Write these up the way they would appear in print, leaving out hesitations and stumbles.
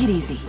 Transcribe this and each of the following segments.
Take it easy.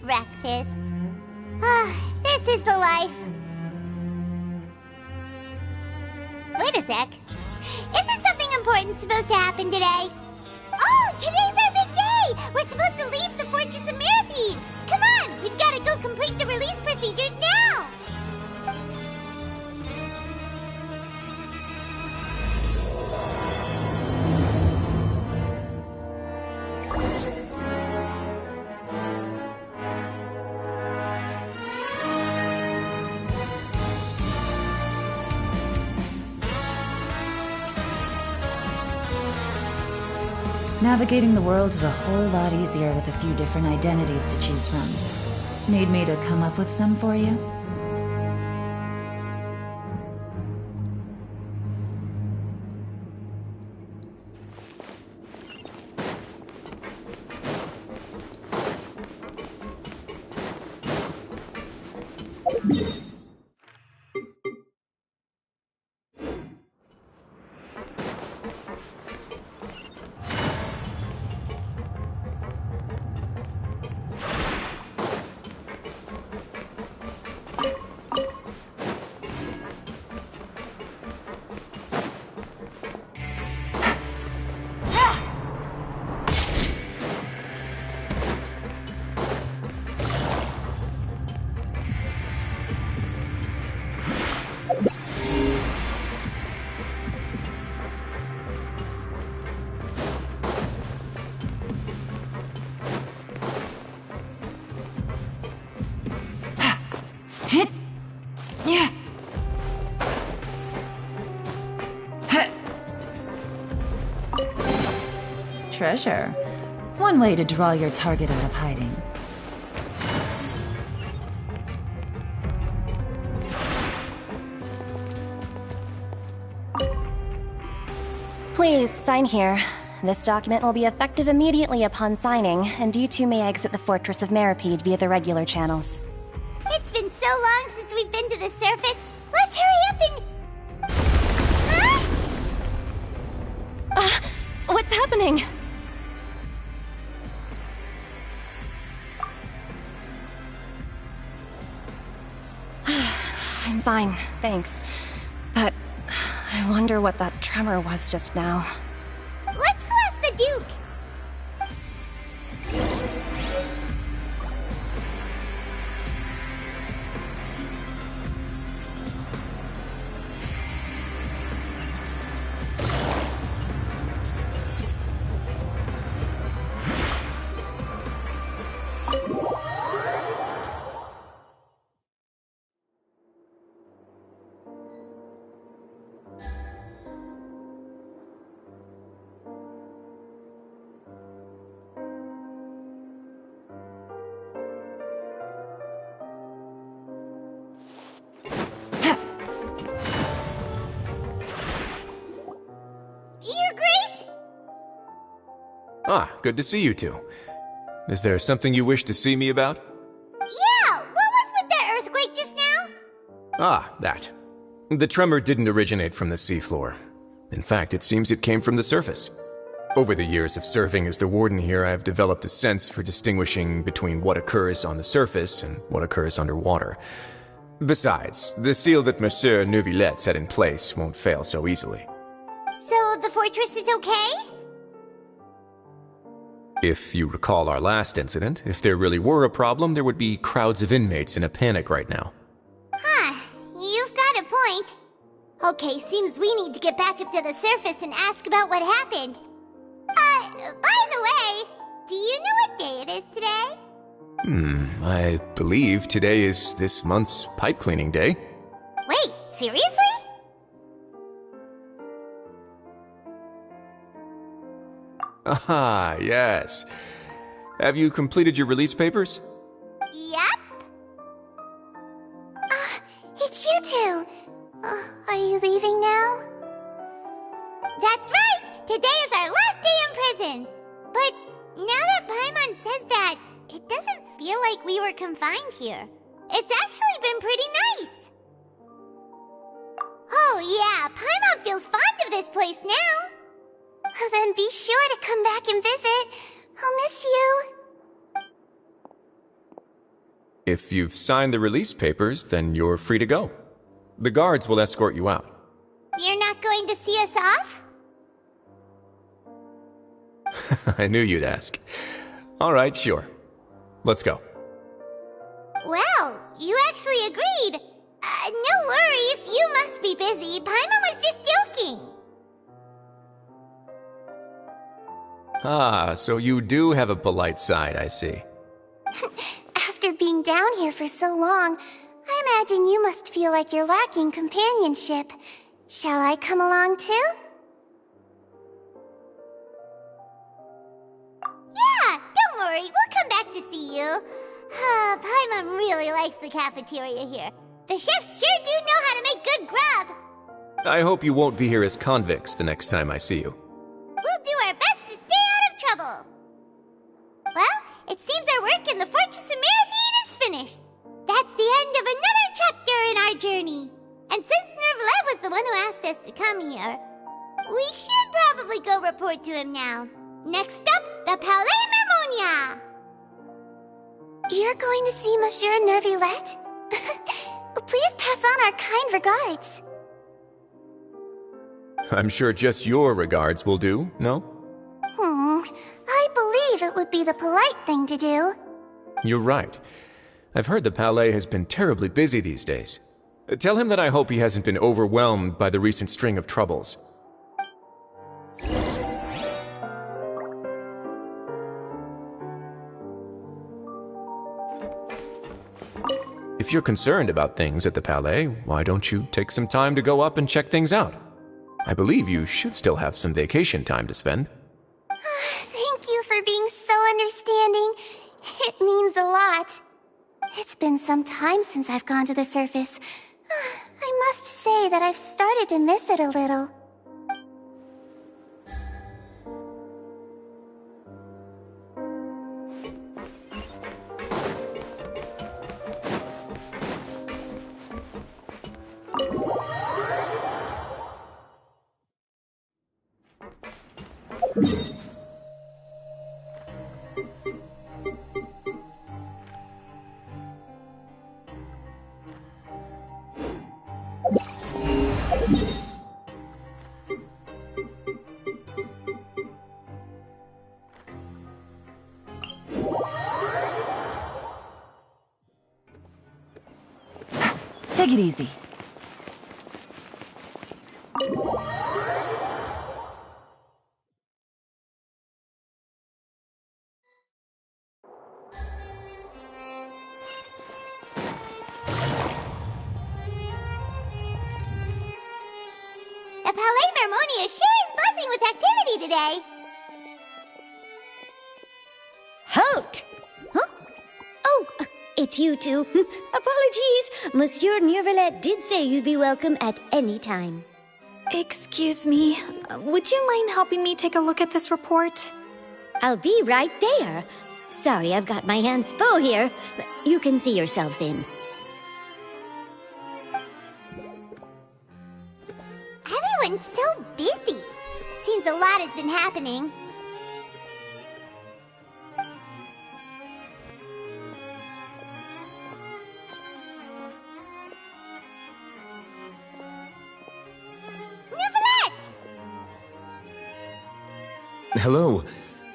Breakfast. This is the life. Wait a sec. Isn't something important supposed to happen today? Oh, today's our big day! We're supposed to leave the Fortress of Mirapede! Come on, we've got to go complete the release procedures now! Navigating the world is a whole lot easier with a few different identities to choose from. Need me to come up with some for you? Treasure. One way to draw your target out of hiding. Please, sign here. This document will be effective immediately upon signing, and you two may exit the Fortress of Mirapede via the regular channels. It's been so long since we've been to the surface. Let's hurry up and... Huh? What's happening? I'm fine, thanks. But I wonder what that tremor was just now. Let's go ask the Duke! Ah, good to see you two. Is there something you wish to see me about? Yeah! What was with that earthquake just now? Ah, that. The tremor didn't originate from the seafloor. In fact, it seems it came from the surface. Over the years of serving as the warden here, I have developed a sense for distinguishing between what occurs on the surface and what occurs underwater. Besides, the seal that Monsieur Neuvillette set in place won't fail so easily. So the fortress is okay? If you recall our last incident, if there really were a problem, there would be crowds of inmates in a panic right now. Huh, you've got a point. Okay, seems we need to get back up to the surface and ask about what happened. By the way, do you know what day it is today? I believe today is this month's pipe cleaning day. Wait, seriously? Aha, yes. Have you completed your release papers? Yep. It's you two. Are you leaving now? That's right! Today is our last day in prison! But now that Paimon says that, it doesn't feel like we were confined here. It's actually been pretty nice! Oh yeah, Paimon feels fond of this place now! Then be sure to come back and visit. I'll miss you. If you've signed the release papers, then you're free to go. The guards will escort you out. You're not going to see us off? I knew you'd ask. All right, sure. Let's go. Well, you actually agreed. No worries, you must be busy. Paimon was just joking. Ah, so you do have a polite side, I see. After being down here for so long, I imagine you must feel like you're lacking companionship. Shall I come along too? Yeah, don't worry, we'll come back to see you. Paimon really likes the cafeteria here. The chefs sure do know how to make good grub. I hope you won't be here as convicts the next time I see you. We'll do our best to stay out of trouble. Well, it seems our work in the Fortress of Mirapede is finished. That's the end of another chapter in our journey. And since Nervalet was the one who asked us to come here, we should probably go report to him now. Next up, the Palais Mermonia. You're going to see Monsieur Nervilette? Please pass on our kind regards. I'm sure just your regards will do, no? I believe it would be the polite thing to do. You're right. I've heard the Palais has been terribly busy these days. Tell him that I hope he hasn't been overwhelmed by the recent string of troubles. If you're concerned about things at the Palais, why don't you take some time to go up and check things out? I believe you should still have some vacation time to spend. Thank you for being so understanding. It means a lot. It's been some time since I've gone to the surface. I must say that I've started to miss it a little. Take it easy. The Palais Mermonia sure is buzzing with activity today. Halt! Huh? Oh, it's you two. Apologies. Monsieur Nervalet did say you'd be welcome at any time. Excuse me, would you mind helping me take a look at this report? I'll be right there. Sorry, I've got my hands full here. You can see yourselves in. Everyone's so busy. Seems a lot has been happening. Nervalet! Hello.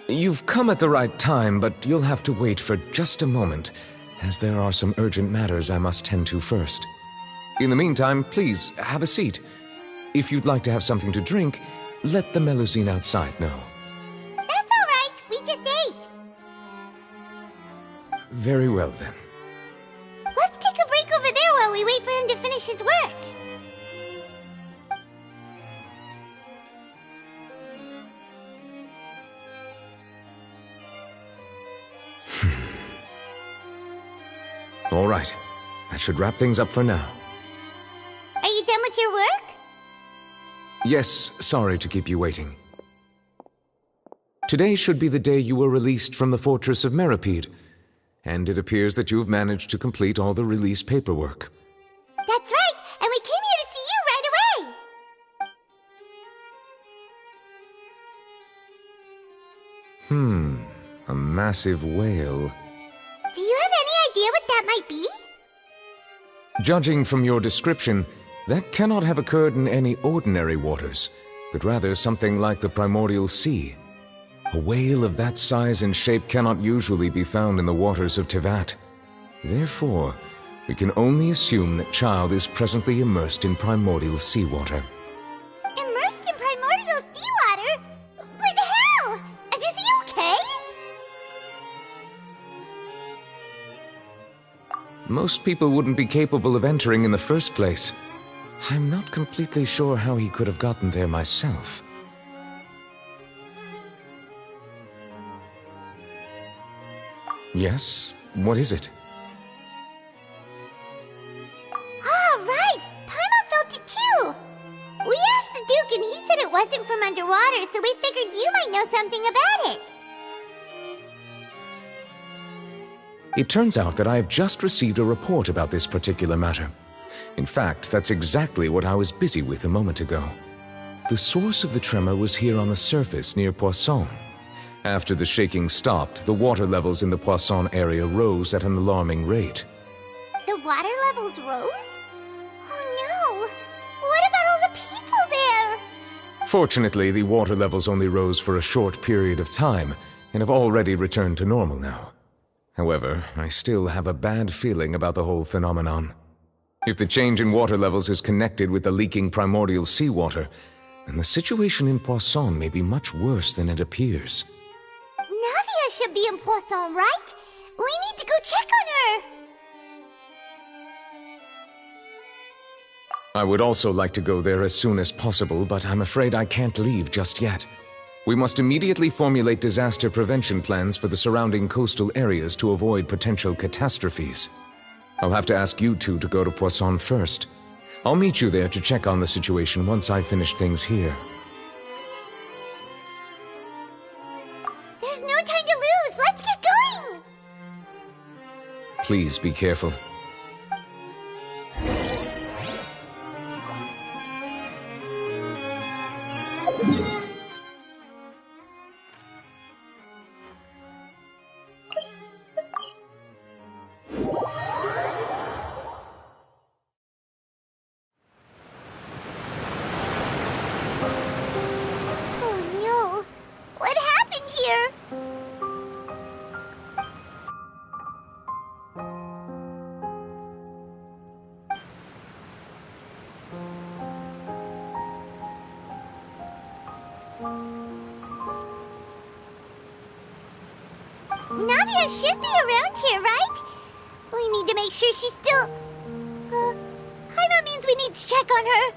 You've come at the right time, but you'll have to wait for just a moment, as there are some urgent matters I must tend to first. In the meantime, please, have a seat. If you'd like to have something to drink, let the Melusine outside know. That's all right. We just ate. Very well, then. Let's take a break over there while we wait for him to finish his work. All right. That should wrap things up for now. Are you done with your work? Yes, sorry to keep you waiting. Today should be the day you were released from the Fortress of Meripede, and it appears that you have managed to complete all the release paperwork. That's right, and we came here to see you right away. A massive whale. Do you have any idea what that might be? Judging from your description, that cannot have occurred in any ordinary waters, but rather something like the primordial sea. A whale of that size and shape cannot usually be found in the waters of Tevat. Therefore, we can only assume that Child is presently immersed in primordial seawater. Immersed in primordial seawater? But how? And is he okay? Most people wouldn't be capable of entering in the first place. I'm not completely sure how he could have gotten there myself. Yes? What is it? Ah, right! Paimon felt it too! We asked the Duke and he said it wasn't from underwater, so we figured you might know something about it. It turns out that I have just received a report about this particular matter. In fact, that's exactly what I was busy with a moment ago. The source of the tremor was here on the surface near Poisson. After the shaking stopped, the water levels in the Poisson area rose at an alarming rate. The water levels rose? Oh no! What about all the people there? Fortunately, the water levels only rose for a short period of time and have already returned to normal now. However, I still have a bad feeling about the whole phenomenon. If the change in water levels is connected with the leaking primordial seawater, then the situation in Poisson may be much worse than it appears. Navia should be in Poisson, right? We need to go check on her! I would also like to go there as soon as possible, but I'm afraid I can't leave just yet. We must immediately formulate disaster prevention plans for the surrounding coastal areas to avoid potential catastrophes. I'll have to ask you two to go to Poisson first. I'll meet you there to check on the situation once I've finished things here. There's no time to lose! Let's get going! Please be careful. Navia should be around here, right? We need to make sure she's still... Paimon means we need to check on her.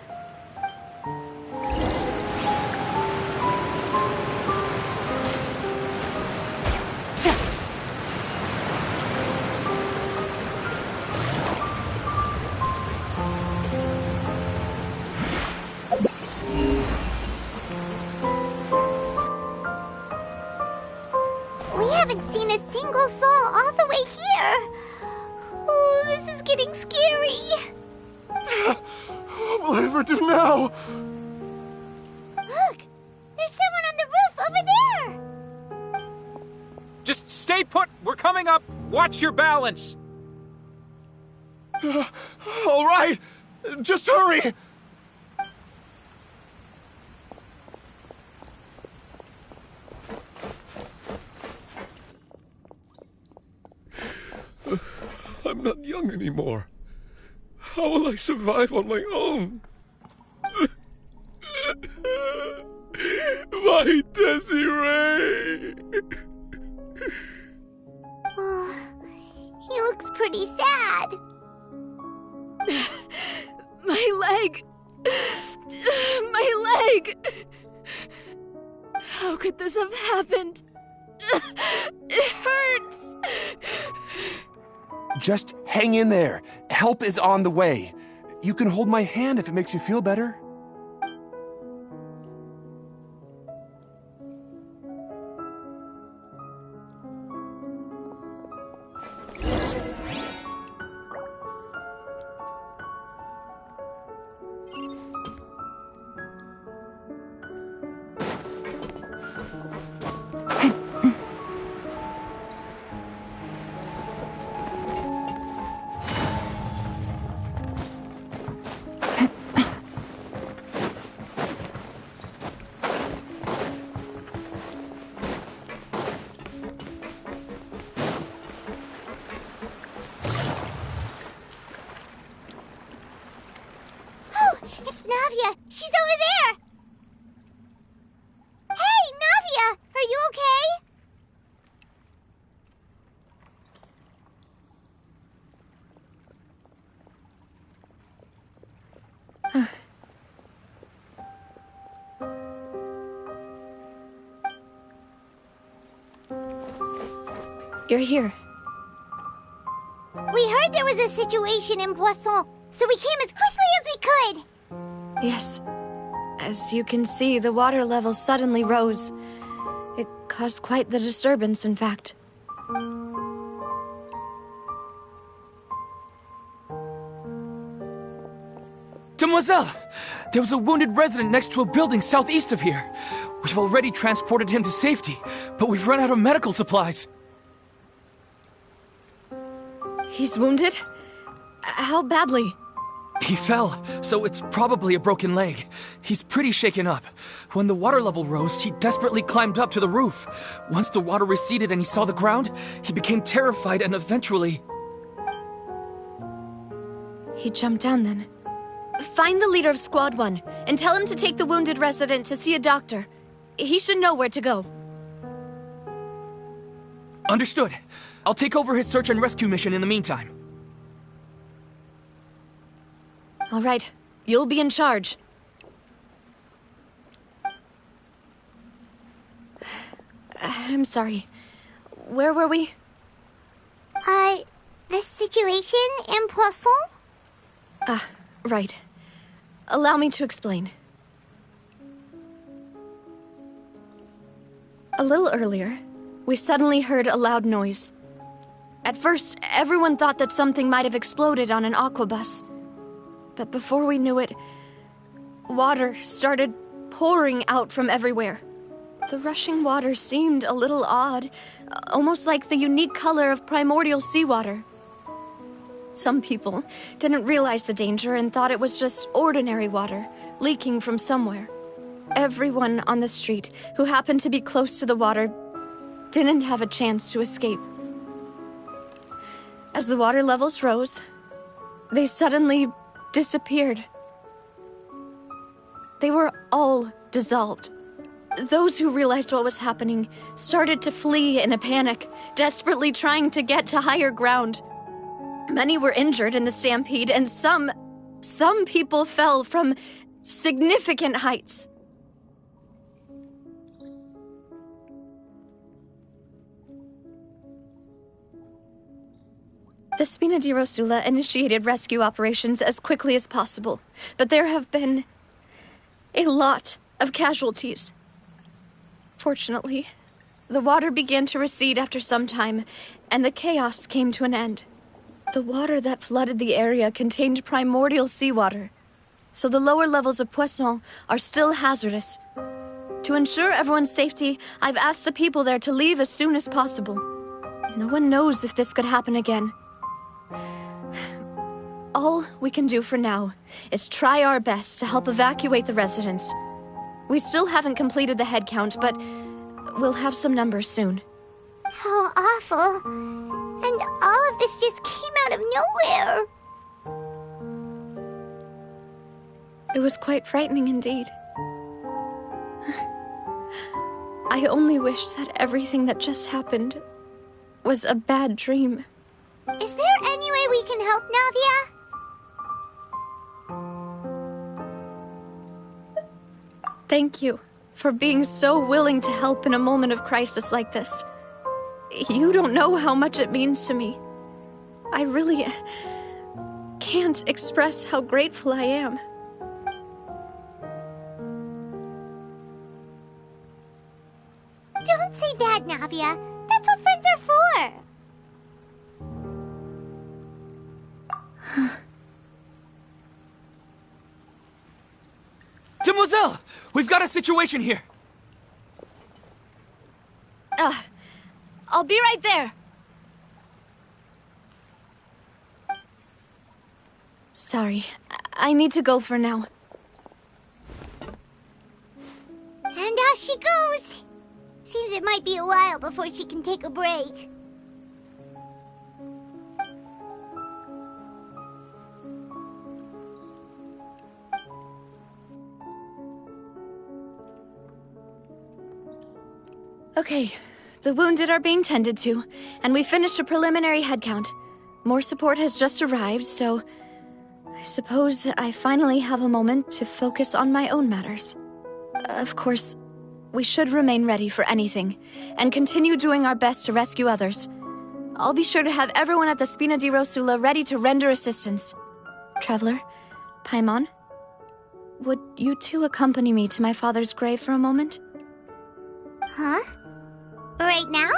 We haven't seen a single soul all the way here. Oh, this is getting scary. What will I ever do now? Look, there's someone on the roof over there. Just stay put. We're coming up. Watch your balance. All right, just hurry. I'm not young anymore. How will I survive on my own? Desiree! Oh, he looks pretty sad. My leg! My leg! How could this have happened? It hurts! Just hang in there. Help is on the way. You can hold my hand if it makes you feel better. It's Navia! She's over there! Hey, Navia! Are you okay? You're here. We heard there was a situation in Poisson, so we came as quickly as we could. Yes. As you can see, the water level suddenly rose. It caused quite the disturbance, in fact. Demoiselle! There was a wounded resident next to a building southeast of here. We've already transported him to safety, but we've run out of medical supplies. He's wounded? How badly? He fell, so it's probably a broken leg. He's pretty shaken up. When the water level rose, he desperately climbed up to the roof. Once the water receded and he saw the ground, he became terrified and eventually... He jumped down then. Find the leader of Squad 1 and tell him to take the wounded resident to see a doctor. He should know where to go. Understood. I'll take over his search and rescue mission in the meantime. All right. You'll be in charge. I'm sorry. Where were we? The situation in Poisson? Ah, right. Allow me to explain. A little earlier, we suddenly heard a loud noise. At first, everyone thought that something might have exploded on an aquabus. But before we knew it, water started pouring out from everywhere. The rushing water seemed a little odd, almost like the unique color of primordial seawater. Some people didn't realize the danger and thought it was just ordinary water, leaking from somewhere. Everyone on the street who happened to be close to the water didn't have a chance to escape. As the water levels rose, they suddenly disappeared. They were all dissolved. Those who realized what was happening started to flee in a panic, desperately trying to get to higher ground. Many were injured in the stampede, and some people fell from significant heights. The Spina di Rosula initiated rescue operations as quickly as possible, but there have been a lot of casualties. Fortunately, the water began to recede after some time, and the chaos came to an end. The water that flooded the area contained primordial seawater, so the lower levels of Poisson are still hazardous. To ensure everyone's safety, I've asked the people there to leave as soon as possible. No one knows if this could happen again. All we can do for now is try our best to help evacuate the residents. We still haven't completed the head count, but we'll have some numbers soon. How awful. And all of this just came out of nowhere. It was quite frightening indeed. I only wish that everything that just happened was a bad dream. Is there any way we can help, Navia? Thank you for being so willing to help in a moment of crisis like this. You don't know how much it means to me. I really can't express how grateful I am. Don't say that, Navia. That's what friends are for. Demoiselle! We've got a situation here! I'll be right there. Sorry, I need to go for now. And out she goes. Seems it might be a while before she can take a break. Okay, the wounded are being tended to, and we finished a preliminary head count. More support has just arrived, so I suppose I finally have a moment to focus on my own matters. Of course, we should remain ready for anything, and continue doing our best to rescue others. I'll be sure to have everyone at the Spina di Rosula ready to render assistance. Traveler, Paimon, would you two accompany me to my father's grave for a moment? Huh? Right now?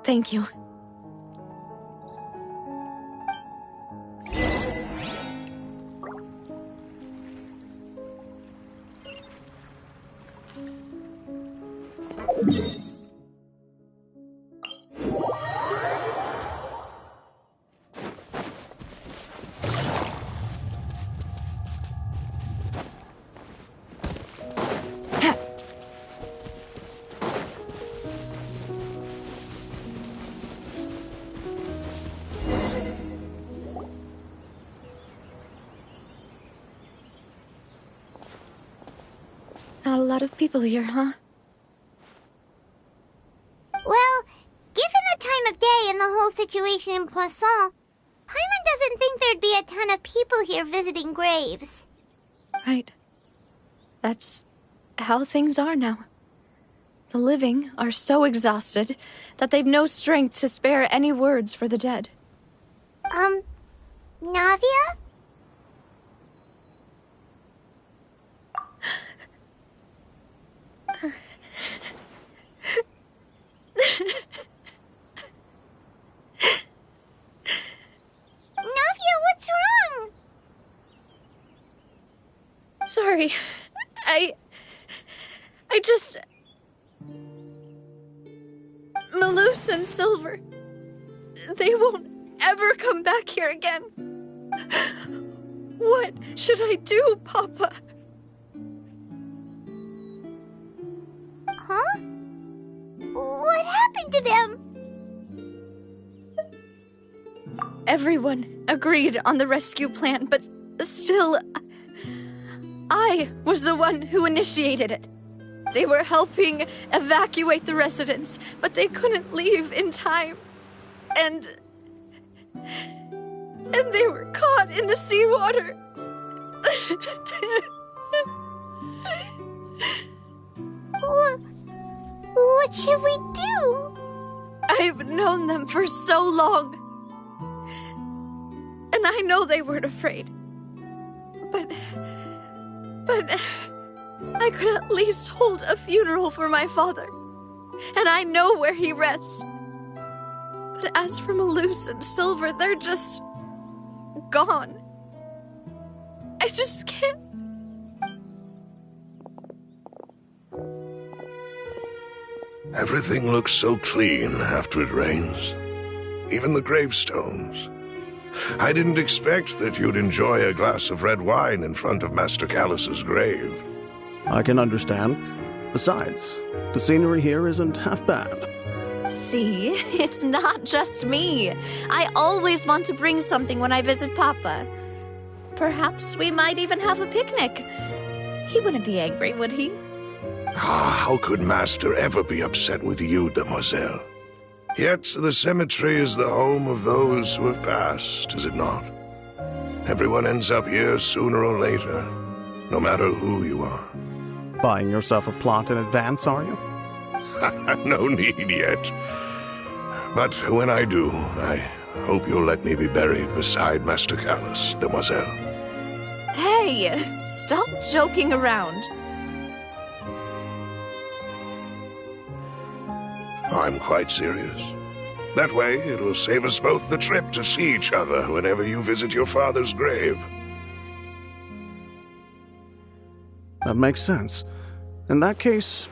Thank you. Not a lot of people here, huh? Well, given the time of day and the whole situation in Poisson, Paimon doesn't think there'd be a ton of people here visiting graves. Right. That's how things are now. The living are so exhausted that they've no strength to spare any words for the dead. Navia? Navia, what's wrong? Sorry. I just... Malus and Silver. They won't ever come back here again. What should I do, Papa? Huh? What happened to them? Everyone agreed on the rescue plan, but still, I was the one who initiated it. They were helping evacuate the residents, but they couldn't leave in time. And they were caught in the seawater. What should we do? I've known them for so long. And I know they weren't afraid. But I could at least hold a funeral for my father. And I know where he rests. But as for Malus and Silver, they're just gone. I just can't. Everything looks so clean after it rains. Even the gravestones. I didn't expect that you'd enjoy a glass of red wine in front of Master Callus's grave. I can understand. Besides, the scenery here isn't half bad. See, it's not just me. I always want to bring something when I visit Papa. Perhaps we might even have a picnic. He wouldn't be angry, would he? How could Master ever be upset with you, demoiselle? Yet the cemetery is the home of those who have passed, is it not? Everyone ends up here sooner or later, no matter who you are. Buying yourself a plot in advance, are you? No need yet. But when I do, I hope you'll let me be buried beside Master Callus, demoiselle. Hey, stop joking around. I'm quite serious. That way, it will save us both the trip to see each other whenever you visit your father's grave. That makes sense. In that case,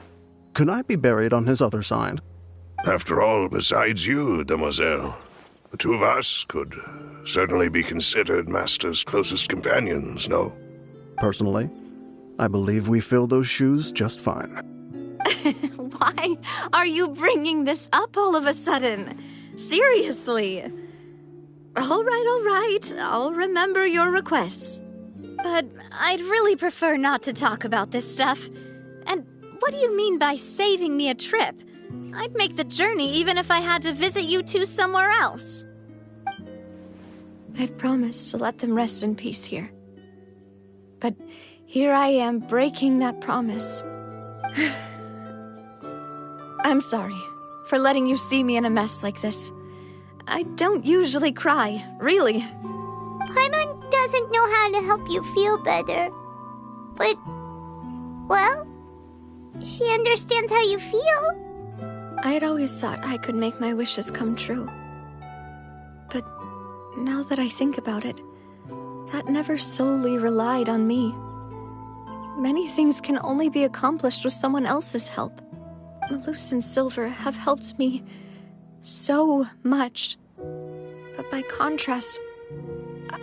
could I be buried on his other side? After all, besides you, demoiselle, the two of us could certainly be considered Master's closest companions, no? Personally, I believe we fill those shoes just fine. Why are you bringing this up all of a sudden? Seriously. All right. I'll remember your requests. But I'd really prefer not to talk about this stuff. And what do you mean by saving me a trip? I'd make the journey even if I had to visit you two somewhere else. I'd promised to let them rest in peace here. But here I am breaking that promise. I'm sorry for letting you see me in a mess like this. I don't usually cry, really. Paimon doesn't know how to help you feel better. But, well, she understands how you feel. I had always thought I could make my wishes come true. But now that I think about it, that never solely relied on me. Many things can only be accomplished with someone else's help. Malus and Silver have helped me so much. But by contrast,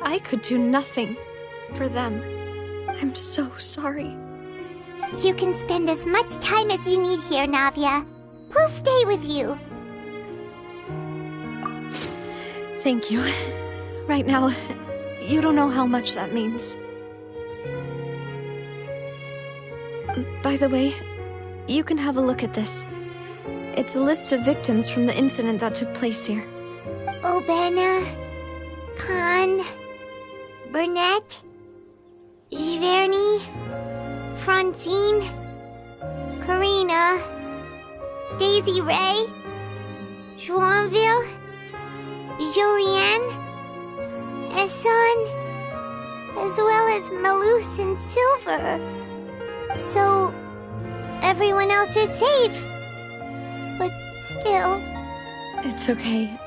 I could do nothing for them. I'm so sorry. You can spend as much time as you need here, Navia. We'll stay with you. Thank you. Right now, you don't know how much that means. By the way, you can have a look at this. It's a list of victims from the incident that took place here. Obena, Khan, Burnett, Giverny, Francine, Karina, Daisy Ray, Joinville, Julianne, Esson, as well as Malus and Silver. So, everyone else is safe. But still... It's okay.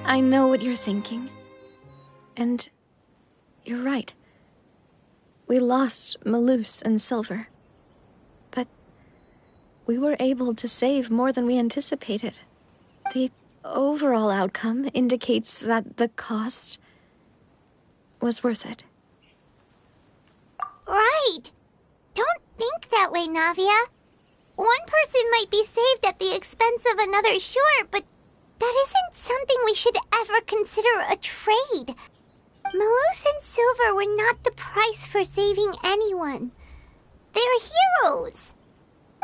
I know what you're thinking. And you're right. We lost Malus and Silver. But we were able to save more than we anticipated. The overall outcome indicates that the cost was worth it. Right! Don't think that way, Navia. One person might be saved at the expense of another, sure, but that isn't something we should ever consider a trade. Malus and Silver were not the price for saving anyone. They're heroes.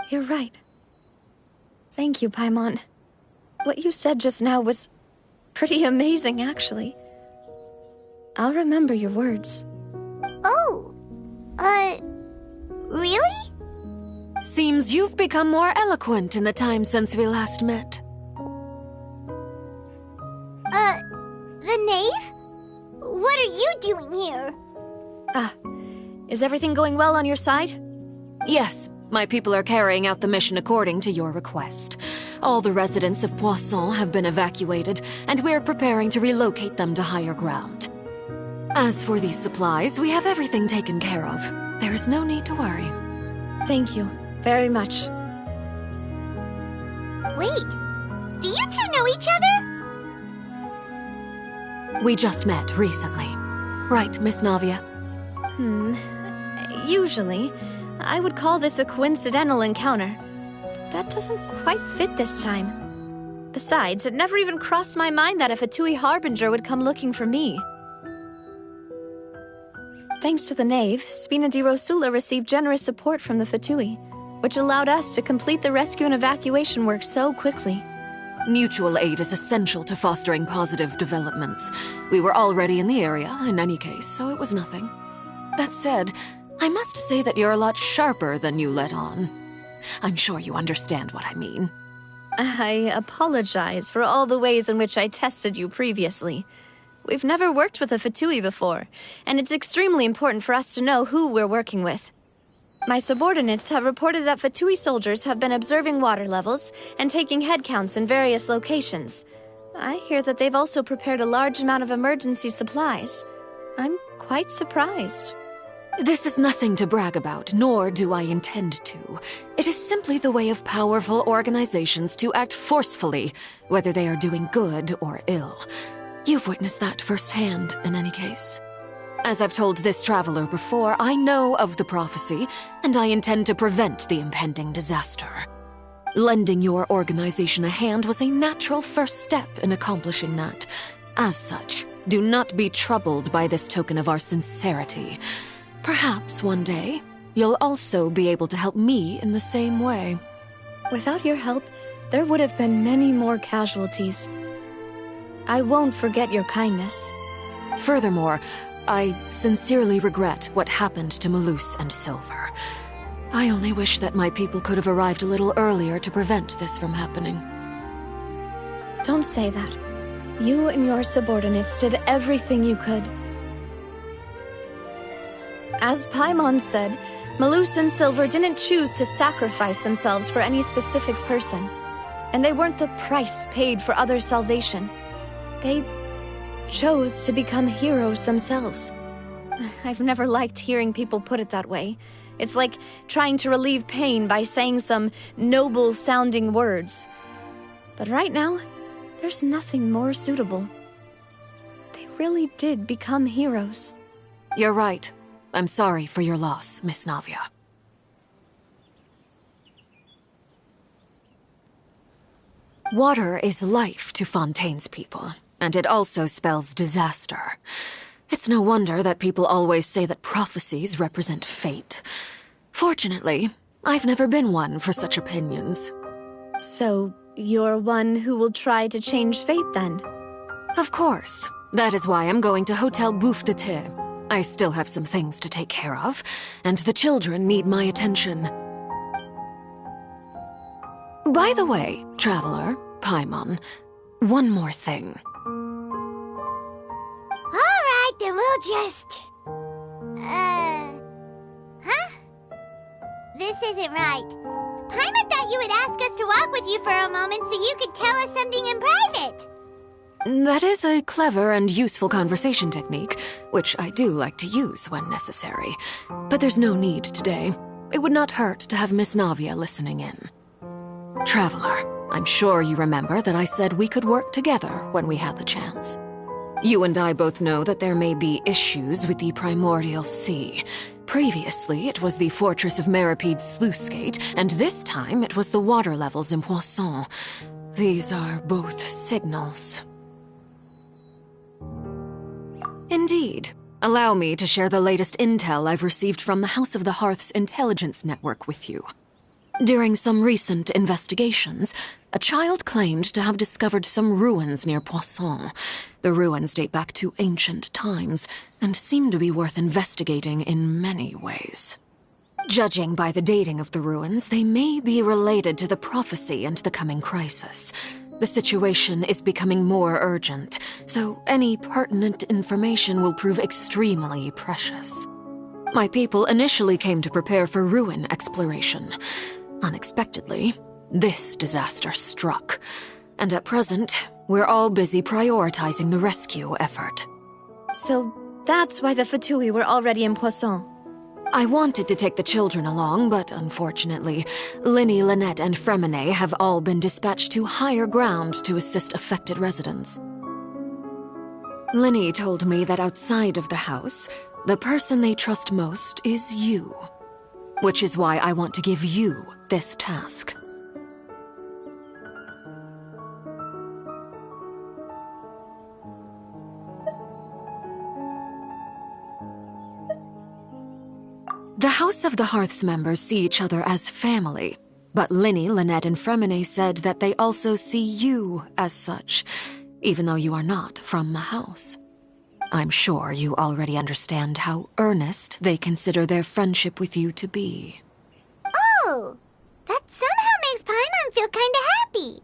You're right. Thank you, Paimon. What you said just now was pretty amazing, actually. I'll remember your words. Oh, really? Seems you've become more eloquent in the time since we last met. The knave? What are you doing here? Is everything going well on your side? Yes, my people are carrying out the mission according to your request. All the residents of Poisson have been evacuated, and we're preparing to relocate them to higher ground. As for these supplies, we have everything taken care of. There is no need to worry. Thank you very much. Wait, do you two know each other? We just met recently. Right, Miss Navia? Usually, I would call this a coincidental encounter. But that doesn't quite fit this time. Besides, it never even crossed my mind that a Fatui Harbinger would come looking for me. Thanks to the knave, Spina di Rosula received generous support from the Fatui, which allowed us to complete the rescue and evacuation work so quickly. Mutual aid is essential to fostering positive developments. We were already in the area, in any case, so it was nothing. That said, I must say that you're a lot sharper than you let on. I'm sure you understand what I mean. I apologize for all the ways in which I tested you previously. We've never worked with a Fatui before, and it's extremely important for us to know who we're working with. My subordinates have reported that Fatui soldiers have been observing water levels and taking head counts in various locations. I hear that they've also prepared a large amount of emergency supplies. I'm quite surprised. This is nothing to brag about, nor do I intend to. It is simply the way of powerful organizations to act forcefully, whether they are doing good or ill. You've witnessed that firsthand, in any case. As I've told this traveler before, I know of the prophecy, and I intend to prevent the impending disaster. Lending your organization a hand was a natural first step in accomplishing that. As such, do not be troubled by this token of our sincerity. Perhaps one day, you'll also be able to help me in the same way. Without your help, there would have been many more casualties. I won't forget your kindness. Furthermore, I sincerely regret what happened to Malus and Silver. I only wish that my people could have arrived a little earlier to prevent this from happening. Don't say that. You and your subordinates did everything you could. As Paimon said, Malus and Silver didn't choose to sacrifice themselves for any specific person. And they weren't the price paid for other salvation. They chose to become heroes themselves. I've never liked hearing people put it that way. It's like trying to relieve pain by saying some noble-sounding words. But right now, there's nothing more suitable. They really did become heroes. You're right. I'm sorry for your loss, Miss Navia. Water is life to Fontaine's people, and it also spells disaster. It's no wonder that people always say that prophecies represent fate. Fortunately, I've never been one for such opinions. So, you're one who will try to change fate, then? Of course. That is why I'm going to Hotel Bouffe de Thé. I still have some things to take care of, and the children need my attention. By the way, Traveler, Paimon, one more thing. Alright, then we'll just... Huh? This isn't right. Paimon thought you would ask us to walk with you for a moment so you could tell us something in private. That is a clever and useful conversation technique, which I do like to use when necessary. But there's no need today. It would not hurt to have Miss Navia listening in. Traveler, I'm sure you remember that I said we could work together when we had the chance. You and I both know that there may be issues with the Primordial Sea. Previously, it was the Fortress of Meripede's sluice gate, and this time it was the water levels in Poisson. These are both signals. Indeed. Allow me to share the latest intel I've received from the House of the Hearth's intelligence network with you. During some recent investigations, a child claimed to have discovered some ruins near Poisson. The ruins date back to ancient times, and seem to be worth investigating in many ways. Judging by the dating of the ruins, they may be related to the prophecy and the coming crisis. The situation is becoming more urgent, so any pertinent information will prove extremely precious. My people initially came to prepare for ruin exploration. Unexpectedly, this disaster struck, and at present, we're all busy prioritizing the rescue effort. So that's why the Fatui were already in Poisson. I wanted to take the children along, but unfortunately, Linny, Lynette, and Fremine have all been dispatched to higher ground to assist affected residents. Linny told me that outside of the house, the person they trust most is you. Which is why I want to give you this task. The House of the Hearth's members see each other as family, but Linny, Lynette, and Fremine said that they also see you as such, even though you are not from the house. I'm sure you already understand how earnest they consider their friendship with you to be. Oh, that somehow makes Paimon feel kinda happy.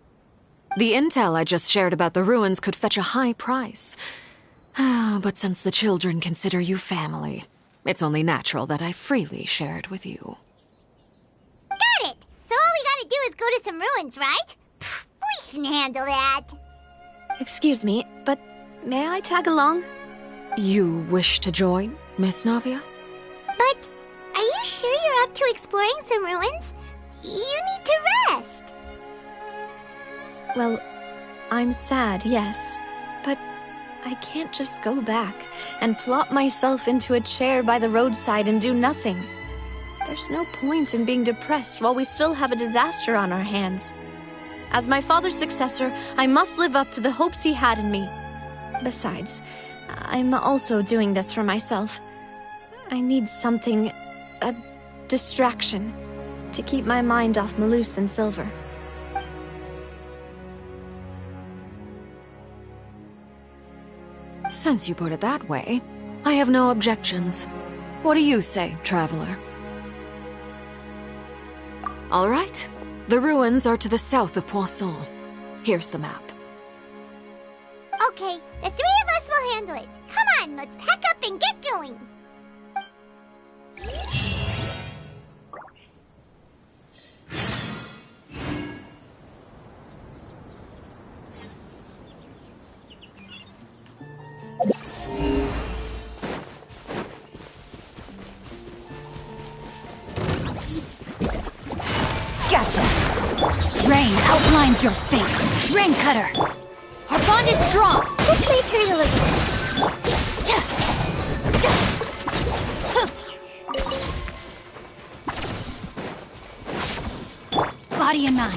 The intel I just shared about the ruins could fetch a high price. But since the children consider you family, it's only natural that I freely share it with you. Got it! So all we gotta do is go to some ruins, right? We can handle that. Excuse me, but may I tag along? You wish to join, Miss Navia? But are you sure you're up to exploring some ruins? You need to rest. Well, I'm sad, yes, but I can't just go back and plop myself into a chair by the roadside and do nothing. There's no point in being depressed while we still have a disaster on our hands. As my father's successor, I must live up to the hopes he had in me. Besides, I'm also doing this for myself. I need something, a distraction, to keep my mind off Malus and Silver. Since you put it that way, I have no objections. What do you say, traveler? All right. The ruins are to the south of Poisson. Here's the map. Okay, the three of us will handle it. Come on, let's pack up and get going. Gotcha! Rain outlines your fate. Rain Cutter! Our bond is strong! This may hurt a little. Body in 9.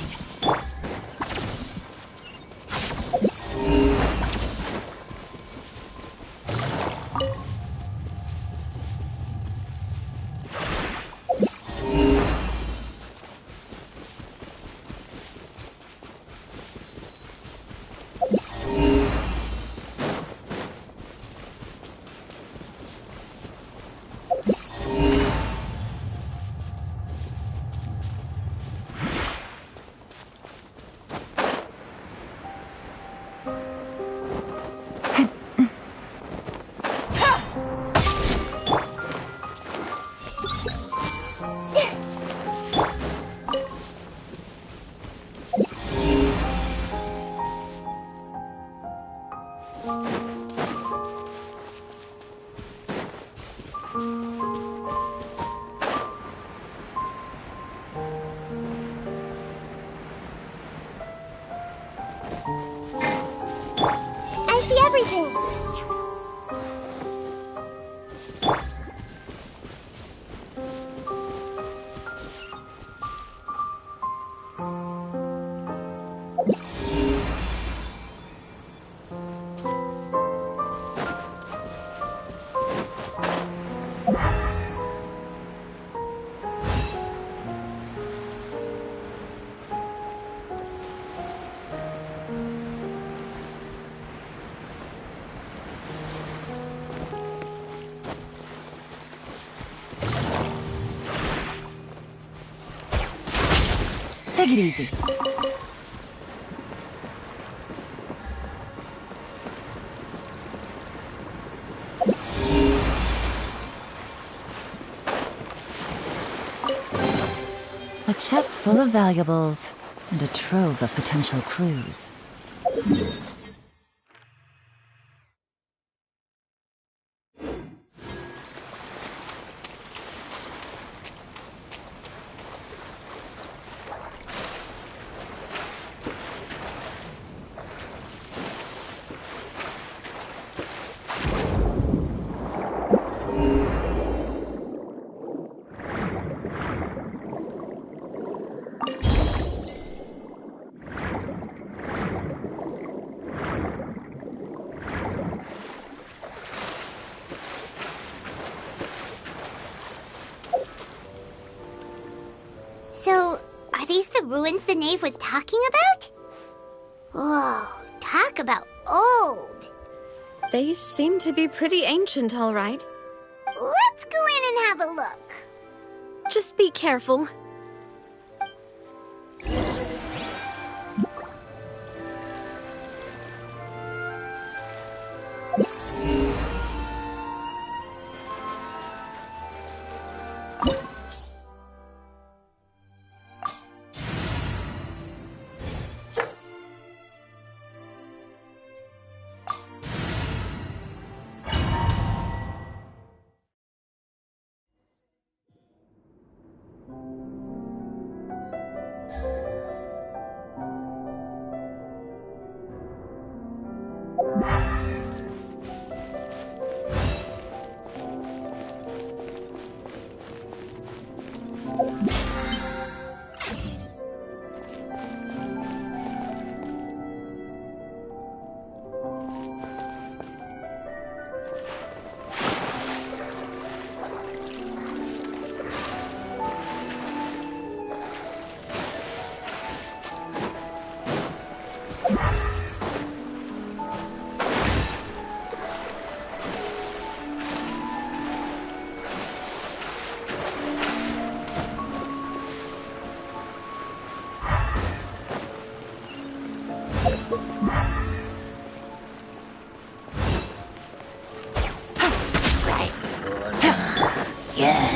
I see everything. Take it easy. A chest full of valuables and a trove of potential clues. the ruins the knave was talking about? Whoa, talk about old. They seem to be pretty ancient, all right. Let's go in and have a look. Just be careful.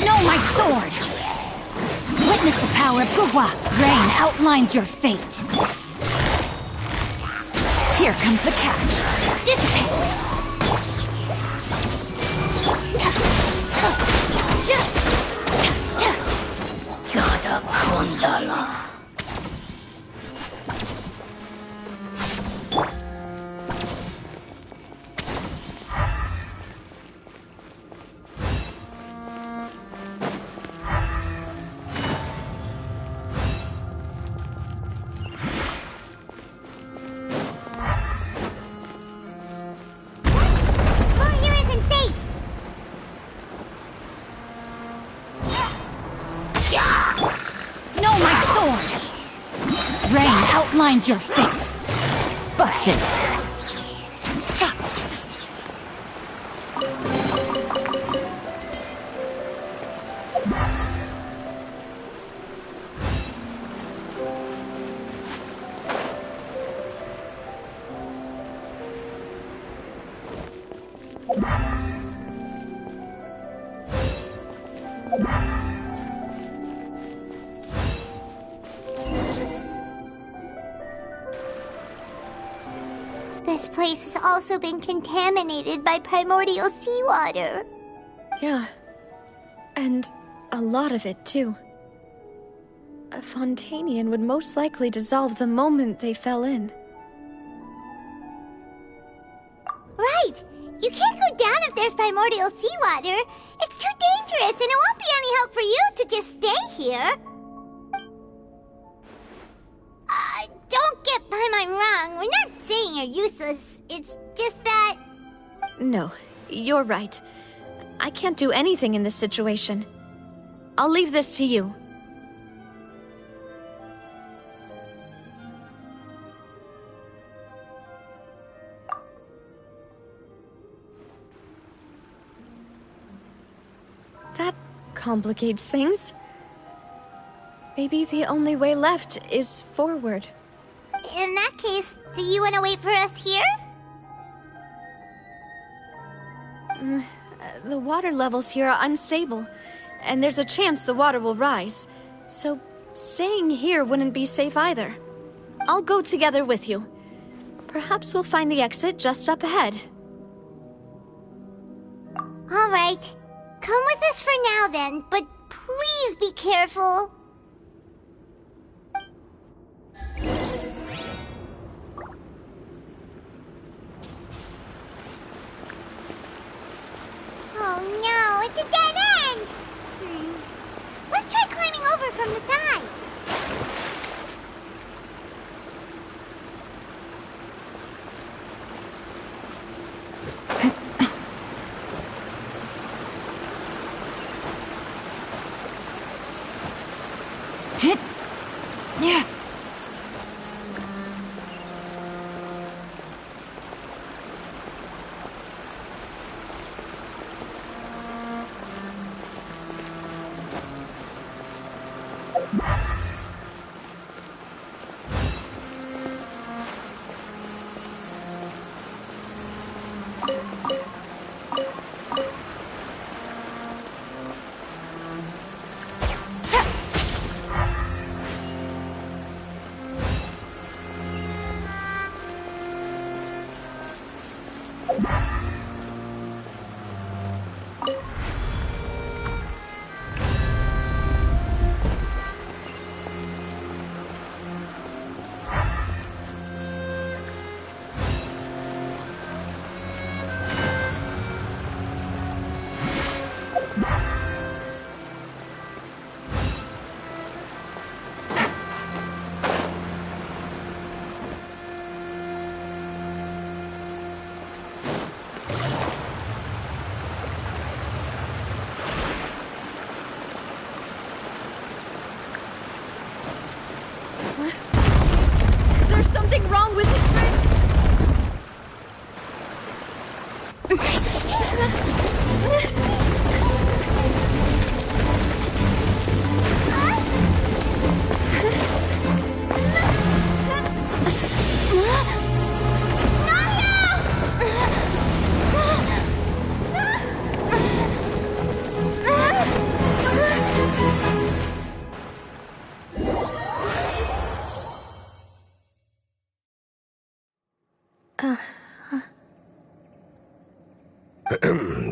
No, my sword! Witness the power of Gugwa. Rain outlines your fate. Here comes the catch. Dissipate! Gada Kundala. Outlines your fate. Busted. Cha. This place has also been contaminated by primordial seawater. Yeah. And a lot of it, too. A Fontanian would most likely dissolve the moment they fell in. Right! You can't go down if there's primordial seawater. It's too dangerous, and it won't be any help for you to just stay here. Don't get by my wrong. We're not saying you're useless. It's just that... No, you're right. I can't do anything in this situation. I'll leave this to you. That complicates things. Maybe the only way left is forward. In that case, do you want to wait for us here? The water levels here are unstable, and there's a chance the water will rise. So, staying here wouldn't be safe either. I'll go together with you. Perhaps we'll find the exit just up ahead. All right. Come with us for now then, but please be careful. Oh no, it's a dead end! Let's try climbing over from the side. Yeah. There's something wrong with this bridge!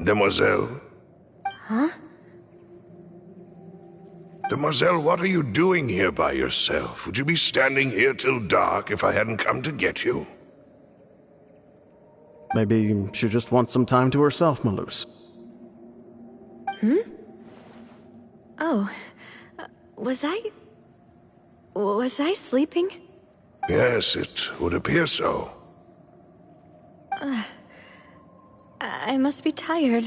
Demoiselle? Huh? Demoiselle, what are you doing here by yourself? Would you be standing here till dark if I hadn't come to get you? Maybe she just wants some time to herself, Malus. Hmm? Oh. Was I sleeping? Yes, it would appear so. I must be tired.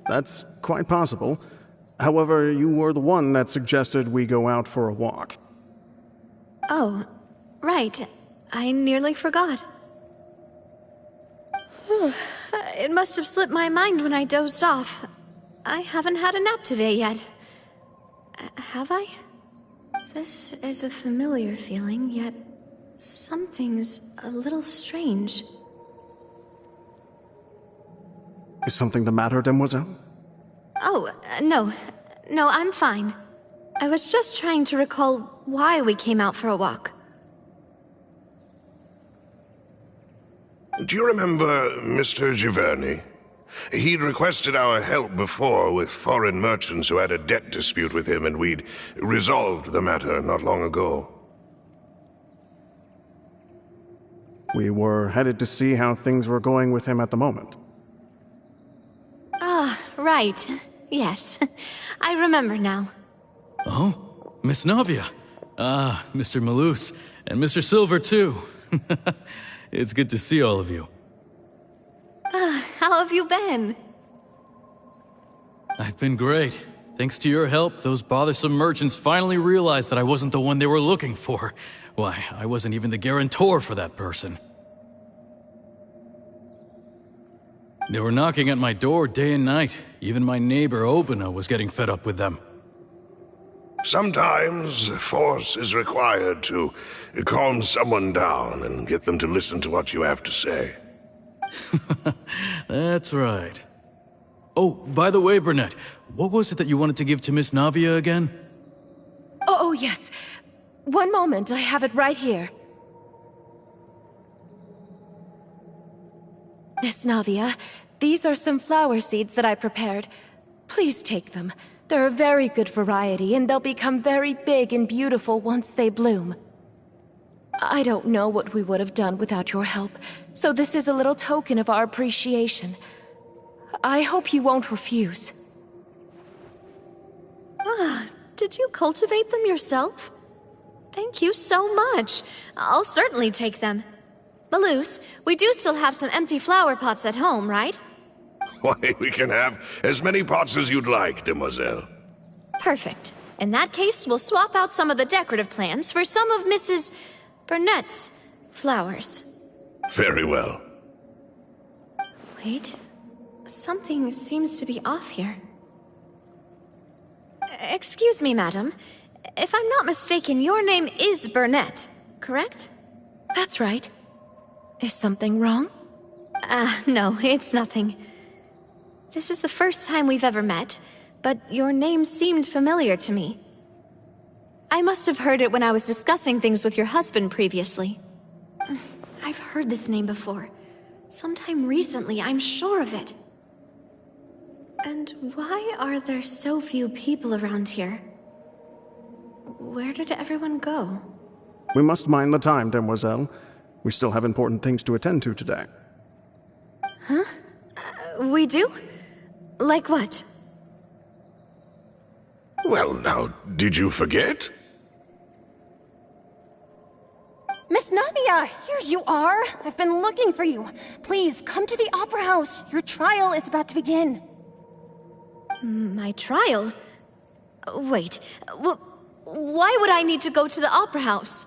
That's quite possible. However, you were the one that suggested we go out for a walk. Oh, right. I nearly forgot. It must have slipped my mind when I dozed off. I haven't had a nap today yet. Have I? This is a familiar feeling, yet something's a little strange. Is something the matter, Demoiselle? Oh, no. No, I'm fine. I was just trying to recall why we came out for a walk. Do you remember Mr. Giverny? He'd requested our help before with foreign merchants who had a debt dispute with him, and we'd resolved the matter not long ago. We were headed to see how things were going with him at the moment. Ah, right. Yes. I remember now. Oh, Miss Navia. Ah, Mr. Malus, and Mr. Silver, too. It's good to see all of you. How have you been? I've been great. Thanks to your help, those bothersome merchants finally realized that I wasn't the one they were looking for. Why, I wasn't even the guarantor for that person. They were knocking at my door day and night. Even my neighbor, Obina, was getting fed up with them. Sometimes force is required to calm someone down and get them to listen to what you have to say. That's right. Oh, by the way, Burnett, what was it that you wanted to give to Miss Navia again? Oh, yes. One moment, I have it right here. Miss Navia, these are some flower seeds that I prepared. Please take them. They're a very good variety, and they'll become very big and beautiful once they bloom. I don't know what we would have done without your help, so this is a little token of our appreciation. I hope you won't refuse. Ah, did you cultivate them yourself? Thank you so much. I'll certainly take them. Malus, we do still have some empty flower pots at home, right? Why, we can have as many pots as you'd like, Demoiselle. Perfect. In that case, we'll swap out some of the decorative plants for some of Mrs. Burnett's flowers. Very well. Wait. Something seems to be off here. Excuse me, madam. If I'm not mistaken, your name is Burnett, correct? That's right. Is something wrong? No, it's nothing. This is the first time we've ever met, but your name seemed familiar to me. I must have heard it when I was discussing things with your husband previously. I've heard this name before. Sometime recently, I'm sure of it. And why are there so few people around here? Where did everyone go? We must mind the time, demoiselle. We still have important things to attend to today. Huh? We do? Like what? Well, now, did you forget? Miss Navia, here you are. I've been looking for you. Please, come to the Opera House. Your trial is about to begin. My trial? Wait, why would I need to go to the Opera House?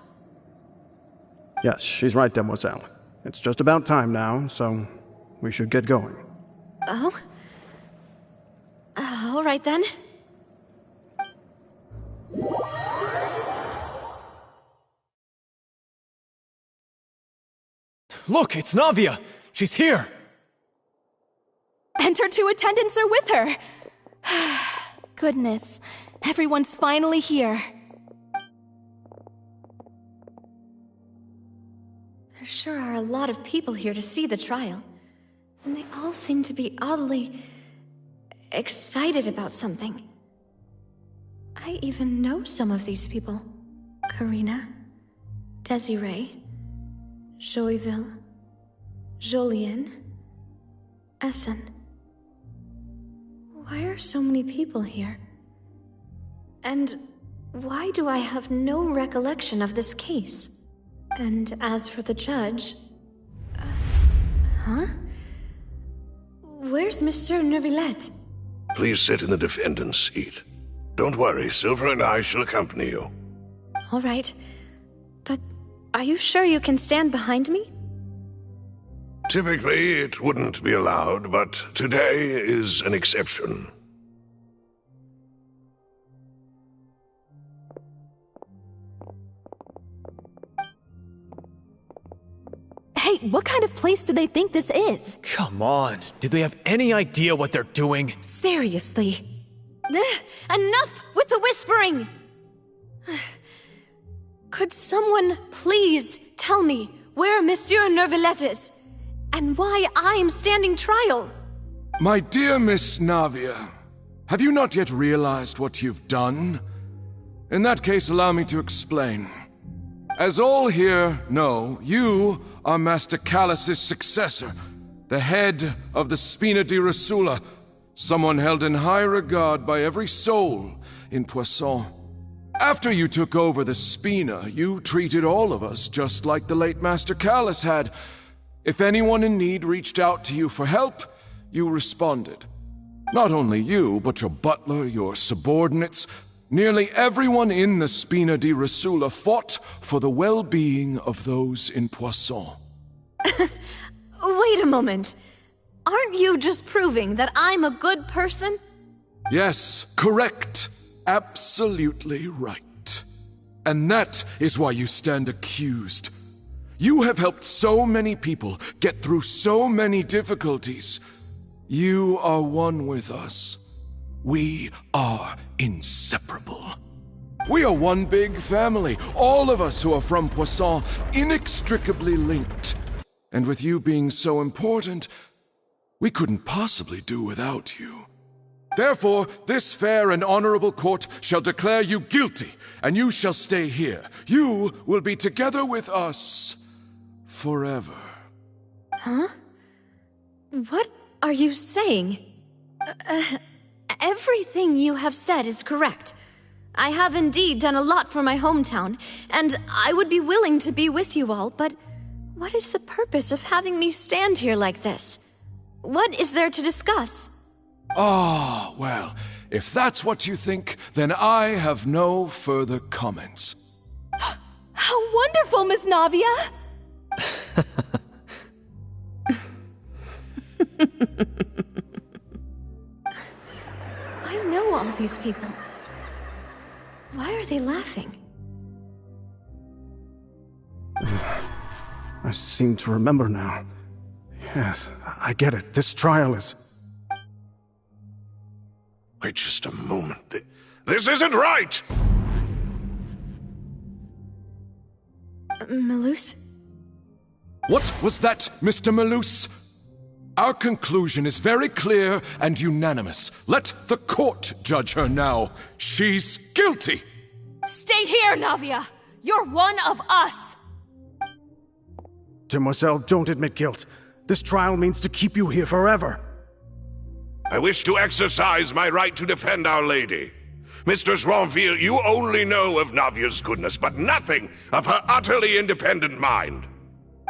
Yes, she's right, demoiselle. It's just about time now, so we should get going. Oh? All right then. Look, it's Navia! She's here! And her two attendants are with her! Goodness, everyone's finally here. There sure are a lot of people here to see the trial. And they all seem to be oddly excited about something. I even know some of these people. Karina, Desiree, Joyville, Jolien, Essen. Why are so many people here? And why do I have no recollection of this case? And as for the judge... huh? Where's Monsieur Neuvillette? Please sit in the defendant's seat. Don't worry, Silver and I shall accompany you. All right. But are you sure you can stand behind me? Typically, it wouldn't be allowed, but today is an exception. Hey, what kind of place do they think this is? Come on, do they have any idea what they're doing? Seriously. Enough with the whispering! Could someone please tell me where Monsieur Neuvillette is? And why I'm standing trial? My dear Miss Navia, have you not yet realized what you've done? In that case, allow me to explain. As all here know, you are Master Callus's successor, the head of the Spina di Rosula, someone held in high regard by every soul in Poisson. After you took over the Spina, you treated all of us just like the late Master Callus had. If anyone in need reached out to you for help, you responded. Not only you, but your butler, your subordinates, nearly everyone in the Spina di Rosula fought for the well-being of those in Poisson. Wait a moment. Aren't you just proving that I'm a good person? Yes, correct. Absolutely right. And that is why you stand accused. You have helped so many people get through so many difficulties. You are one with us. We are inseparable. We are one big family, all of us who are from Poisson, inextricably linked. And with you being so important, we couldn't possibly do without you. Therefore, this fair and honorable court shall declare you guilty, and you shall stay here. You will be together with us forever. Huh? What are you saying? Everything you have said is correct. I have indeed done a lot for my hometown, and I would be willing to be with you all, but what is the purpose of having me stand here like this? What is there to discuss? Ah, well, if that's what you think, then I have no further comments. How wonderful, Miss Navia! I know all these people. Why are they laughing? I seem to remember now. Yes, I get it. This trial is... Wait just a moment. This isn't right! Melus? What was that, Mr. Malus? Our conclusion is very clear and unanimous. Let the court judge her now. She's guilty! Stay here, Navia! You're one of us! Demoiselle, don't admit guilt. This trial means to keep you here forever. I wish to exercise my right to defend Our Lady. Mr. Joinville, you only know of Navia's goodness, but nothing of her utterly independent mind.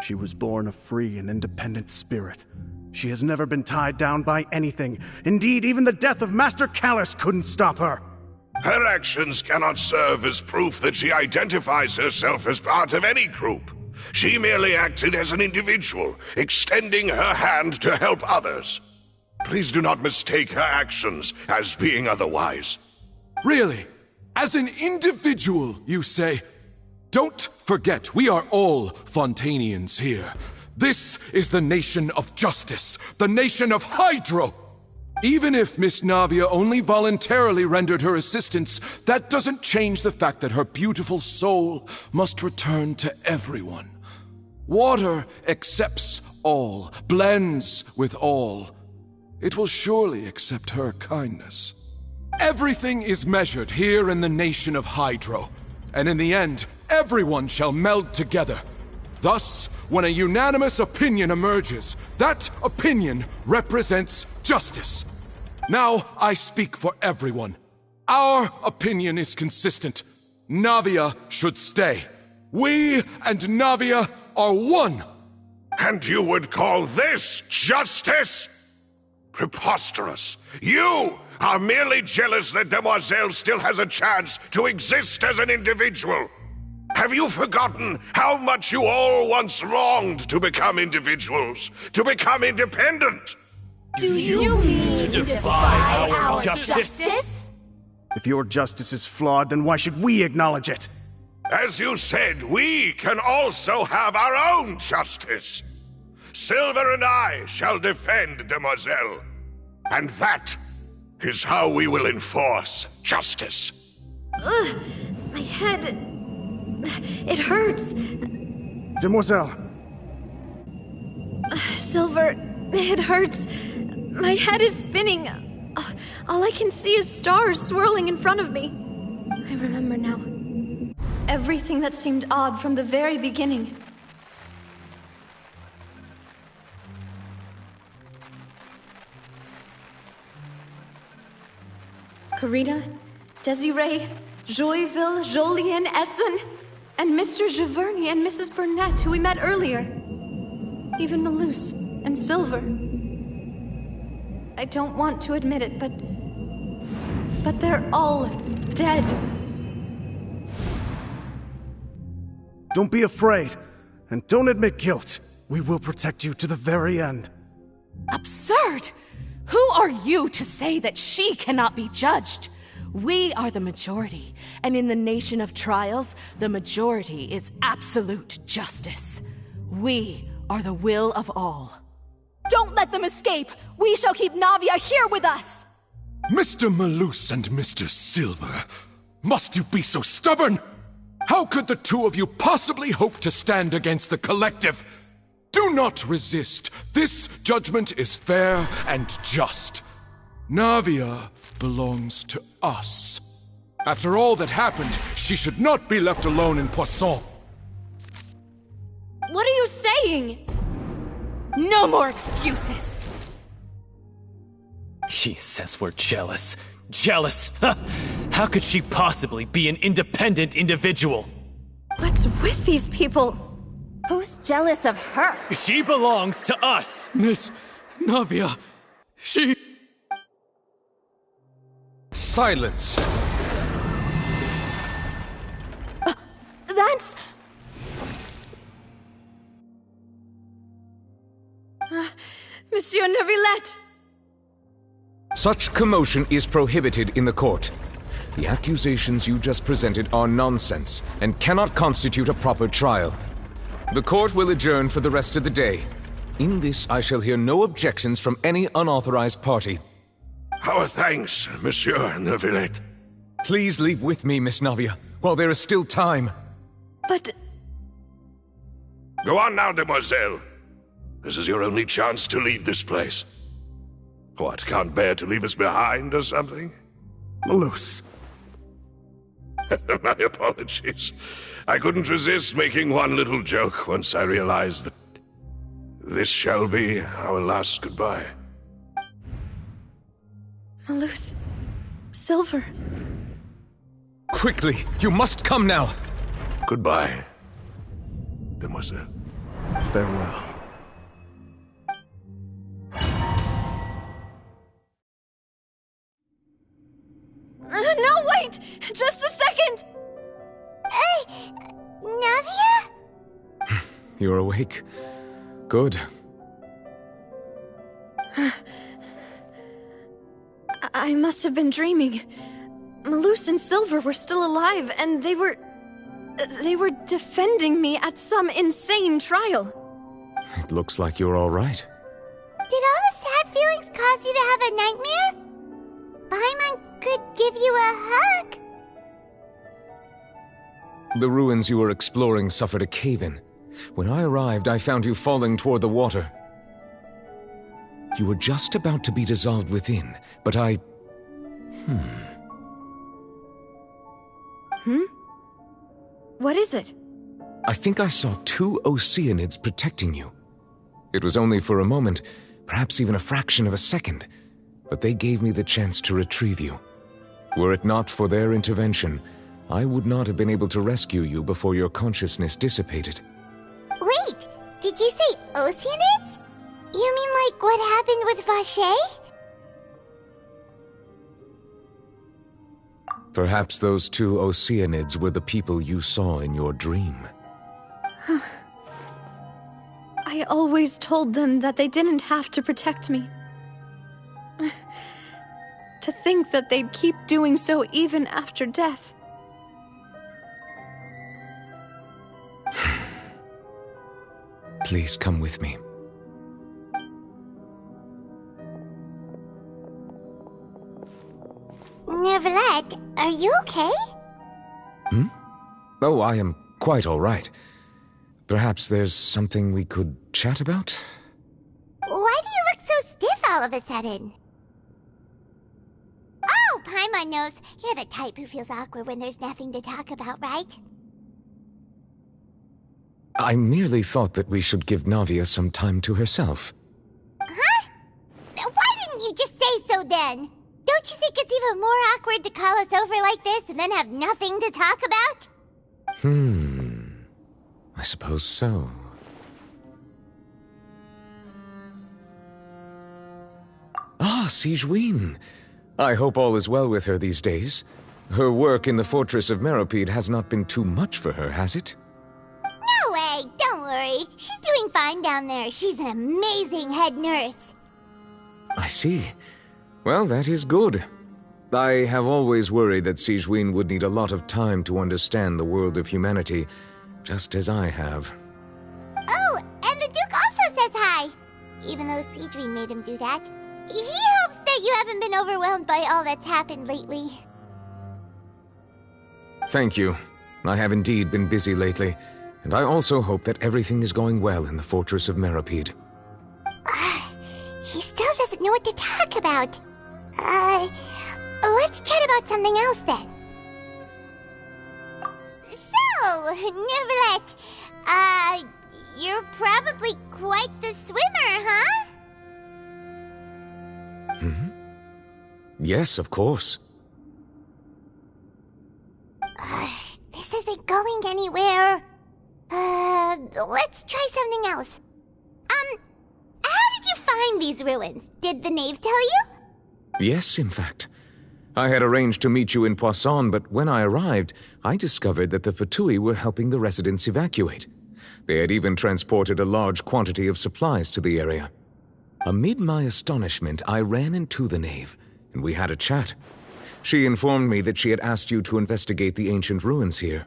She was born a free and independent spirit. She has never been tied down by anything. Indeed, even the death of Master Callus couldn't stop her. Her actions cannot serve as proof that she identifies herself as part of any group. She merely acted as an individual, extending her hand to help others. Please do not mistake her actions as being otherwise. Really? As an individual, you say? Don't forget, we are all Fontanians here. This is the nation of justice, the nation of Hydro. Even if Miss Navia only voluntarily rendered her assistance, that doesn't change the fact that her beautiful soul must return to everyone. Water accepts all, blends with all. It will surely accept her kindness. Everything is measured here in the nation of Hydro, and in the end, everyone shall meld together. Thus, when a unanimous opinion emerges, that opinion represents justice. Now I speak for everyone. Our opinion is consistent. Navia should stay. We and Navia are one. And you would call this justice? Preposterous. You are merely jealous that Demoiselle still has a chance to exist as an individual. Have you forgotten how much you all once longed to become individuals, to become independent? Do you mean to defy our justice? If your justice is flawed, then why should we acknowledge it? As you said, we can also have our own justice. Silver and I shall defend Demoiselle. And that is how we will enforce justice. Ugh, my head... It hurts. Demoiselle. Silver, it hurts. My head is spinning. All I can see is stars swirling in front of me. I remember now. Everything that seemed odd from the very beginning. Karina, Desiree, Joyville, Jolien, Essen, and Mr. Giverny and Mrs. Burnett, who we met earlier. Even Malus and Silver. I don't want to admit it, but they're all dead. Don't be afraid, and don't admit guilt. We will protect you to the very end. Absurd! Who are you to say that she cannot be judged? We are the majority, and in the nation of trials, the majority is absolute justice. We are the will of all. Don't let them escape! We shall keep Navia here with us! Mr. Malus and Mr. Silver, must you be so stubborn? How could the two of you possibly hope to stand against the collective? Do not resist. This judgment is fair and just. Navia belongs to us. After all that happened, she should not be left alone in Poisson. What are you saying? No more excuses! She says we're jealous. Jealous? How could she possibly be an independent individual? What's with these people? Who's jealous of her? She belongs to us! Miss Navia, she... Silence! That's... Monsieur Neuvillette! Such commotion is prohibited in the court. The accusations you just presented are nonsense and cannot constitute a proper trial. The court will adjourn for the rest of the day. In this, I shall hear no objections from any unauthorized party. Our thanks, Monsieur Neuvillette. Please leave with me, Miss Navia, while there is still time. But... Go on now, demoiselle. This is your only chance to leave this place. What, can't bear to leave us behind or something? Malus. My apologies. I couldn't resist making one little joke once I realized that this shall be our last goodbye. Malus. Silver. Quickly! You must come now! Goodbye, demoiselle. Farewell. No, wait! Just a second! Navia? You're awake. Good. I must have been dreaming. Malus and Silver were still alive, and they were defending me at some insane trial. It looks like you're all right. Did all the sad feelings cause you to have a nightmare? Paimon could give you a hug. The ruins you were exploring suffered a cave-in. When I arrived, I found you falling toward the water. You were just about to be dissolved within, but I... What is it? I think I saw 2 Oceanids protecting you. It was only for a moment, perhaps even a fraction of a second, but they gave me the chance to retrieve you. Were it not for their intervention, I would not have been able to rescue you before your consciousness dissipated. Wait, did you say Oceanids? You mean like what happened with Vache? Perhaps those 2 Oceanids were the people you saw in your dream. I always told them that they didn't have to protect me. To think that they'd keep doing so even after death. Please come with me. Neverlet, are you okay? Oh, I am quite all right. Perhaps there's something we could chat about? Why do you look so stiff all of a sudden? Oh, Paimon knows. You're the type who feels awkward when there's nothing to talk about, right? I merely thought that we should give Navia some time to herself. Huh? Why didn't you just say so then? Don't you think it's even more awkward to call us over like this and then have nothing to talk about? I suppose so. Ah, Sigewinne. I hope all is well with her these days. Her work in the Fortress of Meropide has not been too much for her, has it? No way, don't worry. She's doing fine down there. She's an amazing head nurse. I see. Well, that is good. I have always worried that Sigewinne would need a lot of time to understand the world of humanity, just as I have. Oh, and the Duke also says hi. Even though Sigewinne made him do that. He hopes that you haven't been overwhelmed by all that's happened lately. Thank you. I have indeed been busy lately, and I also hope that everything is going well in the Fortress of Meropide. He still doesn't know what to talk about. Let's chat about something else then. So, Neverlet, you're probably quite the swimmer, huh? Yes, of course. This isn't going anywhere. Let's try something else. How did you find these ruins? Did the knave tell you? Yes, in fact. I had arranged to meet you in Poisson, but when I arrived, I discovered that the Fatui were helping the residents evacuate. They had even transported a large quantity of supplies to the area. Amid my astonishment, I ran into the knave, and we had a chat. She informed me that she had asked you to investigate the ancient ruins here.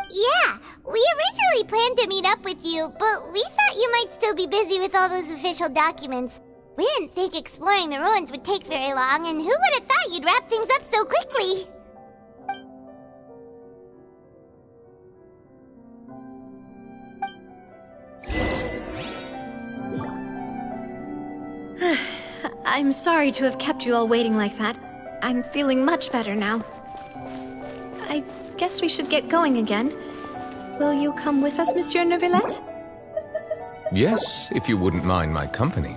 Yeah, we originally planned to meet up with you, but we thought you might still be busy with all those official documents. We didn't think exploring the ruins would take very long, and who would have thought you'd wrap things up so quickly? I'm sorry to have kept you all waiting like that. I'm feeling much better now. I guess we should get going again. Will you come with us, Monsieur Neuvillette? Yes, if you wouldn't mind my company.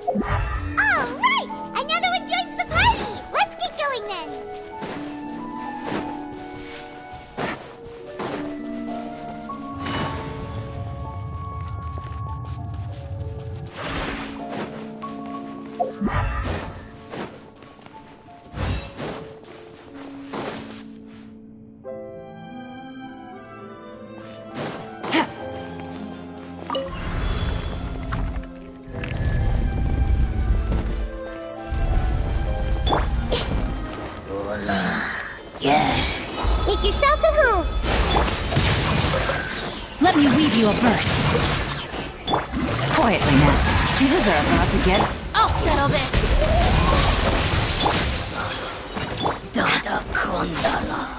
All right! Another one joins the party! Let's get going then! Make yourselves at home. Let me weave you a verse. Quietly now. Divas are about to get... I'll settle this. Dada Kondala.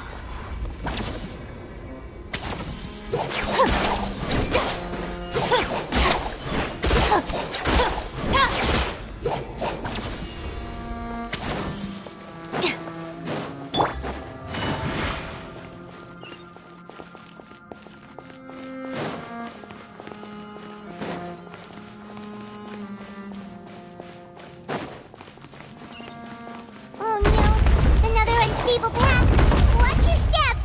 Oh no! Another unstable path! Watch your step!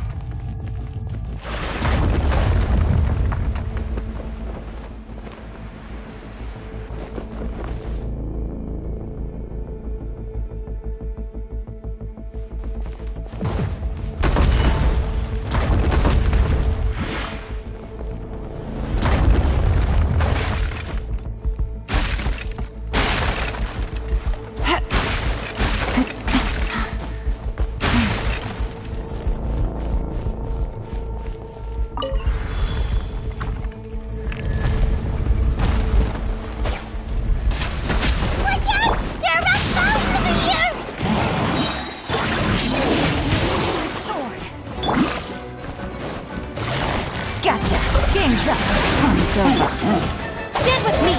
Gotcha. Game's up. Fun's over. Stand with me.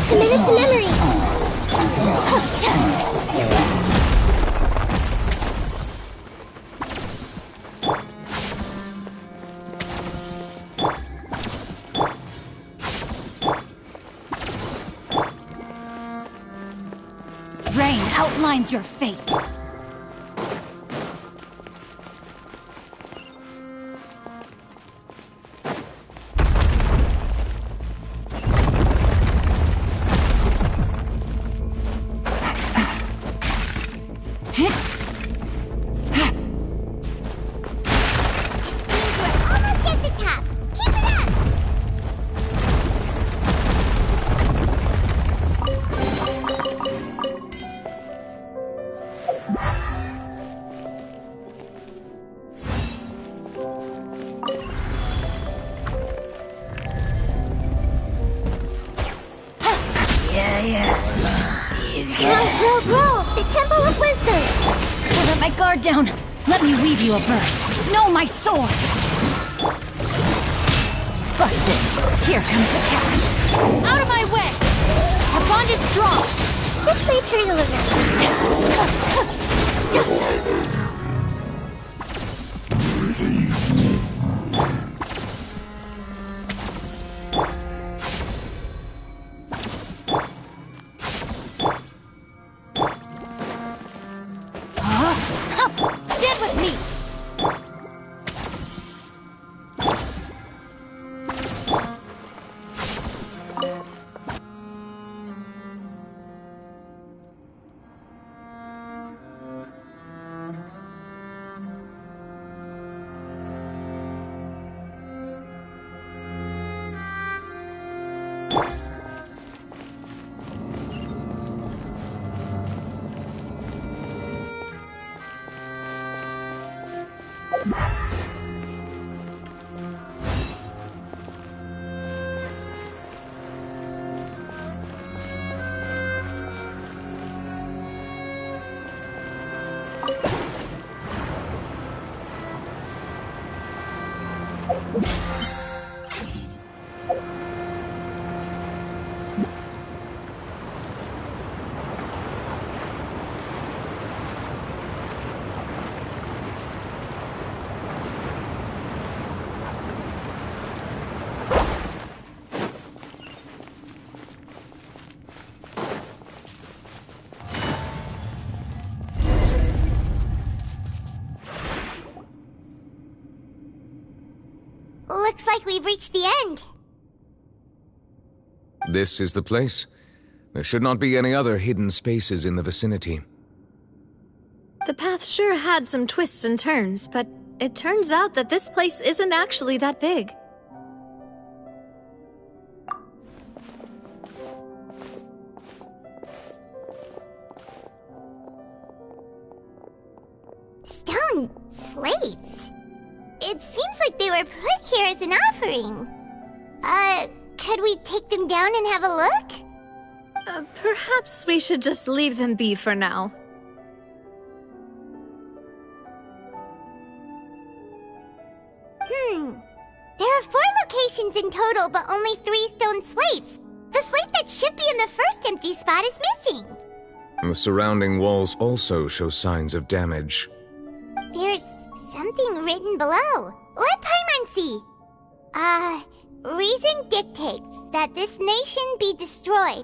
Commit it to memory. Rain outlines your fate. Almost at the top! Keep it up! Roll! The Temple of Wisdom! I let my guard down. Let me weave you a verse. No, my sword! Busted. Here comes the cash. Out of my way! Our bond is strong! This may hurt a little. Stand with me! like we've reached the end. This is the place. There should not be any other hidden spaces in the vicinity. The path sure had some twists and turns, but it turns out that this place isn't actually that big. Stone slates? It seems like they were put here as an offering. Could we take them down and have a look? Perhaps we should just leave them be for now. There are 4 locations in total, but only 3 stone slates. The slate that should be in the first empty spot is missing. The surrounding walls also show signs of damage. There's something written below. Let Paimon see. Reason dictates that this nation be destroyed.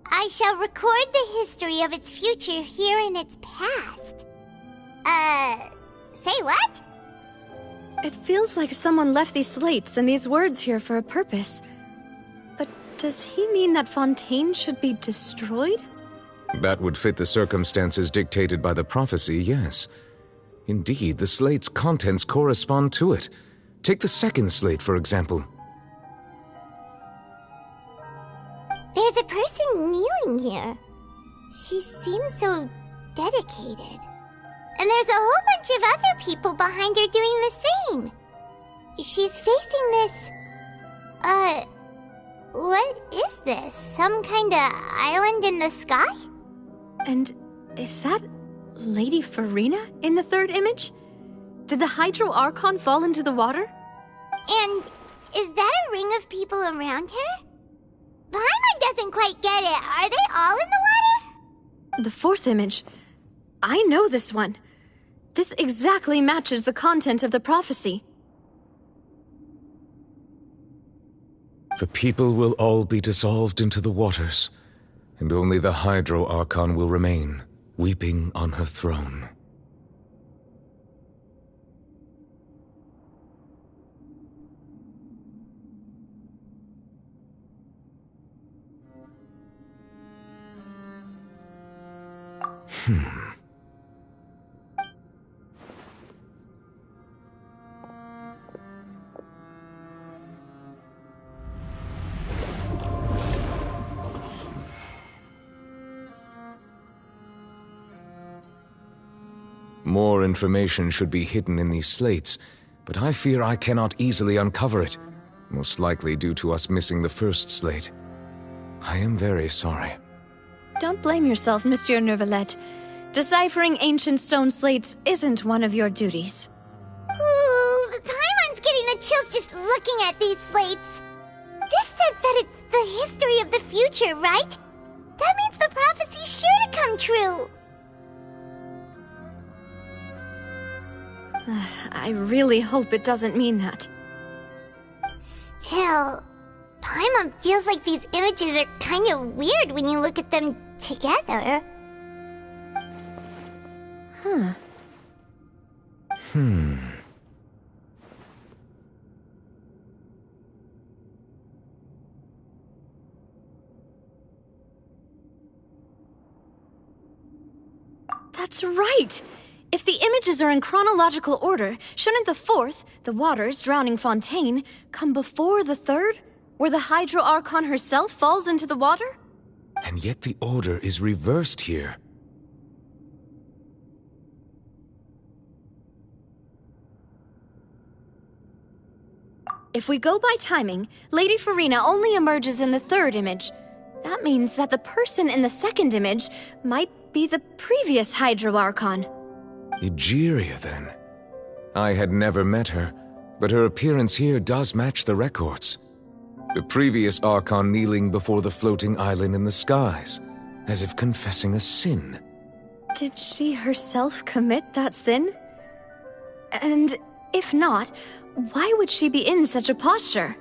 I shall record the history of its future here in its past. Say what? It feels like someone left these slates and these words here for a purpose. But does he mean that Fontaine should be destroyed? That would fit the circumstances dictated by the prophecy, yes. Indeed, the slate's contents correspond to it. Take the second slate, for example. There's a person kneeling here. She seems so dedicated. And there's a whole bunch of other people behind her doing the same. She's facing this... what is this? Some kind of island in the sky? And is that Lady Farina in the third image? Did the Hydro Archon fall into the water? And is that a ring of people around her? Paimon doesn't quite get it. Are they all in the water? The fourth image. I know this one. This exactly matches the content of the prophecy. The people will all be dissolved into the waters, and only the Hydro Archon will remain, weeping on her throne. More information should be hidden in these slates, but I fear I cannot easily uncover it, most likely due to us missing the first slate. I am very sorry. Don't blame yourself, Monsieur Neuvillette. Deciphering ancient stone slates isn't one of your duties. Ooh, Paimon's getting the chills just looking at these slates. This says that it's the history of the future, right? That means the prophecy's sure to come true. I really hope it doesn't mean that. Still, Paimon feels like these images are kind of weird when you look at them together. That's right! If the images are in chronological order, shouldn't the fourth, the waters drowning Fontaine, come before the third, where the Hydro Archon herself falls into the water? And yet the order is reversed here. If we go by timing, Lady Farina only emerges in the third image. That means that the person in the second image might be the previous Hydro Archon. Egeria, then. I had never met her, but her appearance here does match the records. The previous Archon kneeling before the floating island in the skies, as if confessing a sin. Did she herself commit that sin? And if not, why would she be in such a posture?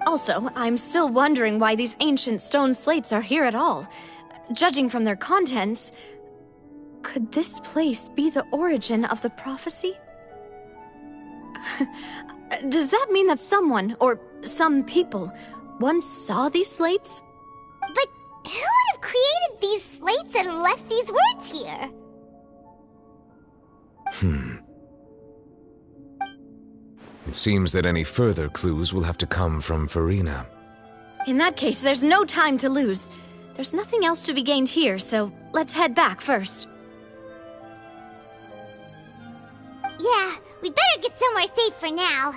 Also, I'm still wondering why these ancient stone slates are here at all. Judging from their contents, could this place be the origin of the prophecy? Does that mean that someone, or some people, once saw these slates? But who would have created these slates and left these words here? It seems that any further clues will have to come from Farina. In that case, there's no time to lose. There's nothing else to be gained here, so let's head back first. Yeah, we better get somewhere safe for now.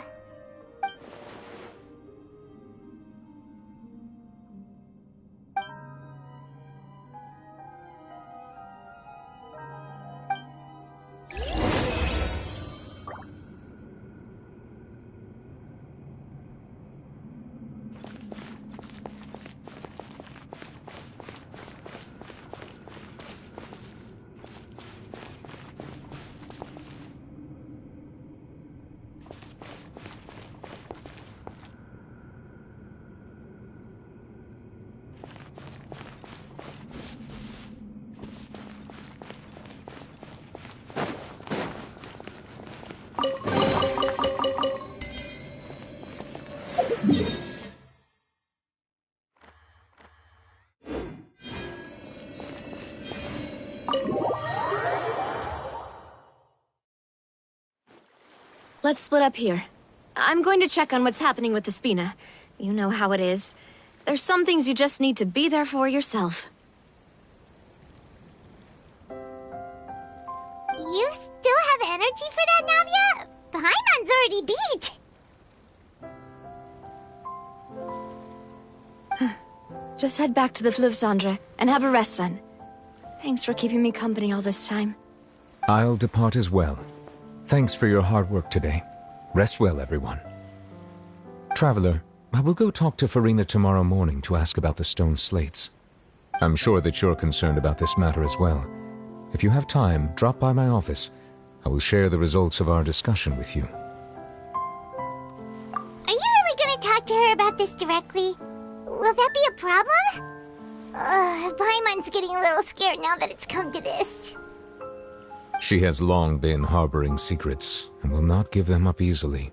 Let's split up here. I'm going to check on what's happening with the Spina. You know how it is. There's some things you just need to be there for yourself. You still have energy for that, Navia? Paimon's already beat. Just head back to the Fleuve Cendre and have a rest then. Thanks for keeping me company all this time. I'll depart as well. Thanks for your hard work today. Rest well, everyone. Traveler, I will go talk to Farina tomorrow morning to ask about the stone slates. I'm sure that you're concerned about this matter as well. If you have time, drop by my office. I will share the results of our discussion with you. Are you really gonna talk to her about this directly? Will that be a problem? Paimon's getting a little scared now that it's come to this. She has long been harboring secrets and will not give them up easily,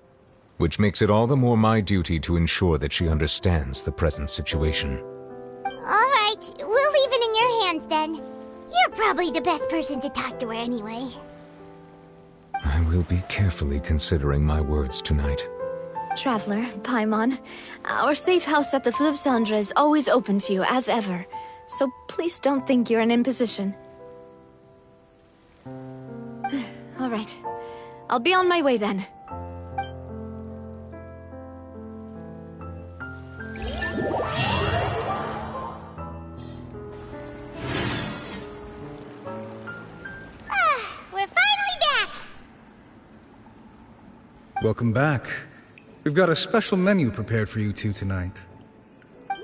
which makes it all the more my duty to ensure that she understands the present situation. Alright, we'll leave it in your hands then. You're probably the best person to talk to her anyway. I will be carefully considering my words tonight. Traveler, Paimon, our safe house at the Fleuve Cendre is always open to you as ever, so please don't think you're an imposition. All right. I'll be on my way then. We're finally back! Welcome back. We've got a special menu prepared for you two tonight. Yay!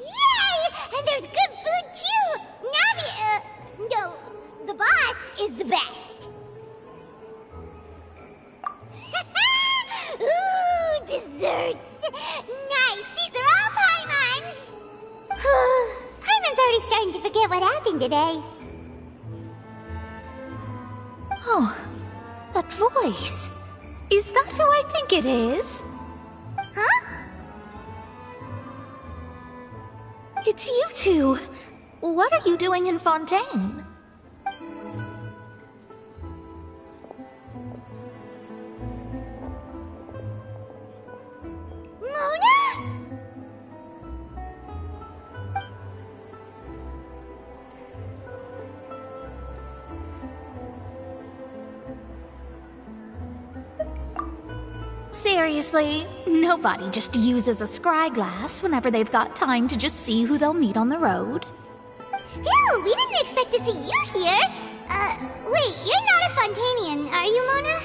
And there's good food too! Navi, no, the boss is the best. Ooh, desserts! Nice! These are all Paimon's! Paimon's already starting to forget what happened today. Oh, that voice. Is that who I think it is? Huh? It's you two. What are you doing in Fontaine? Mona? Seriously, nobody just uses a scry glass whenever they've got time to just see who they'll meet on the road. Still, we didn't expect to see you here. Wait, you're not a Fontanian, are you, Mona?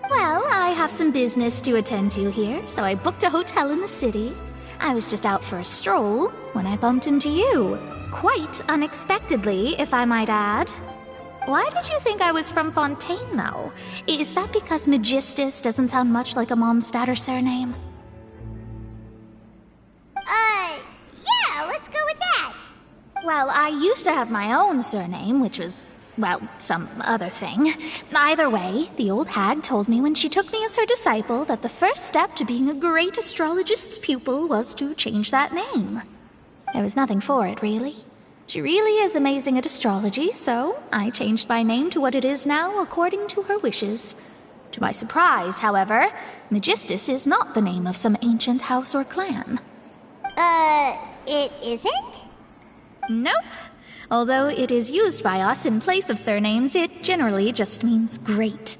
Well, I have some business to attend to here, so I booked a hotel in the city. I was just out for a stroll when I bumped into you. Quite unexpectedly, if I might add. Why did you think I was from Fontaine, though? Is that because Magistus doesn't sound much like a Mondstatter surname? Yeah, let's go with that. Well, I used to have my own surname, which was well, some other thing. Either way, the old hag told me when she took me as her disciple that the first step to being a great astrologist's pupil was to change that name. There was nothing for it, really. She really is amazing at astrology, so I changed my name to what it is now according to her wishes. To my surprise, however, Megistus is not the name of some ancient house or clan. It isn't? Nope. Although it is used by us in place of surnames, it generally just means great.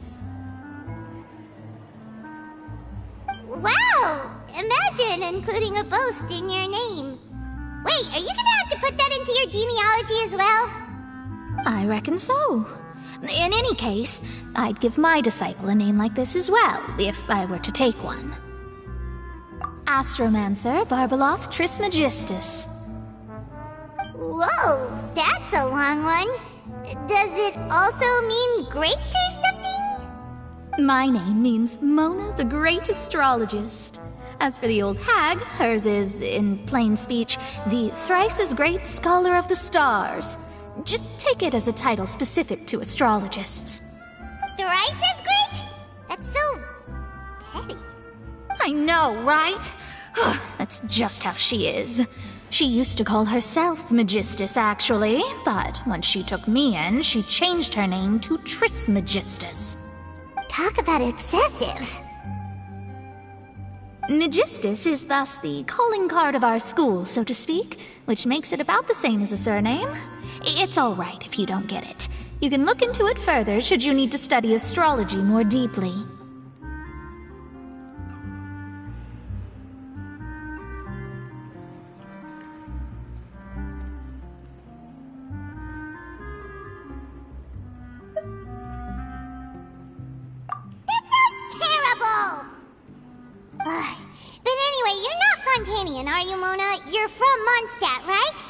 Wow! Imagine including a boast in your name. Wait, are you gonna have to put that into your genealogy as well? I reckon so. In any case, I'd give my disciple a name like this as well, if I were to take one. Astromancer Barbeloth Trismegistus. Whoa, that's a long one. Does it also mean great or something? My name means Mona the Great Astrologist. As for the old hag, hers is, in plain speech, the thrice-as-great Scholar of the Stars. Just take it as a title specific to astrologists. Thrice as great? That's so petty. I know, right? That's just how she is. She used to call herself Megistus, actually, but when she took me in, she changed her name to Trismegistus. Talk about excessive. Megistus is thus the calling card of our school, so to speak, which makes it about the same as a surname. It's all right if you don't get it. You can look into it further should you need to study astrology more deeply. But anyway, you're not Fontanian, are you, Mona? You're from Mondstadt, right?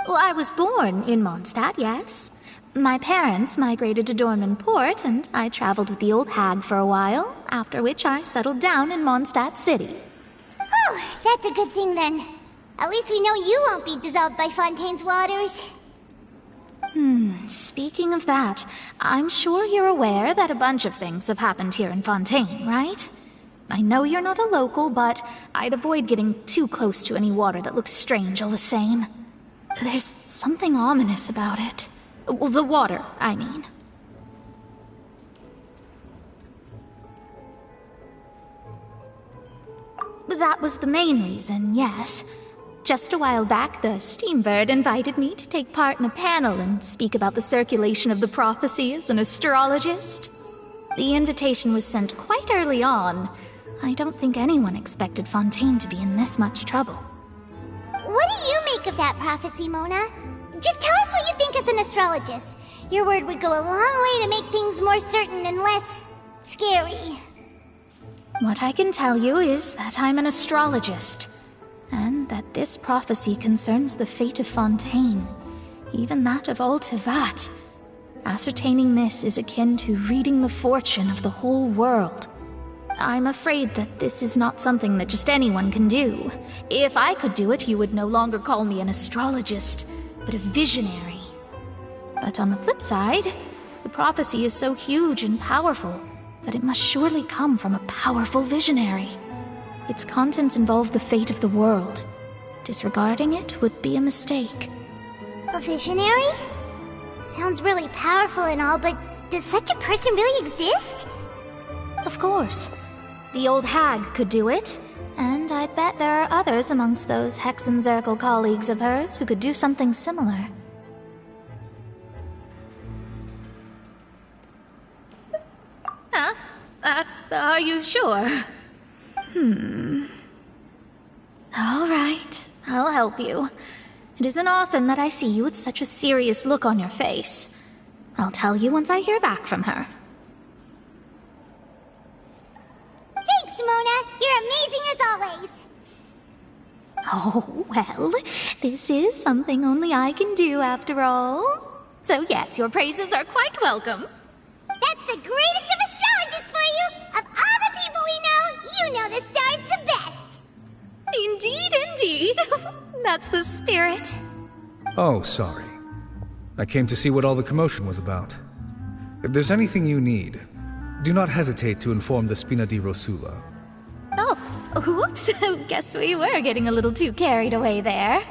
Well, I was born in Mondstadt, yes. My parents migrated to Dornman Port, and I traveled with the old hag for a while, after which I settled down in Mondstadt City. Oh, that's a good thing then. At least we know you won't be dissolved by Fontaine's waters. Speaking of that, I'm sure you're aware that a bunch of things have happened here in Fontaine, right? I know you're not a local, but I'd avoid getting too close to any water that looks strange all the same. There's something ominous about it. Well, the water, I mean. That was the main reason, yes. Just a while back, the Steambird invited me to take part in a panel and speak about the circulation of the prophecy as an astrologist. The invitation was sent quite early on. I don't think anyone expected Fontaine to be in this much trouble. What do you make of that prophecy, Mona? Just tell us what you think as an astrologist. Your word would go a long way to make things more certain and less scary. What I can tell you is that I'm an astrologist, and that this prophecy concerns the fate of Fontaine, even that of all Tevat. Ascertaining this is akin to reading the fortune of the whole world. I'm afraid that this is not something that just anyone can do. If I could do it, you would no longer call me an astrologist, but a visionary. But on the flip side, the prophecy is so huge and powerful that it must surely come from a powerful visionary. Its contents involve the fate of the world. Disregarding it would be a mistake. A visionary? Sounds really powerful and all, but does such a person really exist? Of course. The old hag could do it, and I'd bet there are others amongst those Hexenzirkel colleagues of hers who could do something similar. Huh? Are you sure? All right, I'll help you. It isn't often that I see you with such a serious look on your face. I'll tell you once I hear back from her. Thanks, Mona! You're amazing as always! Oh, well, this is something only I can do after all. So yes, your praises are quite welcome. That's the greatest of astrologists for you! Of all the people we know, you know the star's the best! Indeed, indeed. That's the spirit. Oh, sorry. I came to see what all the commotion was about. If there's anything you need, do not hesitate to inform the Spina di Rosula. Oh, whoops. Guess we were getting a little too carried away there.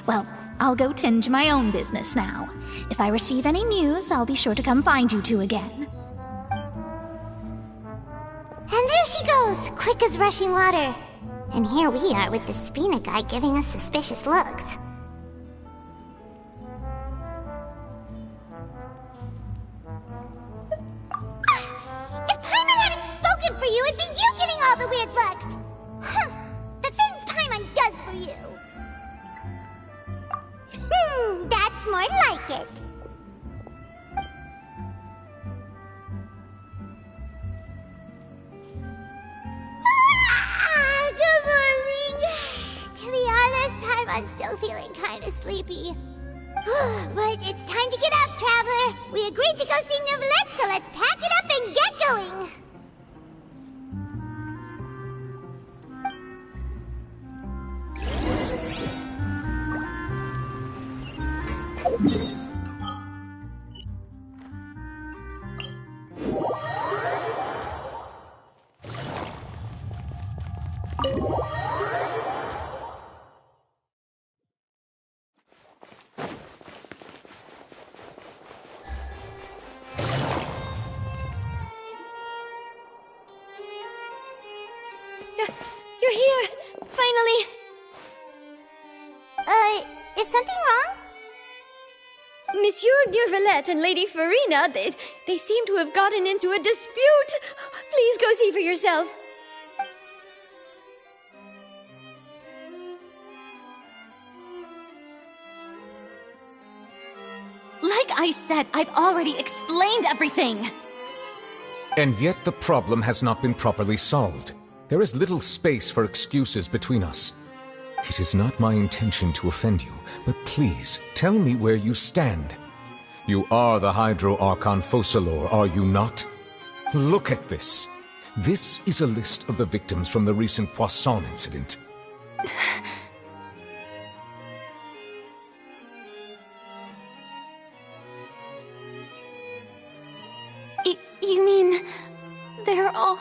Well, I'll go tend to my own business now. If I receive any news, I'll be sure to come find you two again. And there she goes, quick as rushing water. And here we are with the Spina guy giving us suspicious looks. If Paimon hadn't spoken for you, it'd be you getting all the weird looks. The things Paimon does for you. That's more like it. Good morning. To be honest, Paimon's still feeling kind of sleepy. But it's time to get up, Traveler. We agreed to go see Neuvillette, so let's pack it up and get going. You're here! Finally! Is something wrong? Monsieur Neuvillette and Lady Farina, they seem to have gotten into a dispute. Please go see for yourself. Like I said, I've already explained everything! And yet the problem has not been properly solved. There is little space for excuses between us. It is not my intention to offend you, but please, tell me where you stand. You are the Hydro Archon Focalor, are you not? Look at this. This is a list of the victims from the recent Poisson incident. You mean... they're all...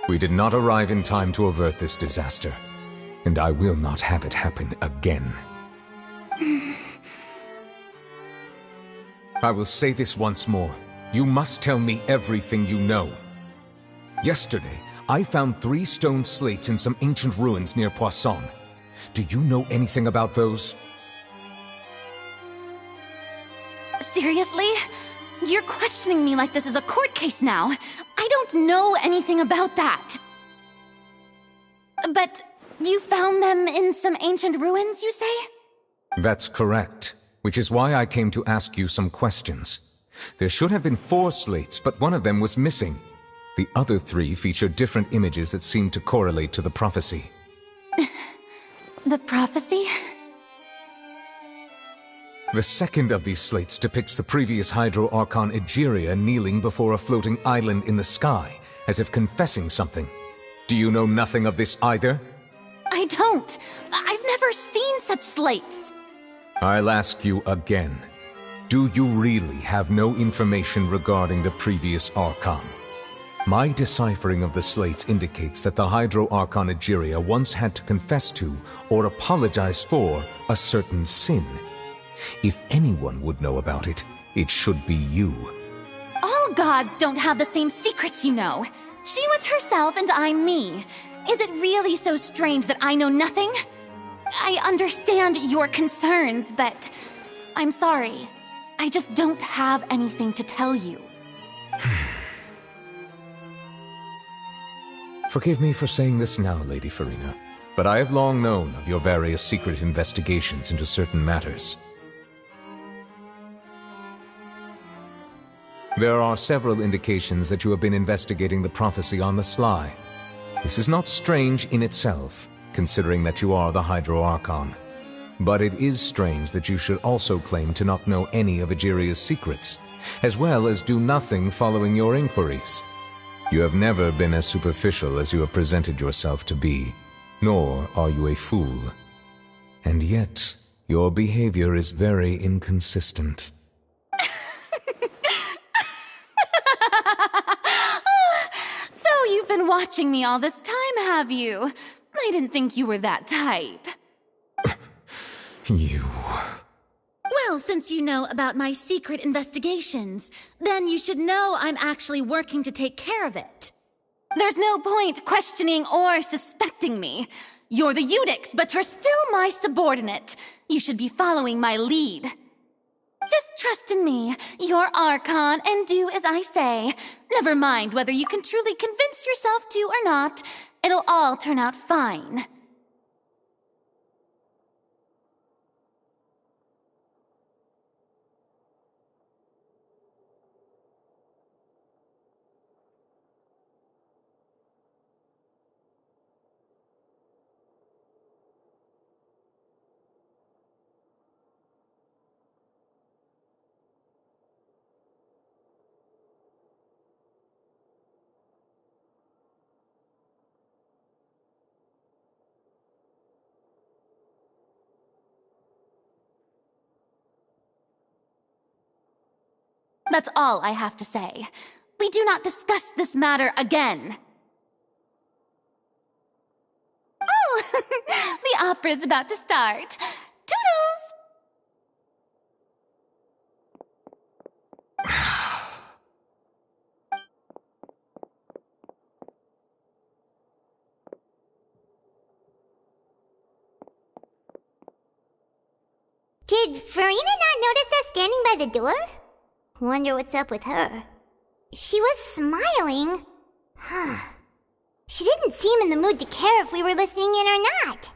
We did not arrive in time to avert this disaster, and I will not have it happen again. I will say this once more. You must tell me everything you know. Yesterday, I found 3 stone slates in some ancient ruins near Poisson. Do you know anything about those? Seriously? You're questioning me like this is a court case now. I don't know anything about that. But you found them in some ancient ruins, you say? That's correct, which is why I came to ask you some questions. There should have been 4 slates, but one of them was missing. The other 3 feature different images that seem to correlate to the prophecy. The prophecy? The second of these slates depicts the previous Hydro Archon Egeria kneeling before a floating island in the sky, as if confessing something. Do you know nothing of this either? I don't. I've never seen such slates. I'll ask you again. Do you really have no information regarding the previous Archon? My deciphering of the slates indicates that the Hydro Archon Egeria once had to confess to, or apologize for, a certain sin. If anyone would know about it, it should be you. All gods don't have the same secrets, you know. She was herself and I'm me. Is it really so strange that I know nothing? I understand your concerns, but I'm sorry. I just don't have anything to tell you. Forgive me for saying this now, Lady Farina, but I have long known of your various secret investigations into certain matters. There are several indications that you have been investigating the prophecy on the sly. This is not strange in itself, considering that you are the Hydro Archon. But it is strange that you should also claim to not know any of Egeria's secrets, as well as do nothing following your inquiries. You have never been as superficial as you have presented yourself to be, nor are you a fool. And yet, your behavior is very inconsistent. So you've been watching me all this time, have you? I didn't think you were that type. You... Well, since you know about my secret investigations, then you should know I'm actually working to take care of it. There's no point questioning or suspecting me. You're the Eudix, but you're still my subordinate. You should be following my lead. Just trust in me, your Archon, and do as I say. Never mind whether you can truly convince yourself to or not. It'll all turn out fine. That's all I have to say. We do not discuss this matter again. Oh, the opera's about to start. Toodles! Did Farina not notice us standing by the door? Wonder what's up with her. She was smiling. She didn't seem in the mood to care if we were listening in or not.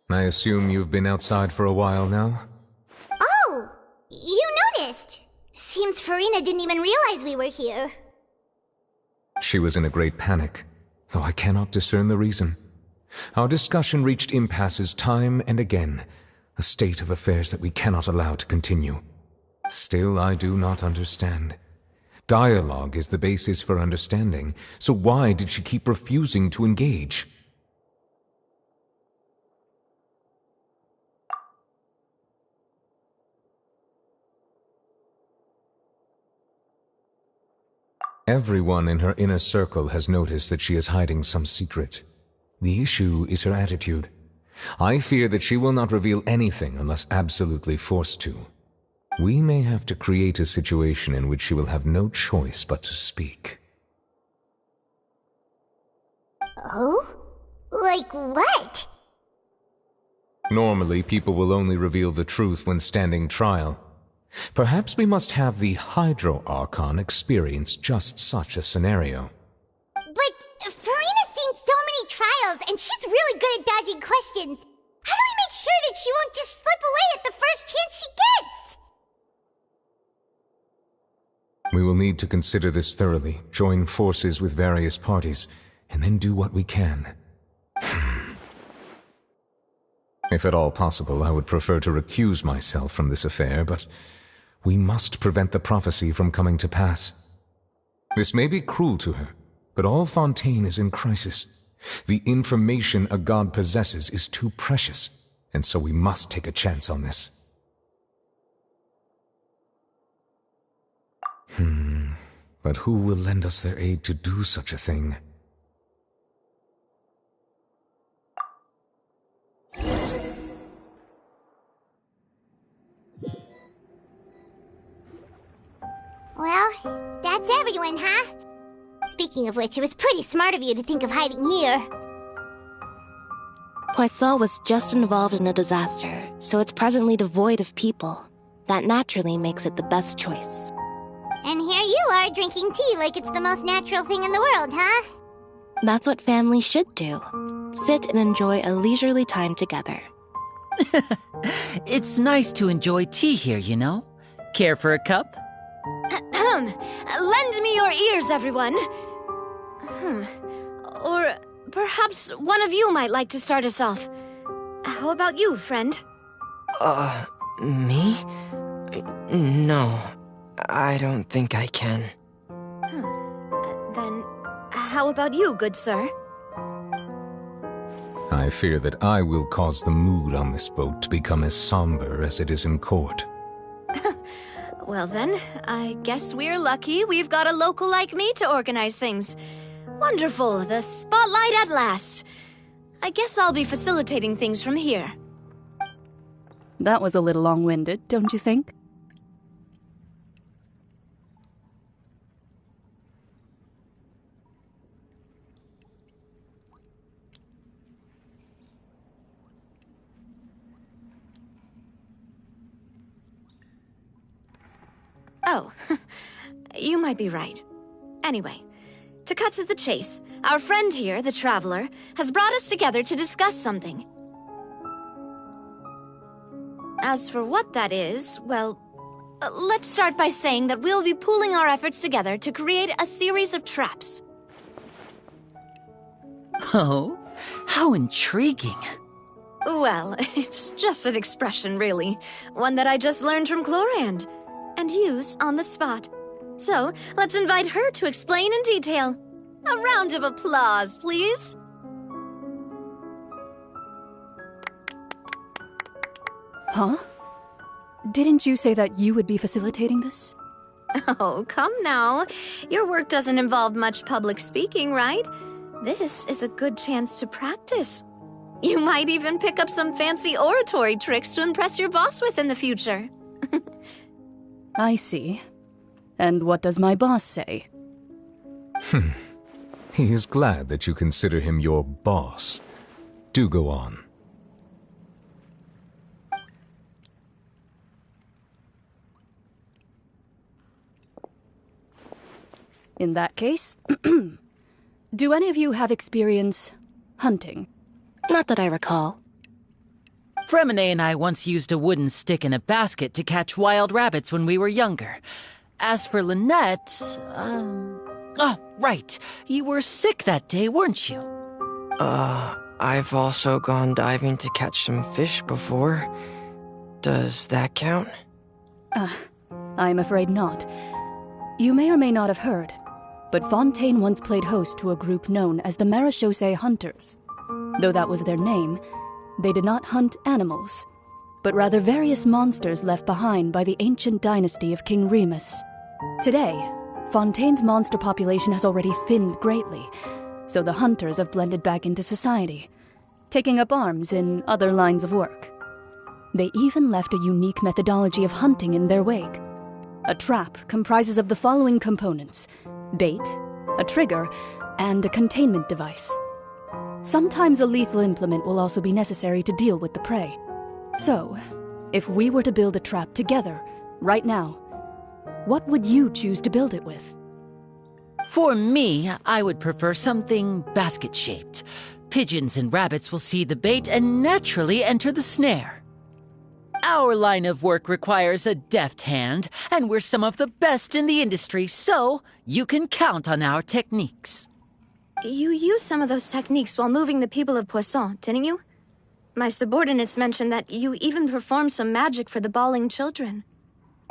I assume you've been outside for a while now? Oh! You noticed! Seems Farina didn't even realize we were here. She was in a great panic, though I cannot discern the reason. Our discussion reached impasses time and again, a state of affairs that we cannot allow to continue. Still, I do not understand. Dialogue is the basis for understanding, so why did she keep refusing to engage? Everyone in her inner circle has noticed that she is hiding some secret. The issue is her attitude. I fear that she will not reveal anything unless absolutely forced to. We may have to create a situation in which she will have no choice but to speak. Oh? Like what? Normally, people will only reveal the truth when standing trial. Perhaps we must have the Hydro Archon experience just such a scenario. But Farina's seen so many trials, and she's really good at dodging questions. How do we make sure that she won't just slip away at the first chance she gets? We will need to consider this thoroughly, join forces with various parties, and then do what we can. If at all possible, I would prefer to recuse myself from this affair, but we must prevent the prophecy from coming to pass. This may be cruel to her, but all Fontaine is in crisis. The information a god possesses is too precious, and so we must take a chance on this. But who will lend us their aid to do such a thing? Well, that's everyone, huh? Speaking of which, it was pretty smart of you to think of hiding here. Poisson was just involved in a disaster, so it's presently devoid of people. That naturally makes it the best choice. And here you are drinking tea like it's the most natural thing in the world, huh? That's what family should do. Sit and enjoy a leisurely time together. It's nice to enjoy tea here, you know? Care for a cup? Lend me your ears, everyone. Or perhaps one of you might like to start us off. How about you, friend? Me? No, I don't think I can. Then, how about you, good sir? I fear that I will cause the mood on this boat to become as somber as it is in court. Well then, I guess we're lucky we've got a local like me to organize things. Wonderful, the spotlight at last. I guess I'll be facilitating things from here. That was a little long-winded, don't you think? Oh, you might be right. Anyway, to cut to the chase, our friend here, the Traveler, has brought us together to discuss something. As for what that is, well, let's start by saying that we'll be pooling our efforts together to create a series of traps. Oh, how intriguing. Well, it's just an expression, really. One that I just learned from Chlorand, and used on the spot. So, let's invite her to explain in detail. A round of applause, please. Huh? Didn't you say that you would be facilitating this? Oh, come now. Your work doesn't involve much public speaking, right? This is a good chance to practice. You might even pick up some fancy oratory tricks to impress your boss with in the future. I see. And what does my boss say? He is glad that you consider him your boss. Do go on. In that case, do any of you have experience hunting? Not that I recall. Fremine and I once used a wooden stick in a basket to catch wild rabbits when we were younger. As for Lynette, oh, right. You were sick that day, weren't you? I've also gone diving to catch some fish before. Does that count? I'm afraid not. You may or may not have heard, but Fontaine once played host to a group known as the Marechaussee Hunters. Though that was their name, they did not hunt animals, but rather various monsters left behind by the ancient dynasty of King Remus. Today, Fontaine's monster population has already thinned greatly, so the hunters have blended back into society, taking up arms in other lines of work. They even left a unique methodology of hunting in their wake. A trap comprises of the following components: bait, a trigger, and a containment device. Sometimes a lethal implement will also be necessary to deal with the prey. So, if we were to build a trap together, right now, what would you choose to build it with? For me, I would prefer something basket-shaped. Pigeons and rabbits will see the bait and naturally enter the snare. Our line of work requires a deft hand, and we're some of the best in the industry, so you can count on our techniques. You used some of those techniques while moving the people of Poisson, didn't you? My subordinates mentioned that you even performed some magic for the bawling children.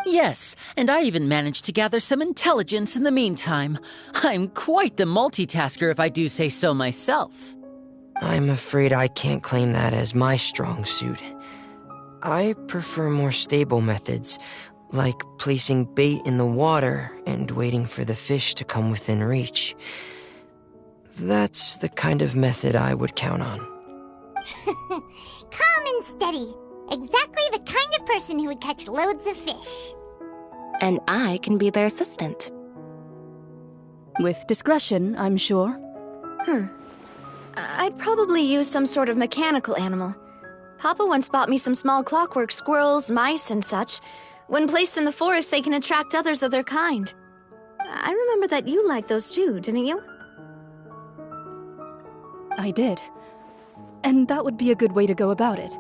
Yes, and I even managed to gather some intelligence in the meantime. I'm quite the multitasker if I do say so myself. I'm afraid I can't claim that as my strong suit. I prefer more stable methods, like placing bait in the water and waiting for the fish to come within reach. That's the kind of method I would count on. Calm and steady. Exactly the kind of person who would catch loads of fish. And I can be their assistant. With discretion, I'm sure. I'd probably use some sort of mechanical animal. Papa once bought me some small clockwork squirrels, mice, and such. When placed in the forest, they can attract others of their kind. I remember that you liked those too, didn't you? I did. And that would be a good way to go about it.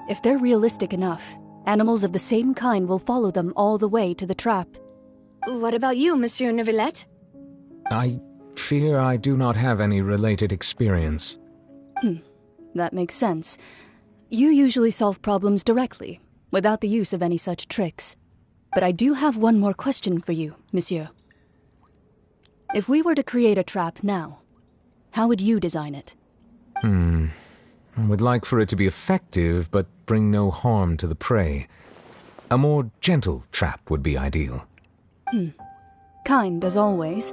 If they're realistic enough, animals of the same kind will follow them all the way to the trap. What about you, Monsieur Neuvillette? I fear I do not have any related experience. That makes sense. You usually solve problems directly, without the use of any such tricks. But I do have one more question for you, Monsieur. If we were to create a trap now, how would you design it? and would like for it to be effective but bring no harm to the prey. A more gentle trap would be ideal. Kind, as always.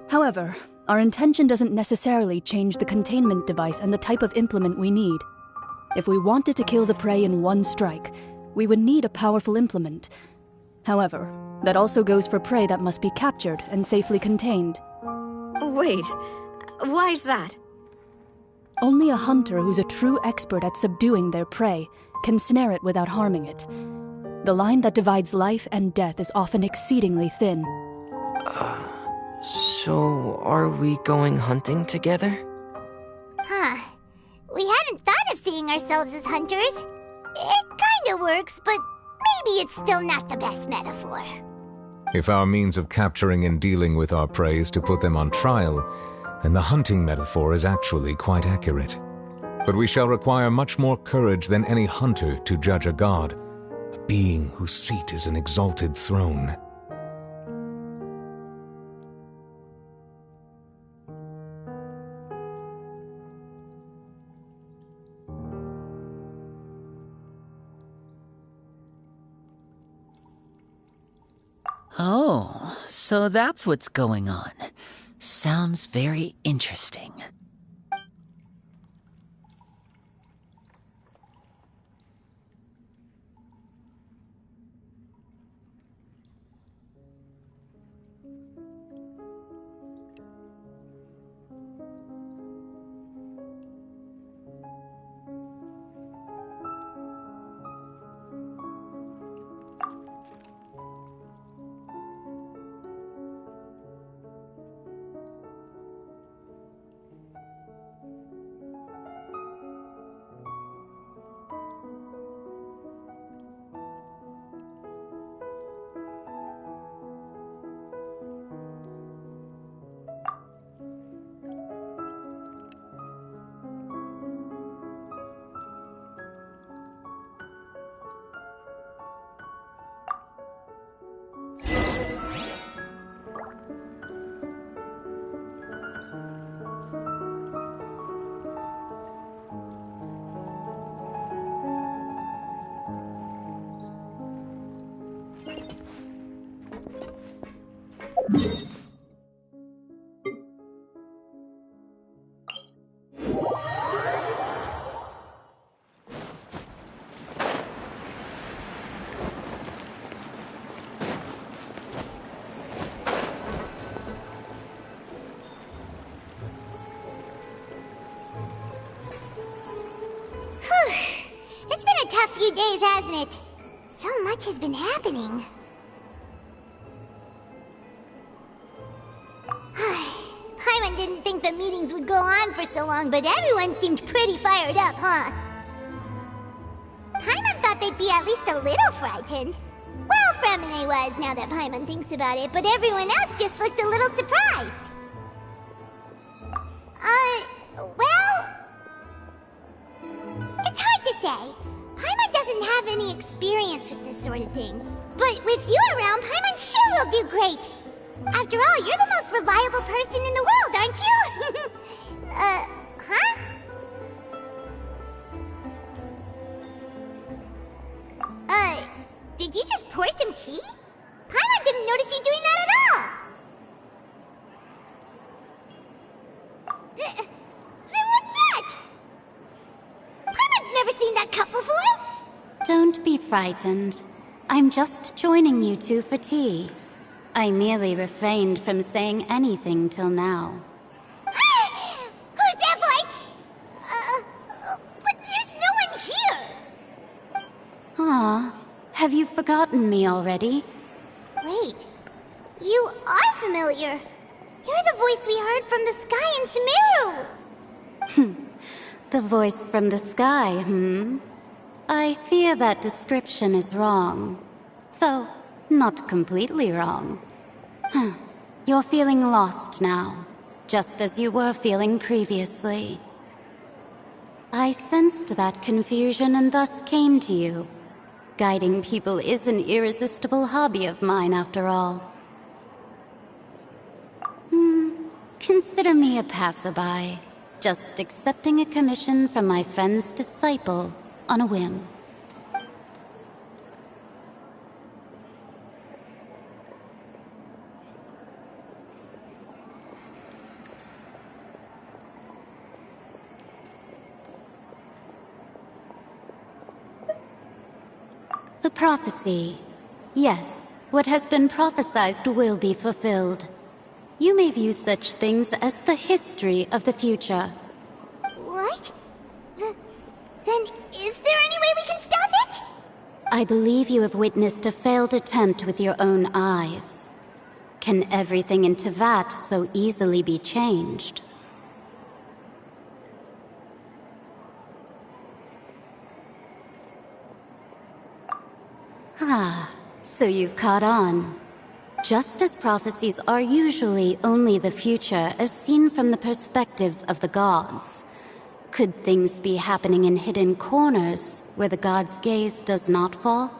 However, our intention doesn't necessarily change the containment device and the type of implement we need. If we wanted to kill the prey in one strike, we would need a powerful implement. However, that also goes for prey that must be captured and safely contained. Wait, why's that? Only a hunter who's a true expert at subduing their prey can snare it without harming it. The line that divides life and death is often exceedingly thin. So are we going hunting together? Huh. We hadn't thought of seeing ourselves as hunters. It kinda works, but maybe it's still not the best metaphor. If our means of capturing and dealing with our prey is to put them on trial, then the hunting metaphor is actually quite accurate. But we shall require much more courage than any hunter to judge a god, a being whose seat is an exalted throne. Oh, so that's what's going on. Sounds very interesting. It's been a tough few days, hasn't it? So much has been happening. Paimon didn't think the meetings would go on for so long, but everyone seemed pretty fired up, huh? Paimon thought they'd be at least a little frightened. Well, Fremine was, now that Paimon thinks about it, but everyone else just looked a little surprised. Well... It's hard to say. Paimon doesn't have any experience with this sort of thing. But with you around, Paimon sure will do great. After all, you're the most reliable person in the world, aren't you? Huh? Did you just pour some tea? Paimon didn't notice you doing that at all. Then what's that? Paimon's never seen that cup before. Don't be frightened. I'm just joining you two for tea. I merely refrained from saying anything till now. Who's that voice? But there's no one here. Aw, have you forgotten me already? Wait, you are familiar. You're the voice we heard from the sky in Sumeru. The voice from the sky, I fear that description is wrong. Though, not completely wrong. You're feeling lost now, just as you were feeling previously. I sensed that confusion and thus came to you. Guiding people is an irresistible hobby of mine, after all. Consider me a passerby. Just accepting a commission from my friend's disciple on a whim. The prophecy. Yes, what has been prophesied will be fulfilled. You may view such things as the history of the future. What? Then is there any way we can stop it? I believe you have witnessed a failed attempt with your own eyes. Can everything in Tevat so easily be changed? Ah, so you've caught on. Just as prophecies are usually only the future as seen from the perspectives of the gods, could things be happening in hidden corners where the gods' gaze does not fall?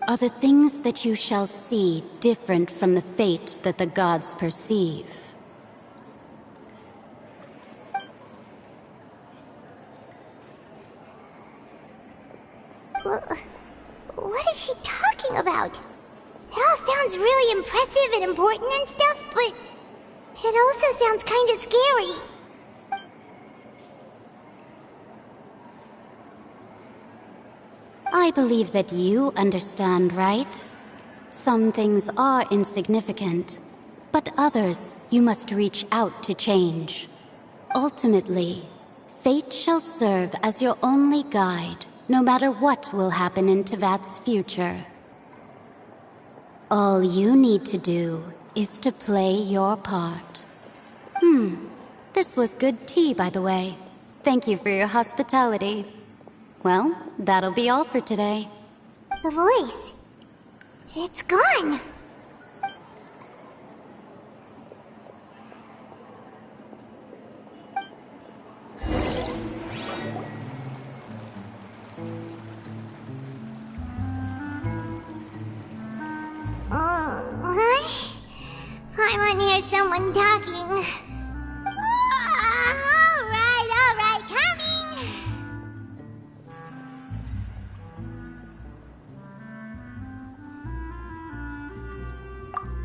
Are the things that you shall see different from the fate that the gods perceive? What is she talking about? It all sounds really impressive and important and stuff, but it also sounds kinda scary. I believe that you understand, right? Some things are insignificant, but others you must reach out to change. Ultimately, fate shall serve as your only guide, no matter what will happen in Tevat's future. All you need to do is to play your part. This was good tea, by the way. Thank you for your hospitality. Well, that'll be all for today. The voice. It's gone. I want to hear someone talking. All right, coming!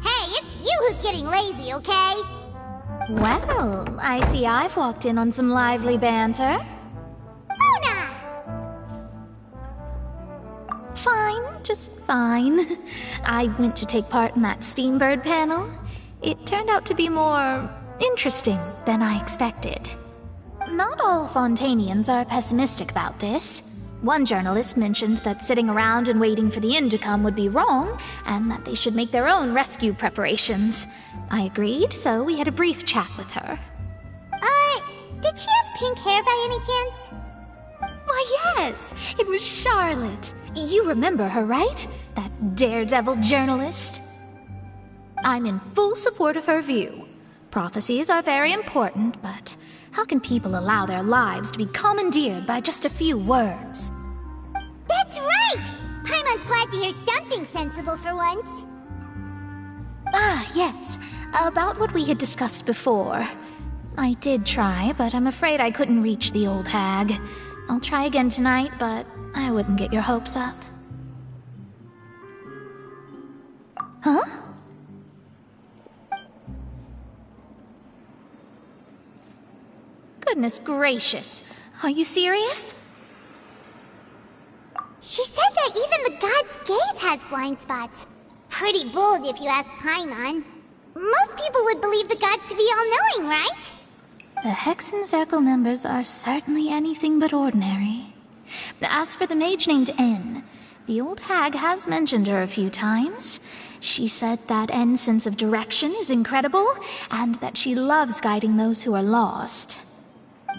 Hey, it's you who's getting lazy, okay? Well, I see I've walked in on some lively banter. Fine, just fine. I went to take part in that Steambird panel. It turned out to be more interesting than I expected. Not all Fontanians are pessimistic about this. One journalist mentioned that sitting around and waiting for the end to come would be wrong, and that they should make their own rescue preparations. I agreed, so we had a brief chat with her. Did she have pink hair by any chance? Why, yes! It was Charlotte. You remember her, right? That daredevil journalist? I'm in full support of her view. Prophecies are very important, but how can people allow their lives to be commandeered by just a few words? That's right! Paimon's glad to hear something sensible for once. Ah, yes. About what we had discussed before. I did try, but I'm afraid I couldn't reach the old hag. I'll try again tonight, but I wouldn't get your hopes up. Huh? Goodness gracious. Are you serious? She said that even the god's gaze has blind spots. Pretty bold if you ask Paimon. Most people would believe the gods to be all-knowing, right? The Hexen Circle members are certainly anything but ordinary. As for the mage named N, the old hag has mentioned her a few times. She said that N's sense of direction is incredible, and that she loves guiding those who are lost.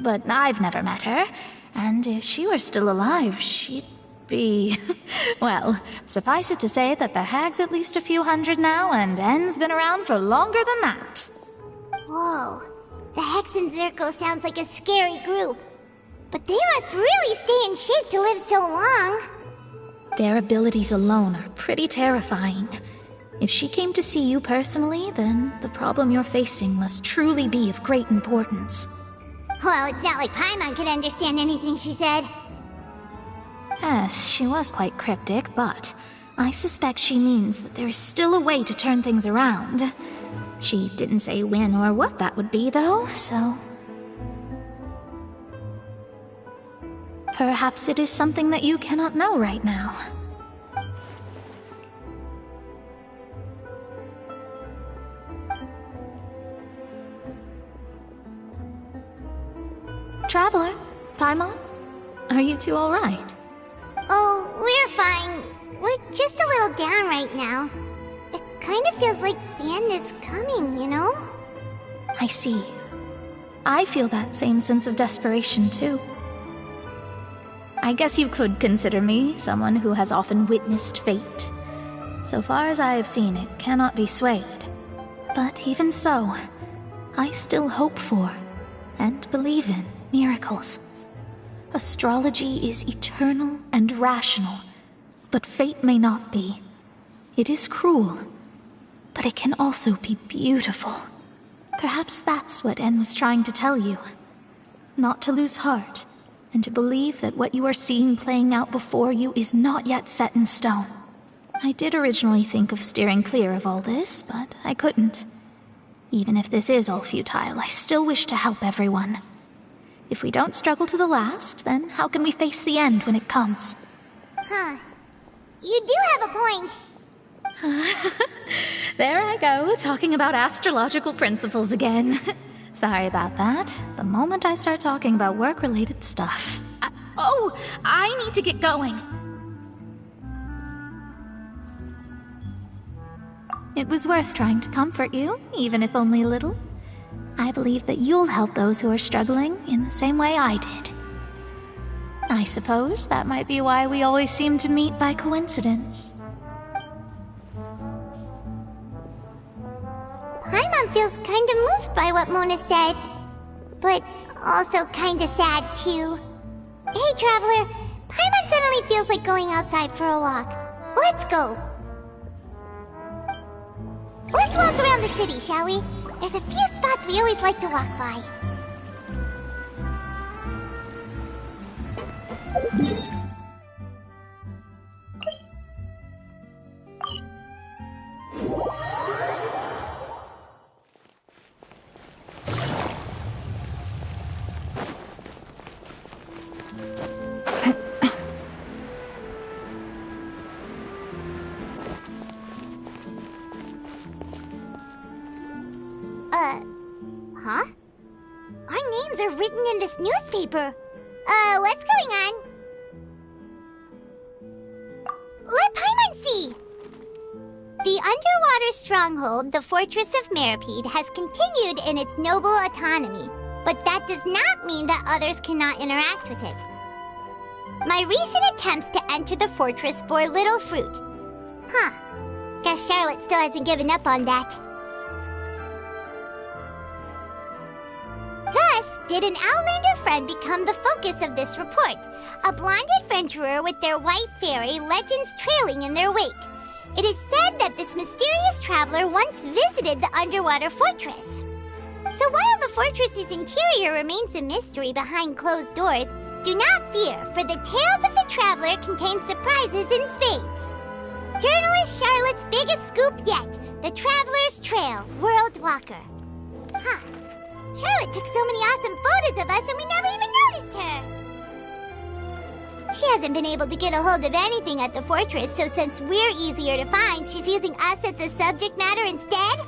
But I've never met her, and if she were still alive, she'd be... Well, suffice it to say that the hag's at least a few hundred now, and N's been around for longer than that. Whoa. The Hexen Circle sounds like a scary group. But they must really stay in shape to live so long. Their abilities alone are pretty terrifying. If she came to see you personally, then the problem you're facing must truly be of great importance. Well, it's not like Paimon could understand anything she said. Yes, she was quite cryptic, but I suspect she means that there is still a way to turn things around. She didn't say when or what that would be, though, so... Perhaps it is something that you cannot know right now. Traveler, Paimon, are you two all right? Oh, we're fine. We're just a little down right now. It kind of feels like the end is coming, you know? I see. I feel that same sense of desperation, too. I guess you could consider me someone who has often witnessed fate. So far as I have seen, it cannot be swayed. But even so, I still hope for, and believe in, miracles. Astrology is eternal and rational, but fate may not be. It is cruel, but it can also be beautiful. Perhaps that's what En was trying to tell you. Not to lose heart, and to believe that what you are seeing playing out before you is not yet set in stone. I did originally think of steering clear of all this, but I couldn't. Even if this is all futile, I still wish to help everyone. If we don't struggle to the last, then how can we face the end when it comes? Huh. You do have a point. There I go, talking about astrological principles again. Sorry about that. The moment I start talking about work-related stuff... I need to get going. It was worth trying to comfort you, even if only a little. I believe that you'll help those who are struggling in the same way I did. I suppose that might be why we always seem to meet by coincidence. Paimon feels kinda moved by what Mona said, but also kinda sad too. Hey, Traveler, Paimon suddenly feels like going outside for a walk. Let's go. Let's walk around the city, shall we? There's a few spots we always like to walk by. Huh? Our names are written in this newspaper. What's going on? Let Paimon see! The underwater stronghold, the Fortress of Meripede, has continued in its noble autonomy, but that does not mean that others cannot interact with it. My recent attempts to enter the fortress bore little fruit. Huh. Guess Charlotte still hasn't given up on that. Thus, did an Outlander friend become the focus of this report, a blonde adventurer with their white fairy legends trailing in their wake. It is said that this mysterious traveler once visited the underwater fortress. So while the fortress's interior remains a mystery behind closed doors, do not fear, for the tales of the traveler contain surprises in spades. Journalist Charlotte's biggest scoop yet, the Traveler's Trail, World Walker. Huh. Charlotte took so many awesome photos of us and we never even noticed her! She hasn't been able to get a hold of anything at the fortress, so since we're easier to find, she's using us as the subject matter instead?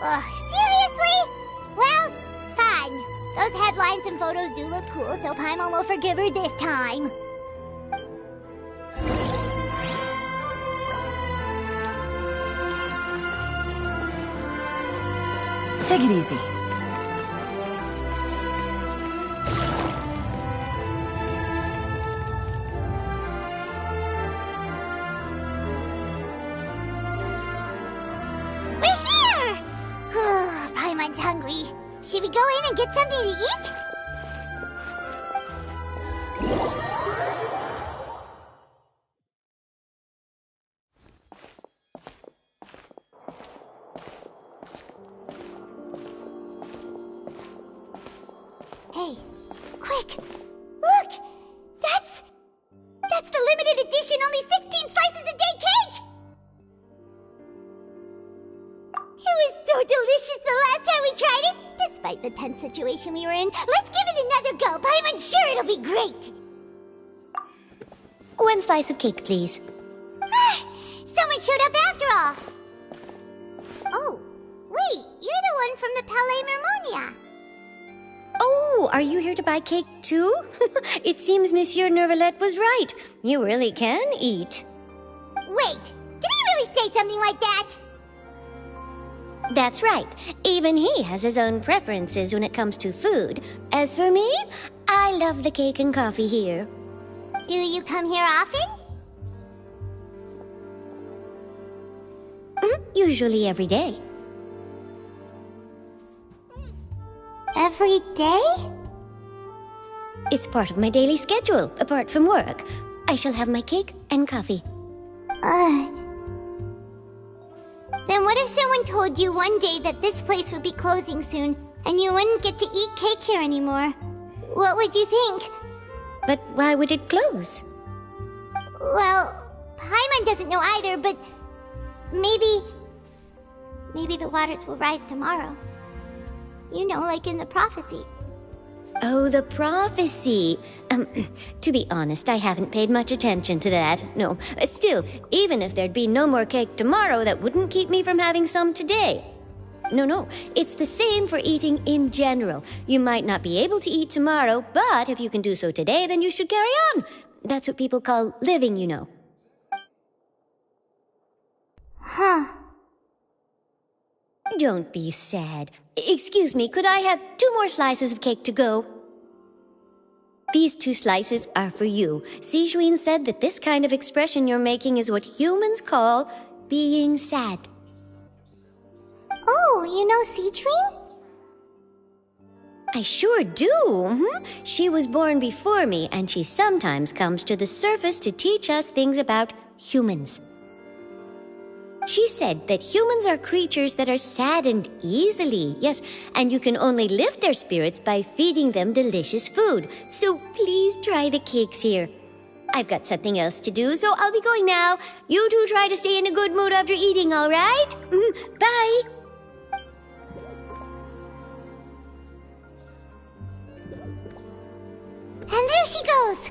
Ugh, seriously? Well, fine. Those headlines and photos do look cool, so Paimon will forgive her this time. Take it easy. We're here! Paimon's hungry. Should we go in and get something to eat? Nick! Look! That's the limited edition, only 16 slices a day cake! It was so delicious the last time we tried it, despite the tense situation we were in. Let's give it another go. I'm sure it'll be great. 1 slice of cake, please. Someone showed up after all. Oh, wait, you're the one from the Palais Mermonia. Oh, are you here to buy cake too? It seems Monsieur Nervalette was right. You really can eat. Wait, did he really say something like that? That's right. Even he has his own preferences when it comes to food. As for me, I love the cake and coffee here. Do you come here often? Usually every day. Every day? It's part of my daily schedule, apart from work. I shall have my cake and coffee. Then what if someone told you one day that this place would be closing soon, and you wouldn't get to eat cake here anymore? What would you think? But why would it close? Well, Paimon doesn't know either, but maybe the waters will rise tomorrow. You know, like in the prophecy. Oh, the prophecy. To be honest, I haven't paid much attention to that. No, still, even if there'd be no more cake tomorrow, that wouldn't keep me from having some today. No, it's the same for eating in general. You might not be able to eat tomorrow, but if you can do so today, then you should carry on. That's what people call living, you know. Huh. Don't be sad. Excuse me, could I have 2 more slices of cake to go? These 2 slices are for you. Sijuin said that this kind of expression you're making is what humans call being sad. Oh, you know Sijuin? I sure do. She was born before me, and she sometimes comes to the surface to teach us things about humans. She said that humans are creatures that are saddened easily, yes, and you can only lift their spirits by feeding them delicious food. So please try the cakes here. I've got something else to do, so I'll be going now. You two try to stay in a good mood after eating, all right? Bye. And there she goes.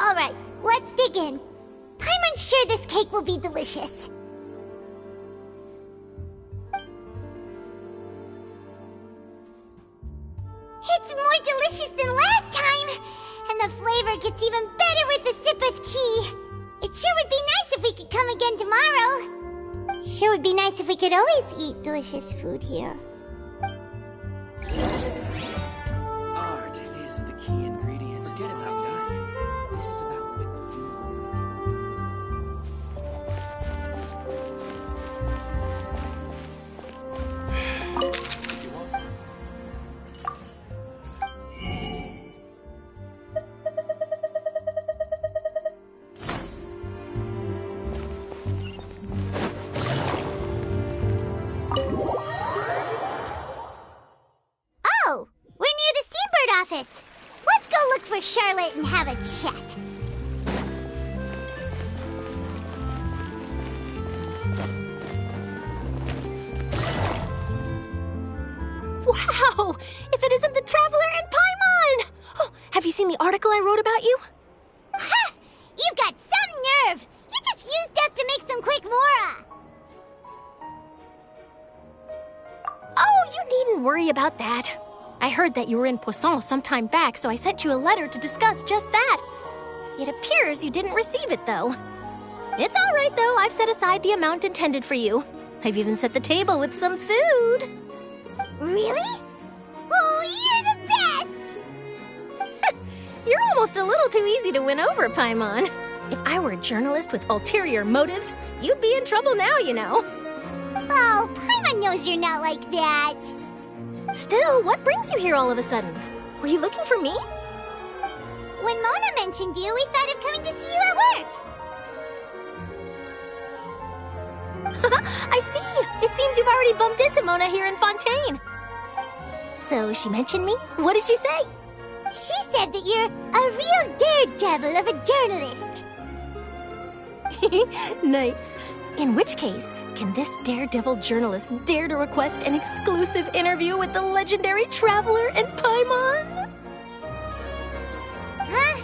All right, let's dig in. I'm sure this cake will be delicious. It's more delicious than last time, and the flavor gets even better with a sip of tea. It sure would be nice if we could come again tomorrow. Sure would be nice if we could always eat delicious food here. Art is the key ingredient. Forget about dining. This is about what you want. Oh, we're near the Seabird office. Let's go look for Charlotte and have a chat. Wow! If it isn't the Traveler and Paimon! Oh, have you seen the article I wrote about you? Ha! You've got some nerve! You just used us to make some quick mora! Oh, you needn't worry about that. I heard that you were in Poisson some time back, so I sent you a letter to discuss just that. It appears you didn't receive it, though. It's all right, though. I've set aside the amount intended for you. I've even set the table with some food. Really? Oh, you're the best! You're almost a little too easy to win over, Paimon. If I were a journalist with ulterior motives, you'd be in trouble now, you know. Oh, Paimon knows you're not like that. Still, what brings you here all of a sudden? Were you looking for me? When Mona mentioned you, we thought of coming to see you at work. I see. It seems you've already bumped into Mona here in Fontaine. So she mentioned me? What did she say? She said that you're a real daredevil of a journalist. Nice. In which case, can this daredevil journalist dare to request an exclusive interview with the legendary traveler and Paimon? Huh?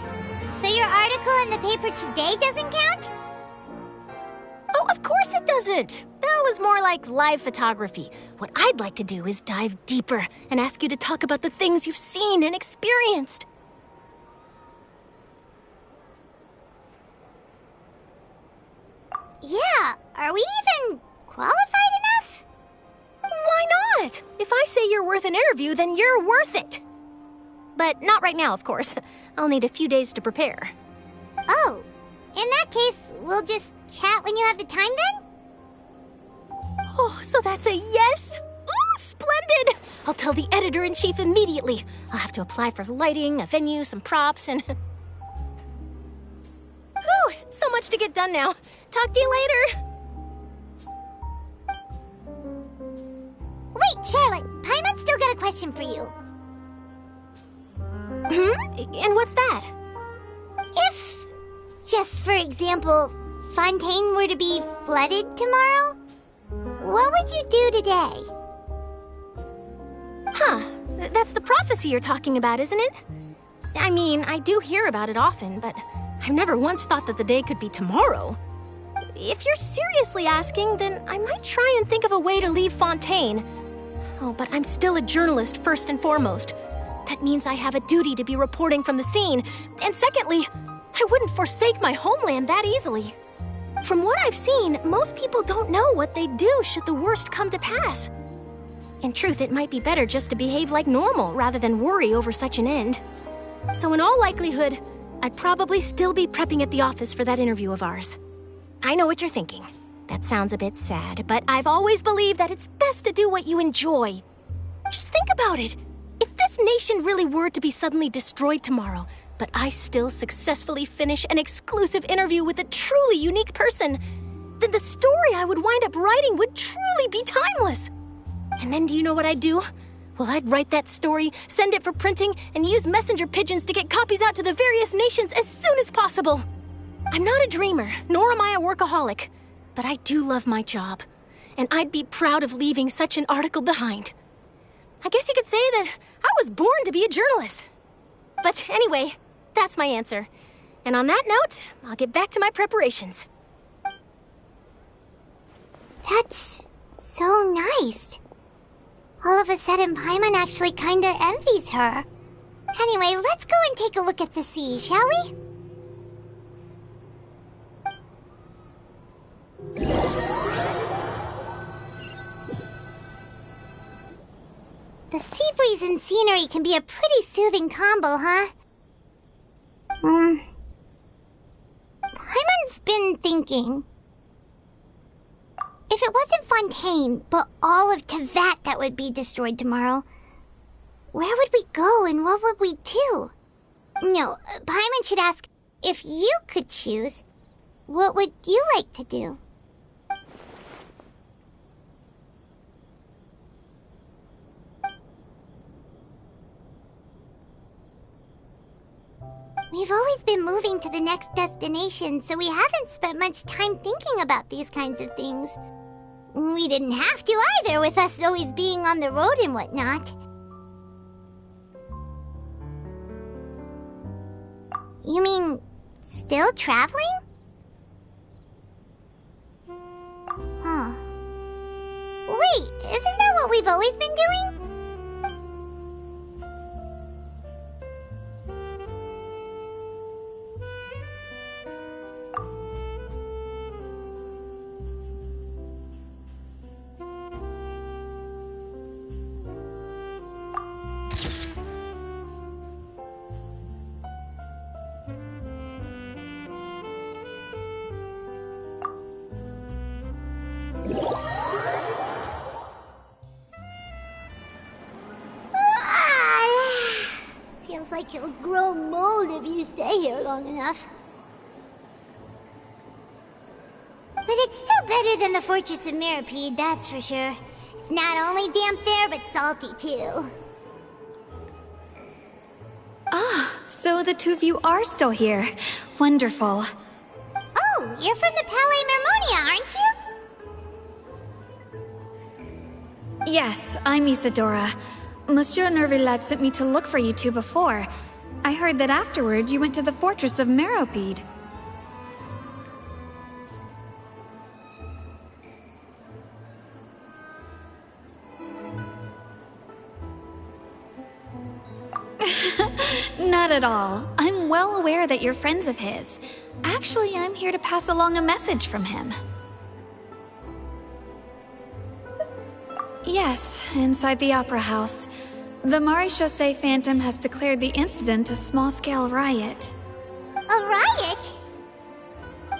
So your article in the paper today doesn't count? Oh, of course it doesn't. That was more like live photography. What I'd like to do is dive deeper and ask you to talk about the things you've seen and experienced. Yeah, are we even qualified enough? Why not? If I say you're worth an interview, then you're worth it. But not right now, of course. I'll need a few days to prepare. Oh, in that case, we'll just chat when you have the time then? Oh, so that's a yes? Ooh, splendid! I'll tell the editor-in-chief immediately. I'll have to apply for lighting, a venue, some props, and... Whew, so much to get done now. Talk to you later. Wait, Charlotte, Paimon's still got a question for you. And what's that? If, just for example, Fontaine were to be flooded tomorrow, what would you do today? Huh, that's the prophecy you're talking about, isn't it? I mean, I do hear about it often, but I've never once thought that the day could be tomorrow. If you're seriously asking, then I might try and think of a way to leave Fontaine. Oh, but I'm still a journalist first and foremost. That means I have a duty to be reporting from the scene. And secondly, I wouldn't forsake my homeland that easily. From what I've seen, most people don't know what they'd do should the worst come to pass. In truth, it might be better just to behave like normal rather than worry over such an end. So in all likelihood, I'd probably still be prepping at the office for that interview of ours. I know what you're thinking. That sounds a bit sad, but I've always believed that it's best to do what you enjoy. Just think about it. If this nation really were to be suddenly destroyed tomorrow, but I still successfully finish an exclusive interview with a truly unique person, then the story I would wind up writing would truly be timeless. And then do you know what I'd do? Well, I'd write that story, send it for printing, and use messenger pigeons to get copies out to the various nations as soon as possible. I'm not a dreamer, nor am I a workaholic, but I do love my job, and I'd be proud of leaving such an article behind. I guess you could say that I was born to be a journalist. But anyway, that's my answer. And on that note, I'll get back to my preparations. That's so nice. All of a sudden, Paimon actually kinda envies her. Anyway, let's go and take a look at the sea, shall we? The sea breeze and scenery can be a pretty soothing combo, huh? Paimon's been thinking. If it wasn't Fontaine, but all of Tevat that would be destroyed tomorrow, where would we go and what would we do? No, Paimon should ask, if you could choose, what would you like to do? We've always been moving to the next destination, so we haven't spent much time thinking about these kinds of things. We didn't have to either, with us always being on the road and whatnot. You mean, still traveling? Huh. Wait, isn't that what we've always been doing? Feels like you'll grow mold if you stay here long enough. But it's still better than the Fortress of Mirapede, that's for sure. It's not only damp there, but salty too. So the two of you are still here. Wonderful. Oh, you're from the Palais Mermonia, aren't you? Yes, I'm Isadora. Monsieur Nervillat sent me to look for you two before. I heard that afterward you went to the fortress of Meropide. Not at all. I'm well aware that you're friends of his. Actually, I'm here to pass along a message from him. Yes, inside the Opera House. The Maréchaussée Phantom has declared the incident a small-scale riot. A riot?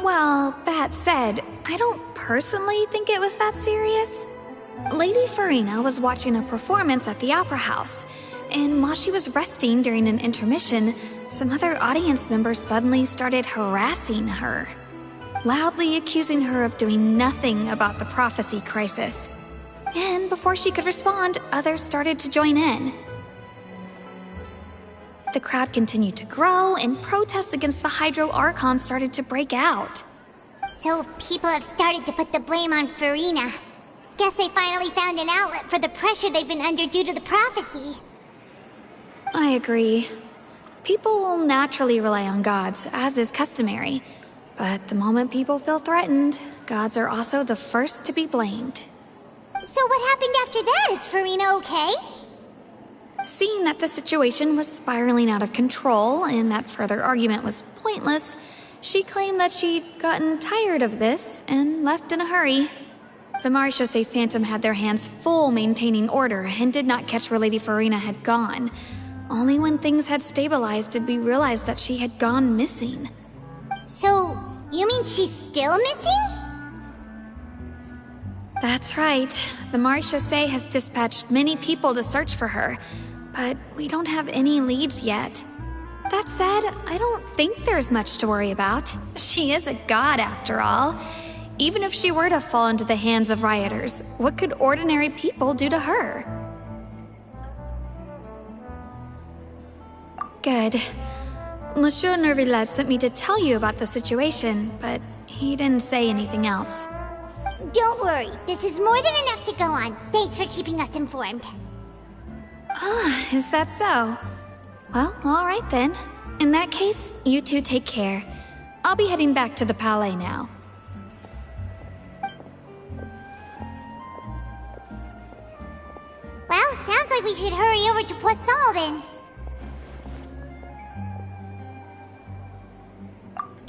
Well, that said, I don't personally think it was that serious. Lady Farina was watching a performance at the Opera House, and while she was resting during an intermission, some other audience members suddenly started harassing her, loudly accusing her of doing nothing about the prophecy crisis. And before she could respond, others started to join in. The crowd continued to grow, and protests against the Hydro Archon started to break out. So people have started to put the blame on Farina. Guess they finally found an outlet for the pressure they've been under due to the prophecy. I agree. People will naturally rely on gods, as is customary. But the moment people feel threatened, gods are also the first to be blamed. So what happened after that? Is Farina okay? Seeing that the situation was spiraling out of control and that further argument was pointless, she claimed that she'd gotten tired of this and left in a hurry. The Maréchaussée Phantom had their hands full maintaining order and did not catch where Lady Farina had gone. Only when things had stabilized did we realize that she had gone missing. So, you mean she's still missing? That's right. The Maréchaussée has dispatched many people to search for her, but we don't have any leads yet. That said, I don't think there's much to worry about. She is a god after all. Even if she were to fall into the hands of rioters, what could ordinary people do to her? Good. Monsieur Nervillat sent me to tell you about the situation, but he didn't say anything else. Don't worry, this is more than enough to go on. Thanks for keeping us informed. Ah, is that so? Well, alright then. In that case, you two take care. I'll be heading back to the Palais now. Well, sounds like we should hurry over to Poisson then.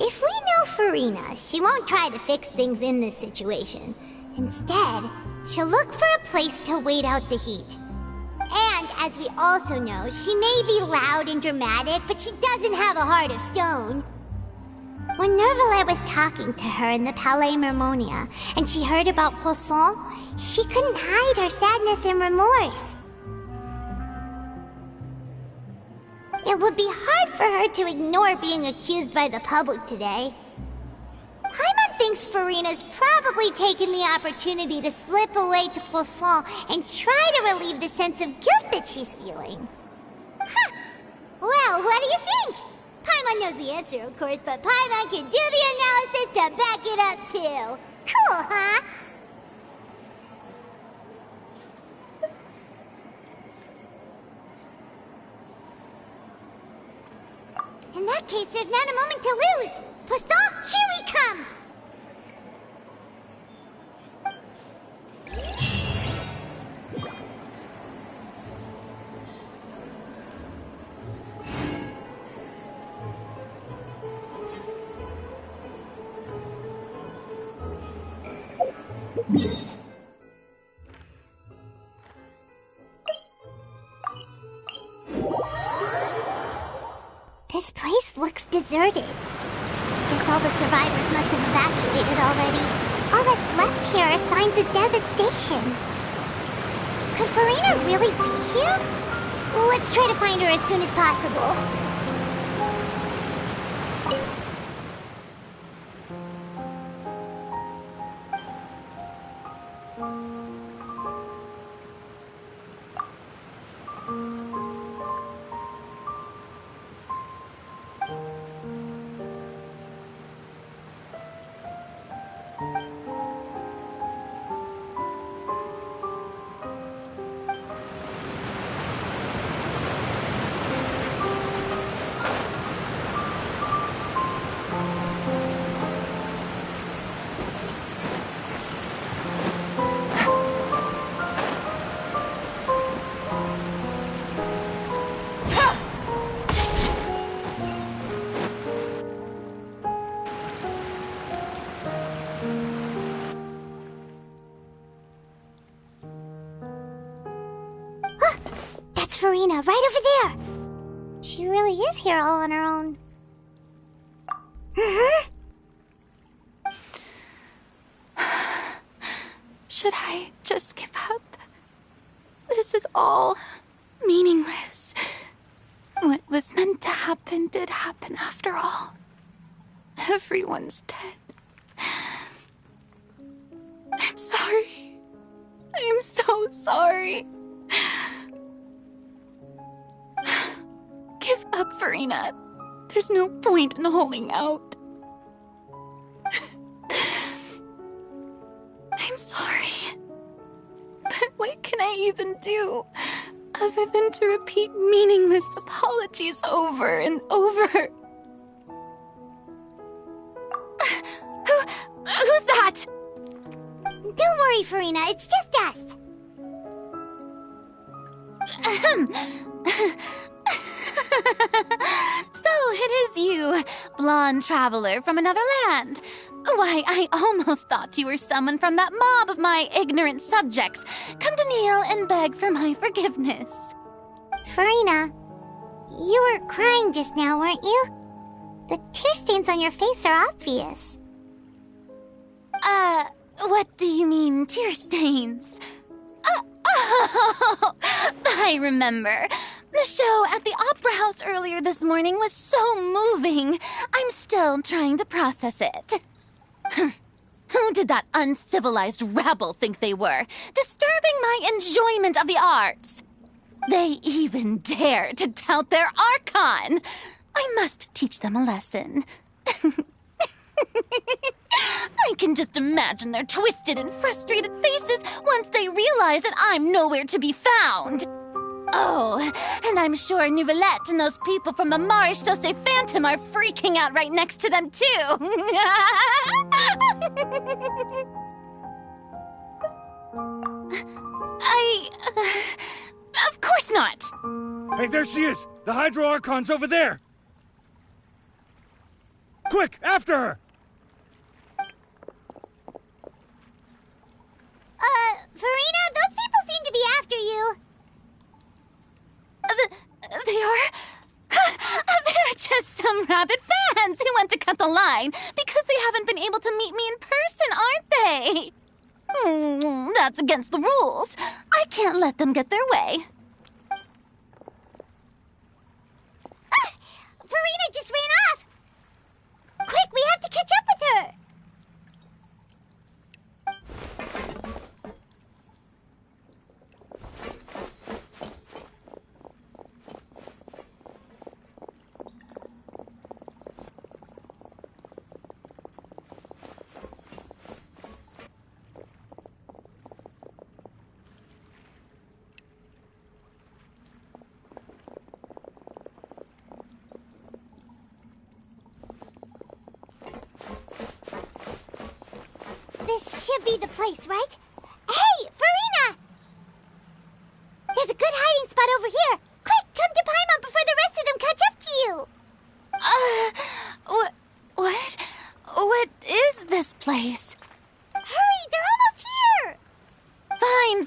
If we know Farina, she won't try to fix things in this situation. Instead, she'll look for a place to wait out the heat. And, as we also know, she may be loud and dramatic, but she doesn't have a heart of stone. When Nervillat was talking to her in the Palais Mermonia, and she heard about Poisson, she couldn't hide her sadness and remorse. It would be hard for her to ignore being accused by the public today. Paimon thinks Farina's probably taken the opportunity to slip away to Poisson and try to relieve the sense of guilt that she's feeling. Huh! Well, what do you think? Paimon knows the answer, of course, but Paimon can do the analysis to back it up, too. Cool, huh? In that case, there's not a moment to lose! Poisson, here we come! This place looks deserted. Guess all the survivors must have evacuated already. All that's left here are signs of devastation. Could Farina really be here? Let's try to find her as soon as possible. Farina, right over there. She really is here all on her own. Should I just give up? This is all meaningless. What was meant to happen did happen after all. Everyone's dead. I'm sorry. I am so sorry. Give up, Farina. There's no point in holding out. I'm sorry. But what can I even do other than to repeat meaningless apologies over and over? Who's that? Don't worry, Farina. It's just us. So it is you, blonde traveler from another land. Why, I almost thought you were someone from that mob of my ignorant subjects, come to kneel and beg for my forgiveness. Farina, you were crying just now, weren't you? The tear stains on your face are obvious. What do you mean, tear stains? Oh, I remember. The show at the Opera House earlier this morning was so moving. I'm still trying to process it. Who did that uncivilized rabble think they were, disturbing my enjoyment of the arts? They even dare to tout their Archon. I must teach them a lesson. I can just imagine their twisted and frustrated faces once they realize that I'm nowhere to be found. Oh, and I'm sure Nouvellette and those people from the Maréchaussée Phantom are freaking out right next to them, too. Of course not. Hey, there she is! The Hydro Archon's over there! Quick, after her! Farina, those people seem to be after you. They are? They're just some rabid fans who want to cut the line because they haven't been able to meet me in person, aren't they? That's against the rules. I can't let them get their way. Farina just ran off! Quick, we have to catch up with her! This should be the place, right? Hey, Farina! There's a good hiding spot over here. Quick, come to Paimon before the rest of them catch up to you. What is this place? Hurry, they're almost here!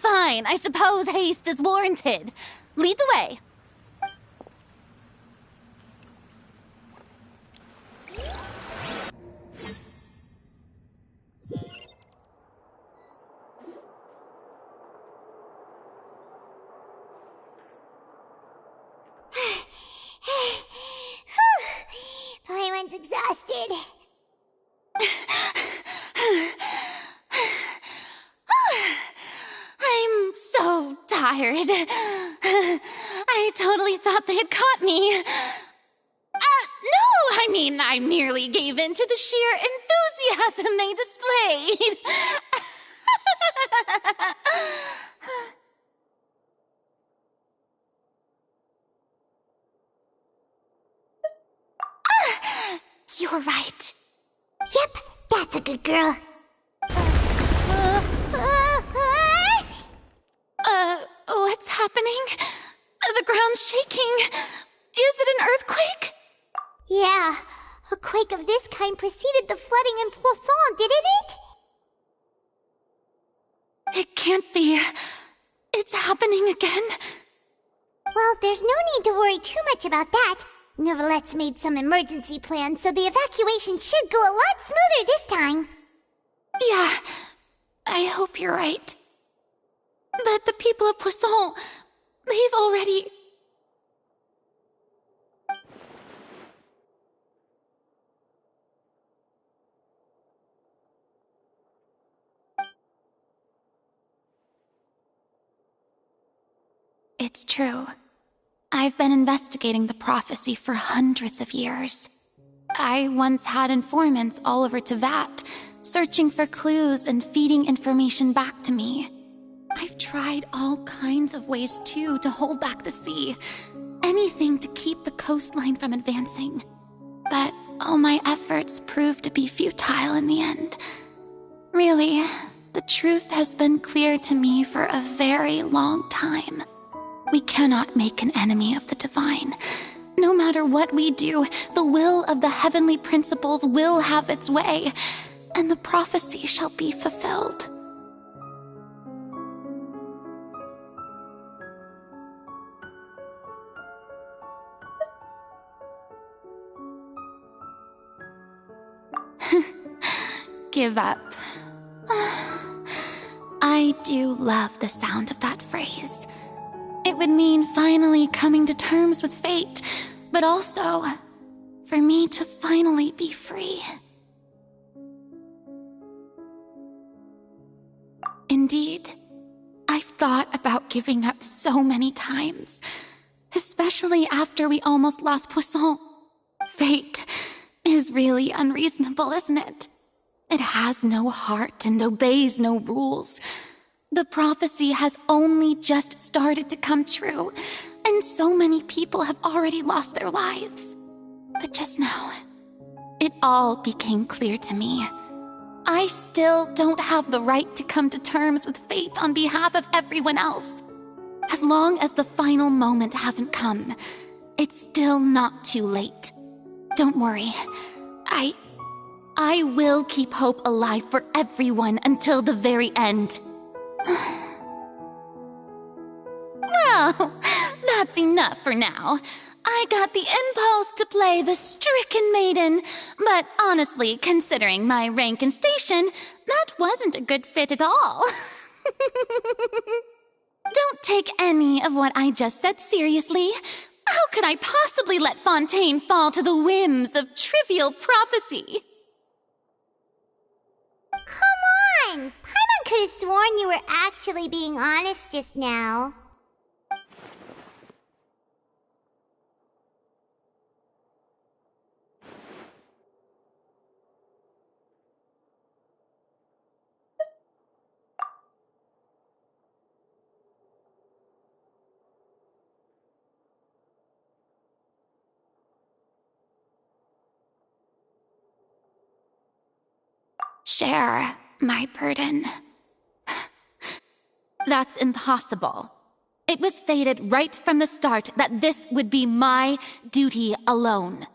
Fine. I suppose haste is warranted. Lead the way. Paimon's exhausted. I'm so tired. I totally thought they had caught me. No, I merely gave in to the sheer enthusiasm they displayed. You're right. Yep, that's a good girl. What's happening? The ground's shaking. Is it an earthquake? Yeah, a quake of this kind preceded the flooding in Poisson, didn't it? It can't be. It's happening again. Well, there's no need to worry too much about that. Novelette's made some emergency plans, so the evacuation should go a lot smoother this time. Yeah, I hope you're right. But the people of Poisson, they've already... It's true. I've been investigating the prophecy for hundreds of years. I once had informants all over Tevat, searching for clues and feeding information back to me. I've tried all kinds of ways, too, to hold back the sea. Anything to keep the coastline from advancing. But all my efforts proved to be futile in the end. Really, the truth has been clear to me for a very long time. We cannot make an enemy of the divine. No matter what we do, the will of the heavenly principles will have its way, and the prophecy shall be fulfilled. Give up. I do love the sound of that phrase. It would mean finally coming to terms with fate, but also for me to finally be free. Indeed, I've thought about giving up so many times, especially after we almost lost Poisson. Fate is really unreasonable, isn't it? It has no heart and obeys no rules. The prophecy has only just started to come true, and so many people have already lost their lives. But just now, it all became clear to me. I still don't have the right to come to terms with fate on behalf of everyone else. As long as the final moment hasn't come, it's still not too late. Don't worry. I will keep hope alive for everyone until the very end. Well, that's enough for now. I got the impulse to play the stricken maiden, but honestly, considering my rank and station, that wasn't a good fit at all. Don't take any of what I just said seriously. How could I possibly let Fontaine fall to the whims of trivial prophecy? Come on! Paimon could have sworn you were actually being honest just now. Share my burden. That's impossible. It was fated right from the start that this would be my duty alone.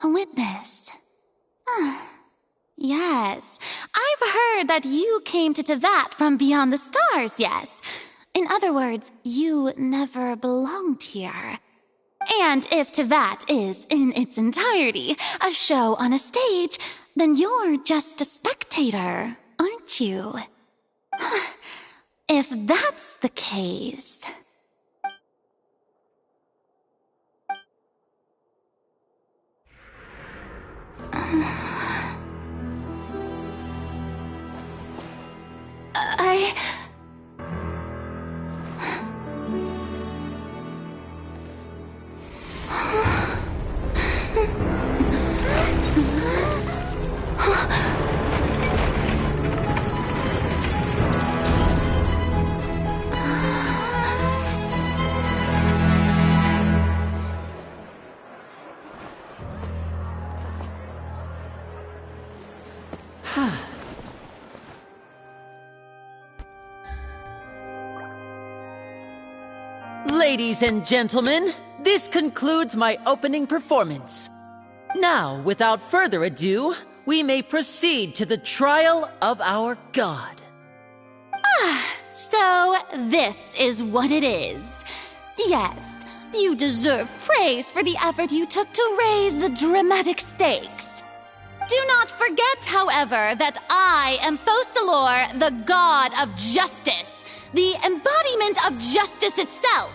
A witness. Yes, I've heard that you came to Tevat from beyond the stars, yes. In other words, you never belonged here. And if Tevat is, in its entirety, a show on a stage, then you're just a spectator, aren't you? If that's the case... Ladies and gentlemen, this concludes my opening performance. Now, without further ado, we may proceed to the trial of our god. So this is what it is. Yes, you deserve praise for the effort you took to raise the dramatic stakes. Do not forget, however, that I am Focalor, the god of justice, the embodiment of justice itself.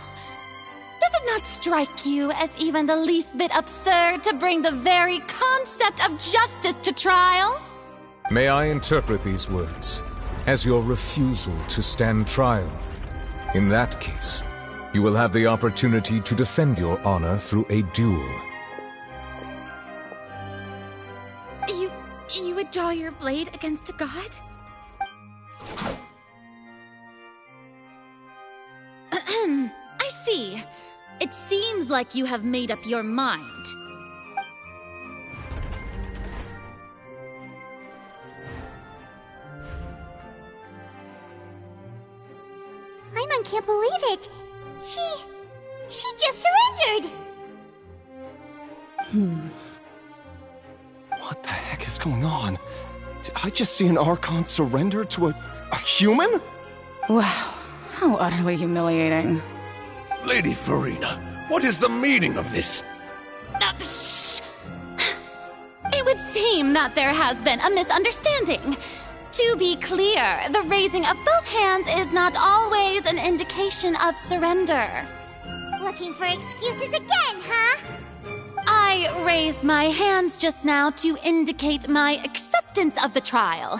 Does it not strike you as even the least bit absurd to bring the very concept of justice to trial? May I interpret these words as your refusal to stand trial? In that case, you will have the opportunity to defend your honor through a duel. You would draw your blade against a god? I see. It seems like you have made up your mind. Paimon can't believe it. She just surrendered. What the heck is going on? Did I just see an Archon surrender to a human? Wow, how utterly humiliating. Lady Farina, what is the meaning of this? Shh! It would seem that there has been a misunderstanding. To be clear, the raising of both hands is not always an indication of surrender. Looking for excuses again, huh? I raised my hands just now to indicate my acceptance of the trial.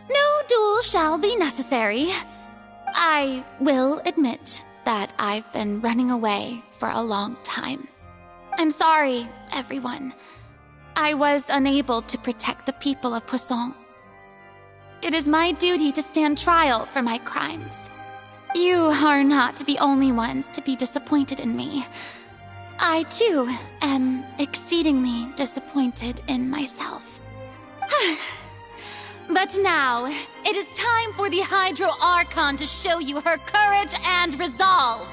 No duel shall be necessary. I will admit that I've been running away for a long time. I'm sorry, everyone. I was unable to protect the people of Poisson. It is my duty to stand trial for my crimes. You are not the only ones to be disappointed in me. I, too, am exceedingly disappointed in myself. But now, it is time for the Hydro Archon to show you her courage and resolve.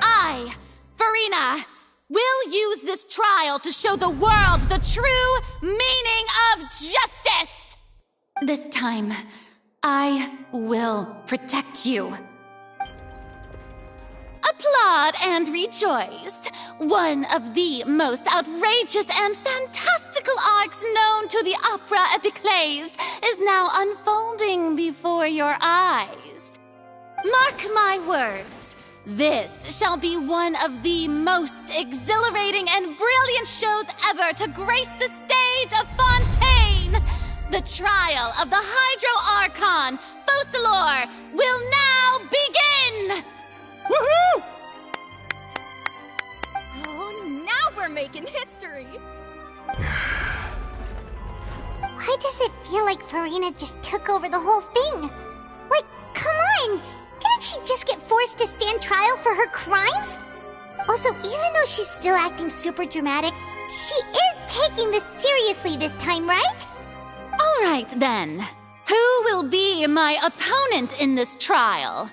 I, Farina, will use this trial to show the world the true meaning of justice! This time, I will protect you. Applaud and rejoice! One of the most outrageous and fantastical arcs known to the opera epiclese is now unfolding before your eyes. Mark my words, this shall be one of the most exhilarating and brilliant shows ever to grace the stage of Fontaine! The trial of the Hydro Archon, Focalor, will now begin! Woohoo! Oh, now we're making history! Why does it feel like Farina just took over the whole thing? Like, come on! Didn't she just get forced to stand trial for her crimes? Also, even though she's still acting super dramatic, she is taking this seriously this time, right? All right, then. Who will be my opponent in this trial?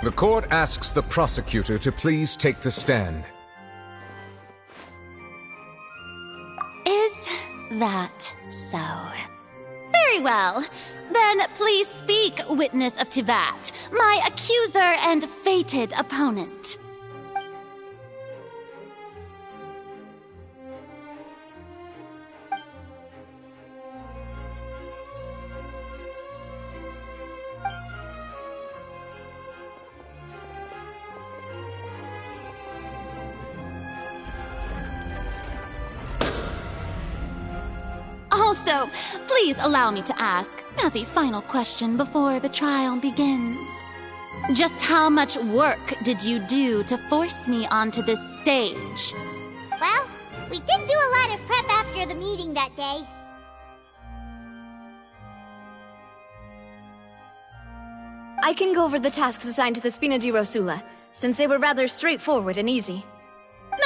The court asks the prosecutor to please take the stand. Is that so? Very well. Then please speak, witness of Tivat, my accuser and fated opponent. Also, please allow me to ask, as a final question before the trial begins. Just how much work did you do to force me onto this stage? Well, we did do a lot of prep after the meeting that day. I can go over the tasks assigned to the Spina di Rosula, since they were rather straightforward and easy.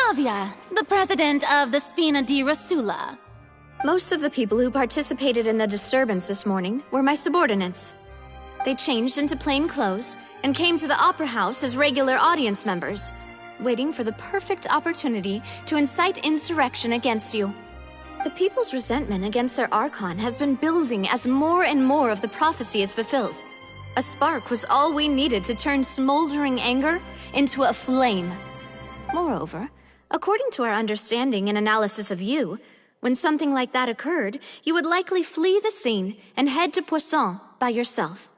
Navia, the president of the Spina di Rosula. Most of the people who participated in the disturbance this morning were my subordinates. They changed into plain clothes and came to the Opera House as regular audience members, waiting for the perfect opportunity to incite insurrection against you. The people's resentment against their Archon has been building as more and more of the prophecy is fulfilled. A spark was all we needed to turn smoldering anger into a flame. Moreover, according to our understanding and analysis of you, when something like that occurred, you would likely flee the scene and head to Poisson by yourself.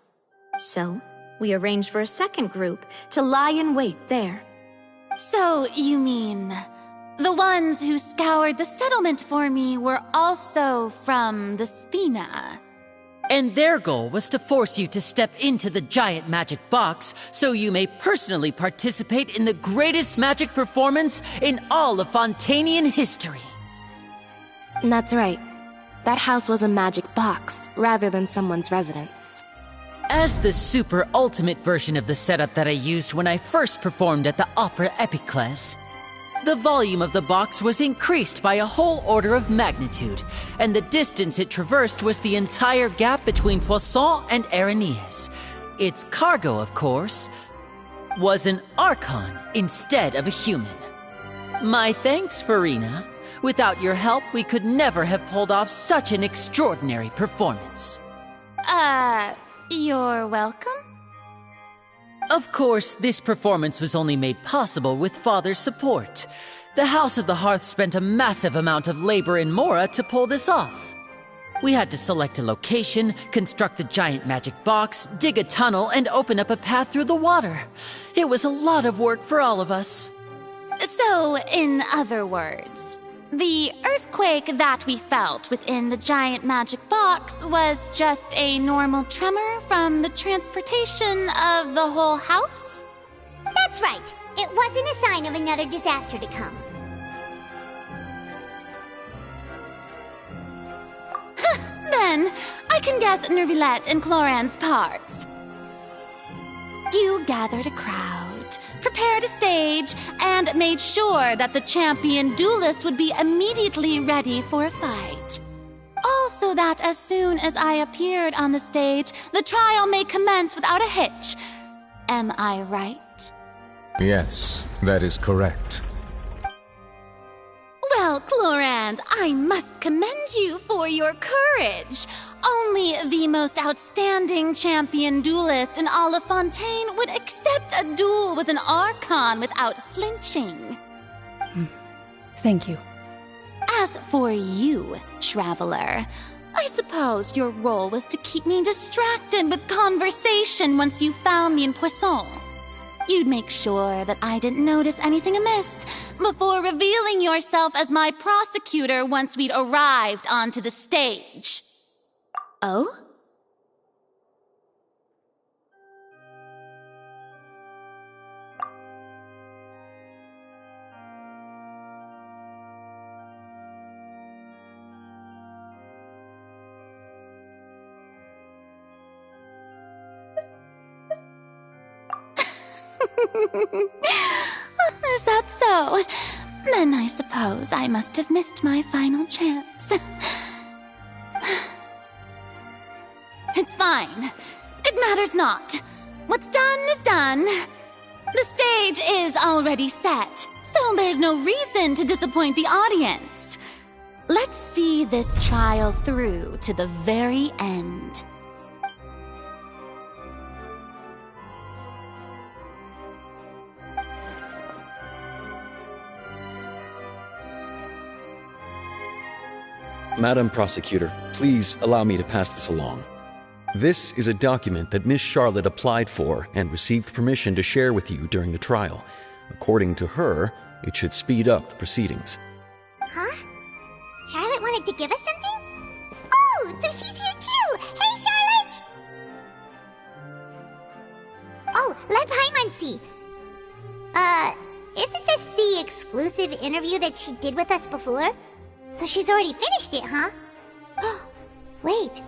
So, we arranged for a second group to lie in wait there. So, you mean... the ones who scoured the settlement for me were also from the Spina? And their goal was to force you to step into the giant magic box so you may personally participate in the greatest magic performance in all of Fontanian history. That's right. That house was a magic box, rather than someone's residence. As the super ultimate version of the setup that I used when I first performed at the Opera Epiclese, the volume of the box was increased by a whole order of magnitude, and the distance it traversed was the entire gap between Poisson and Aranias. Its cargo, of course, was an Archon instead of a human. My thanks, Farina. Without your help, we could never have pulled off such an extraordinary performance. You're welcome? Of course, this performance was only made possible with Father's support. The House of the Hearth spent a massive amount of labor in Mora to pull this off. We had to select a location, construct the giant magic box, dig a tunnel, and open up a path through the water. It was a lot of work for all of us. So, in other words, the earthquake that we felt within the giant magic box was just a normal tremor from the transportation of the whole house? That's right. It wasn't a sign of another disaster to come. Then, I can guess Nervillette and Cloran's parts. You gathered a crowd, prepared a stage, and made sure that the champion duelist would be immediately ready for a fight. Also that as soon as I appeared on the stage, the trial may commence without a hitch. Am I right? Yes, that is correct. Well, Clorand, I must commend you for your courage. Only the most outstanding champion duelist in all of Fontaine would accept a duel with an Archon without flinching. Thank you. As for you, Traveler, I suppose your role was to keep me distracted with conversation once you found me in Poisson. You'd make sure that I didn't notice anything amiss before revealing yourself as my prosecutor once we'd arrived onto the stage. Oh? Is that so? Then I suppose I must have missed my final chance. It's fine. It matters not. What's done is done. The stage is already set, so there's no reason to disappoint the audience. Let's see this trial through to the very end. Madam Prosecutor, please allow me to pass this along. This is a document that Miss Charlotte applied for and received permission to share with you during the trial. According to her, it should speed up the proceedings. Huh? Charlotte wanted to give us something? Oh, so she's here too! Hey, Charlotte! Oh, Leb Hymansi. Isn't this the exclusive interview that she did with us before? So she's already finished it, huh? Wait,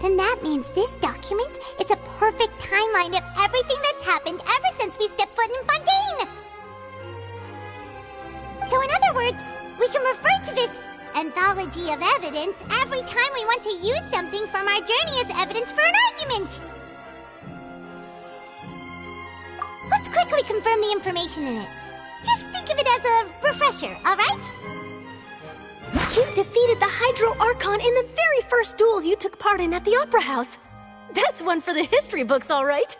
then that means this document is a perfect timeline of everything that's happened ever since we stepped foot in Fontaine! So in other words, we can refer to this anthology of evidence every time we want to use something from our journey as evidence for an argument! Let's quickly confirm the information in it. Just think of it as a refresher, alright? Here defeated the Hydro Archon in the very first duels you took part in at the Opera House. That's one for the history books, all right.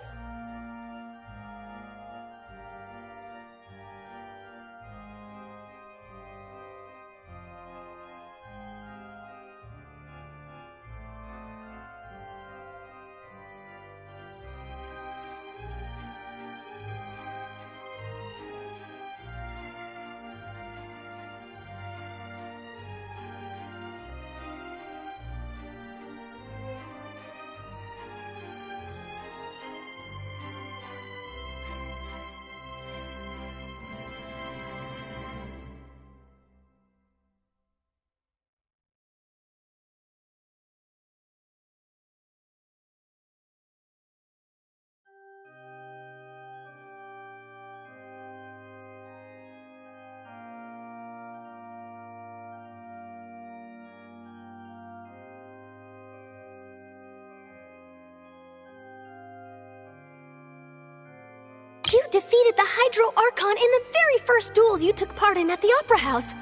You defeated the Hydro Archon in the very first duels you took part in at the Opera House.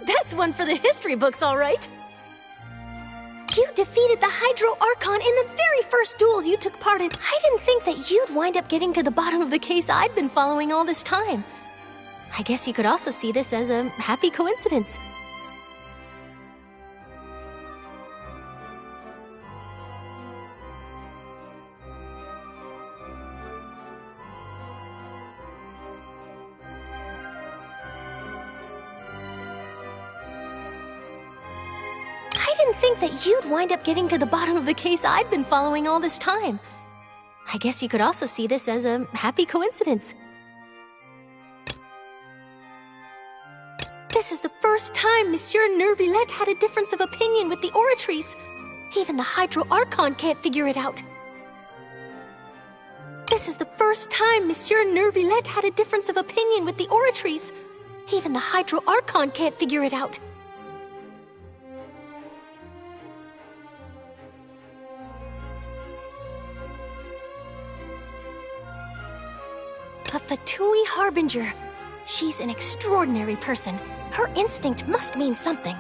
That's one for the history books, all right. You defeated the Hydro Archon in the very first duels you took part in. I didn't think that you'd wind up getting to the bottom of the case I'd been following all this time. I guess you could also see this as a happy coincidence. That you'd wind up getting to the bottom of the case I'd been following all this time. I guess you could also see this as a happy coincidence. This is the first time Monsieur Nervillette had a difference of opinion with the Oratrice. Even the Hydro Archon can't figure it out. This is the first time Monsieur Nervillette had a difference of opinion with the Oratrice. Even the Hydro Archon can't figure it out. A Fatui Harbinger. She's an extraordinary person. Her instinct must mean something.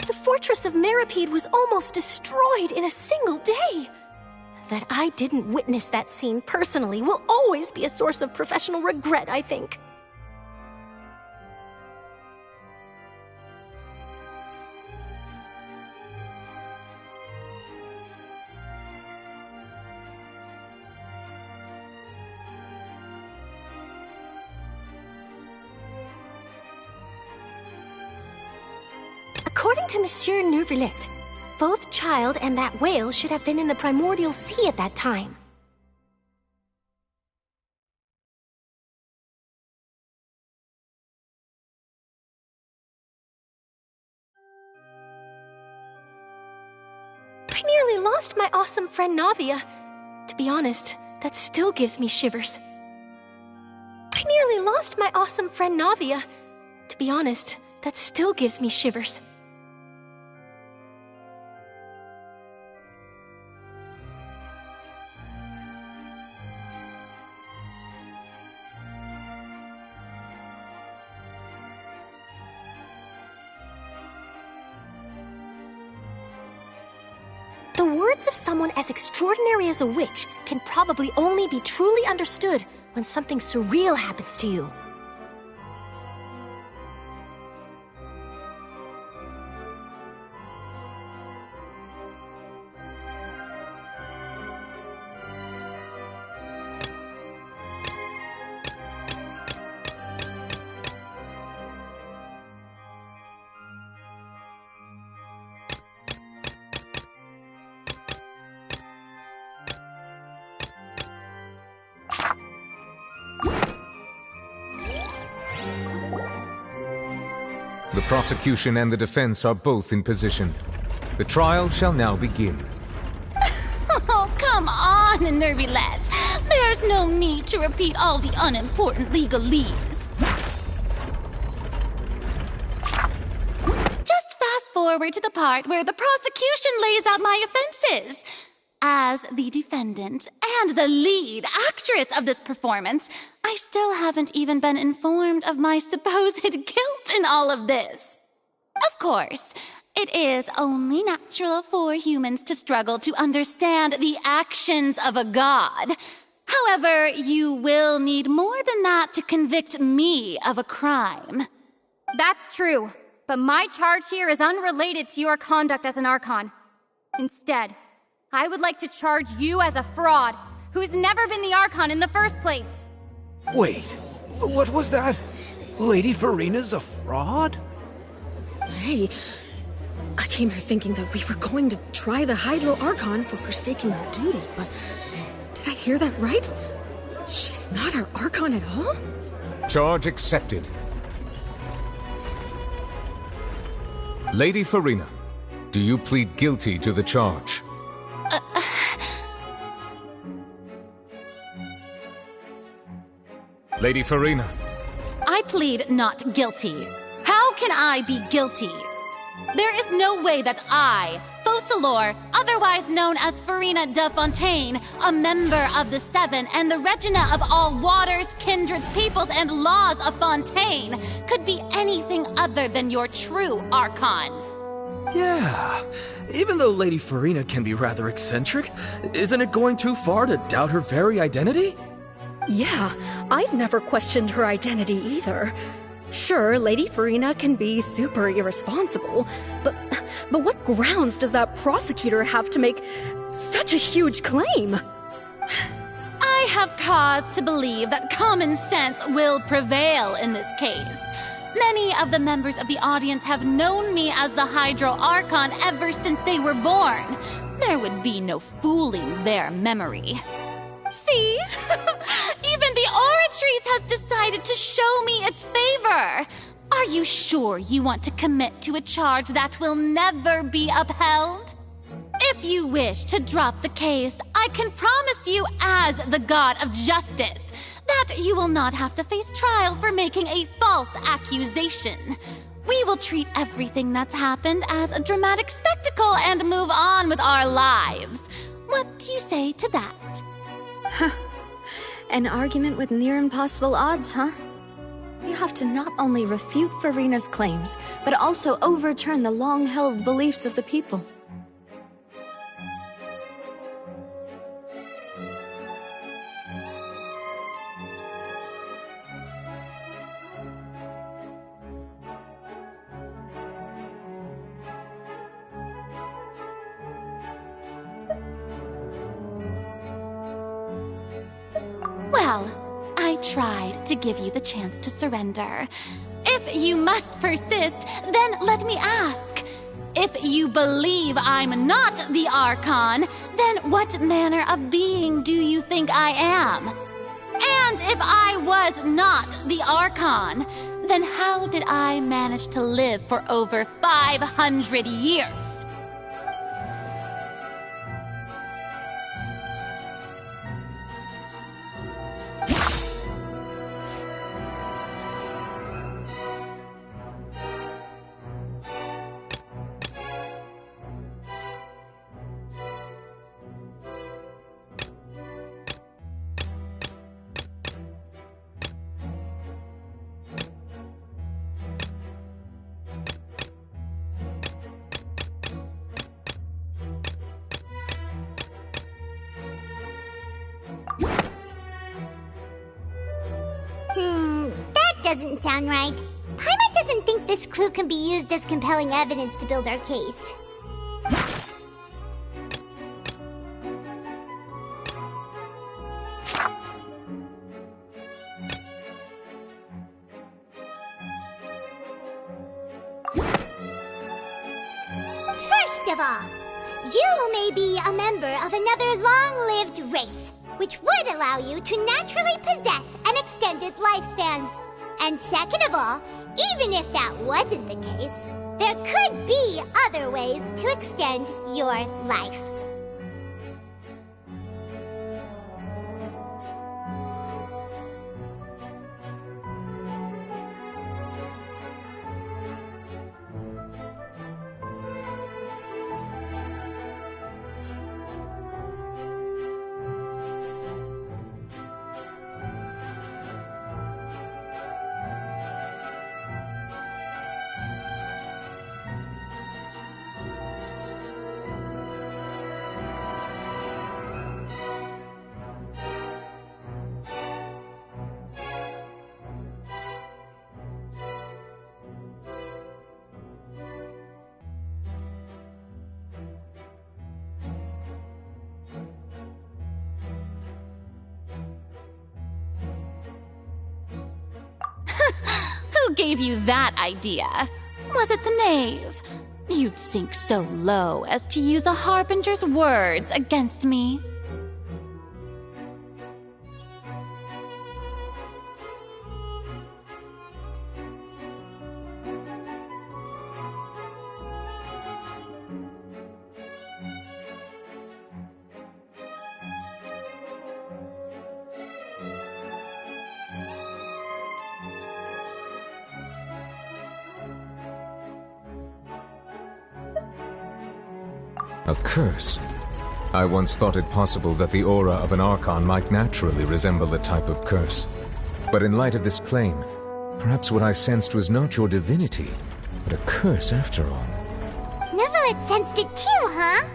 The fortress of Meripede was almost destroyed in a single day. That I didn't witness that scene personally will always be a source of professional regret, I think. According to Monsieur Nervillette, both Child and that whale should have been in the Primordial Sea at that time. I nearly lost my awesome friend Navia. To be honest, that still gives me shivers. I nearly lost my awesome friend Navia. To be honest, that still gives me shivers. The words of someone as extraordinary as a witch can probably only be truly understood when something surreal happens to you. The prosecution and the defense are both in position. The trial shall now begin. Oh, come on, Nervillette. There's no need to repeat all the unimportant legalese. Just fast forward to the part where the prosecution lays out my offenses. As the defendant and the lead actress of this performance, I still haven't even been informed of my supposed guilt in all of this. Of course, it is only natural for humans to struggle to understand the actions of a god. However, you will need more than that to convict me of a crime. That's true, but my charge here is unrelated to your conduct as an Archon. Instead, I would like to charge you as a fraud who's never been the Archon in the first place. Wait, what was that? Lady Farina's a fraud? Hey, I came here thinking that we were going to try the Hydro Archon for forsaking her duty, but did I hear that right? She's not our Archon at all? Charge accepted. Lady Farina, do you plead guilty to the charge? Lady Farina. I plead not guilty. How can I be guilty? There is no way that I, Focalor, otherwise known as Farina de Fontaine, a member of the Seven and the Regina of all waters, kindreds, peoples, and laws of Fontaine, could be anything other than your true Archon. Yeah, even though Lady Farina can be rather eccentric, isn't it going too far to doubt her very identity? Yeah, I've never questioned her identity either. Sure, Lady Farina can be super irresponsible, but what grounds does that prosecutor have to make such a huge claim? I have cause to believe that common sense will prevail in this case. Many of the members of the audience have known me as the Hydro Archon ever since they were born. There would be no fooling their memory. See? Even the Oratrice has decided to show me its favor. Are you sure you want to commit to a charge that will never be upheld? If you wish to drop the case, I can promise you as the God of Justice that you will not have to face trial for making a false accusation. We will treat everything that's happened as a dramatic spectacle and move on with our lives. What do you say to that? Huh. An argument with near impossible odds, huh? We have to not only refute Farina's claims, but also overturn the long-held beliefs of the people. Well, I tried to give you the chance to surrender. If you must persist, then let me ask. If you believe I'm not the Archon, then what manner of being do you think I am? And if I was not the Archon, then how did I manage to live for over 500 years? That doesn't sound right. Paimon doesn't think this clue can be used as compelling evidence to build our case. First of all, you may be a member of another long-lived race, which would allow you to naturally possess an extended lifespan. And second of all, even if that wasn't the case, there could be other ways to extend your life. Who gave you that idea? Was it the knave? You'd sink so low as to use a harbinger's words against me. A curse? I once thought it possible that the aura of an Archon might naturally resemble a type of curse. But in light of this claim, perhaps what I sensed was not your divinity, but a curse after all. Neuvillette sensed it too, huh?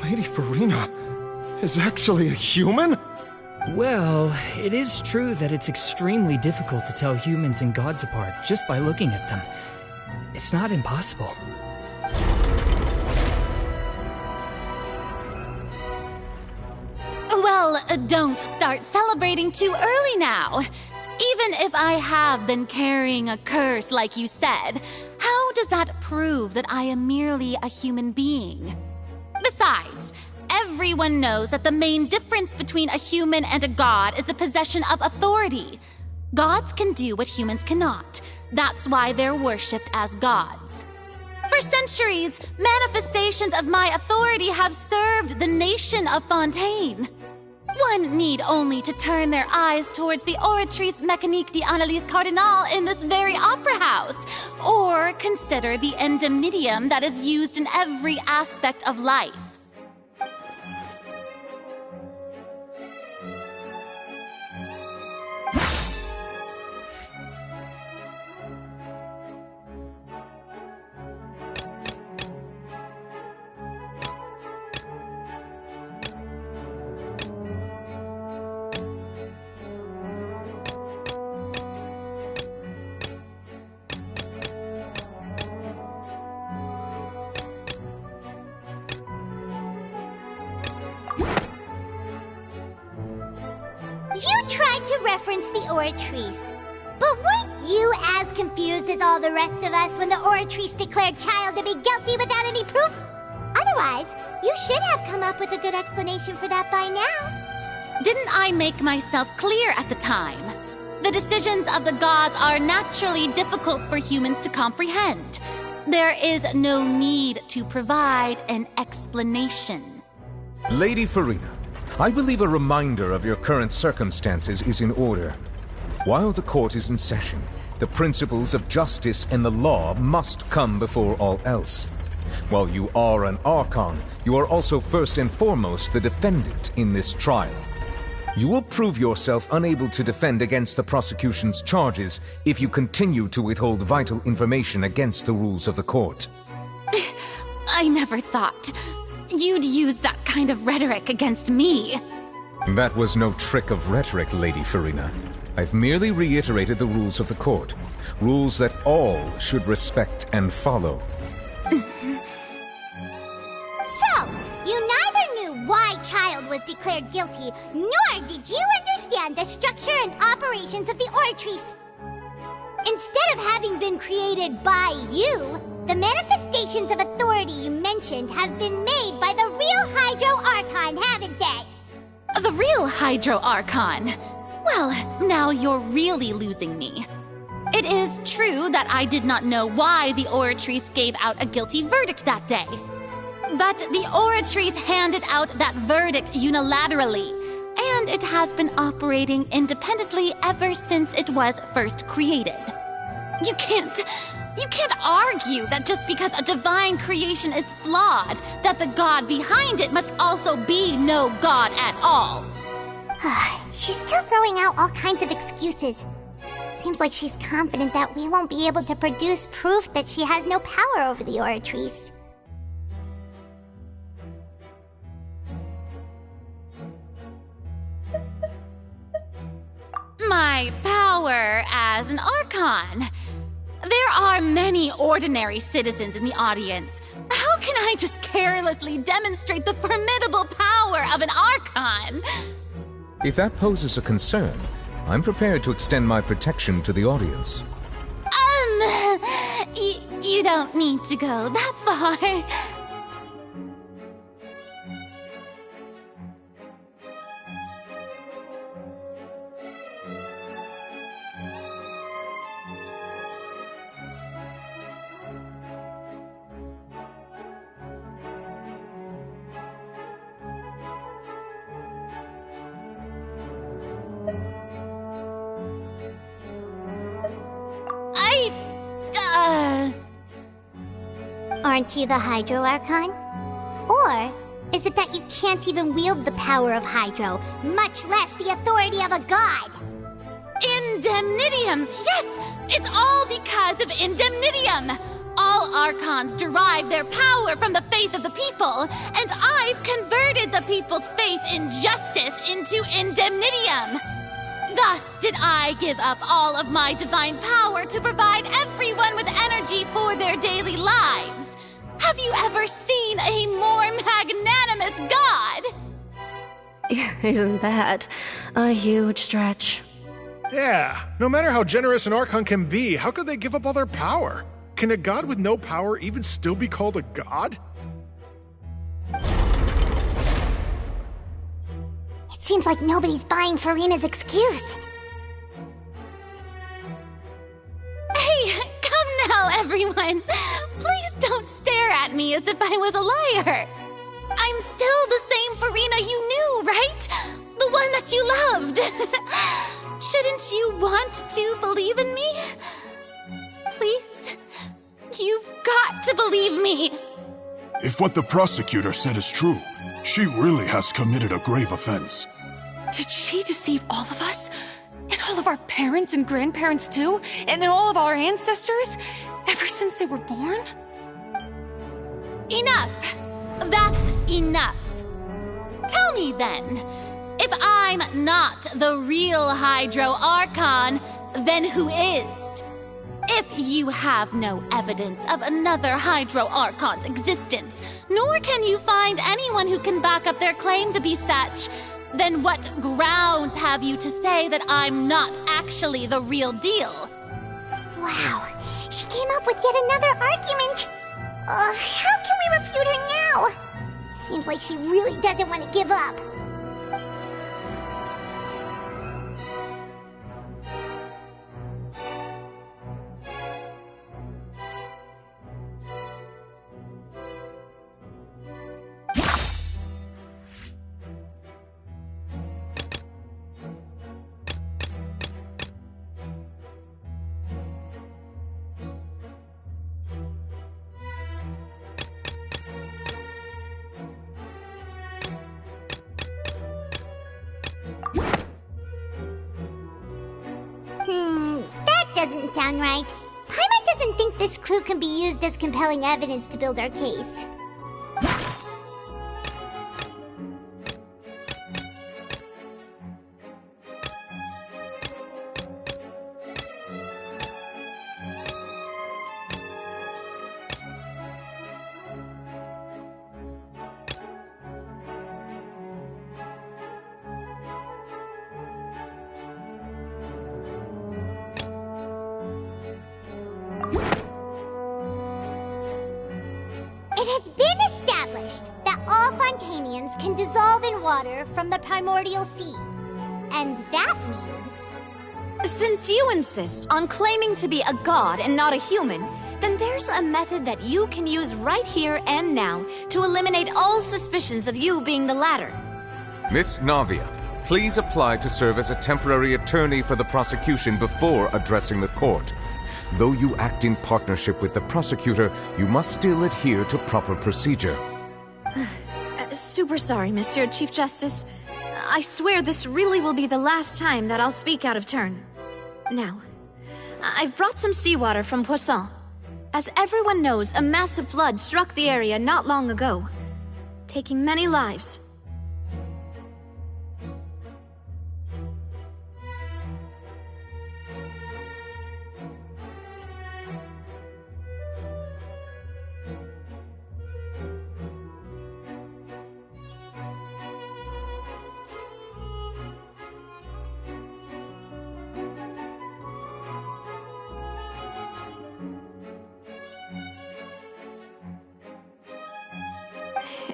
Lady Farina is actually a human? Well, it is true that it's extremely difficult to tell humans and gods apart just by looking at them. It's not impossible. Well, don't start celebrating too early now. Even if I have been carrying a curse like you said, how does that prove that I am merely a human being? Besides, everyone knows that the main difference between a human and a god is the possession of authority. Gods can do what humans cannot. That's why they're worshipped as gods. For centuries, manifestations of my authority have served the nation of Fontaine. One need only to turn their eyes towards the Oratrice Mécanique d'Analyse Cardinal in this very opera house, or consider the indemnitium that is used in every aspect of life. You tried to reference the Oratrice, but weren't you as confused as all the rest of us when the Oratrice declared Child to be guilty without any proof? Otherwise, you should have come up with a good explanation for that by now. Didn't I make myself clear at the time? The decisions of the gods are naturally difficult for humans to comprehend. There is no need to provide an explanation. Lady Farina, I believe a reminder of your current circumstances is in order. While the court is in session, the principles of justice and the law must come before all else. While you are an Archon, you are also first and foremost the defendant in this trial. You will prove yourself unable to defend against the prosecution's charges if you continue to withhold vital information against the rules of the court. I never thought you'd use that kind of rhetoric against me. That was no trick of rhetoric, Lady Farina. I've merely reiterated the rules of the court. Rules that all should respect and follow. So, you neither knew why Child was declared guilty, nor did you understand the structure and operations of the Oratrice. Instead of having been created by you, the manifestations of authority you mentioned have been made by the real Hydro Archon, haven't they? The real Hydro Archon? Well, now you're really losing me. It is true that I did not know why the Oratrice gave out a guilty verdict that day. But the Oratrice handed out that verdict unilaterally, and it has been operating independently ever since it was first created. You can't argue that just because a divine creation is flawed, that the god behind it must also be no god at all. She's still throwing out all kinds of excuses. Seems like she's confident that we won't be able to produce proof that she has no power over the Oratrice. My power as an Archon. There are many ordinary citizens in the audience. How can I just carelessly demonstrate the formidable power of an Archon? If that poses a concern, I'm prepared to extend my protection to the audience. You don't need to go that far. Aren't you the Hydro Archon? Or is it that you can't even wield the power of Hydro, much less the authority of a god? Indemnitium! Yes! It's all because of Indemnitium! All Archons derive their power from the faith of the people, and I've converted the people's faith in justice into Indemnitium! Thus did I give up all of my divine power to provide everyone with energy for their daily lives. Have you ever seen a more magnanimous god? Isn't that a huge stretch? Yeah, no matter how generous an Archon can be, how could they give up all their power? Can a god with no power even still be called a god? It seems like nobody's buying Furina's excuse. Hey, come now, everyone. Please don't stare at me as if I was a liar. I'm still the same Furina you knew, right? The one that you loved. Shouldn't you want to believe in me? Please? You've got to believe me. If what the prosecutor said is true, she really has committed a grave offense. Did she deceive all of us? And all of our parents and grandparents too? And all of our ancestors? Ever since they were born? Enough! That's enough. Tell me then, if I'm not the real Hydro Archon, then who is? If you have no evidence of another Hydro Archon's existence, nor can you find anyone who can back up their claim to be such, then what grounds have you to say that I'm not actually the real deal? Wow, she came up with yet another argument. How can we refute her now? Seems like she really doesn't want to give up. That doesn't sound right. Paimon doesn't think this clue can be used as compelling evidence to build our case. It has been established that all Fontanians can dissolve in water from the primordial sea. And that means... Since you insist on claiming to be a god and not a human, then there's a method that you can use right here and now to eliminate all suspicions of you being the latter. Miss Navia, please apply to serve as a temporary attorney for the prosecution before addressing the court. Though you act in partnership with the prosecutor, you must still adhere to proper procedure. Super sorry, Monsieur Chief Justice. I swear this really will be the last time that I'll speak out of turn. Now, I've brought some seawater from Poisson. As everyone knows, a massive flood struck the area not long ago, taking many lives.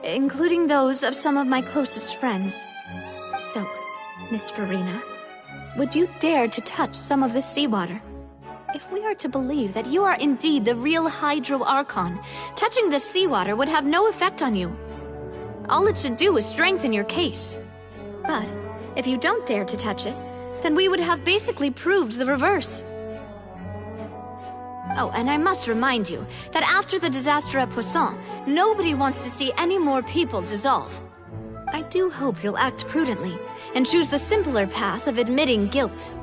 including those of some of my closest friends. So, Miss Farina, would you dare to touch some of this seawater? If we are to believe that you are indeed the real Hydro Archon, touching this seawater would have no effect on you. All it should do is strengthen your case. But if you don't dare to touch it, then we would have basically proved the reverse. Oh, and I must remind you that after the disaster at Poisson, nobody wants to see any more people dissolve. I do hope you'll act prudently and choose the simpler path of admitting guilt.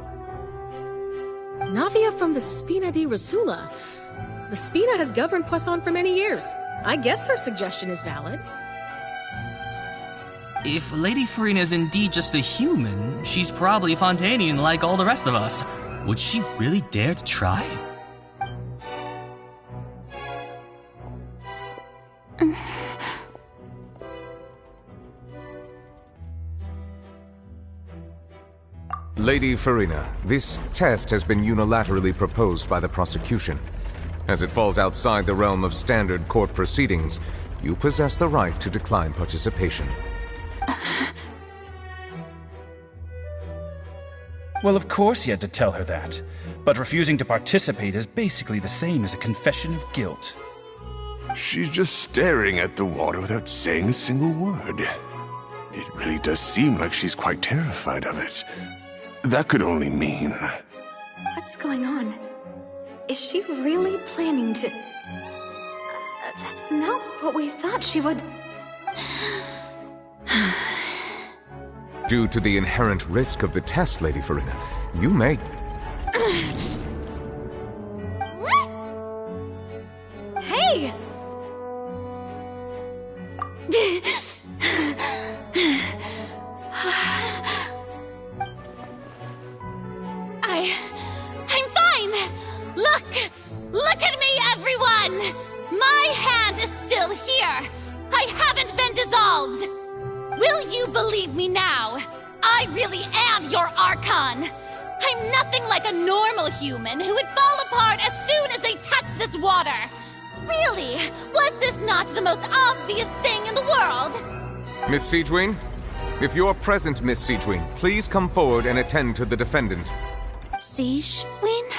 Navia from the Spina di Rasula. The Spina has governed Poisson for many years. I guess her suggestion is valid. If Lady Farina is indeed just a human, she's probably Fontanian like all the rest of us. Would she really dare to try? Lady Farina, this test has been unilaterally proposed by the prosecution. As it falls outside the realm of standard court proceedings, you possess the right to decline participation. Well, of course he had to tell her that. But refusing to participate is basically the same as a confession of guilt. She's just staring at the water without saying a single word. It really does seem like she's quite terrified of it. That could only mean... What's going on? Is she really planning to... that's not what we thought she would... Due to the inherent risk of the test, Lady Farina, you may... Hey! I'm fine! Look at me, everyone! My hand is still here! I haven't been dissolved! Will you believe me now? I really am your Archon! I'm nothing like a normal human who would fall apart as soon as they touch this water! Really? Was this not the most obvious thing in the world? Miss Siegewin? If you're present, Miss Siegewin, please come forward and attend to the defendant. Siegewin?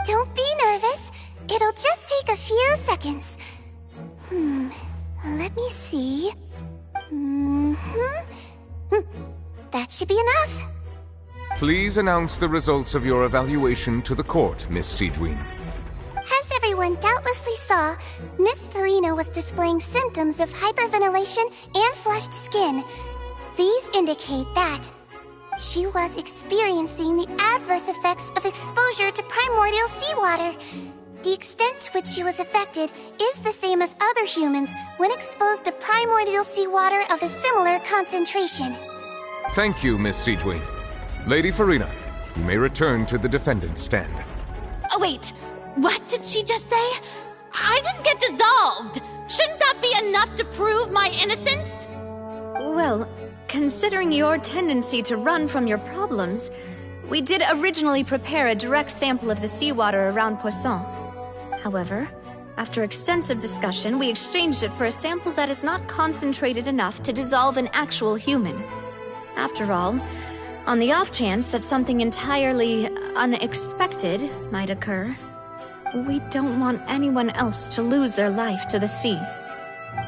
Don't be nervous. It'll just take a few seconds. Let me see. That should be enough. Please announce the results of your evaluation to the court, Miss Siegewin. As everyone doubtlessly saw, Miss Farina was displaying symptoms of hyperventilation and flushed skin. These indicate that she was experiencing the adverse effects of exposure to primordial seawater. The extent to which she was affected is the same as other humans when exposed to primordial seawater of a similar concentration. Thank you, Miss Siegewin. Lady Farina, you may return to the defendant's stand. Oh, wait. What did she just say? I didn't get dissolved! Shouldn't that be enough to prove my innocence? Well, considering your tendency to run from your problems, we did originally prepare a direct sample of the seawater around Poisson. However, after extensive discussion, we exchanged it for a sample that is not concentrated enough to dissolve an actual human. After all, on the off chance that something entirely unexpected might occur, we don't want anyone else to lose their life to the sea.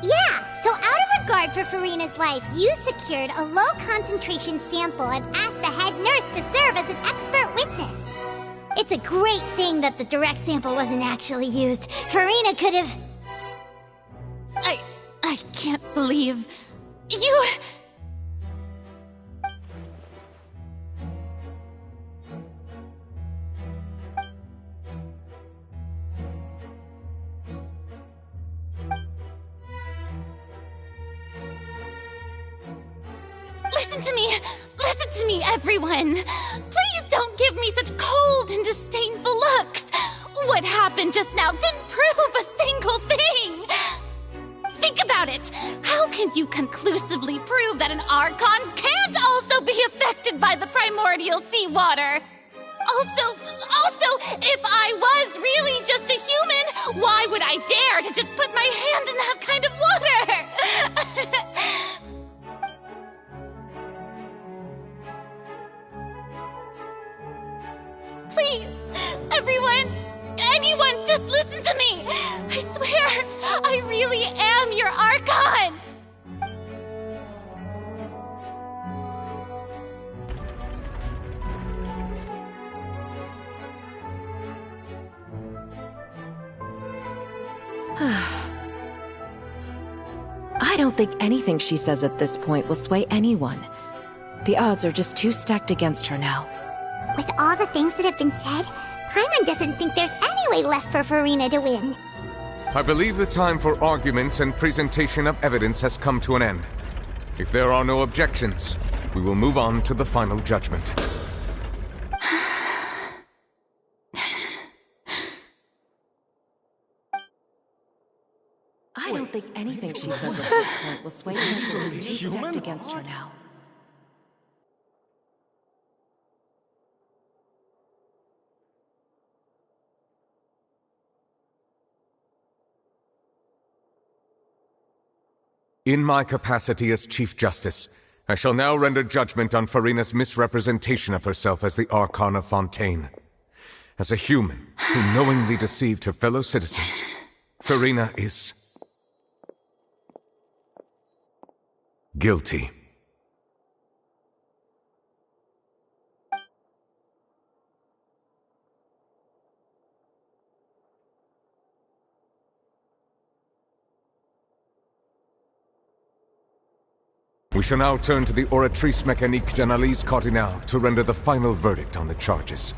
Yeah, so out of regard for Farina's life, you secured a low-concentration sample and asked the head nurse to serve as an expert witness. It's a great thing that the direct sample wasn't actually used. Farina could have... I can't believe... you... Listen to me, everyone! Please don't give me such cold and disdainful looks! What happened just now didn't prove a single thing! Think about it! How can you conclusively prove that an Archon can't also be affected by the primordial seawater? Also, if I was really just a human, Why would I dare to just put my hand in that kind of water? Please, everyone, anyone, just listen to me. I swear, I really am your Archon. I don't think anything she says at this point will sway anyone. The odds are just too stacked against her now. With all the things that have been said, Paimon doesn't think there's any way left for Furina to win. I believe the time for arguments and presentation of evidence has come to an end. If there are no objections, we will move on to the final judgment. I don't think anything she says at this point will sway anyone. She's too stacked against her now. In my capacity as Chief Justice, I shall now render judgment on Furina's misrepresentation of herself as the Archon of Fontaine. As a human who knowingly deceived her fellow citizens, Furina is guilty. We shall now turn to the Oratrice Mécanique d'Analyse Cardinale to render the final verdict on the charges.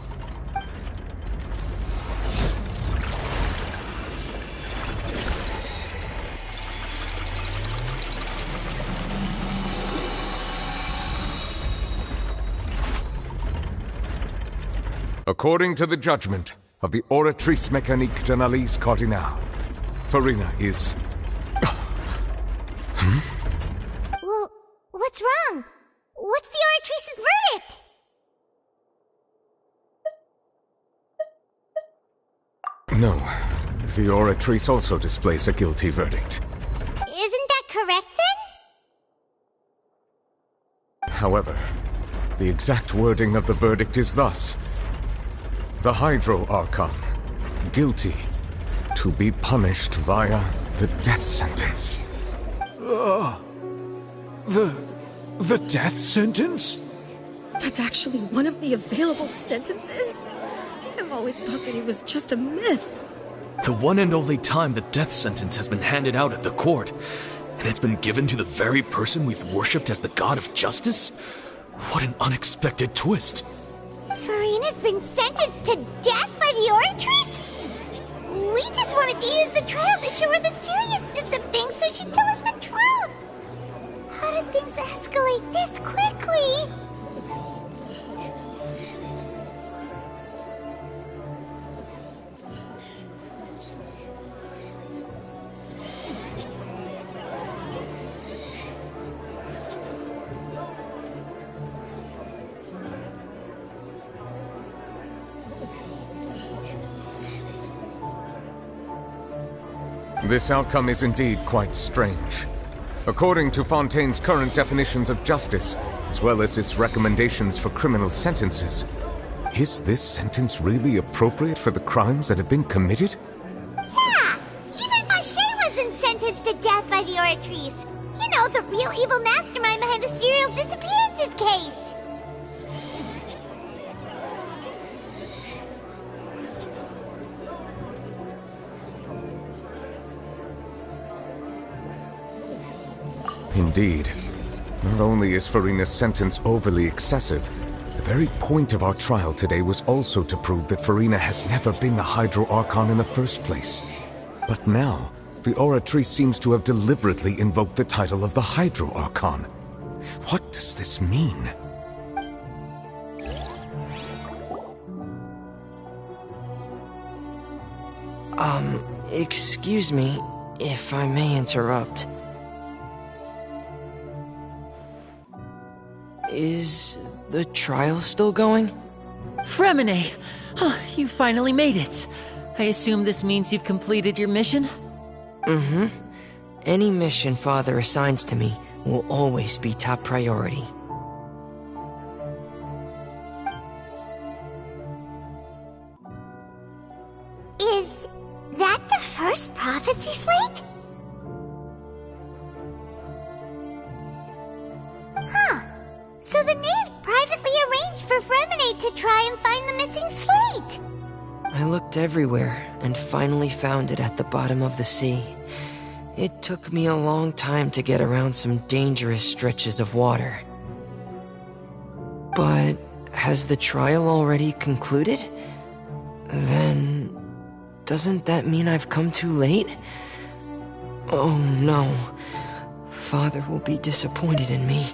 According to the judgment of the Oratrice Mécanique d'Analyse Cardinale, Furina is... Well, what's wrong? What's the Oratrice's verdict? No, the Oratrice also displays a guilty verdict. Isn't that correct then? However, the exact wording of the verdict is thus: the Hydro Archon, guilty, to be punished via the death sentence. The death sentence? That's actually one of the available sentences? I've always thought that it was just a myth. The one and only time the death sentence has been handed out at the court, and it's been given to the very person we've worshipped as the god of justice? What an unexpected twist. Furina's been sentenced to death by the Oratrice? We just wanted to use the trial to show her the seriousness of things so she'd tell us the truth. How did things escalate this quickly? This outcome is indeed quite strange. According to Fontaine's current definitions of justice, as well as its recommendations for criminal sentences, is this sentence really appropriate for the crimes that have been committed? Yeah! Even Fache wasn't sentenced to death by the Oratrice. You know, the real evil mastermind behind the serial disappearances case. Indeed. Not only is Furina's sentence overly excessive, the very point of our trial today was also to prove that Furina has never been the Hydro Archon in the first place. But now, the Oratrice seems to have deliberately invoked the title of the Hydro Archon. What does this mean? Excuse me, if I may interrupt. Is the trial still going? Fremine! Oh, you finally made it. I assume this means you've completed your mission? Mm-hmm. Any mission Father assigns to me will always be top priority. Is that the first prophecy slate? Huh. So the knave privately arranged for Fremenade to try and find the missing slate. I looked everywhere and finally found it at the bottom of the sea. It took me a long time to get around some dangerous stretches of water. But has the trial already concluded? Then doesn't that mean I've come too late? Oh no. Father will be disappointed in me.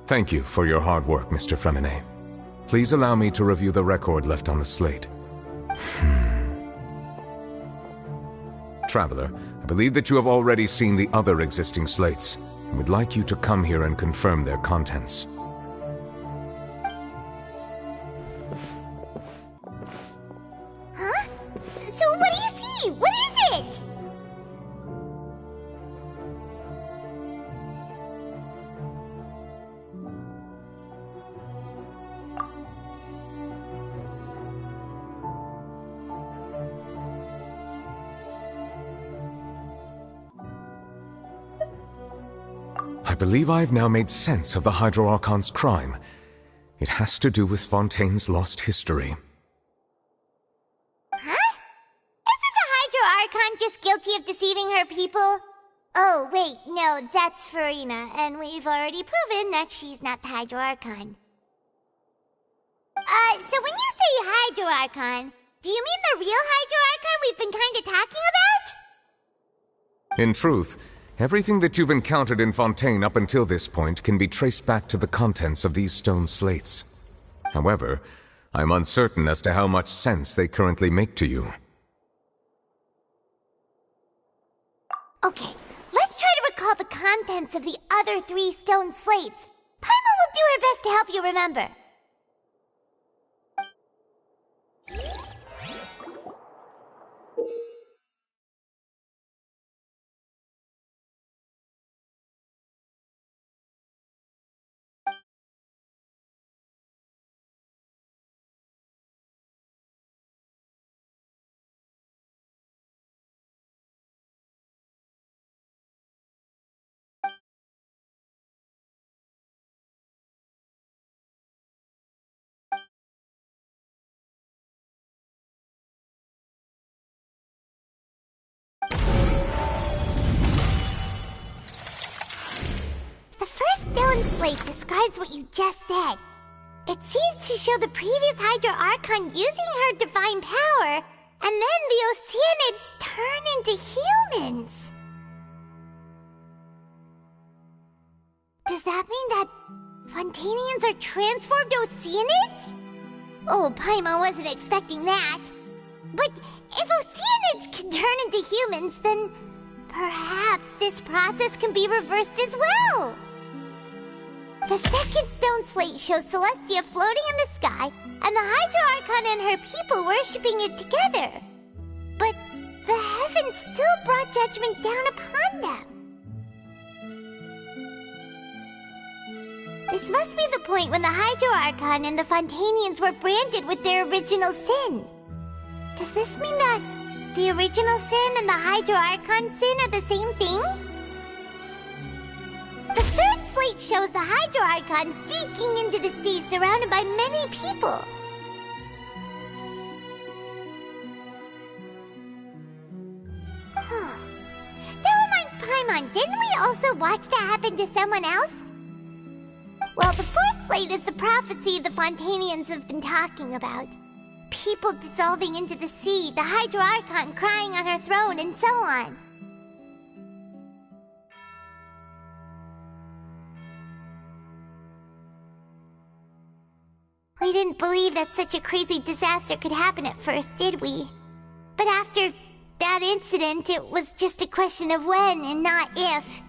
Thank you for your hard work, Mr. Fremenade. Please allow me to review the record left on the slate. Traveler, I believe that you have already seen the other existing slates, and would like you to come here and confirm their contents. Huh? So what do you see? What is it? I believe I've now made sense of the Hydro Archon's crime. It has to do with Fontaine's lost history. Huh? Isn't the Hydro Archon just guilty of deceiving her people? Oh, wait, no, that's Farina, and we've already proven that she's not the Hydro Archon. So when you say Hydro Archon, do you mean the real Hydro Archon we've been kinda talking about? In truth, everything that you've encountered in Fontaine up until this point can be traced back to the contents of these stone slates. However, I'm uncertain as to how much sense they currently make to you. Okay, let's try to recall the contents of the other 3 stone slates. Paimon will do her best to help you remember. Stone slate describes what you just said. It seems to show the previous Hydro Archon using her divine power, and then the Oceanids turn into humans. Does that mean that Fontanians are transformed Oceanids? Oh, Paimon wasn't expecting that. But if Oceanids can turn into humans, then perhaps this process can be reversed as well. The second stone slate shows Celestia floating in the sky, and the Hydro Archon and her people worshipping it together. But the heavens still brought judgment down upon them. This must be the point when the Hydro Archon and the Fontanians were branded with their original sin. Does this mean that the original sin and the Hydro Archon sin are the same thing? The third slate shows the Hydro Archon sinking into the sea surrounded by many people. Huh. That reminds Paimon, didn't we also watch that happen to someone else? Well, the fourth slate is the prophecy the Fontanians have been talking about. People dissolving into the sea, the Hydro Archon crying on her throne, and so on. We didn't believe that such a crazy disaster could happen at first, did we? But after that incident, it was just a question of when and not if.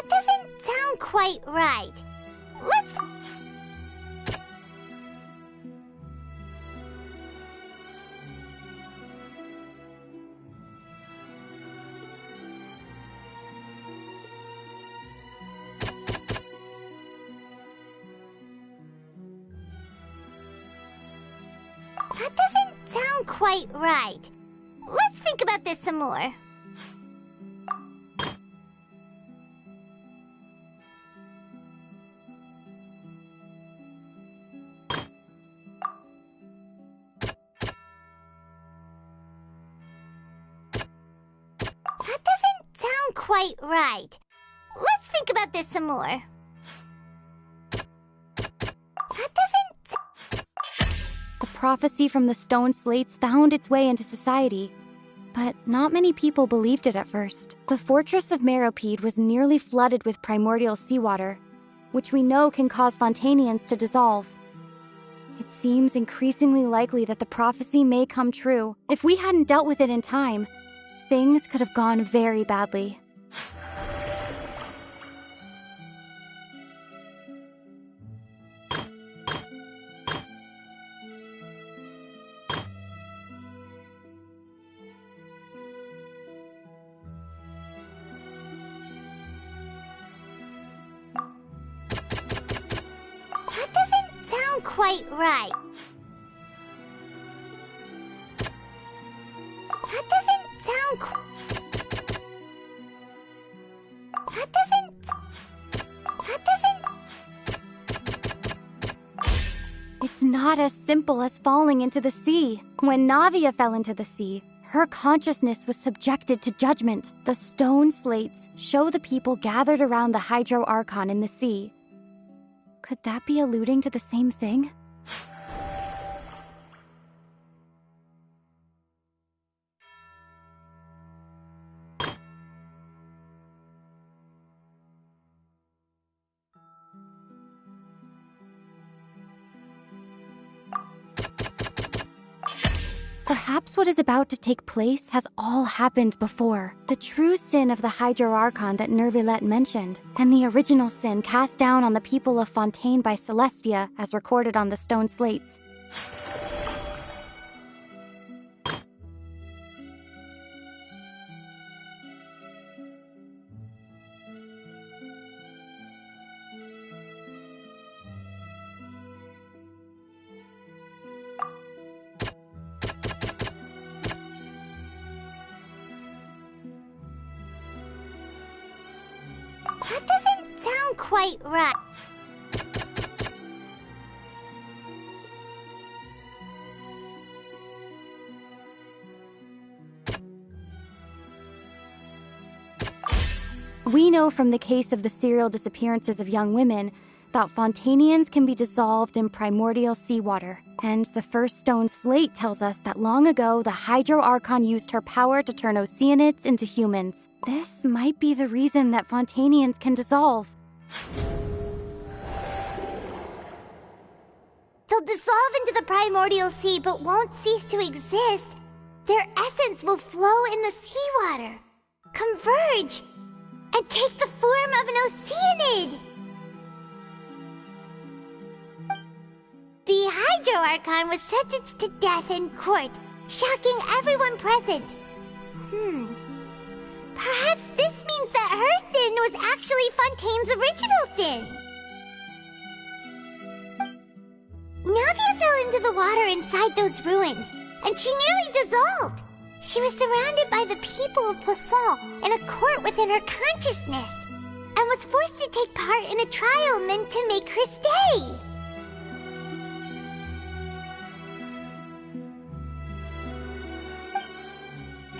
That doesn't sound quite right. Let's... That doesn't sound quite right. Let's think about this some more. That doesn't sound quite right. Let's think about this some more. That doesn't... The prophecy from the stone slates found its way into society, but not many people believed it at first. The fortress of Meropide was nearly flooded with primordial seawater, which we know can cause Fontanians to dissolve. It seems increasingly likely that the prophecy may come true. If we hadn't dealt with it in time, things could have gone very badly. That doesn't sound quite right. That doesn't sound That doesn't... It's not as simple as falling into the sea. When Navia fell into the sea, her consciousness was subjected to judgment. The stone slates show the people gathered around the Hydro Archon in the sea. Could that be alluding to the same thing? Perhaps what is about to take place has all happened before. The true sin of the Hydro Archon that Nervilette mentioned, and the original sin cast down on the people of Fontaine by Celestia, as recorded on the stone slates. That doesn't sound quite right. We know from the case of the serial disappearances of young women that Fontanians can be dissolved in primordial seawater. And the first stone slate tells us that long ago the Hydro Archon used her power to turn Oceanids into humans. This might be the reason that Fontanians can dissolve. They'll dissolve into the primordial sea but won't cease to exist. Their essence will flow in the seawater, converge, and take the form of an Oceanid. The Hydro Archon was sentenced to death in court, shocking everyone present. Perhaps this means that her sin was actually Fontaine's original sin. Navia fell into the water inside those ruins, and she nearly dissolved. She was surrounded by the people of Poisson in a court within her consciousness, and was forced to take part in a trial meant to make her stay.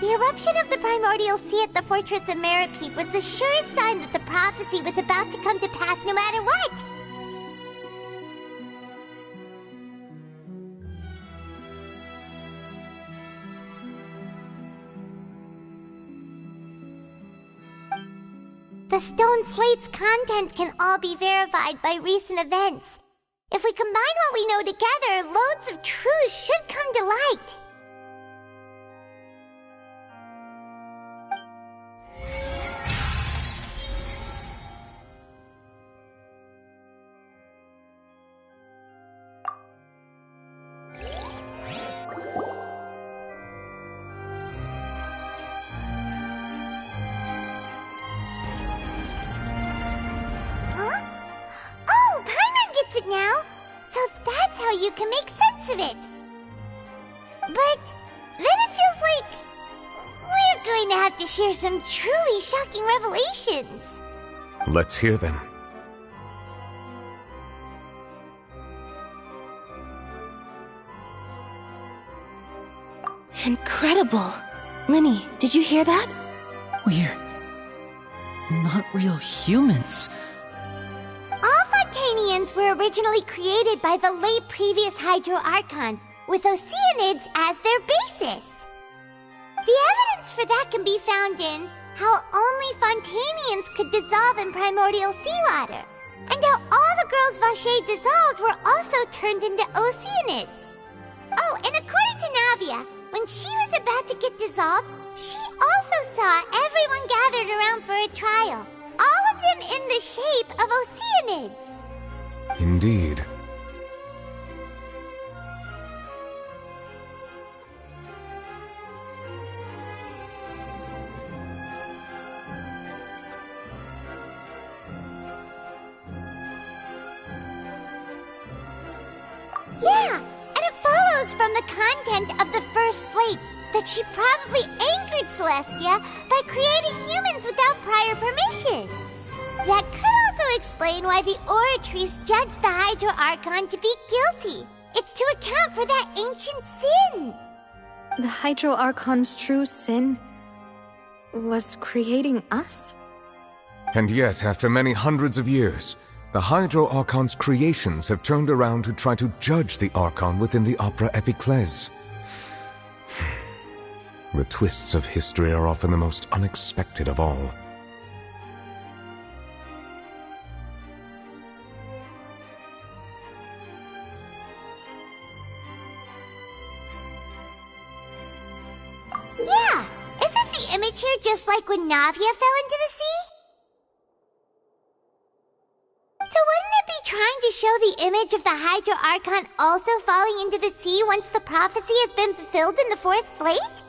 The eruption of the primordial sea at the fortress of Meropide was the surest sign that the prophecy was about to come to pass no matter what. The stone slate's contents can all be verified by recent events. If we combine what we know together, loads of truths should come to light. can make sense of it. But then it feels like we're going to have to share some truly shocking revelations. Let's hear them. Incredible. Linny, did you hear that? We're not real humans. All Fontanians were originally created by the late previous Hydro Archon, with Oceanids as their basis. The evidence for that can be found in how only Fontanians could dissolve in primordial seawater, and how all the girls Vacher dissolved were also turned into Oceanids. Oh, and according to Navia, when she was about to get dissolved, she also saw everyone gathered around for a trial, all of them in the shape of Oceanids. Indeed. Yeah, and it follows from the content of the first slate that she probably angered Celestia by creating humans without prior permission. That could also explain why the Oratrice judged the Hydro Archon to be guilty. It's to account for that ancient sin. The Hydro Archon's true sin was creating us? And yet, after many hundreds of years, the Hydro Archon's creations have turned around to try to judge the Archon within the Opera Epiclese. The twists of history are often the most unexpected of all. Yeah, isn't the image here just like when Navia fell into the sea? So wouldn't it be trying to show the image of the Hydro Archon also falling into the sea once the prophecy has been fulfilled in the fourth slate?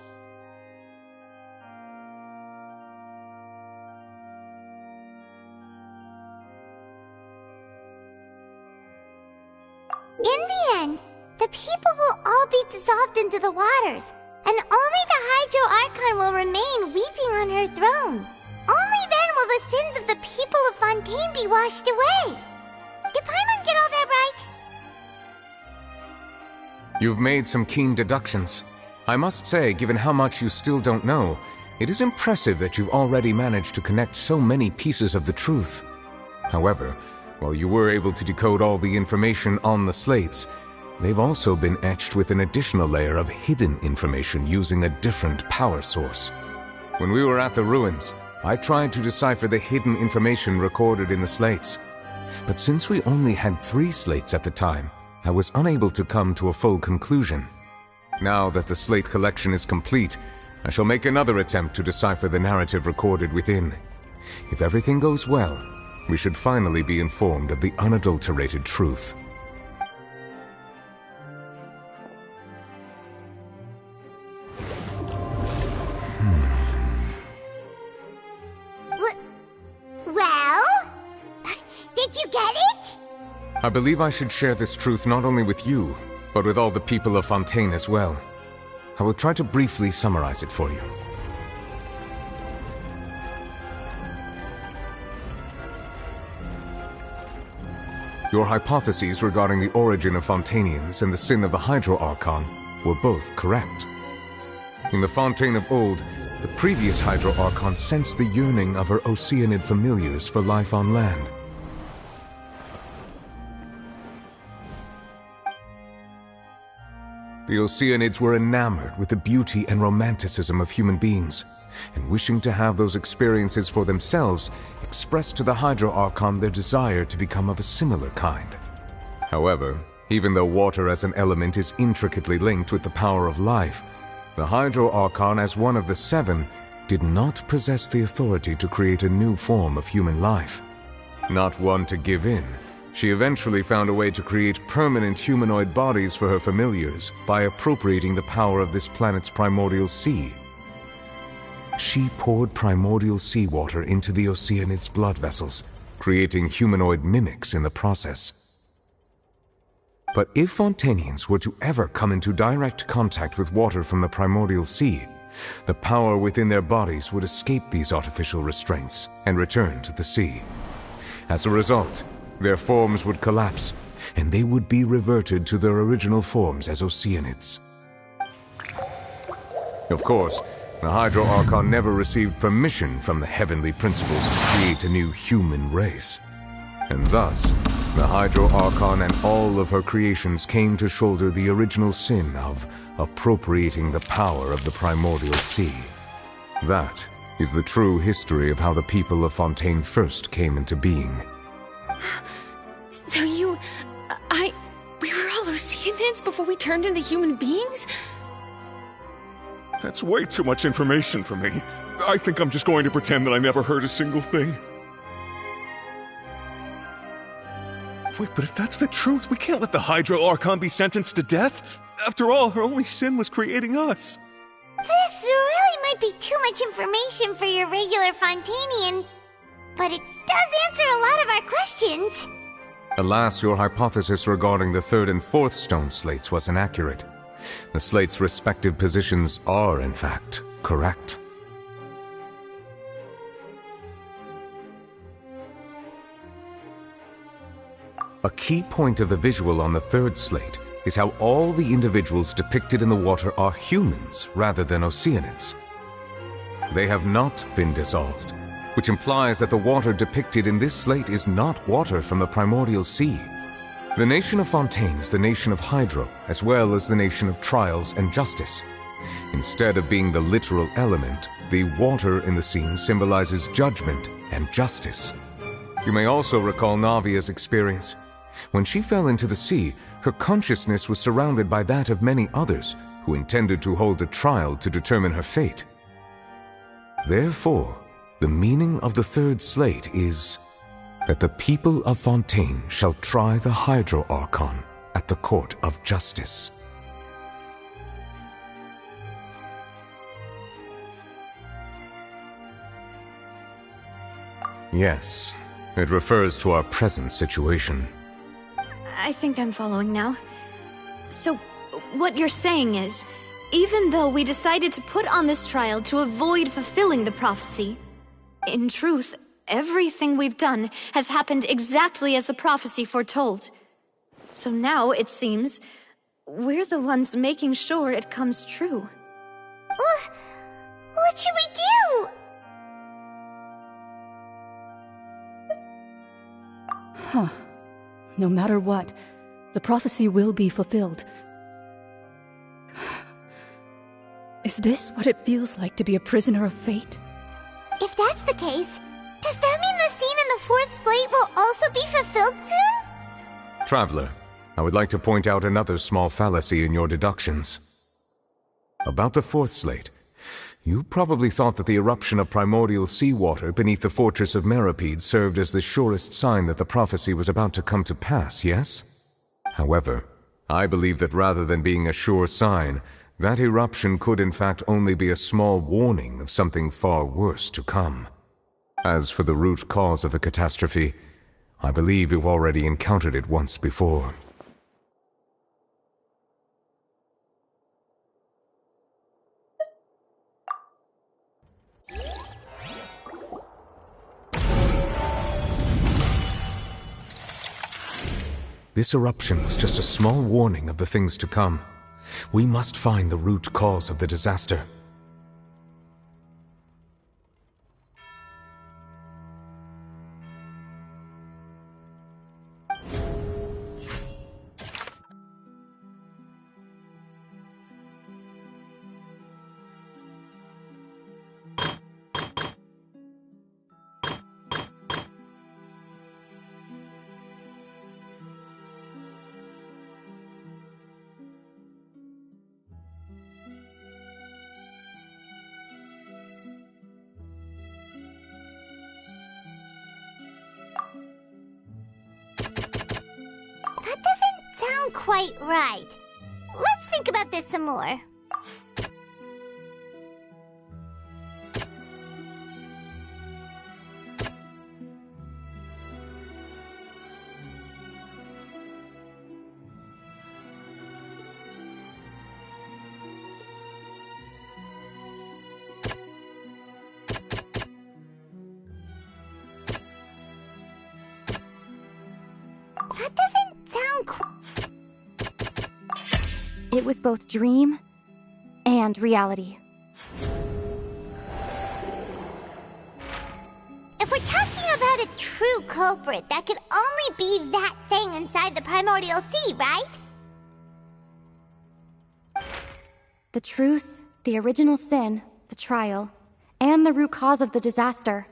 In the end, the people will all be dissolved into the waters, and only the Hydro Archon will remain weeping on her throne. Only then will the sins of the people of Fontaine be washed away. Did Paimon get all that right? You've made some keen deductions. I must say, given how much you still don't know, it is impressive that you've already managed to connect so many pieces of the truth. However, while you were able to decode all the information on the slates, they've also been etched with an additional layer of hidden information using a different power source. When we were at the ruins, I tried to decipher the hidden information recorded in the slates. But since we only had 3 slates at the time, I was unable to come to a full conclusion. Now that the slate collection is complete, I shall make another attempt to decipher the narrative recorded within. If everything goes well, we should finally be informed of the unadulterated truth. Well? Did you get it? I believe I should share this truth not only with you, but with all the people of Fontaine as well. I will try to briefly summarize it for you. Your hypotheses regarding the origin of Fontanians and the sin of the Hydro Archon were both correct. In the Fontaine of old, the previous Hydro Archon sensed the yearning of her Oceanid familiars for life on land. The Oceanids were enamored with the beauty and romanticism of human beings, and wishing to have those experiences for themselves, expressed to the Hydro Archon their desire to become of a similar kind. However, even though water as an element is intricately linked with the power of life, the Hydro Archon, as one of the 7, did not possess the authority to create a new form of human life. Not one to give in, she eventually found a way to create permanent humanoid bodies for her familiars by appropriating the power of this planet's primordial sea. She poured primordial seawater into the Oceanids' blood vessels, creating humanoid mimics in the process. But if Fontanians were to ever come into direct contact with water from the primordial sea, the power within their bodies would escape these artificial restraints and return to the sea. As a result, their forms would collapse, and they would be reverted to their original forms as Oceanids. Of course, the Hydro Archon never received permission from the heavenly principles to create a new human race. And thus, the Hydro Archon and all of her creations came to shoulder the original sin of appropriating the power of the primordial sea. That is the true history of how the people of Fontaine first came into being. So we were all Oceanids before we turned into human beings? That's way too much information for me. I think I'm just going to pretend that I never heard a single thing. Wait, but if that's the truth, we can't let the Hydro Archon be sentenced to death. After all, her only sin was creating us. This really might be too much information for your regular Fontanian, but it does answer a lot of our questions. Alas, your hypothesis regarding the third and fourth stone slates was inaccurate. The slates' respective positions are, in fact, correct. A key point of the visual on the third slate is how all the individuals depicted in the water are humans rather than Oceanids. They have not been dissolved, which implies that the water depicted in this slate is not water from the primordial sea. The nation of Fontaine is the nation of Hydro, as well as the nation of trials and justice. Instead of being the literal element, the water in the scene symbolizes judgment and justice. You may also recall Navia's experience. When she fell into the sea, her consciousness was surrounded by that of many others who intended to hold a trial to determine her fate. Therefore, the meaning of the third slate is that the people of Fontaine shall try the Hydro Archon at the court of justice. Yes, it refers to our present situation. I think I'm following now. So, what you're saying is, even though we decided to put on this trial to avoid fulfilling the prophecy, in truth, everything we've done has happened exactly as the prophecy foretold. So now, it seems, we're the ones making sure it comes true. What should we do? Huh. No matter what, the prophecy will be fulfilled. Is this what it feels like to be a prisoner of fate? If that's the case, does that mean the scene in the fourth slate will also be fulfilled soon? Traveler, I would like to point out another small fallacy in your deductions. About the fourth slate, you probably thought that the eruption of primordial seawater beneath the fortress of Meropide served as the surest sign that the prophecy was about to come to pass, yes? However, I believe that rather than being a sure sign, that eruption could in fact only be a small warning of something far worse to come. As for the root cause of the catastrophe, I believe you've already encountered it once before. This eruption was just a small warning of the things to come. We must find the root cause of the disaster. That doesn't sound quite right. Let's think about this some more. That doesn't sound It was both dream and reality. If we're talking about a true culprit, that could only be that thing inside the primordial sea, right? The truth, the original sin, the trial, and the root cause of the disaster.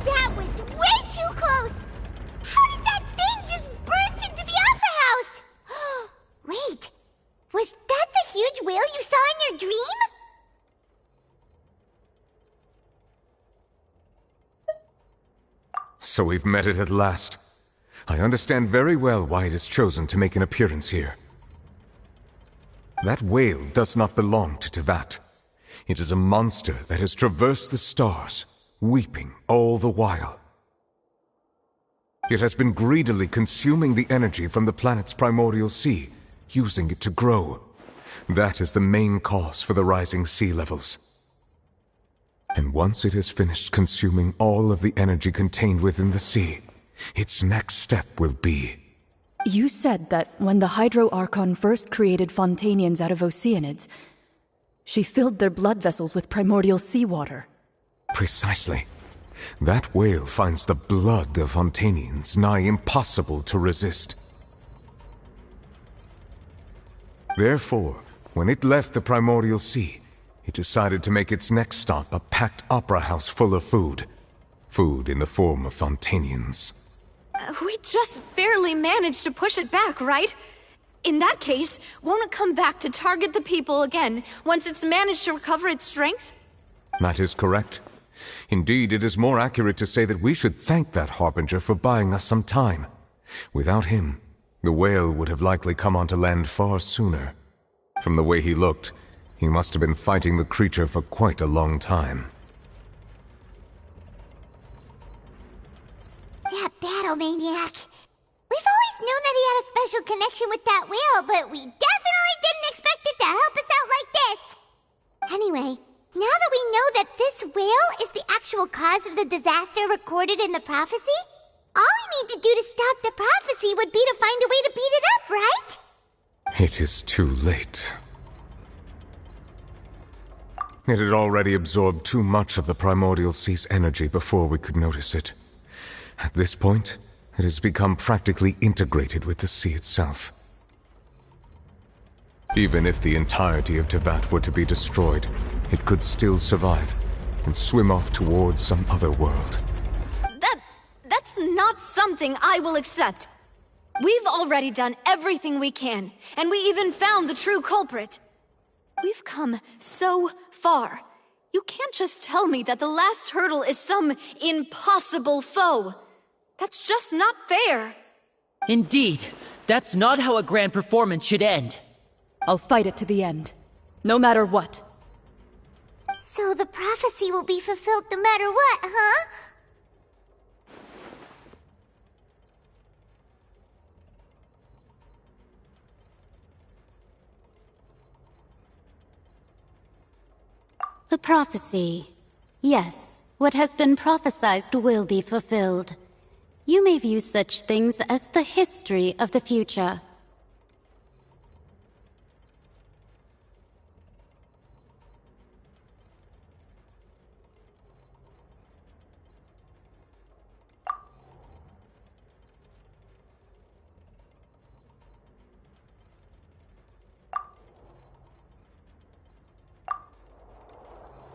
That was way too close! How did that thing just burst into the Opera House? Wait, was that the huge whale you saw in your dream? So we've met it at last. I understand very well why it has chosen to make an appearance here. That whale does not belong to Tevat. It is a monster that has traversed the stars, weeping all the while. It has been greedily consuming the energy from the planet's primordial sea, using it to grow. That is the main cause for the rising sea levels. And once it has finished consuming all of the energy contained within the sea, its next step will be... You said that when the Hydro Archon first created Fontanians out of Oceanids, she filled their blood vessels with primordial seawater. Precisely. That whale finds the blood of Fontanians nigh impossible to resist. Therefore, when it left the primordial sea, it decided to make its next stop a packed opera house full of food. Food in the form of Fontanians. We just barely managed to push it back, right? In that case, won't it come back to target the people again once it's managed to recover its strength? That is correct. Indeed, it is more accurate to say that we should thank that Harbinger for buying us some time. Without him, the whale would have likely come onto land far sooner. From the way he looked, he must have been fighting the creature for quite a long time. That battle maniac. We've always known that he had a special connection with that whale, but we definitely didn't expect it to help us out like this. Anyway, now that we know that this whale is the actual cause of the disaster recorded in the prophecy, all we need to do to stop the prophecy would be to find a way to beat it up, right? It is too late. It had already absorbed too much of the primordial sea's energy before we could notice it. At this point, it has become practically integrated with the sea itself. Even if the entirety of Tevat were to be destroyed, it could still survive and swim off towards some other world. That's not something I will accept. We've already done everything we can, and we even found the true culprit. We've come so far. You can't just tell me that the last hurdle is some impossible foe. That's just not fair. Indeed, that's not how a grand performance should end. I'll fight it to the end, no matter what. So the prophecy will be fulfilled no matter what, huh? The prophecy. Yes, what has been prophesied will be fulfilled. You may view such things as the history of the future.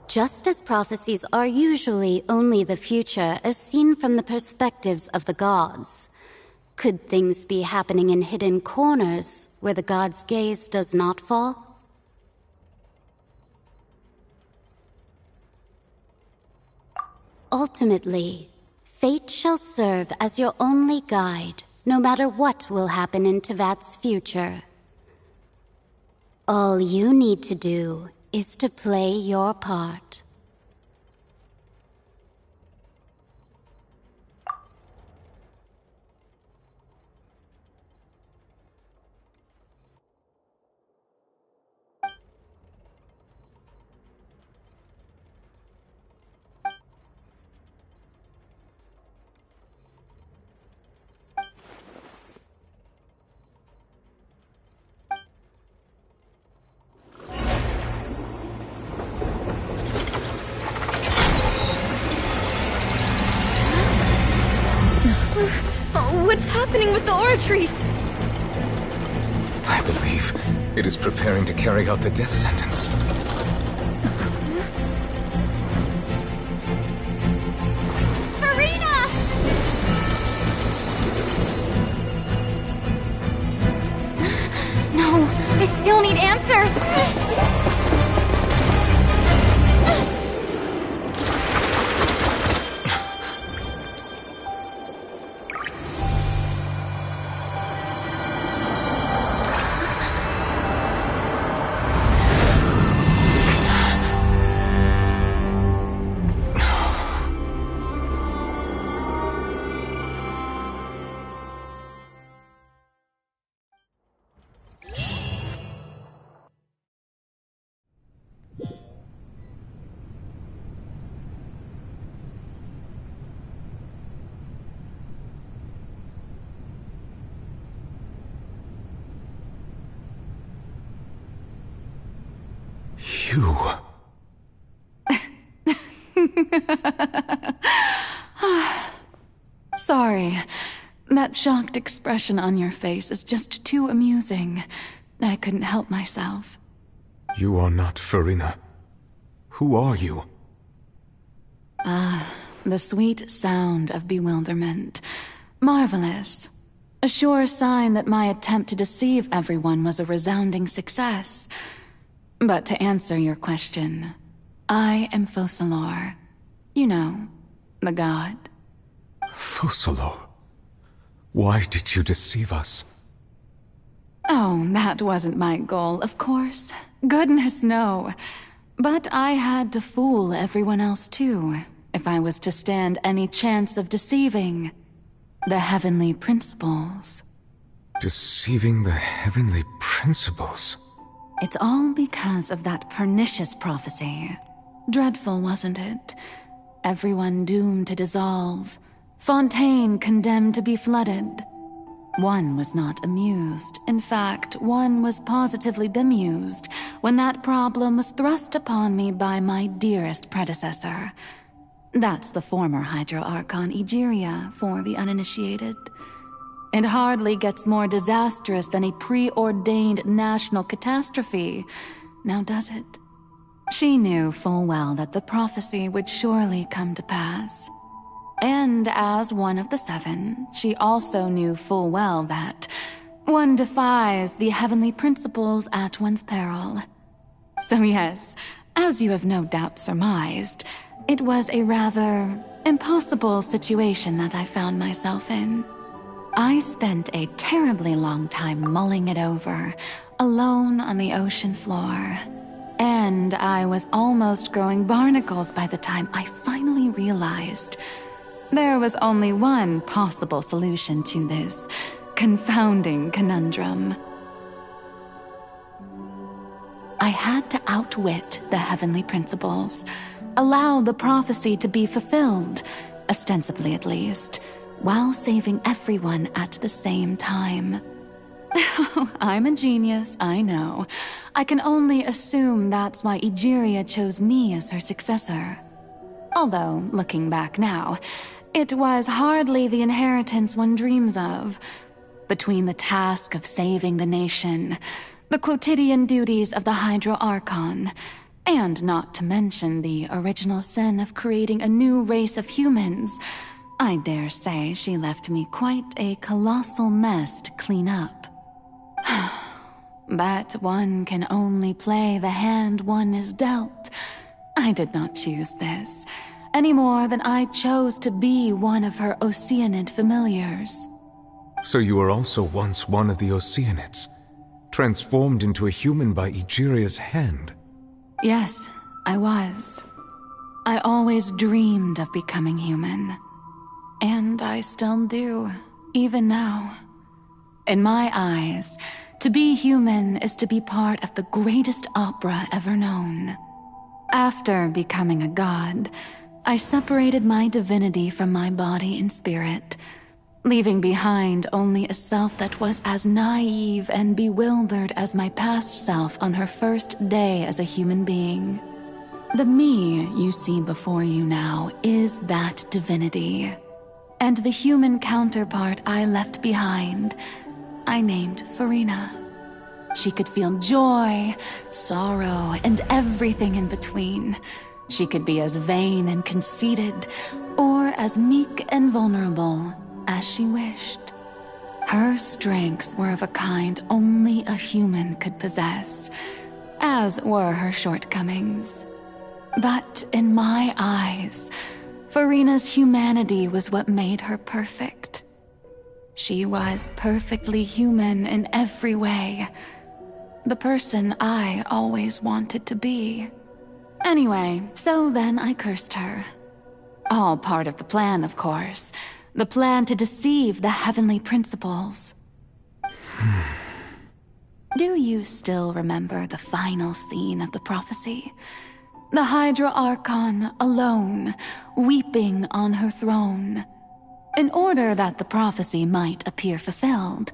Just as prophecies are usually only the future as seen from the perspectives of the gods, could things be happening in hidden corners where the gods' gaze does not fall? Ultimately, fate shall serve as your only guide, no matter what will happen in Tevat's future. All you need to do is to play your part. What's happening with the oratories? I believe it is preparing to carry out the death sentence. Furina! No, I still need answers. You... Sorry. That shocked expression on your face is just too amusing. I couldn't help myself. You are not Furina. Who are you? Ah, the sweet sound of bewilderment. Marvelous. A sure sign that my attempt to deceive everyone was a resounding success. But to answer your question, I am Focalor. You know, the god. Focalor? Why did you deceive us? Oh, that wasn't my goal, of course. Goodness, no. But I had to fool everyone else too, if I was to stand any chance of deceiving the heavenly principles. Deceiving the heavenly principles? It's all because of that pernicious prophecy. Dreadful, wasn't it? Everyone doomed to dissolve. Fontaine condemned to be flooded. One was not amused. In fact, one was positively bemused when that problem was thrust upon me by my dearest predecessor. That's the former Hydro Archon Egeria for the uninitiated. It hardly gets more disastrous than a preordained national catastrophe, now does it? She knew full well that the prophecy would surely come to pass. And as one of the seven, she also knew full well that one defies the heavenly principles at one's peril. So yes, As you have no doubt surmised, it was a rather impossible situation that I found myself in. I spent a terribly long time mulling it over, alone on the ocean floor. And I was almost growing barnacles by the time I finally realized there was only one possible solution to this confounding conundrum. I had to outwit the heavenly principles, allow the prophecy to be fulfilled, ostensibly at least, while saving everyone at the same time. I'm a genius, I know. I can only assume that's why Egeria chose me as her successor. Although, looking back now, it was hardly the inheritance one dreams of. Between the task of saving the nation, the quotidian duties of the Hydro Archon, and not to mention the original sin of creating a new race of humans, I dare say she left me quite a colossal mess to clean up. But one can only play the hand one is dealt. I did not choose this, any more than I chose to be one of her Oceanid familiars. So you were also once one of the Oceanids, transformed into a human by Egeria's hand? Yes, I was. I always dreamed of becoming human. And I still do, even now. In my eyes, to be human is to be part of the greatest opera ever known. After becoming a god, I separated my divinity from my body and spirit, leaving behind only a self that was as naive and bewildered as my past self on her first day as a human being. The me you see before you now is that divinity. And the human counterpart I left behind, I named Farina. She could feel joy, sorrow, and everything in between. She could be as vain and conceited, or as meek and vulnerable as she wished. Her strengths were of a kind only a human could possess, as were her shortcomings. But in my eyes, Farina's humanity was what made her perfect. She was perfectly human in every way. The person I always wanted to be. Anyway, so then I cursed her. All part of the plan, of course. The plan to deceive the heavenly principles. Do you still remember the final scene of the prophecy? The Hydra Archon alone, weeping on her throne. In order that the prophecy might appear fulfilled,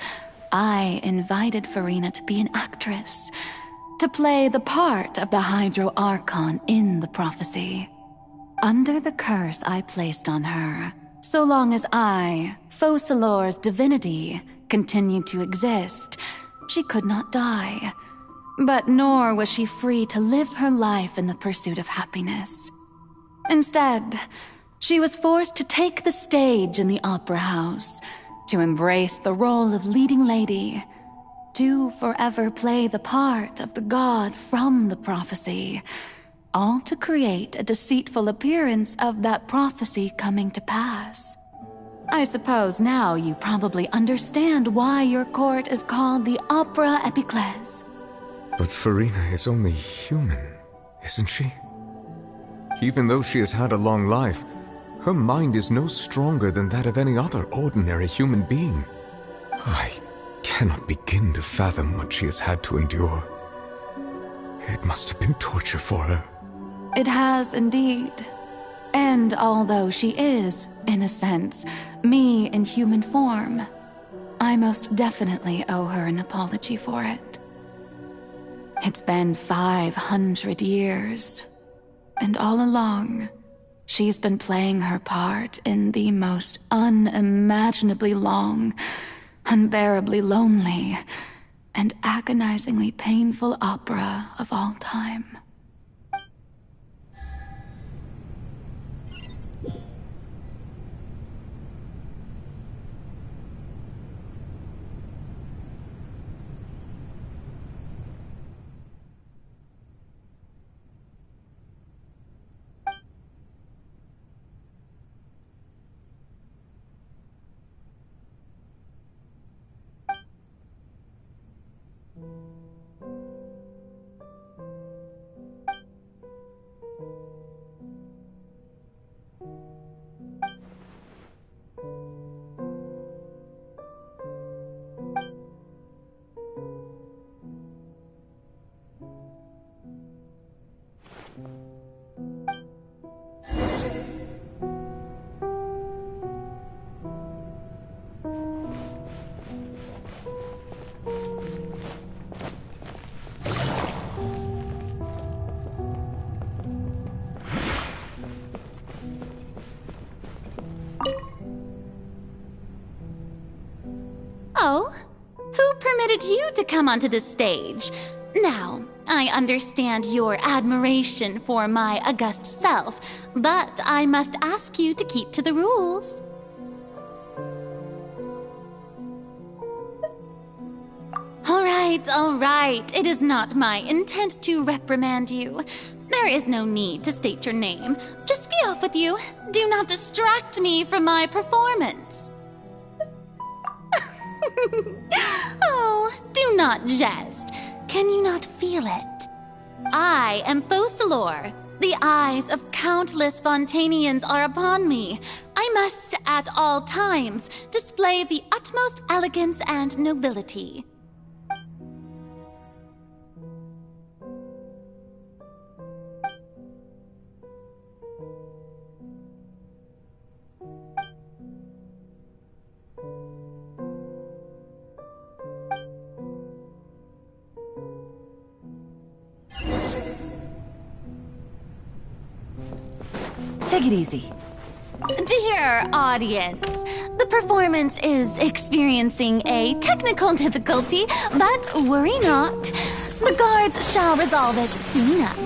I invited Farina to be an actress, to play the part of the Hydro Archon in the prophecy. Under the curse I placed on her, so long as I, Focalor's divinity, continued to exist, she could not die. But nor was she free to live her life in the pursuit of happiness. Instead, she was forced to take the stage in the opera house, to embrace the role of leading lady, to forever play the part of the god from the prophecy, all to create a deceitful appearance of that prophecy coming to pass. I suppose now you probably understand why your court is called the Opera Epiclese. But Farina is only human, isn't she? Even though she has had a long life, her mind is no stronger than that of any other ordinary human being. I cannot begin to fathom what she has had to endure. It must have been torture for her. It has indeed. And although she is, in a sense, me in human form, I most definitely owe her an apology for it. It's been 500 years, and all along, she's been playing her part in the most unimaginably long, unbearably lonely, and agonizingly painful opera of all time. Oh? Who permitted you to come onto the stage? Now, I understand your admiration for my august self, but I must ask you to keep to the rules. All right. It is not my intent to reprimand you. There is no need to state your name. Just be off with you. Do not distract me from my performance. Oh, do not jest. Can you not feel it? I am Focalor. The eyes of countless Fontanians are upon me. I must, at all times, display the utmost elegance and nobility. Take it easy. Dear audience, the performance is experiencing a technical difficulty, but worry not. The guards shall resolve it soon enough.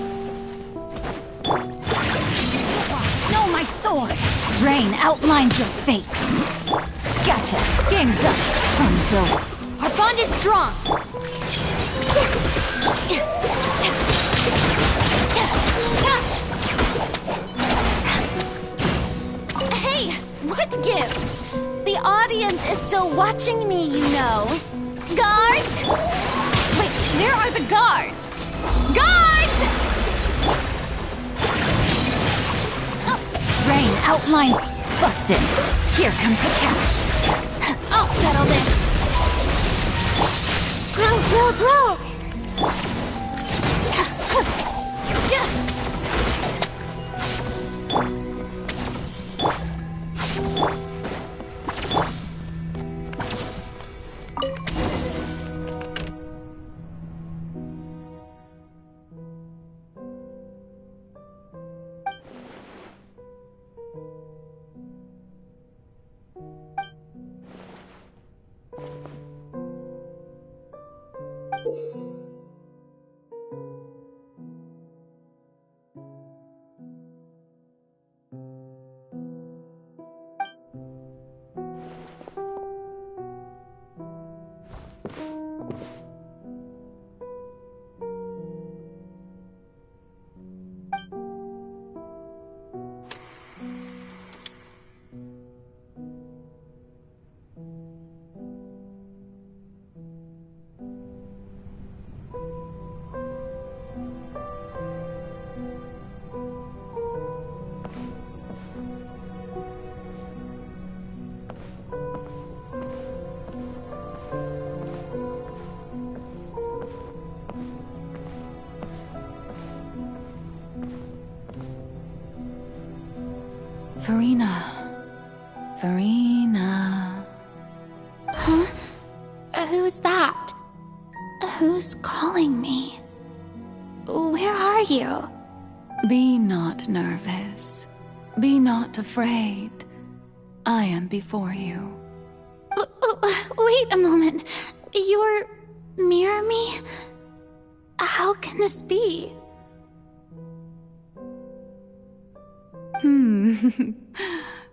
No, my sword! Rain outlines your fate. Gotcha. Game's up. Fun's over. Our bond is strong. Hey, what gives? The audience is still watching me, you know. Guards? Wait, where are the guards? Guards! Rain outline busted. Here comes the catch. I'll settle this. Throw! Farina. Huh? Who's that? Who's calling me? Where are you? Be not nervous. Be not afraid. I am before you. Wait a moment. You're near me? How can this be?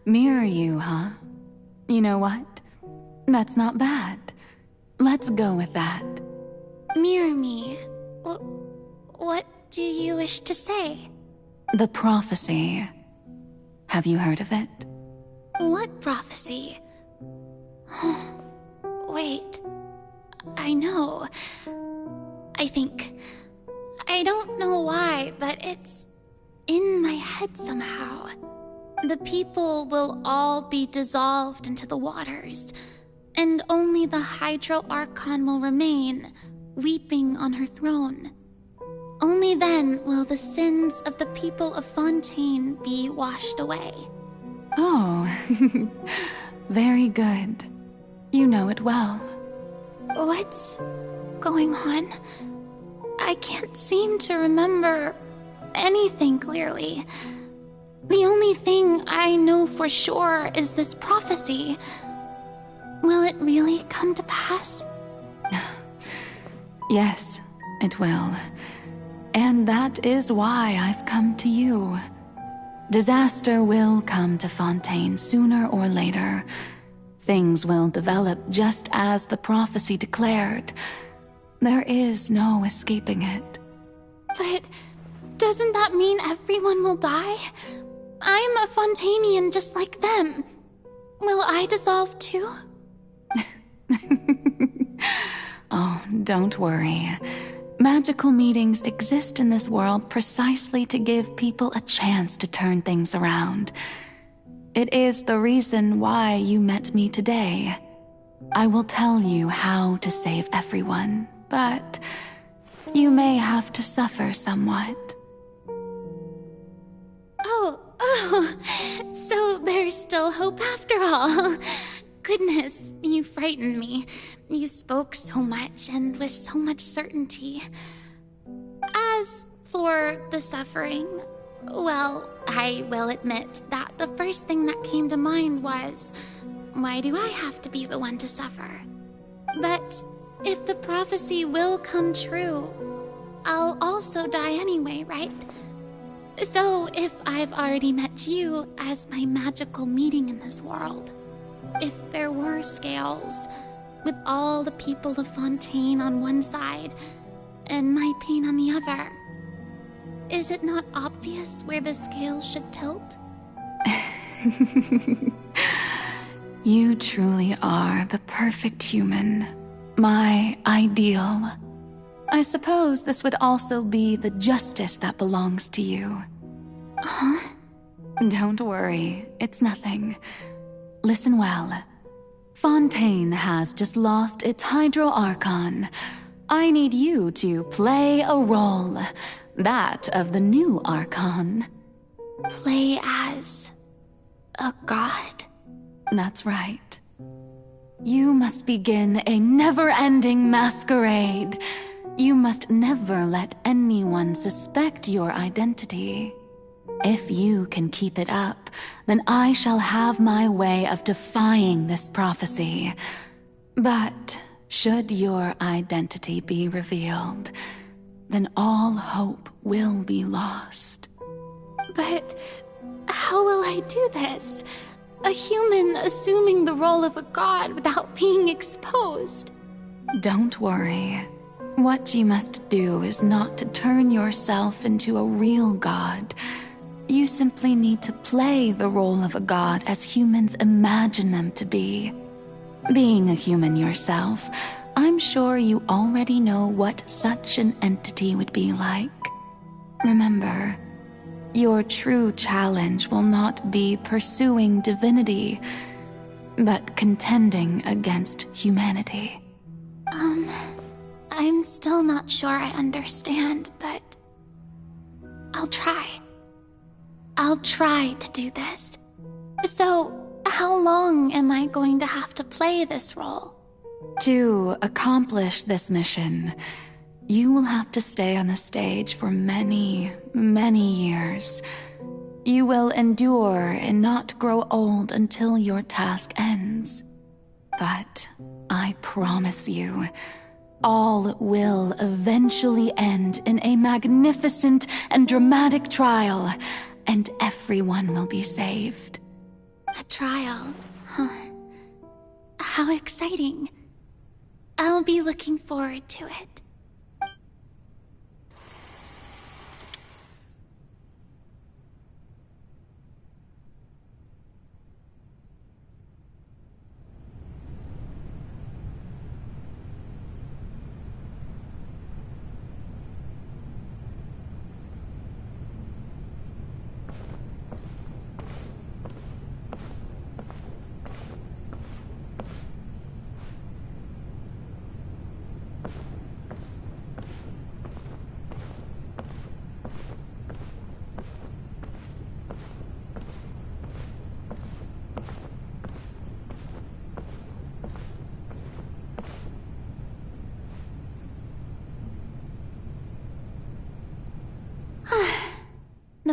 Mirror you, huh? You know what? That's not bad. Let's go with that. Mirror me? What do you wish to say? The prophecy. Have you heard of it? What prophecy? Wait. I know. I think. I don't know why, but it's in my head somehow. The people will all be dissolved into the waters, and only the Hydro Archon will remain, weeping on her throne. Only then will the sins of the people of Fontaine be washed away. Oh, very good. You know it well. What's going on? I can't seem to remember anything clearly. The only thing I know for sure is this prophecy. Will it really come to pass? Yes, it will. And that is why I've come to you. Disaster will come to Fontaine sooner or later. Things will develop just as the prophecy declared. There is no escaping it. But doesn't that mean everyone will die? I'm a Fontainian just like them. Will I dissolve too? Oh, don't worry. Magical meetings exist in this world precisely to give people a chance to turn things around. It is the reason why you met me today. I will tell you how to save everyone, but you may have to suffer somewhat. Oh, so there's still hope after all. Goodness, you frightened me. You spoke so much and with so much certainty. As for the suffering, well, I will admit that the first thing that came to mind was, why do I have to be the one to suffer? But if the prophecy will come true, I'll also die anyway, right? So if I've already met you as my magical meeting in this world, if there were scales, with all the people of Fontaine on one side, and my pain on the other, is it not obvious where the scales should tilt? You truly are the perfect human, my ideal. I suppose this would also be the justice that belongs to you. Huh? Don't worry, it's nothing. Listen well. Fontaine has just lost its Hydro Archon. I need you to play a role, that of the new Archon. Play as a god? That's right. You must begin a never-ending masquerade. You must never let anyone suspect your identity. If you can keep it up, then I shall have my way of defying this prophecy. But should your identity be revealed, then all hope will be lost. But how will I do this? A human assuming the role of a god without being exposed. Don't worry. What you must do is not to turn yourself into a real god. You simply need to play the role of a god as humans imagine them to be. Being a human yourself, I'm sure you already know what such an entity would be like. Remember, your true challenge will not be pursuing divinity, but contending against humanity. I'm still not sure I understand, but I'll try. I'll try to do this. So, how long am I going to have to play this role? To accomplish this mission, you will have to stay on the stage for many, many years. You will endure and not grow old until your task ends. But I promise you, all will eventually end in a magnificent and dramatic trial, and everyone will be saved. A trial, huh? How exciting. I'll be looking forward to it.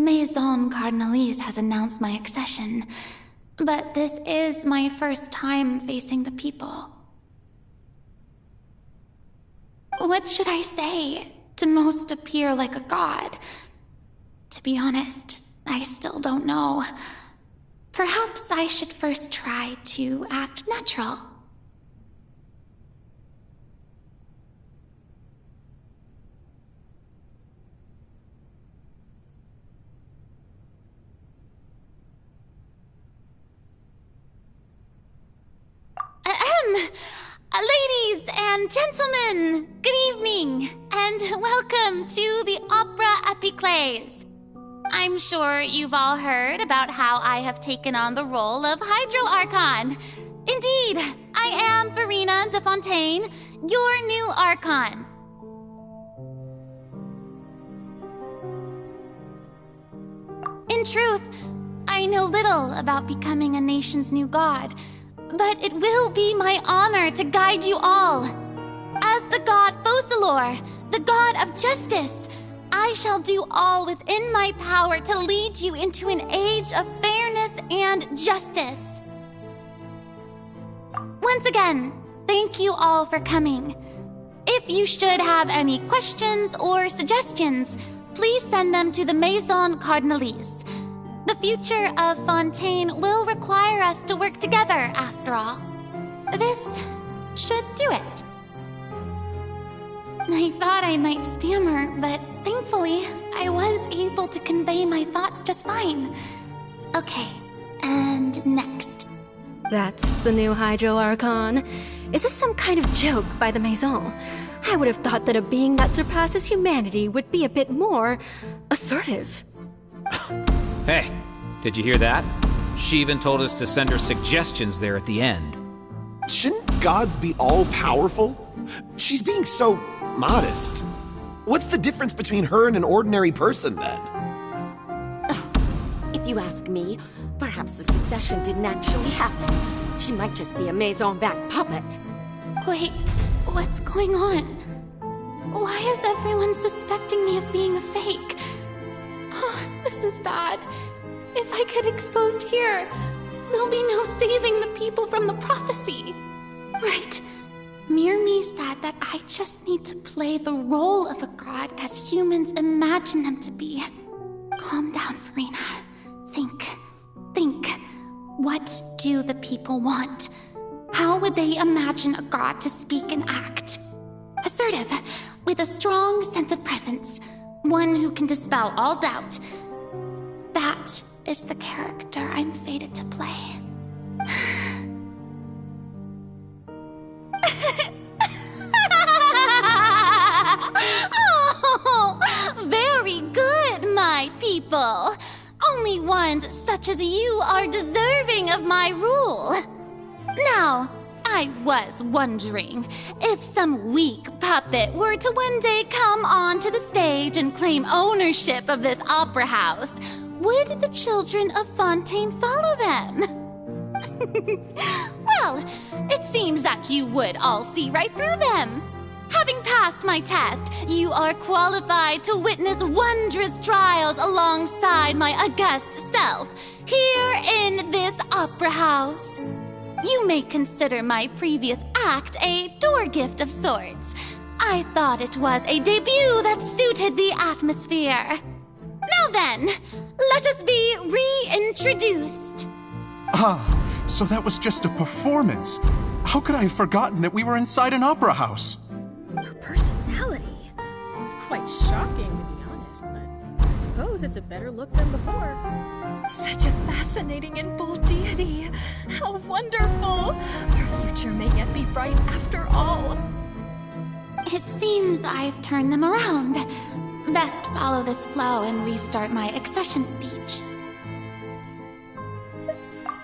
The Maison Cardinalise has announced my accession, but this is my first time facing the people. What should I say to most appear like a god? To be honest, I still don't know. Perhaps I should first try to act natural. Ladies and gentlemen, good evening, and welcome to the Opera Epiclese. I'm sure you've all heard about how I have taken on the role of Hydro Archon. Indeed, I am Verena de Fontaine, your new Archon. In truth, I know little about becoming a nation's new god, but it will be my honor to guide you all. As the god Focalor, the god of justice, I shall do all within my power to lead you into an age of fairness and justice. Once again, thank you all for coming. If you should have any questions or suggestions, please send them to the Maison Cardinalise. The future of Fontaine will require us to work together, after all. This should do it. I thought I might stammer, but thankfully, I was able to convey my thoughts just fine. Okay, and next. That's the new Hydro Archon. Is this some kind of joke by the Maison? I would have thought that a being that surpasses humanity would be a bit more assertive. Hey, did you hear that? She even told us to send her suggestions there at the end. Shouldn't gods be all-powerful? She's being so modest. What's the difference between her and an ordinary person, then? If you ask me, perhaps the succession didn't actually happen. She might just be a Maison-back puppet. Wait, what's going on? Why is everyone suspecting me of being a fake? Oh, this is bad. If I get exposed here, there'll be no saving the people from the prophecy. Right. Mirmi said that I just need to play the role of a god as humans imagine them to be. Calm down, Verena. Think. What do the people want? How would they imagine a god to speak and act? Assertive, with a strong sense of presence. One who can dispel all doubt. That is the character I'm fated to play. Oh, very good, my people. Only ones such as you are deserving of my rule. Now, I was wondering if some weak puppet were to one day come onto the stage and claim ownership of this opera house, would the children of Fontaine follow them? Well, it seems that you would all see right through them. Having passed my test, you are qualified to witness wondrous trials alongside my august self, here in this opera house. You may consider my previous act a door gift of sorts. I thought it was a debut that suited the atmosphere. Now then, let us be reintroduced. Ah, so that was just a performance. How could I have forgotten that we were inside an opera house? Her personality. It's quite shocking, to be honest, but I suppose it's a better look than before. Such a fascinating and bold deity. How wonderful! Our future may yet be bright after all. It seems I've turned them around. Best follow this flow and restart my accession speech.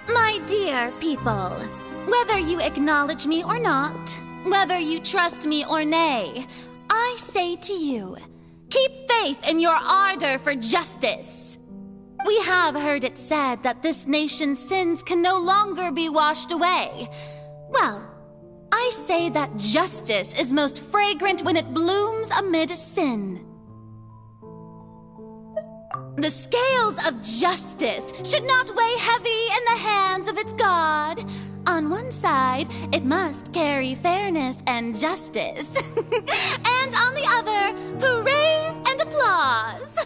My dear people, whether you acknowledge me or not, whether you trust me or nay, I say to you, keep faith in your ardor for justice. We have heard it said that this nation's sins can no longer be washed away. Well, I say that justice is most fragrant when it blooms amid sin. The scales of justice should not weigh heavy in the hands of its god. On one side, it must carry fairness and justice. And on the other, praise and applause.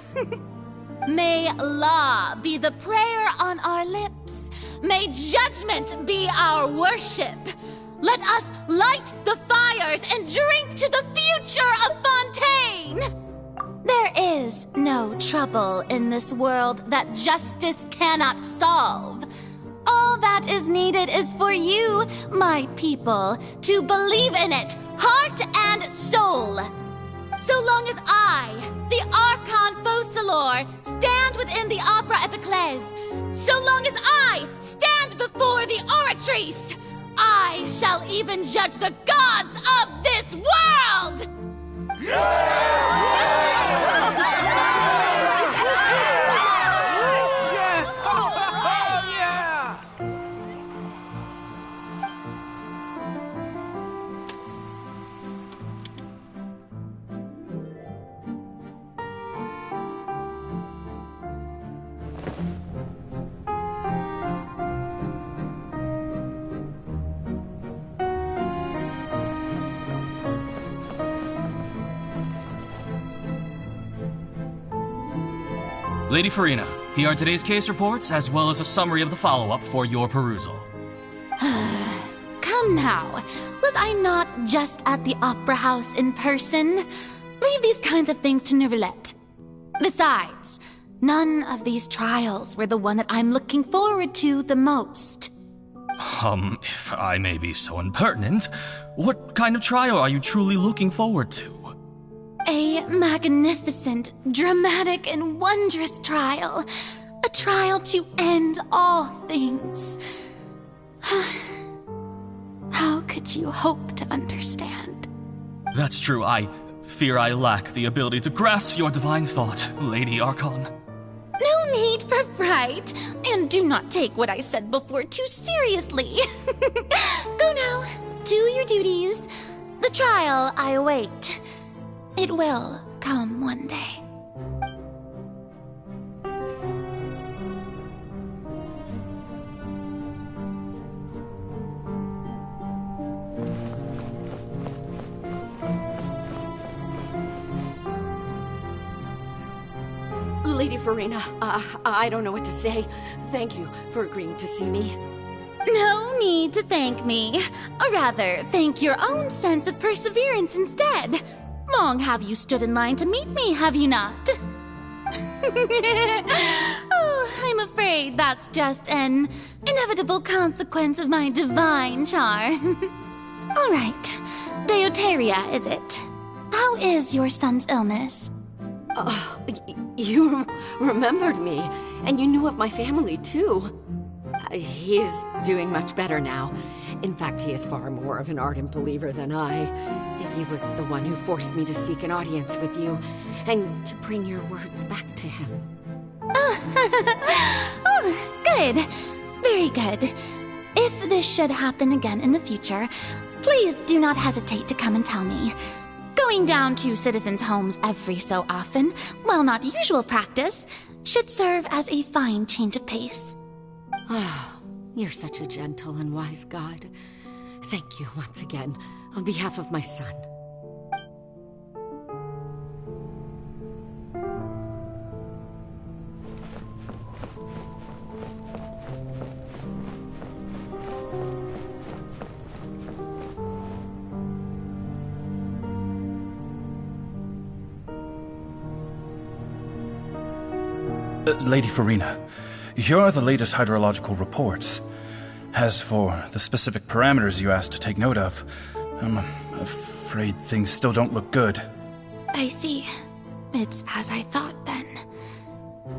May law be the prayer on our lips. May judgment be our worship. Let us light the fires and drink to the future of Fontaine. There is no trouble in this world that justice cannot solve. All that is needed is for you, my people, to believe in it, heart and soul. So long as I, the Archon Focalor, stand within the Opera Epiclese, so long as I stand before the Oratrice, I shall even judge the gods of this world! Lady Farina, here are today's case reports, as well as a summary of the follow-up for your perusal. Come now, was I not just at the Opera House in person? Leave these kinds of things to Neuvillette. Besides, none of these trials were the one that I'm looking forward to the most. If I may be so impertinent, what kind of trial are you truly looking forward to? A magnificent, dramatic, and wondrous trial. A trial to end all things. How could you hope to understand? That's true. I fear I lack the ability to grasp your divine thought, Lady Archon. No need for fright, and do not take what I said before too seriously. Go now, do your duties. The trial I await. It will come one day. Lady Farina, I don't know what to say. Thank you for agreeing to see me. No need to thank me. Or rather, thank your own sense of perseverance instead. Long have you stood in line to meet me, have you not? Oh, I'm afraid that's just an inevitable consequence of my divine charm. All right, Deoteria, is it? How is your son's illness? You remembered me, and you knew of my family, too. He is doing much better now. In fact, he is far more of an ardent believer than I. He was the one who forced me to seek an audience with you, and to bring your words back to him. Oh, good. Very good. If this should happen again in the future, please do not hesitate to come and tell me. Going down to citizens' homes every so often, while not usual practice, should serve as a fine change of pace. Oh, you're such a gentle and wise god. Thank you once again, on behalf of my son. Lady Farina, here are the latest hydrological reports. As for the specific parameters you asked to take note of, I'm afraid things still don't look good. I see. It's as I thought then.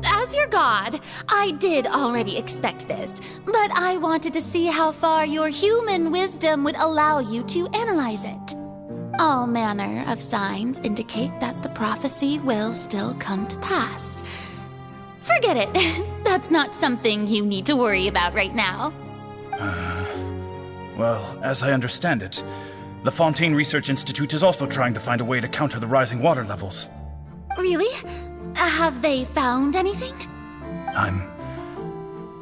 As your god, I did already expect this, but I wanted to see how far your human wisdom would allow you to analyze it. All manner of signs indicate that the prophecy will still come to pass. Forget it. That's not something you need to worry about right now. Well, as I understand it, the Fontaine Research Institute is also trying to find a way to counter the rising water levels. Really? Have they found anything? I'm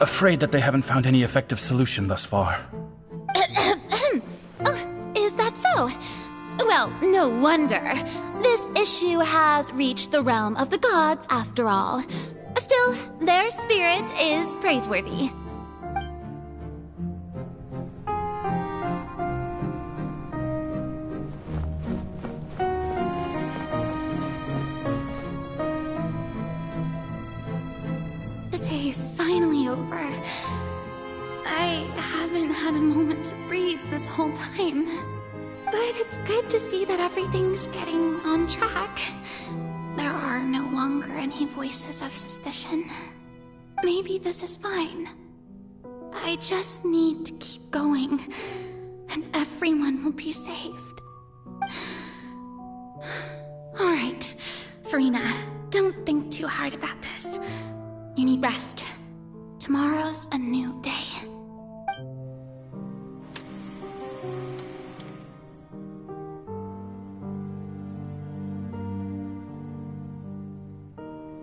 afraid that they haven't found any effective solution thus far. Oh, is that so? Well, no wonder. This issue has reached the realm of the gods, after all. Still, their spirit is praiseworthy. The day is finally over. I haven't had a moment to breathe this whole time. But it's good to see that everything's getting on track. There are no longer any voices of suspicion. Maybe this is fine. I just need to keep going, and everyone will be saved. Alright, Farina, don't think too hard about this. You need rest. Tomorrow's a new day.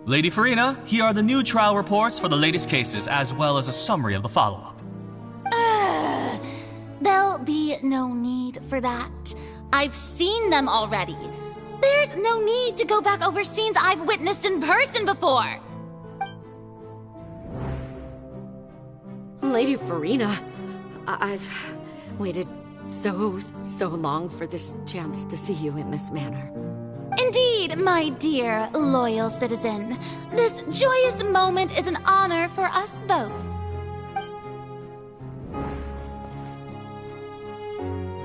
Lady Farina, here are the new trial reports for the latest cases, as well as a summary of the follow-up. There'll be no need for that. I've seen them already. There's no need to go back over scenes I've witnessed in person before. Lady Farina, I've waited so long for this chance to see you in this manner. Indeed, my dear, loyal citizen. This joyous moment is an honor for us both.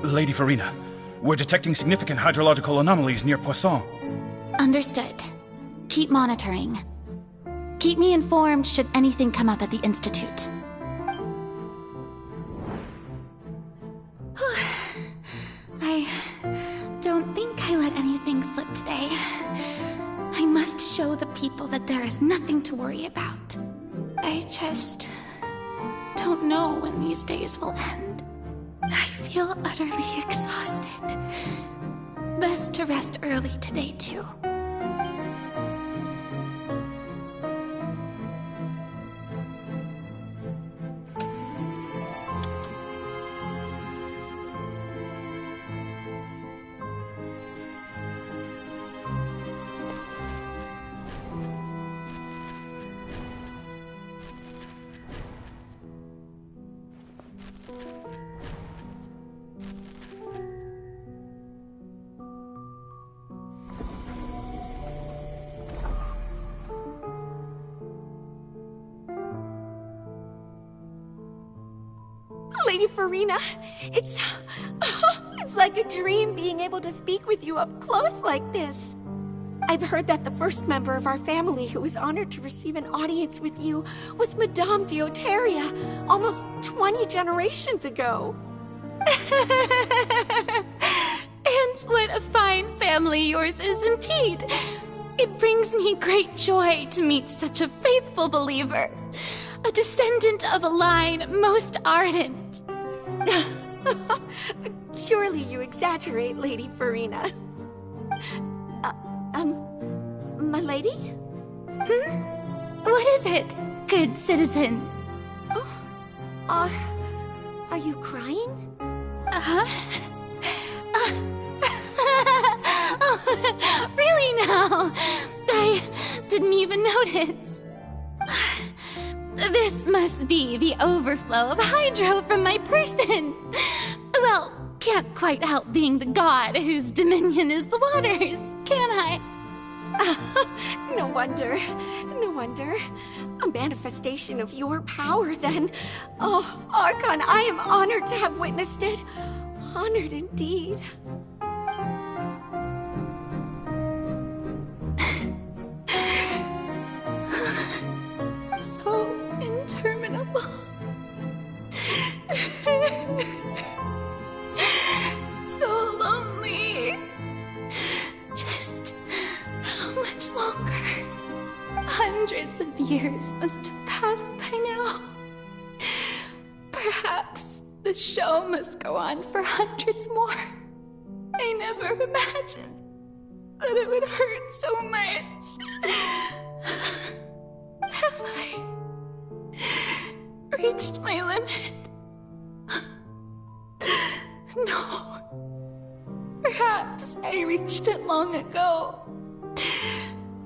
Lady Farina, we're detecting significant hydrological anomalies near Poisson. Understood. Keep monitoring. Keep me informed should anything come up at the Institute. I don't think I let anything slip today. I must show the people that there is nothing to worry about. I just don't know when these days will end. I feel utterly exhausted. Best to rest early today, too. Lady Farina, it's like a dream being able to speak with you up close like this. I've heard that the first member of our family who was honored to receive an audience with you was Madame Dioteria, almost 20 generations ago. And what a fine family yours is indeed. It brings me great joy to meet such a faithful believer. A descendant of a line most ardent. Surely you exaggerate, Lady Farina. My lady? What is it, good citizen? Oh, are you crying? Oh, really now? I didn't even notice. This must be the overflow of hydro from my person. Well, can't quite help being the god whose dominion is the waters, can I? No wonder. No wonder. A manifestation of your power, then. Oh, Archon, I am honored to have witnessed it. Honored indeed. So interminable. So lonely. Just how much longer? Hundreds of years must have passed by now. Perhaps the show must go on for hundreds more. I never imagined that it would hurt so much. Have I reached my limit? No. Perhaps I reached it long ago.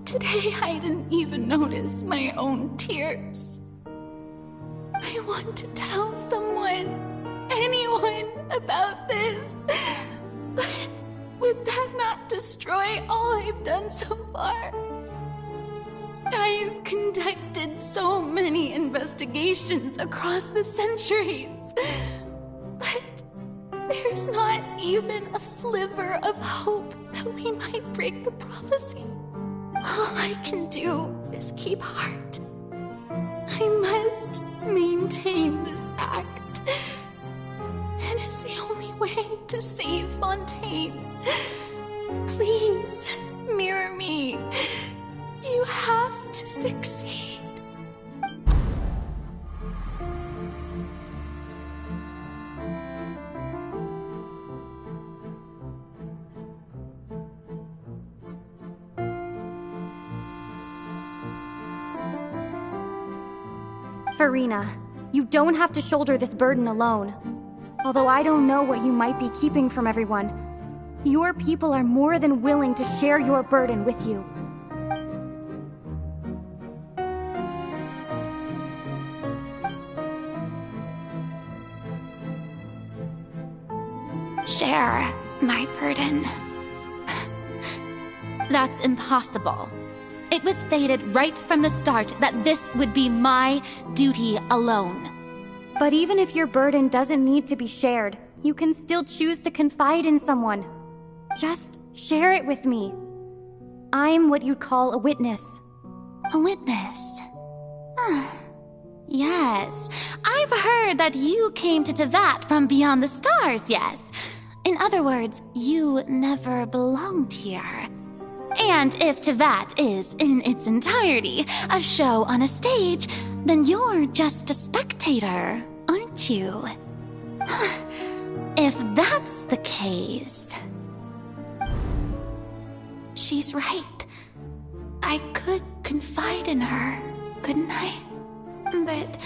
Today I didn't even notice my own tears. I want to tell someone, anyone, about this. But would that not destroy all I've done so far? I've conducted so many investigations across the centuries. But there's not even a sliver of hope that we might break the prophecy. All I can do is keep heart. I must maintain this act. It is the only way to save Fontaine. Please, mirror me. You have to succeed. Farina, you don't have to shoulder this burden alone. Although I don't know what you might be keeping from everyone, your people are more than willing to share your burden with you. Share my burden. That's impossible. It was fated right from the start that this would be my duty alone. But even if your burden doesn't need to be shared, you can still choose to confide in someone. Just share it with me. I'm what you'd call a witness. A witness? Yes, I've heard that you came to Tevat from beyond the stars, yes. In other words, you never belonged here. And if Tevat is, in its entirety, a show on a stage, then you're just a spectator, aren't you? If that's the case... She's right. I could confide in her, couldn't I? But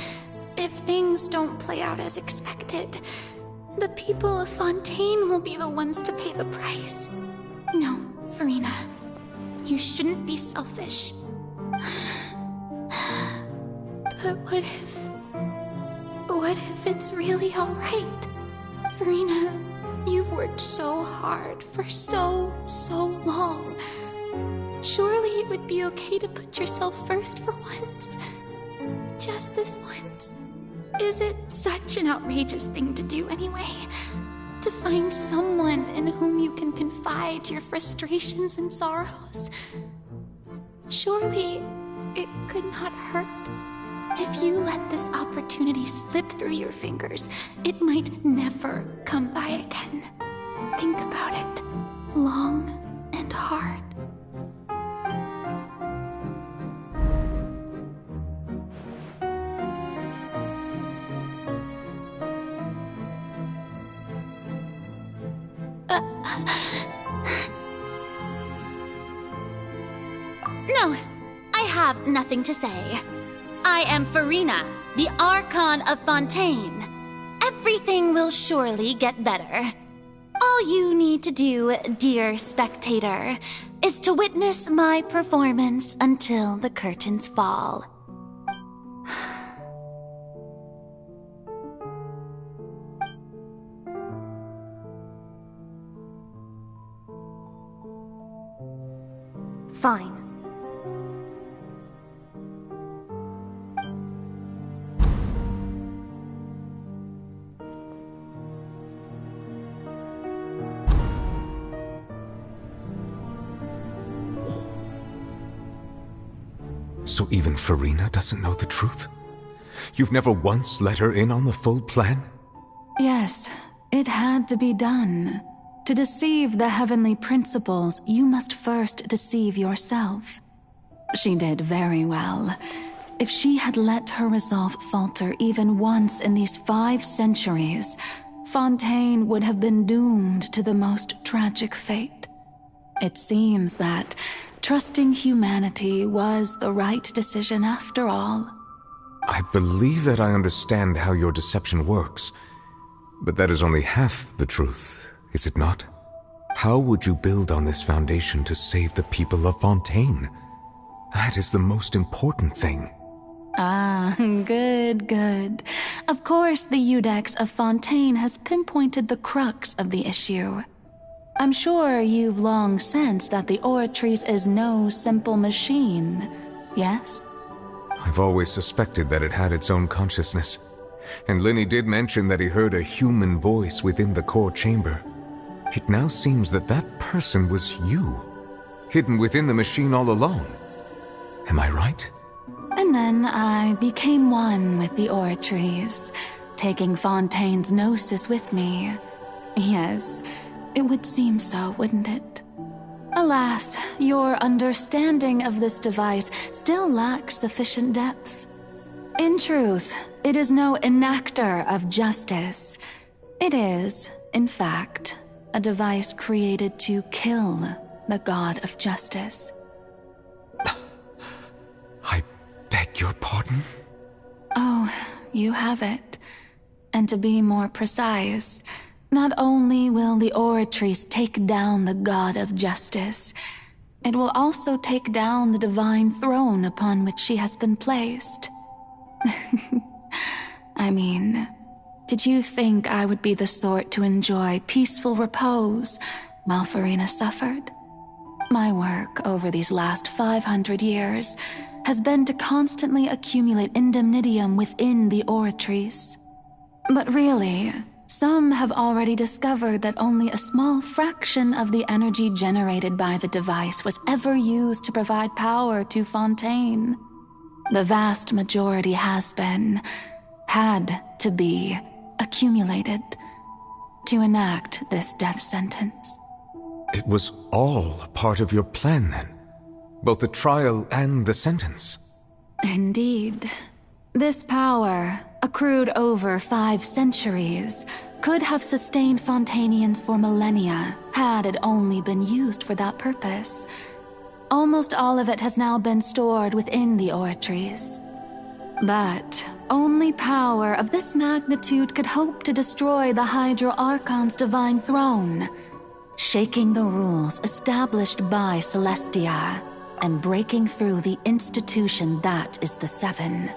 if things don't play out as expected, the people of Fontaine will be the ones to pay the price. No, Farina. You shouldn't be selfish. But what if it's really alright? Farina, you've worked so hard for so long. Surely it would be okay to put yourself first for once. Just this once. Is it such an outrageous thing to do anyway? To find someone in whom you can confide your frustrations and sorrows? Surely it could not hurt. If you let this opportunity slip through your fingers, it might never come by again. Think about it long and hard. No, I have nothing to say. I am Farina, the Archon of Fontaine. Everything will surely get better. All you need to do, dear spectator, is to witness my performance until the curtains fall. Fine. So even Farina doesn't know the truth? You've never once let her in on the full plan? Yes, it had to be done. To deceive the heavenly principles, you must first deceive yourself. She did very well. If she had let her resolve falter even once in these 5 centuries, Fontaine would have been doomed to the most tragic fate. It seems that, Trusting humanity was the right decision after all. I believe that I understand how your deception works, but that is only half the truth, is it not? How would you build on this foundation to save the people of Fontaine? That is the most important thing. Ah, good. Of course, the Iudex of Fontaine has pinpointed the crux of the issue. I'm sure you've long sensed that the Oratrice is no simple machine, yes? I've always suspected that it had its own consciousness, and Lenny did mention that he heard a human voice within the core chamber. It now seems that that person was you, hidden within the machine all along. Am I right? And then I became one with the Oratrice, taking Fontaine's gnosis with me. Yes, it would seem so, wouldn't it? Alas, your understanding of this device still lacks sufficient depth. In truth, it is no enactor of justice. It is, in fact, a device created to kill the god of justice. I beg your pardon? Oh, you have it. And to be more precise, not only will the Oratrice take down the god of justice, it will also take down the divine throne upon which she has been placed. I mean, did you think I would be the sort to enjoy peaceful repose while Farina suffered? My work over these last 500 years has been to constantly accumulate indemnitium within the Oratrice. But really, some have already discovered that only a small fraction of the energy generated by the device was ever used to provide power to Fontaine. The vast majority had to be, accumulated to enact this death sentence. It was all a part of your plan, then? Both the trial and the sentence? Indeed. This power, accrued over 5 centuries, could have sustained Fontainians for millennia had it only been used for that purpose. Almost all of it has now been stored within the Oratrice. But only power of this magnitude could hope to destroy the Hydro Archon's divine throne, shaking the rules established by Celestia and breaking through the institution that is the Seven.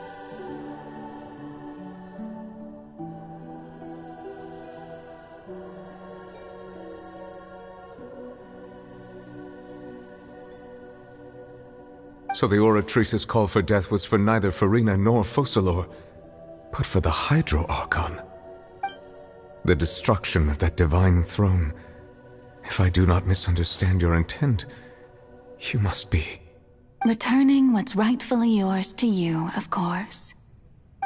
So the Oratrice's call for death was for neither Farina nor Focalor, but for the Hydro Archon. The destruction of that divine throne. If I do not misunderstand your intent, you must be... returning what's rightfully yours to you, of course.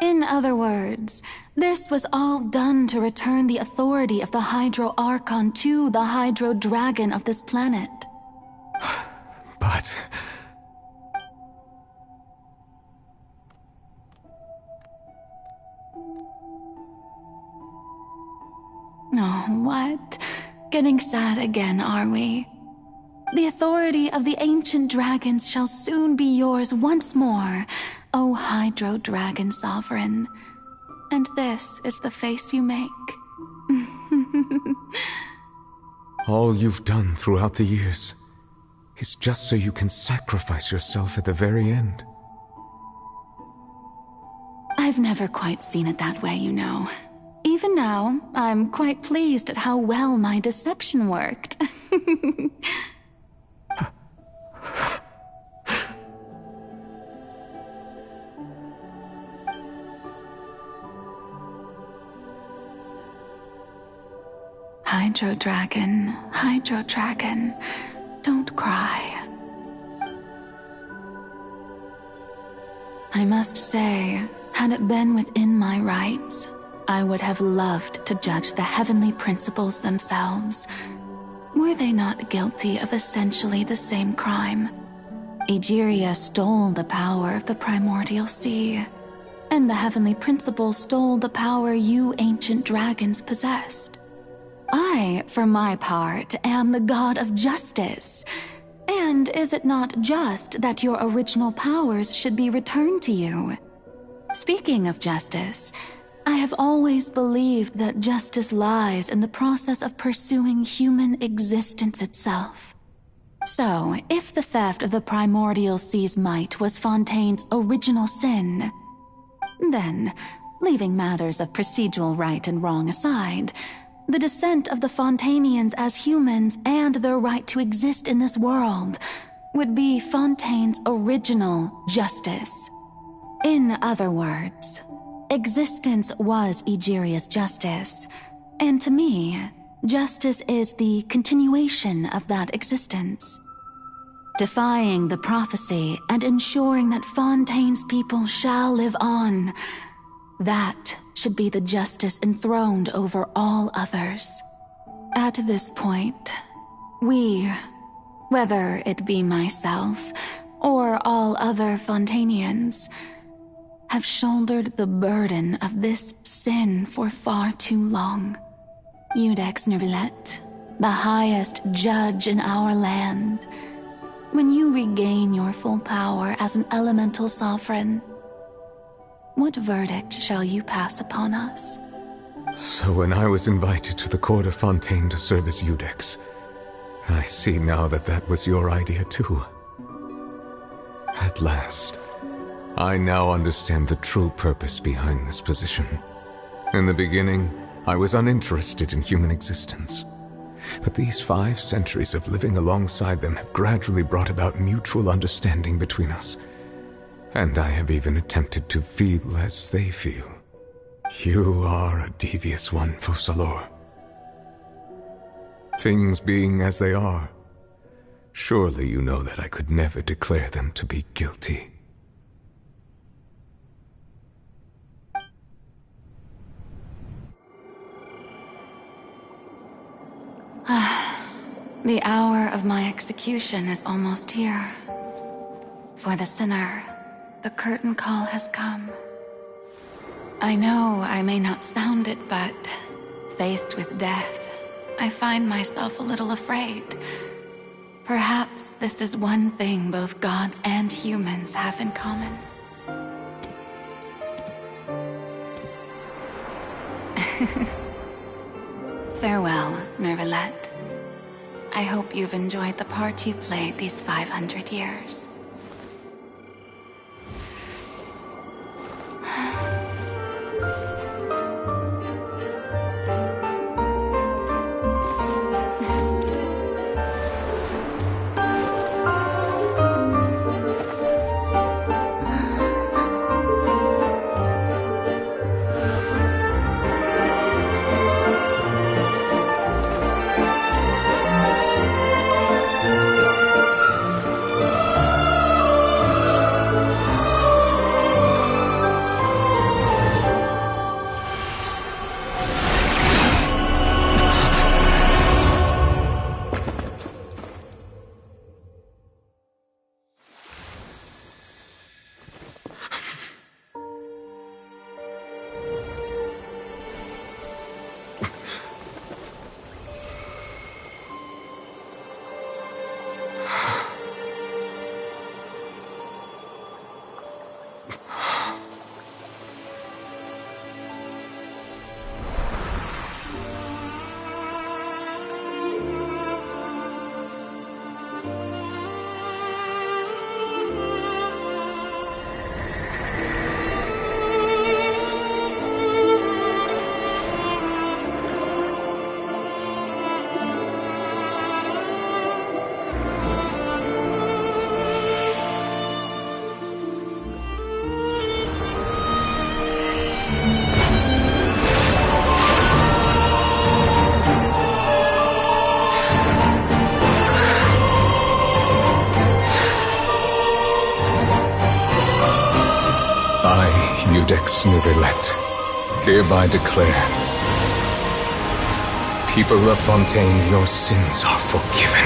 In other words, this was all done to return the authority of the Hydro Archon to the Hydro Dragon of this planet. But... Oh, what? Getting sad again, are we? The authority of the ancient dragons shall soon be yours once more, O Hydro Dragon Sovereign. And this is the face you make. All you've done throughout the years is just so you can sacrifice yourself at the very end. I've never quite seen it that way, you know. Even now, I'm quite pleased at how well my deception worked. Hydro Dragon, don't cry. I must say, had it been within my rights, I would have loved to judge the heavenly principles themselves. Were they not guilty of essentially the same crime? Egeria stole the power of the primordial sea, and the heavenly principles stole the power you ancient dragons possessed. I, for my part, am the god of justice, and And is it not just that your original powers should be returned to you? Speaking of justice, I have always believed that justice lies in the process of pursuing human existence itself. So, if the theft of the primordial sea's might was Fontaine's original sin, then, leaving matters of procedural right and wrong aside, the descent of the Fontanians as humans and their right to exist in this world would be Fontaine's original justice. In other words, existence was Egeria's justice, and to me, justice is the continuation of that existence. Defying the prophecy and ensuring that Fontaine's people shall live on, that should be the justice enthroned over all others. At this point, we, whether it be myself or all other Fontanians, have shouldered the burden of this sin for far too long. Iudex Neuvillette, the highest judge in our land, when you regain your full power as an elemental sovereign, what verdict shall you pass upon us? So when I was invited to the court of Fontaine to serve as Iudex, I see now that that was your idea too. At last, I now understand the true purpose behind this position. In the beginning, I was uninterested in human existence. But these 5 centuries of living alongside them have gradually brought about mutual understanding between us. And I have even attempted to feel as they feel. You are a devious one, Focalors. Things being as they are, surely you know that I could never declare them to be guilty. The hour of my execution is almost here. For the sinner, the curtain call has come. I know I may not sound it, but faced with death, I find myself a little afraid. Perhaps this is one thing both gods and humans have in common. Farewell, Neuvillette. I hope you've enjoyed the part you played these 500 years. Iudex Neuvillette, hereby declare, people of Fontaine, your sins are forgiven.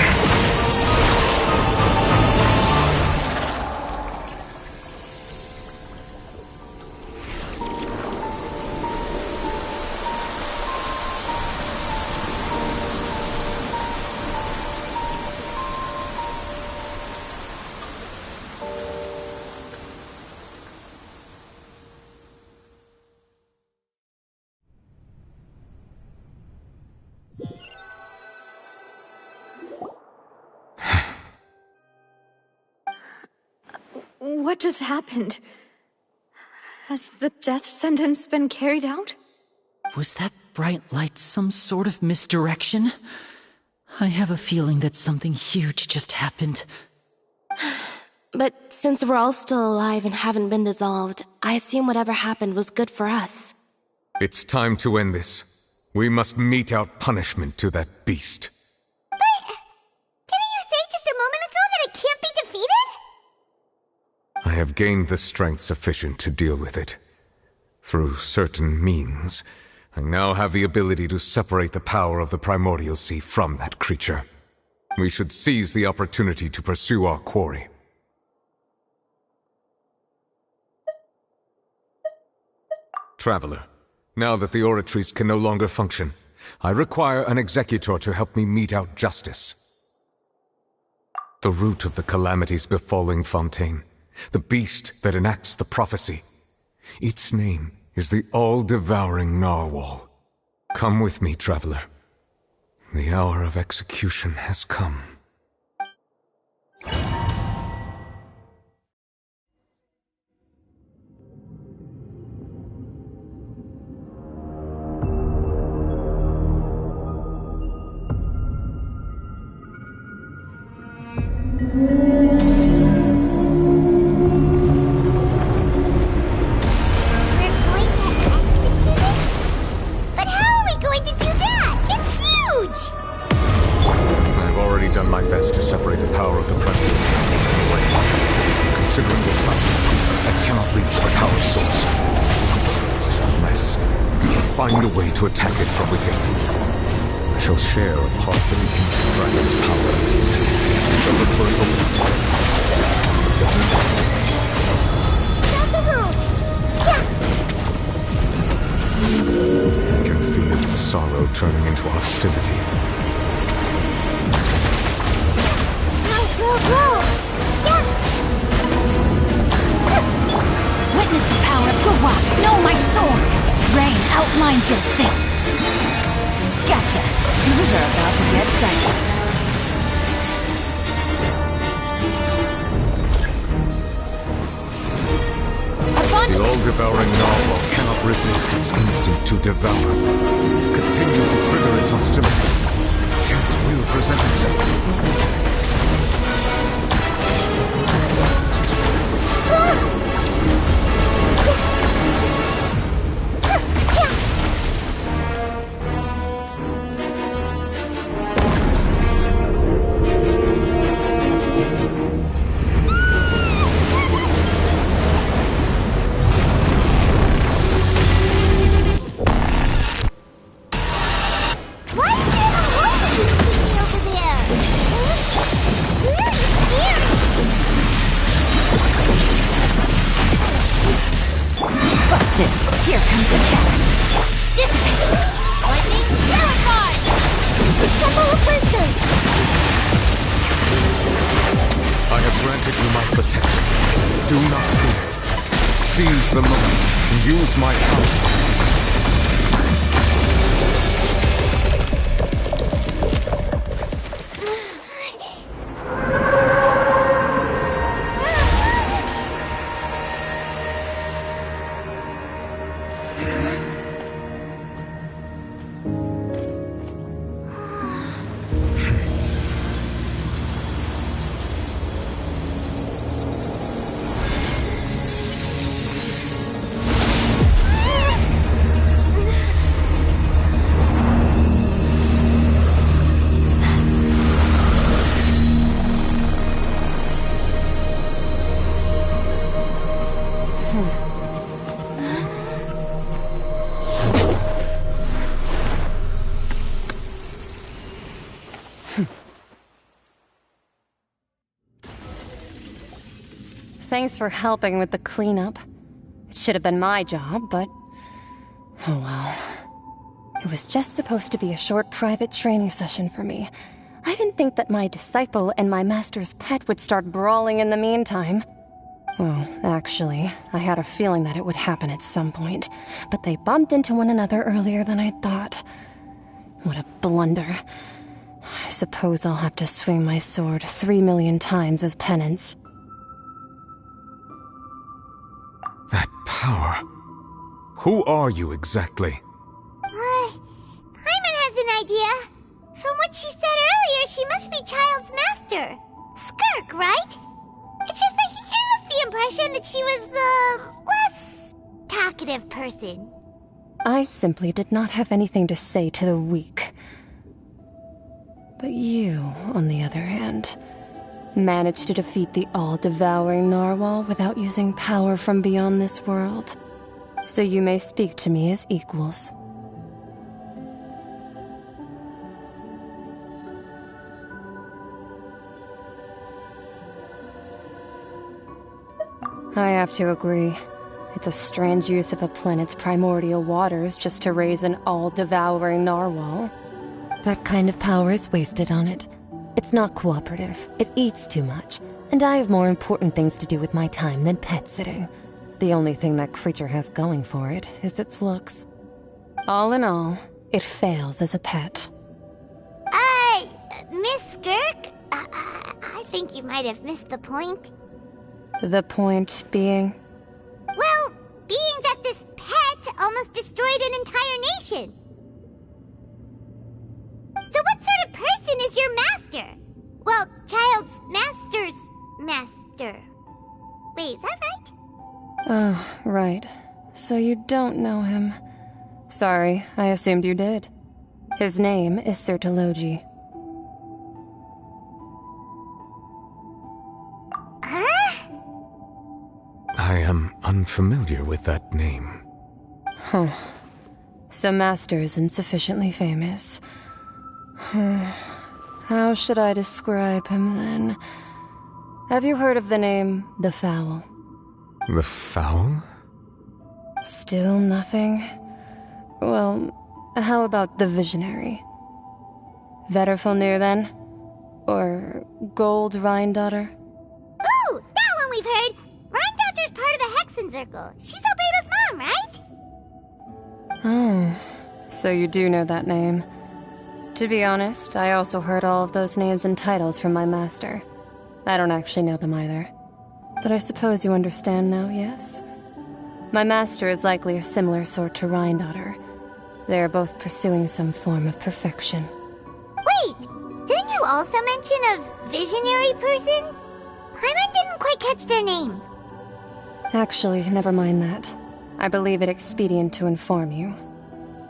What just happened? Has the death sentence been carried out? Was that bright light some sort of misdirection? I have a feeling that something huge just happened. But since we're all still alive and haven't been dissolved, I assume whatever happened was good for us. It's time to end this. We must mete out punishment to that beast. But didn't you say just a moment ago that it can't be defeated? I have gained the strength sufficient to deal with it. Through certain means, I now have the ability to separate the power of the Primordial Sea from that creature. We should seize the opportunity to pursue our quarry. Traveler, now that the oratories can no longer function, I require an executor to help me mete out justice. The root of the calamities befalling Fontaine, the beast that enacts the prophecy. Its name is the all-devouring narwhal. Come with me, traveler. The hour of execution has come. Find a way to attack it from within. I shall share a part of the ancient dragon's power with you. We shall look for an opening. I can feel its sorrow turning into hostility. Witness the power of Gawak! Know my sword! Rain outlines your fate. Gotcha. Things are about to get dicey. The all-devouring narwhal cannot resist its instinct to devour. Continue to trigger its hostility. Chance will present itself. Here comes the catch. Dissipate! Lightning terrified! The Temple of Wisdom! I have granted you my protection. Do not fear. Seize the moment and use my power. Thanks for helping with the cleanup. It should have been my job, but... oh well. It was just supposed to be a short private training session for me. I didn't think that my disciple and my master's pet would start brawling in the meantime. Well, actually, I had a feeling that it would happen at some point, but they bumped into one another earlier than I thought. What a blunder. I suppose I'll have to swing my sword 3 million times as penance. Who are you exactly? Paimon has an idea. From what she said earlier, she must be Child's master. Skirk, right? It's just that he gave us the impression that she was the less talkative person. I simply did not have anything to say to the weak. But you, on the other hand, managed to defeat the all-devouring narwhal without using power from beyond this world. So you may speak to me as equals. I have to agree. It's a strange use of a planet's primordial waters just to raise an all-devouring narwhal. That kind of power is wasted on it. It's not cooperative, it eats too much, and I have more important things to do with my time than pet sitting. The only thing that creature has going for it is its looks. All in all, it fails as a pet. Miss Skirk? I think you might have missed the point. The point being? Well, being that this pet almost destroyed an entire nation. So what sort of person is your master? Well, Child's master's master. Wait, is that right? Oh, right. So you don't know him. Sorry, I assumed you did. His name is Sertologi. I am unfamiliar with that name. Huh. So Master isn't sufficiently famous. How should I describe him, then? Have you heard of the name The Fowl? The Fowl? Still nothing? Well, how about the Visionary? Vetterfulnir, then? Or Gold Rhine-daughter? Ooh, that one we've heard! Rhine-daughter's part of the Hexen Circle. She's Albedo's mom, right? Oh, so you do know that name. To be honest, I also heard all of those names and titles from my master. I don't actually know them either. But I suppose you understand now, yes? My master is likely a similar sort to Rhine-daughter. They are both pursuing some form of perfection. Wait! Didn't you also mention a visionary person? Paimon didn't quite catch their name. Actually, never mind that. I believe it expedient to inform you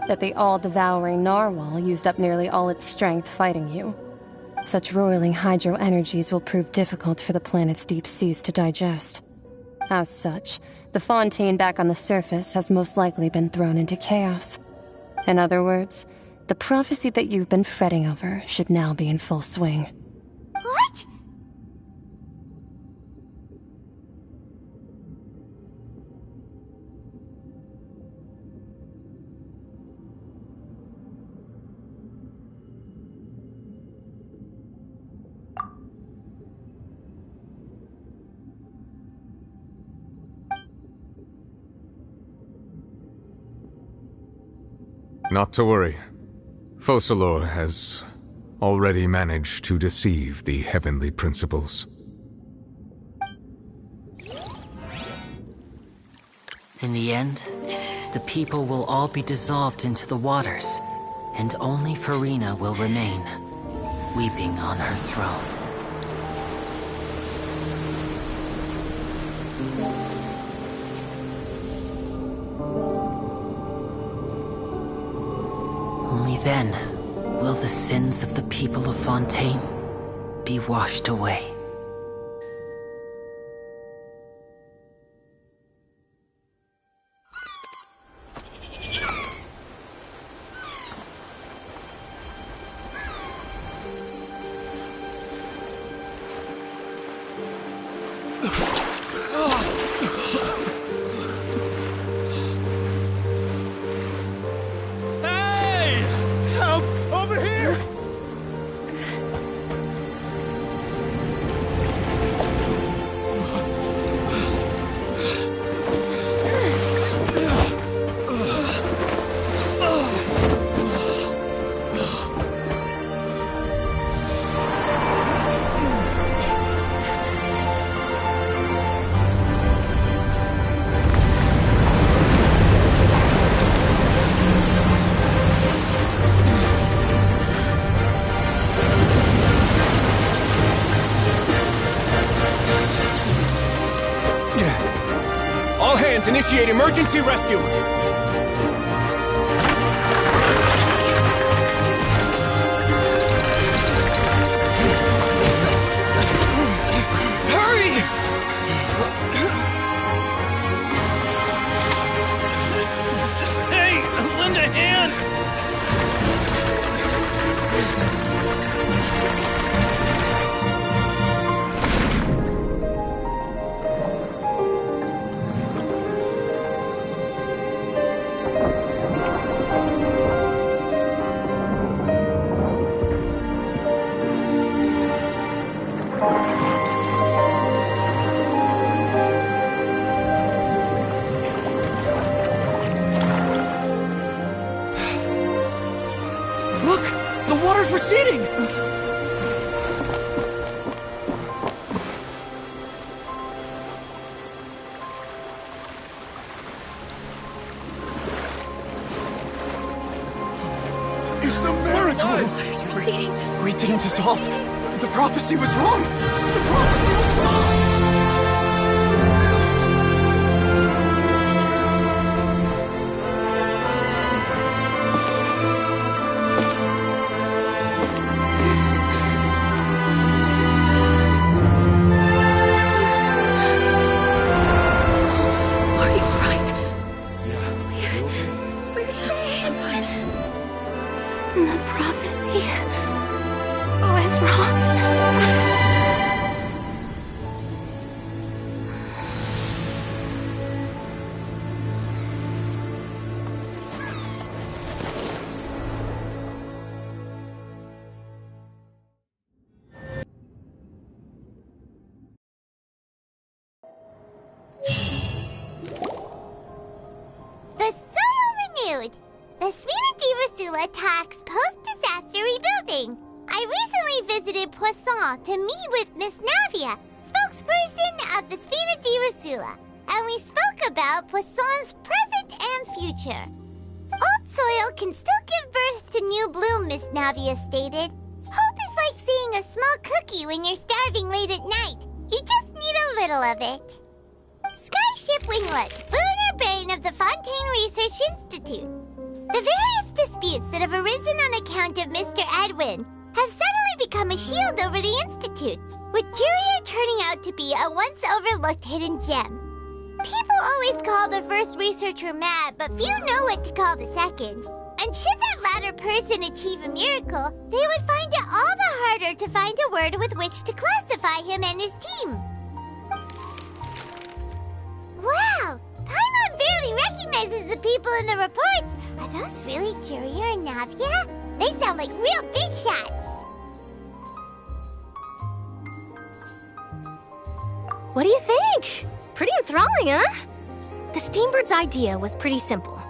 that the all-devouring narwhal used up nearly all its strength fighting you. Such roiling hydro energies will prove difficult for the planet's deep seas to digest. As such, the fontaine back on the surface has most likely been thrown into chaos. In other words, the prophecy that you've been fretting over should now be in full swing. What? Not to worry. Focalor has already managed to deceive the heavenly principles. In the end, the people will all be dissolved into the waters, and only Farina will remain, weeping on her throne. Only then will the sins of the people of Fontaine be washed away. hands! Initiate emergency rescue! Receding! It's a miracle! Water's receding. We didn't dissolve. The prophecy was wrong. The prophecy was wrong! To meet with Miss Navia, spokesperson of the Spina di Rusula, and we spoke about Poisson's present and future. Old soil can still give birth to new bloom, Miss Navia stated. Hope is like seeing a small cookie when you're starving late at night. You just need a little of it. Skyship Winglet, lunar brain of the Fontaine Research Institute. The various disputes that have arisen on account of Mr. Edwin have suddenly become a shield over the Institute, with Jurier turning out to be a once-overlooked hidden gem. People always call the first researcher mad, but few know what to call the second. And should that latter person achieve a miracle, they would find it all the harder to find a word with which to classify him and his team. Wow! Paimon barely recognizes the people in the reports. Are those really Jurier and Navia? They sound like real big shots. What do you think? Pretty enthralling, huh? The Steambird's idea was pretty simple.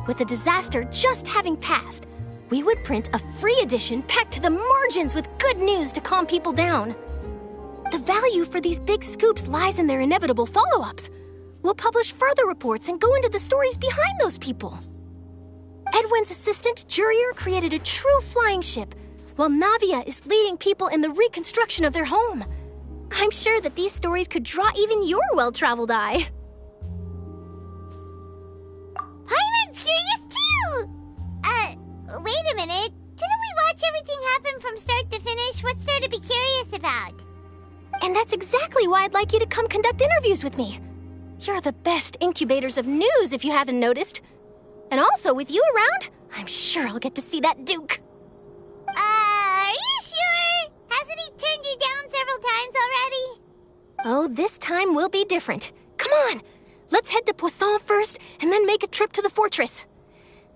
With the disaster just having passed, we would print a free edition packed to the margins with good news to calm people down. The value for these big scoops lies in their inevitable follow-ups. We'll publish further reports and go into the stories behind those people. Edwin's assistant, Jurier, created a true flying ship, while Navia is leading people in the reconstruction of their home. I'm sure that these stories could draw even your well-traveled eye. Paimon's curious too! Wait a minute. Didn't we watch everything happen from start to finish? What's there to be curious about? And that's exactly why I'd like you to come conduct interviews with me. You're the best incubators of news, if you haven't noticed. And also, with you around, I'm sure I'll get to see that Duke. Are you sure? Hasn't he turned you down several times already? Oh, this time will be different. Come on, let's head to Poisson first, and then make a trip to the fortress.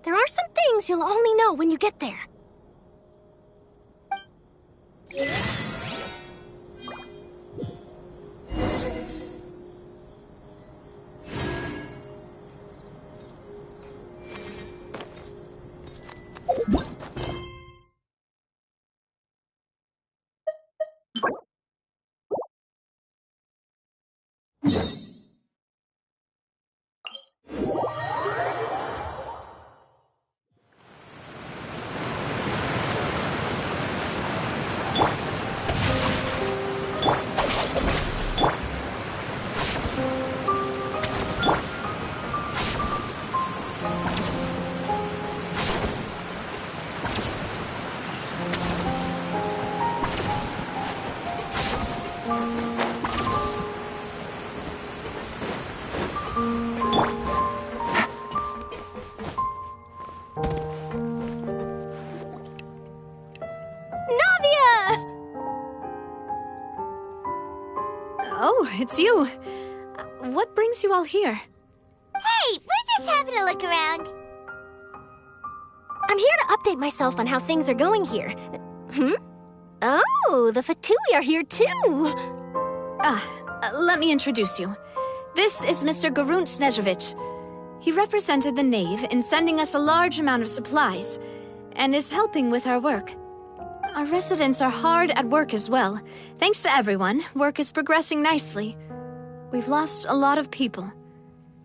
There are some things you'll only know when you get there. Oh, it's you. What brings you all here? Hey, we're just having a look around. I'm here to update myself on how things are going here. Oh, the Fatui are here too! Let me introduce you. This is Mr. Garunt Snezhevich. He represented the Knave in sending us a large amount of supplies, and is helping with our work. Our residents are hard at work as well. Thanks to everyone, work is progressing nicely. We've lost a lot of people,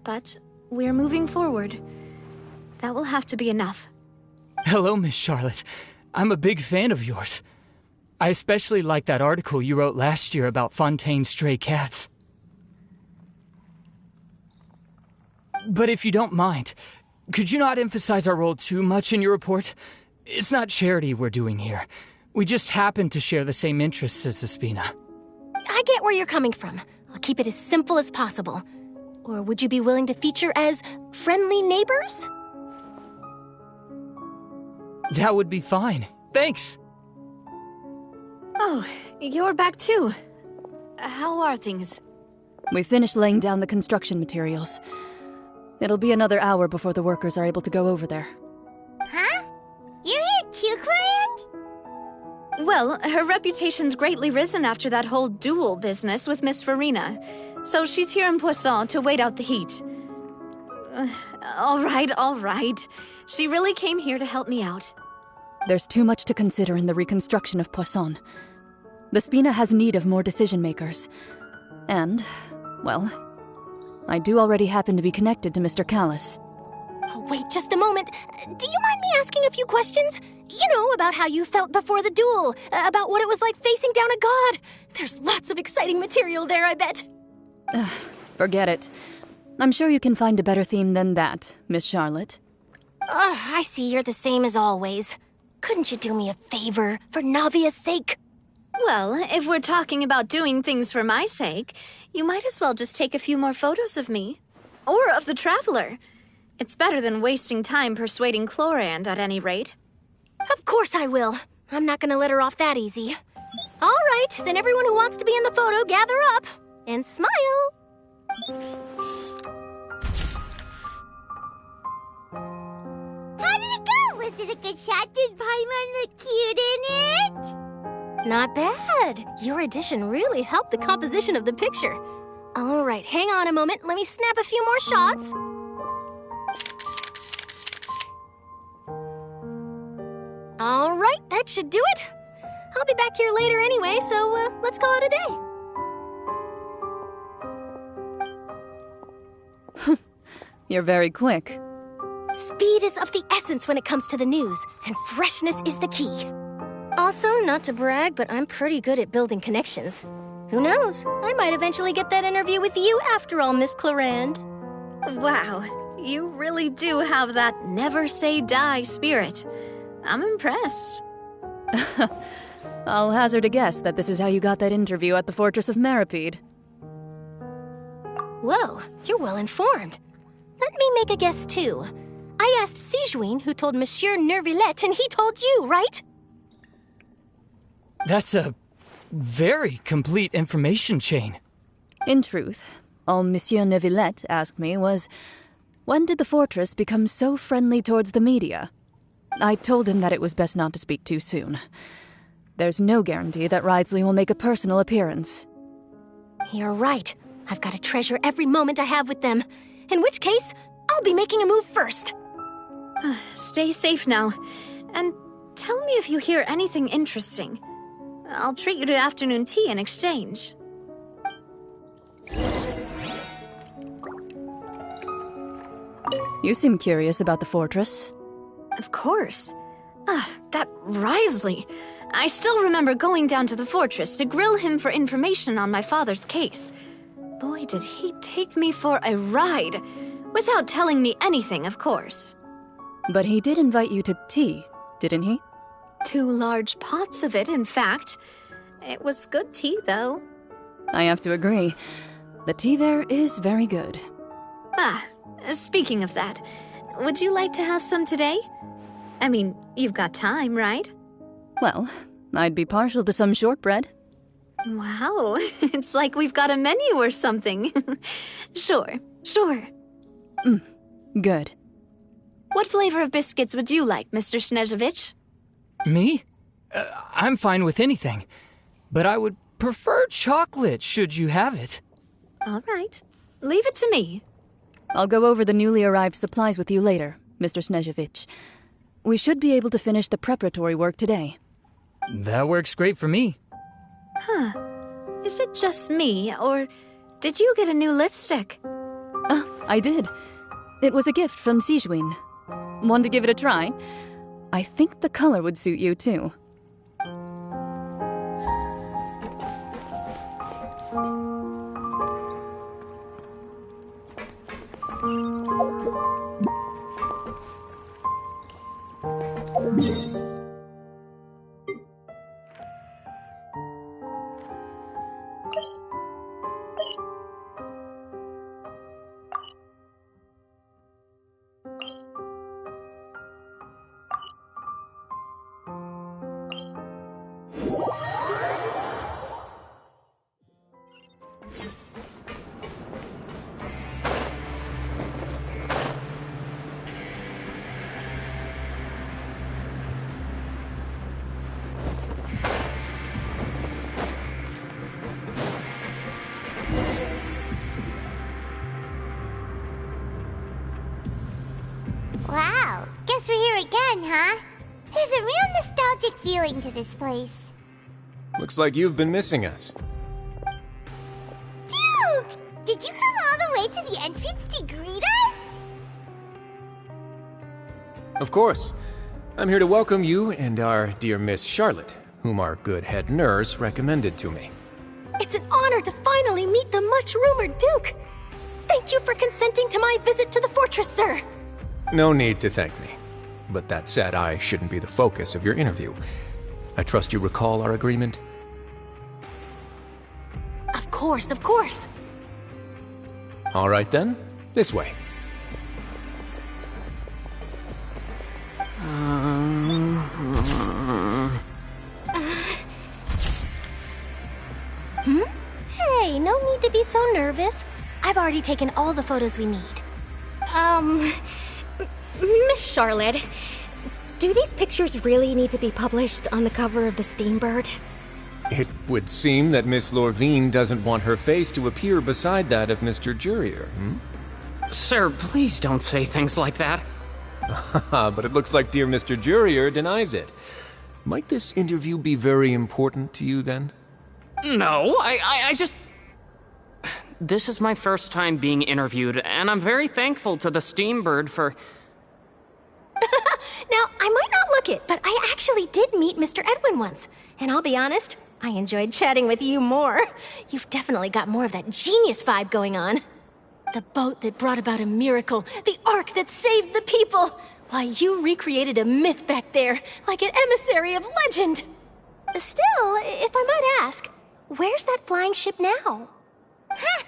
but we're moving forward. That will have to be enough. Hello, Miss Charlotte. I'm a big fan of yours. I especially like that article you wrote last year about Fontaine's stray cats. But if you don't mind, could you not emphasize our role too much in your report? It's not charity we're doing here. We just happen to share the same interests as the Spina. I get where you're coming from. I'll keep it as simple as possible. Or would you be willing to feature as friendly neighbors? That would be fine. Thanks. Oh, you're back too. How are things? We finished laying down the construction materials. It'll be another hour before the workers are able to go over there. Huh? You're here too, Clorinde? Well, her reputation's greatly risen after that whole duel business with Miss Farina, so she's here in Poisson to wait out the heat. All right. She really came here to help me out. There's too much to consider in the reconstruction of Poisson. The Spina has need of more decision-makers. And, well, I do already happen to be connected to Mr. Callis. Oh, wait just a moment. Do you mind me asking a few questions? You know, about how you felt before the duel, about what it was like facing down a god. There's lots of exciting material there, I bet. Forget it. I'm sure you can find a better theme than that, Miss Charlotte. I see you're the same as always. Couldn't you do me a favor, for Navia's sake? Well, if we're talking about doing things for my sake, you might as well just take a few more photos of me. Or of the Traveler. It's better than wasting time persuading Clorinde, at any rate. Of course I will. I'm not gonna let her off that easy. All right, then everyone who wants to be in the photo, gather up. And smile. How did it go? Was it a good shot? Did Paimon look cute in it? Not bad. Your addition really helped the composition of the picture. All right, hang on a moment. Let me snap a few more shots. All right, that should do it. I'll be back here later anyway, so let's call it a day. You're very quick. Speed is of the essence when it comes to the news, and freshness is the key. Also, not to brag, but I'm pretty good at building connections. Who knows? I might eventually get that interview with you after all, Miss Clorinde. Wow, you really do have that never say die spirit. I'm impressed. I'll hazard a guess that this is how you got that interview at the Fortress of Meripede. Whoa, you're well informed. Let me make a guess, too. I asked Sijuin, who told Monsieur Neuvillette, and he told you, right? That's a very complete information chain. In truth, all Monsieur Neuvillette asked me was, when did the fortress become so friendly towards the media? I told him that it was best not to speak too soon. There's no guarantee that Ridsley will make a personal appearance. You're right. I've got to treasure every moment I have with them. In which case, I'll be making a move first. Stay safe now. And tell me if you hear anything interesting. I'll treat you to afternoon tea in exchange. You seem curious about the fortress. Of course. That Wriothesley. I still remember going down to the fortress to grill him for information on my father's case. Boy, did he take me for a ride. Without telling me anything, of course. But he did invite you to tea, didn't he? 2 large pots of it, in fact. It was good tea, though. I have to agree. The tea there is very good. Speaking of that, would you like to have some today? I mean, you've got time, right? Well, I'd be partial to some shortbread. Wow, it's like we've got a menu or something. Sure. Good. What flavor of biscuits would you like, Mr. Snezhevich? Me? I'm fine with anything. But I would prefer chocolate, should you have it. All right. Leave it to me. I'll go over the newly arrived supplies with you later, Mr. Snezhevich. We should be able to finish the preparatory work today. That works great for me. Huh. Is it just me, or did you get a new lipstick? I did. It was a gift from Sijwin. Want to give it a try? I think the color would suit you, too. Wow, guess we're here again, huh? There's a real nostalgic feeling to this place. Looks like you've been missing us. Duke! Did you come all the way to the entrance to greet us? Of course. I'm here to welcome you and our dear Miss Charlotte, whom our good head nurse recommended to me. It's an honor to finally meet the much-rumored Duke. Thank you for consenting to my visit to the fortress, sir. No need to thank me. But that said, I shouldn't be the focus of your interview. I trust you recall our agreement? Of course, of course. All right then, this way. Hey, no need to be so nervous. I've already taken all the photos we need. Miss Charlotte, do these pictures really need to be published on the cover of the Steambird? It would seem that Miss Lorvine doesn't want her face to appear beside that of Mr. Jurier, Sir, please don't say things like that. But it looks like dear Mr. Jurier denies it. Might this interview be very important to you, then? No, I just... This is my first time being interviewed, and I'm very thankful to the Steambird for... Now, I might not look it, but I actually did meet Mr. Edwin once. And I'll be honest, I enjoyed chatting with you more. You've definitely got more of that genius vibe going on. The boat that brought about a miracle, the ark that saved the people. Why, you recreated a myth back there, like an emissary of legend. Still, if I might ask, where's that flying ship now? Huh!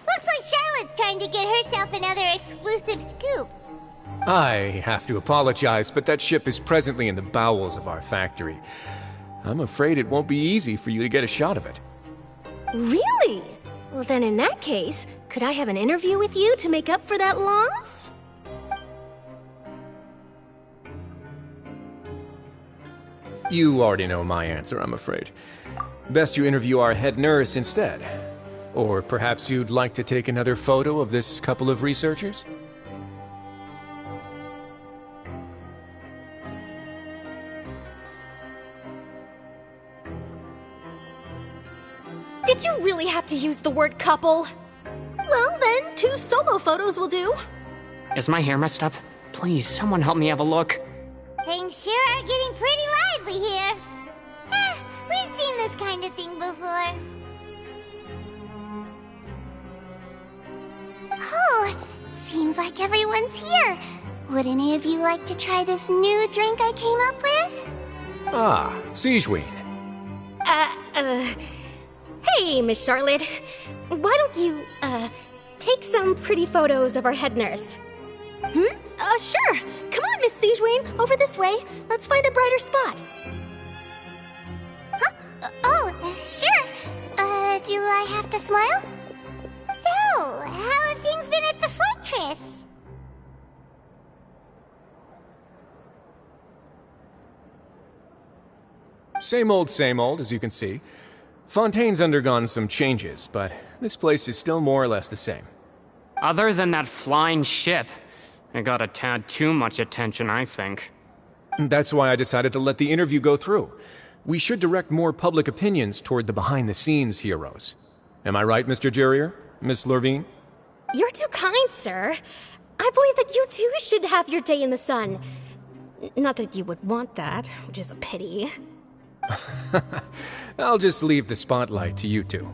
Looks like Charlotte's trying to get herself another exclusive scoop. I have to apologize, but that ship is presently in the bowels of our factory. I'm afraid it won't be easy for you to get a shot of it. Really? Well, then in that case, could I have an interview with you to make up for that loss? You already know my answer, I'm afraid. Best you interview our head nurse instead. Or perhaps you'd like to take another photo of this couple of researchers? Did you really have to use the word couple? Well, then, 2 solo photos will do. Is my hair messed up? Please, someone help me have a look. Things sure are getting pretty lively here. We've seen this kind of thing before. Oh, seems like everyone's here. Would any of you like to try this new drink I came up with? Ah, Sijwin. Hey, Miss Charlotte. Why don't you, take some pretty photos of our head nurse? Sure. Come on, Miss Sijwin. Over this way. Let's find a brighter spot. Huh? Sure. do I have to smile? So, how have things been at the fortress? Same old, as you can see. Fontaine's undergone some changes, but this place is still more or less the same. Other than that flying ship, it got a tad too much attention, I think. That's why I decided to let the interview go through. We should direct more public opinions toward the behind-the-scenes heroes. Am I right, Mr. Jurrier? Miss Lurvine? You're too kind, sir. I believe that you too should have your day in the sun. Not that you would want that, which is a pity. I'll just leave the spotlight to you two.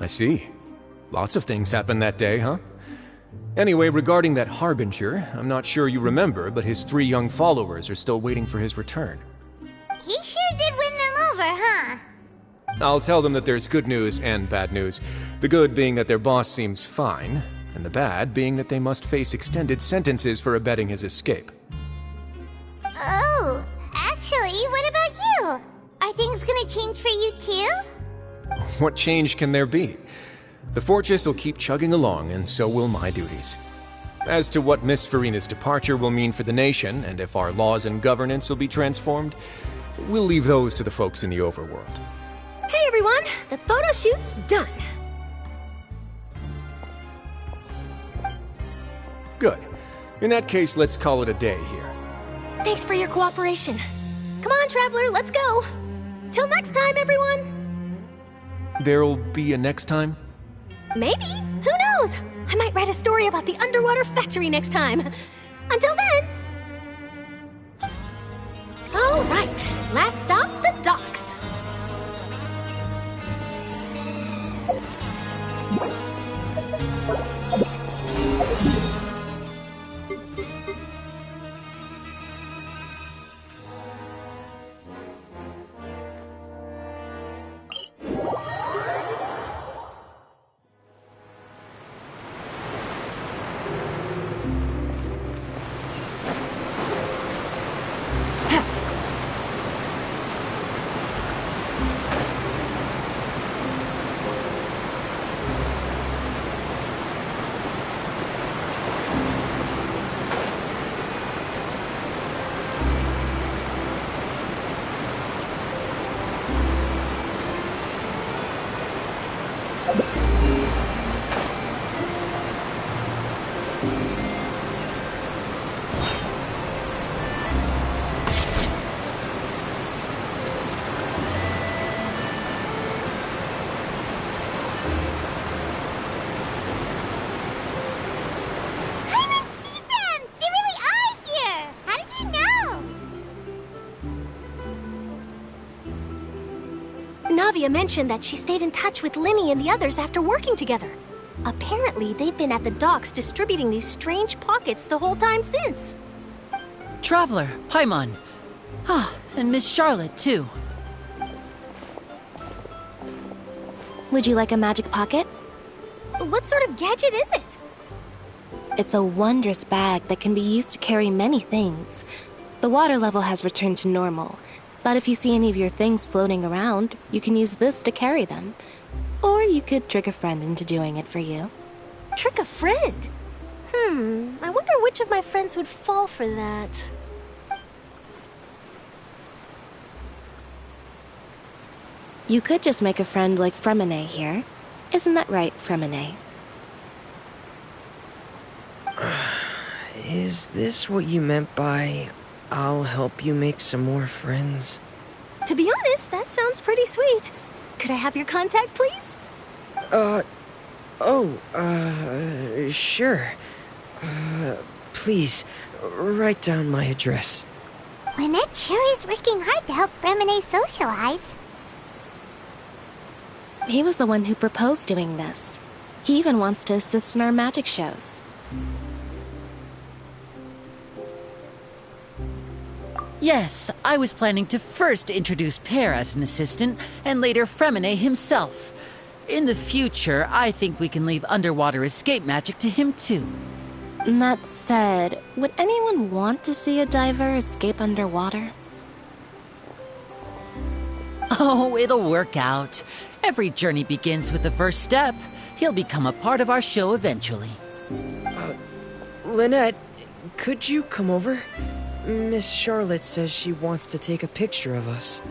I see. Lots of things happened that day, huh? Anyway, regarding that Harbinger, I'm not sure you remember, but his 3 young followers are still waiting for his return. He sure did win them over, huh? I'll tell them that there's good news and bad news. The good being that their boss seems fine, and the bad being that they must face extended sentences for abetting his escape. Oh, actually, what about you? Are things gonna change for you too? What change can there be? The fortress will keep chugging along, and so will my duties. As to what Miss Furina's departure will mean for the nation, and if our laws and governance will be transformed, we'll leave those to the folks in the overworld. Hey everyone, the photo shoot's done. Good. In that case, let's call it a day here. Thanks for your cooperation. Come on, Traveler, let's go. Till next time, everyone. There'll be a next time? Maybe. Who knows? I might write a story about the underwater factory next time. Until then. All right. Last stop, the docks. Navia mentioned that she stayed in touch with Linny and the others after working together. Apparently, they've been at the docks distributing these strange pockets the whole time since. Traveler, Paimon. Ah, and Miss Charlotte, too. Would you like a magic pocket? What sort of gadget is it? It's a wondrous bag that can be used to carry many things. The water level has returned to normal, but if you see any of your things floating around, you can use this to carry them. Or you could trick a friend into doing it for you. Trick a friend? I wonder which of my friends would fall for that. You could just make a friend like Fremine here. Isn't that right, Fremine? Is this what you meant by, I'll help you make some more friends? To be honest, that sounds pretty sweet. Could I have your contact, please? Sure. Please, write down my address. Lynette sure is working hard to help Fremine socialize. He was the one who proposed doing this. He even wants to assist in our magic shows. Yes, I was planning to first introduce Pear as an assistant, and later Fremine himself. In the future, I think we can leave underwater escape magic to him too. That said, would anyone want to see a diver escape underwater? Oh, it'll work out. Every journey begins with the first step. He'll become a part of our show eventually. Lynette, could you come over? Miss Charlotte says she wants to take a picture of us.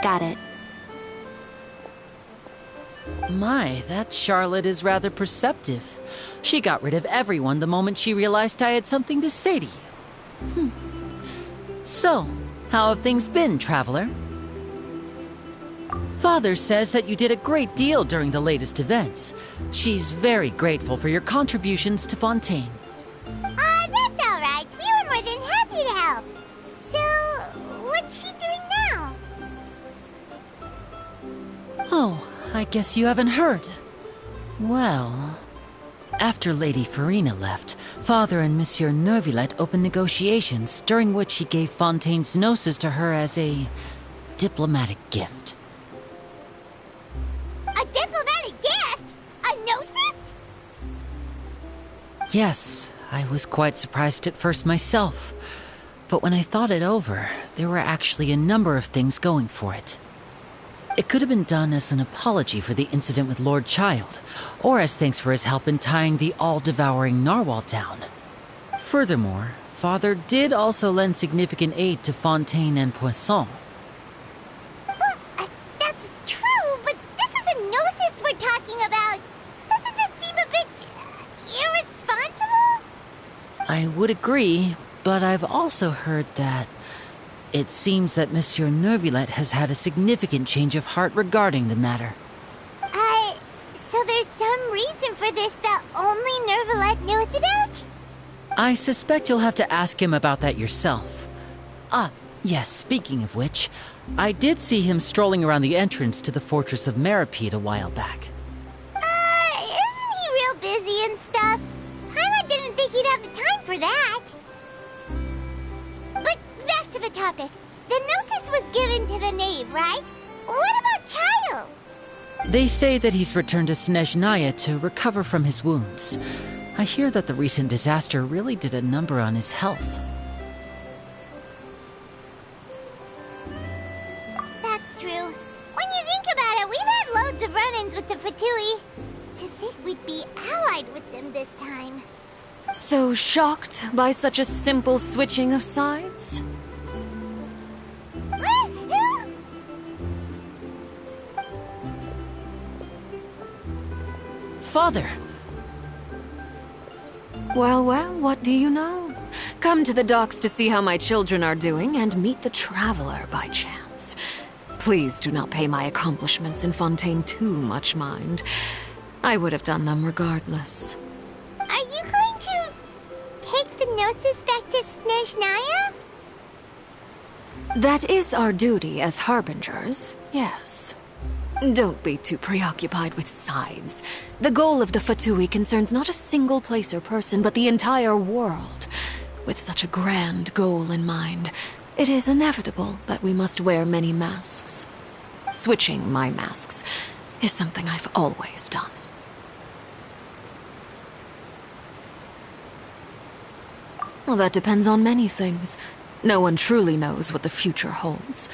Got it. My, that Charlotte is rather perceptive. She got rid of everyone the moment she realized I had something to say to you. So, how have things been, Traveler? Father says that you did a great deal during the latest events. She's very grateful for your contributions to Fontaine. That's all right. We were more than happy to help. So, what's she doing now? Oh, I guess you haven't heard. Well, after Lady Farina left, Father and Monsieur Neuvillette opened negotiations, during which he gave Fontaine's gnosis to her as a diplomatic gift. A diplomatic gift? A gnosis? Yes, I was quite surprised at first myself. But when I thought it over, there were actually a number of things going for it. It could have been done as an apology for the incident with Lord Child, or as thanks for his help in tying the all-devouring narwhal down. Furthermore, Father did also lend significant aid to Fontaine and Poisson. Well, that's true, but this is a gnosis we're talking about. Doesn't this seem a bit irresponsible? I would agree, but I've also heard that it seems that Monsieur Neuvillette has had a significant change of heart regarding the matter. So there's some reason for this that only Neuvillette knows about? I suspect you'll have to ask him about that yourself. Yes, speaking of which, I did see him strolling around the entrance to the Fortress of Meripede a while back. Isn't he real busy and stuff? Paimon didn't think he'd have the time for that. But back to the topic. The gnosis was given to the knave, right? What about Child? They say that he's returned to Snezhnaya to recover from his wounds. I hear that the recent disaster really did a number on his health. That's true. When you think about it, we've had loads of run-ins with the Fatui. To think we'd be allied with them this time. So shocked by such a simple switching of sides? Father! Well, what do you know? Come to the docks to see how my children are doing and meet the Traveler by chance. Please do not pay my accomplishments in Fontaine too much mind. I would have done them regardless. Are you going to take the gnosis back to Snezhnaya? That is our duty as harbingers, yes. Don't be too preoccupied with sides. The goal of the Fatui concerns not a single place or person, but the entire world. With such a grand goal in mind, it is inevitable that we must wear many masks. Switching my masks is something I've always done. Well, that depends on many things. No one truly knows what the future holds.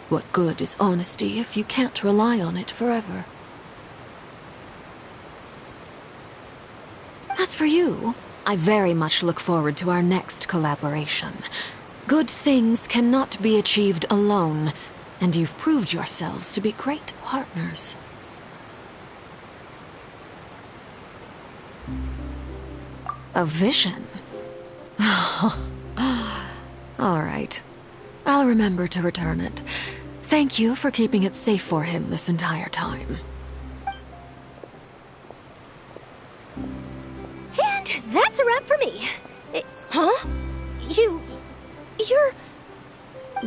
What good is honesty if you can't rely on it forever? As for you, I very much look forward to our next collaboration. Good things cannot be achieved alone, and you've proved yourselves to be great partners. A vision? All right. I'll remember to return it. Thank you for keeping it safe for him this entire time. And that's a wrap for me. Huh? You're...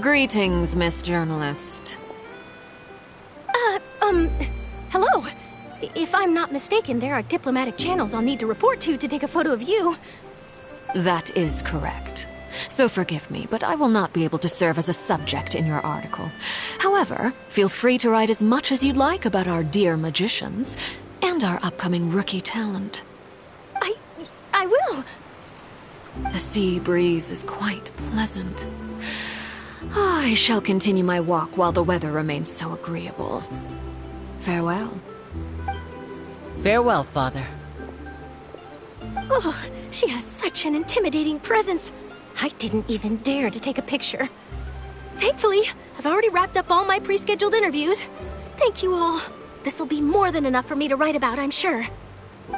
Greetings, Miss Journalist. Hello. If I'm not mistaken, there are diplomatic channels I'll need to report to take a photo of you. That is correct. So forgive me, but I will not be able to serve as a subject in your article. However, feel free to write as much as you'd like about our dear magicians and our upcoming rookie talent. I will. The sea breeze is quite pleasant. I shall continue my walk while the weather remains so agreeable. Farewell. Farewell, Father. Oh, she has such an intimidating presence. I didn't even dare to take a picture. Thankfully, I've already wrapped up all my pre-scheduled interviews. Thank you all. This'll be more than enough for me to write about, I'm sure.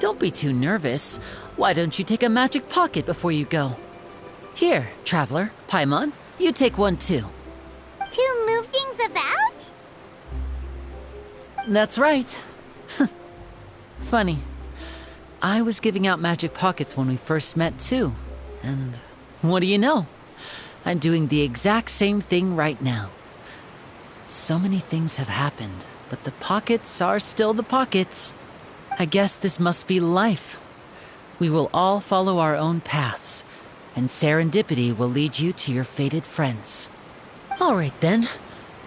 Don't be too nervous. Why don't you take a magic pocket before you go? Here, Traveler, Paimon, you take one too. To move things about? That's right. Funny. I was giving out magic pockets when we first met too. And what do you know? I'm doing the exact same thing right now. So many things have happened, but the pockets are still the pockets. I guess this must be life. We will all follow our own paths, and serendipity will lead you to your fated friends. All right then.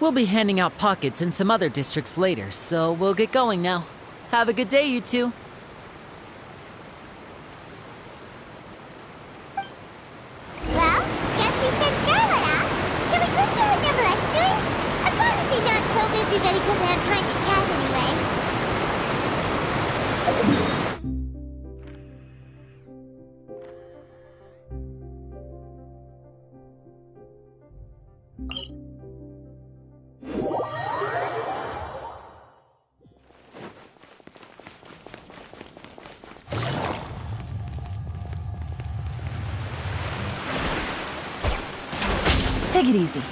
We'll be handing out pockets in some other districts later, so we'll get going now. Have a good day, you two. Well, guess we sent Charlotte out. Shall we go see what Neverlette's doing? As long as he's not so busy that he doesn't have time to chat anyway. Take it easy.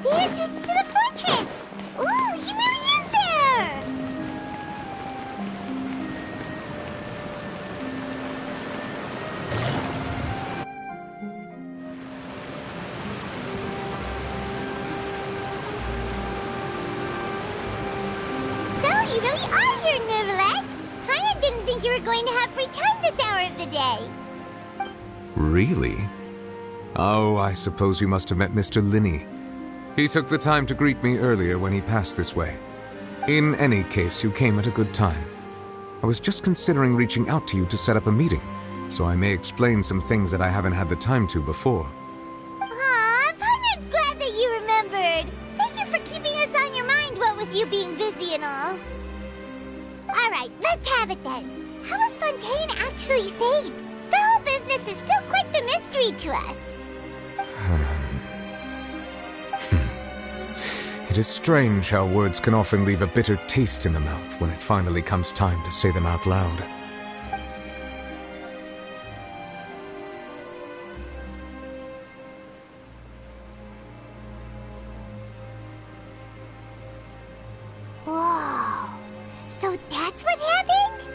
The entrance to the fortress! Ooh, he really is there! So, you really are here, Neverlette! Paimon didn't think you were going to have free time this hour of the day. Really? Oh, I suppose you must have met Mr. Linney. He took the time to greet me earlier when he passed this way. In any case, you came at a good time. I was just considering reaching out to you to set up a meeting, so I may explain some things that I haven't had the time to before. Aw, Paimon's glad that you remembered. Thank you for keeping us on your mind, what with you being busy and all. Alright, let's have it then. How was Fontaine actually saved? The whole business is still quite the mystery to us. It is strange how words can often leave a bitter taste in the mouth when it finally comes time to say them out loud. Whoa. So that's what happened?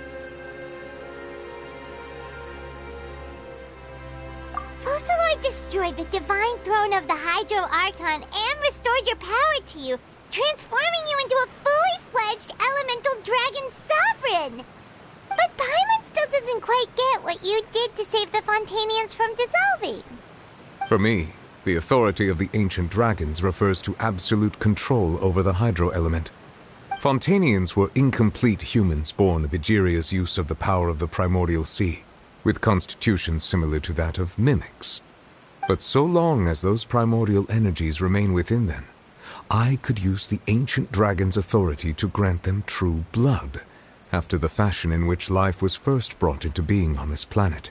Focalor destroyed the divine throne of the Hydro Archon and restored your power to you, transforming you into a fully fledged elemental dragon sovereign. But Paimon still doesn't quite get what you did to save the Fontainians from dissolving. For me, the authority of the ancient dragons refers to absolute control over the hydro element. Fontainians were incomplete humans born of Egeria's use of the power of the primordial sea, with constitutions similar to that of mimics. But so long as those primordial energies remain within them, I could use the ancient dragon's authority to grant them true blood, after the fashion in which life was first brought into being on this planet.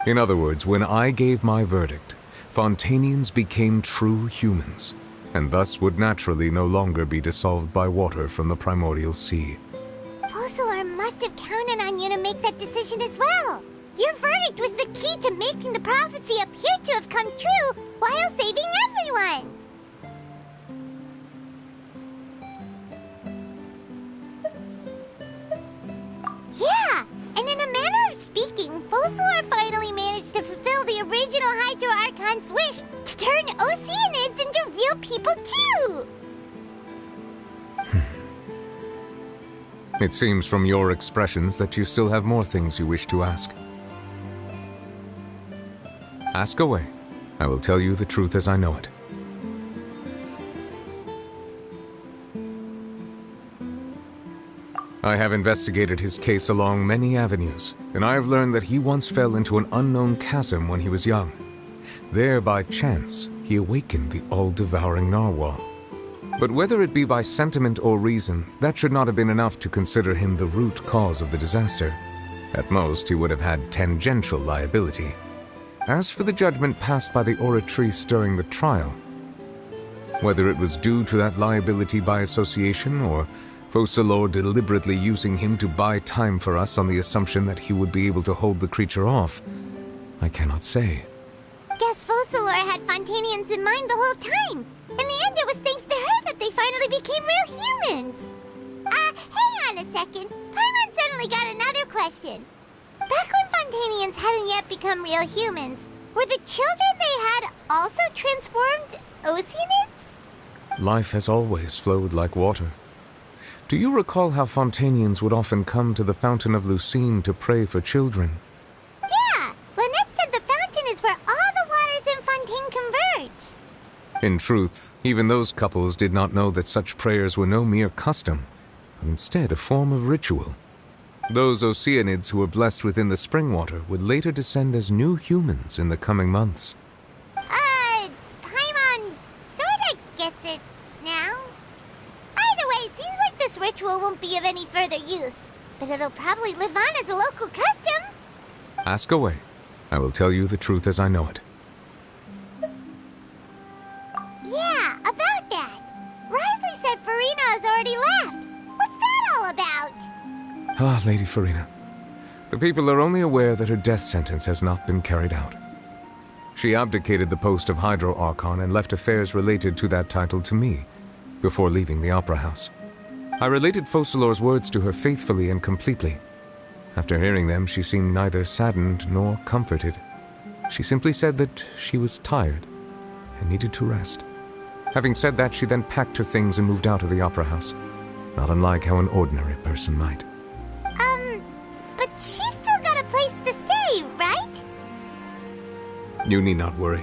In other words, when I gave my verdict, Fontainians became true humans, and thus would naturally no longer be dissolved by water from the primordial sea. Focalor must have counted on you to make that decision as well. Your verdict was the key to making the prophecy appear to have come true while saving everyone. Yeah, and in a manner of speaking, Focalor finally managed to fulfill the original Hydro Archon's wish to turn Oceanids into real people too! It seems from your expressions that you still have more things you wish to ask. Ask away. I will tell you the truth as I know it. I have investigated his case along many avenues, and I have learned that he once fell into an unknown chasm when he was young. There, by chance, he awakened the all-devouring narwhal. But whether it be by sentiment or reason, that should not have been enough to consider him the root cause of the disaster. At most, he would have had tangential liability. As for the judgment passed by the Oratrice during the trial, whether it was due to that liability by association, or Focalors deliberately using him to buy time for us on the assumption that he would be able to hold the creature off, I cannot say. Guess Focalors had Fontanians in mind the whole time. In the end, it was thanks to her that they finally became real humans. Hang on a second. Paimon suddenly got another question. Back when Fontanians hadn't yet become real humans, were the children they had also transformed Oceanids? Life has always flowed like water. Do you recall how Fontanians would often come to the Fountain of Lucine to pray for children? Yeah! Lynette said the fountain is where all the waters in Fontaine converge. In truth, even those couples did not know that such prayers were no mere custom, but instead a form of ritual. Those Oceanids who were blessed within the spring water would later descend as new humans in the coming months. Paimon sorta gets it now. Either way, seems like this ritual won't be of any further use, but it'll probably live on as a local custom. Ask away. I will tell you the truth as I know it. Yeah, about that. Risley said Farina has already left. What's that all about? Ah, Lady Farina. The people are only aware that her death sentence has not been carried out. She abdicated the post of Hydro Archon and left affairs related to that title to me, before leaving the Opera House. I related Focalors' words to her faithfully and completely. After hearing them, she seemed neither saddened nor comforted. She simply said that she was tired and needed to rest. Having said that, she then packed her things and moved out of the Opera House, not unlike how an ordinary person might. But she's still got a place to stay, right? You need not worry.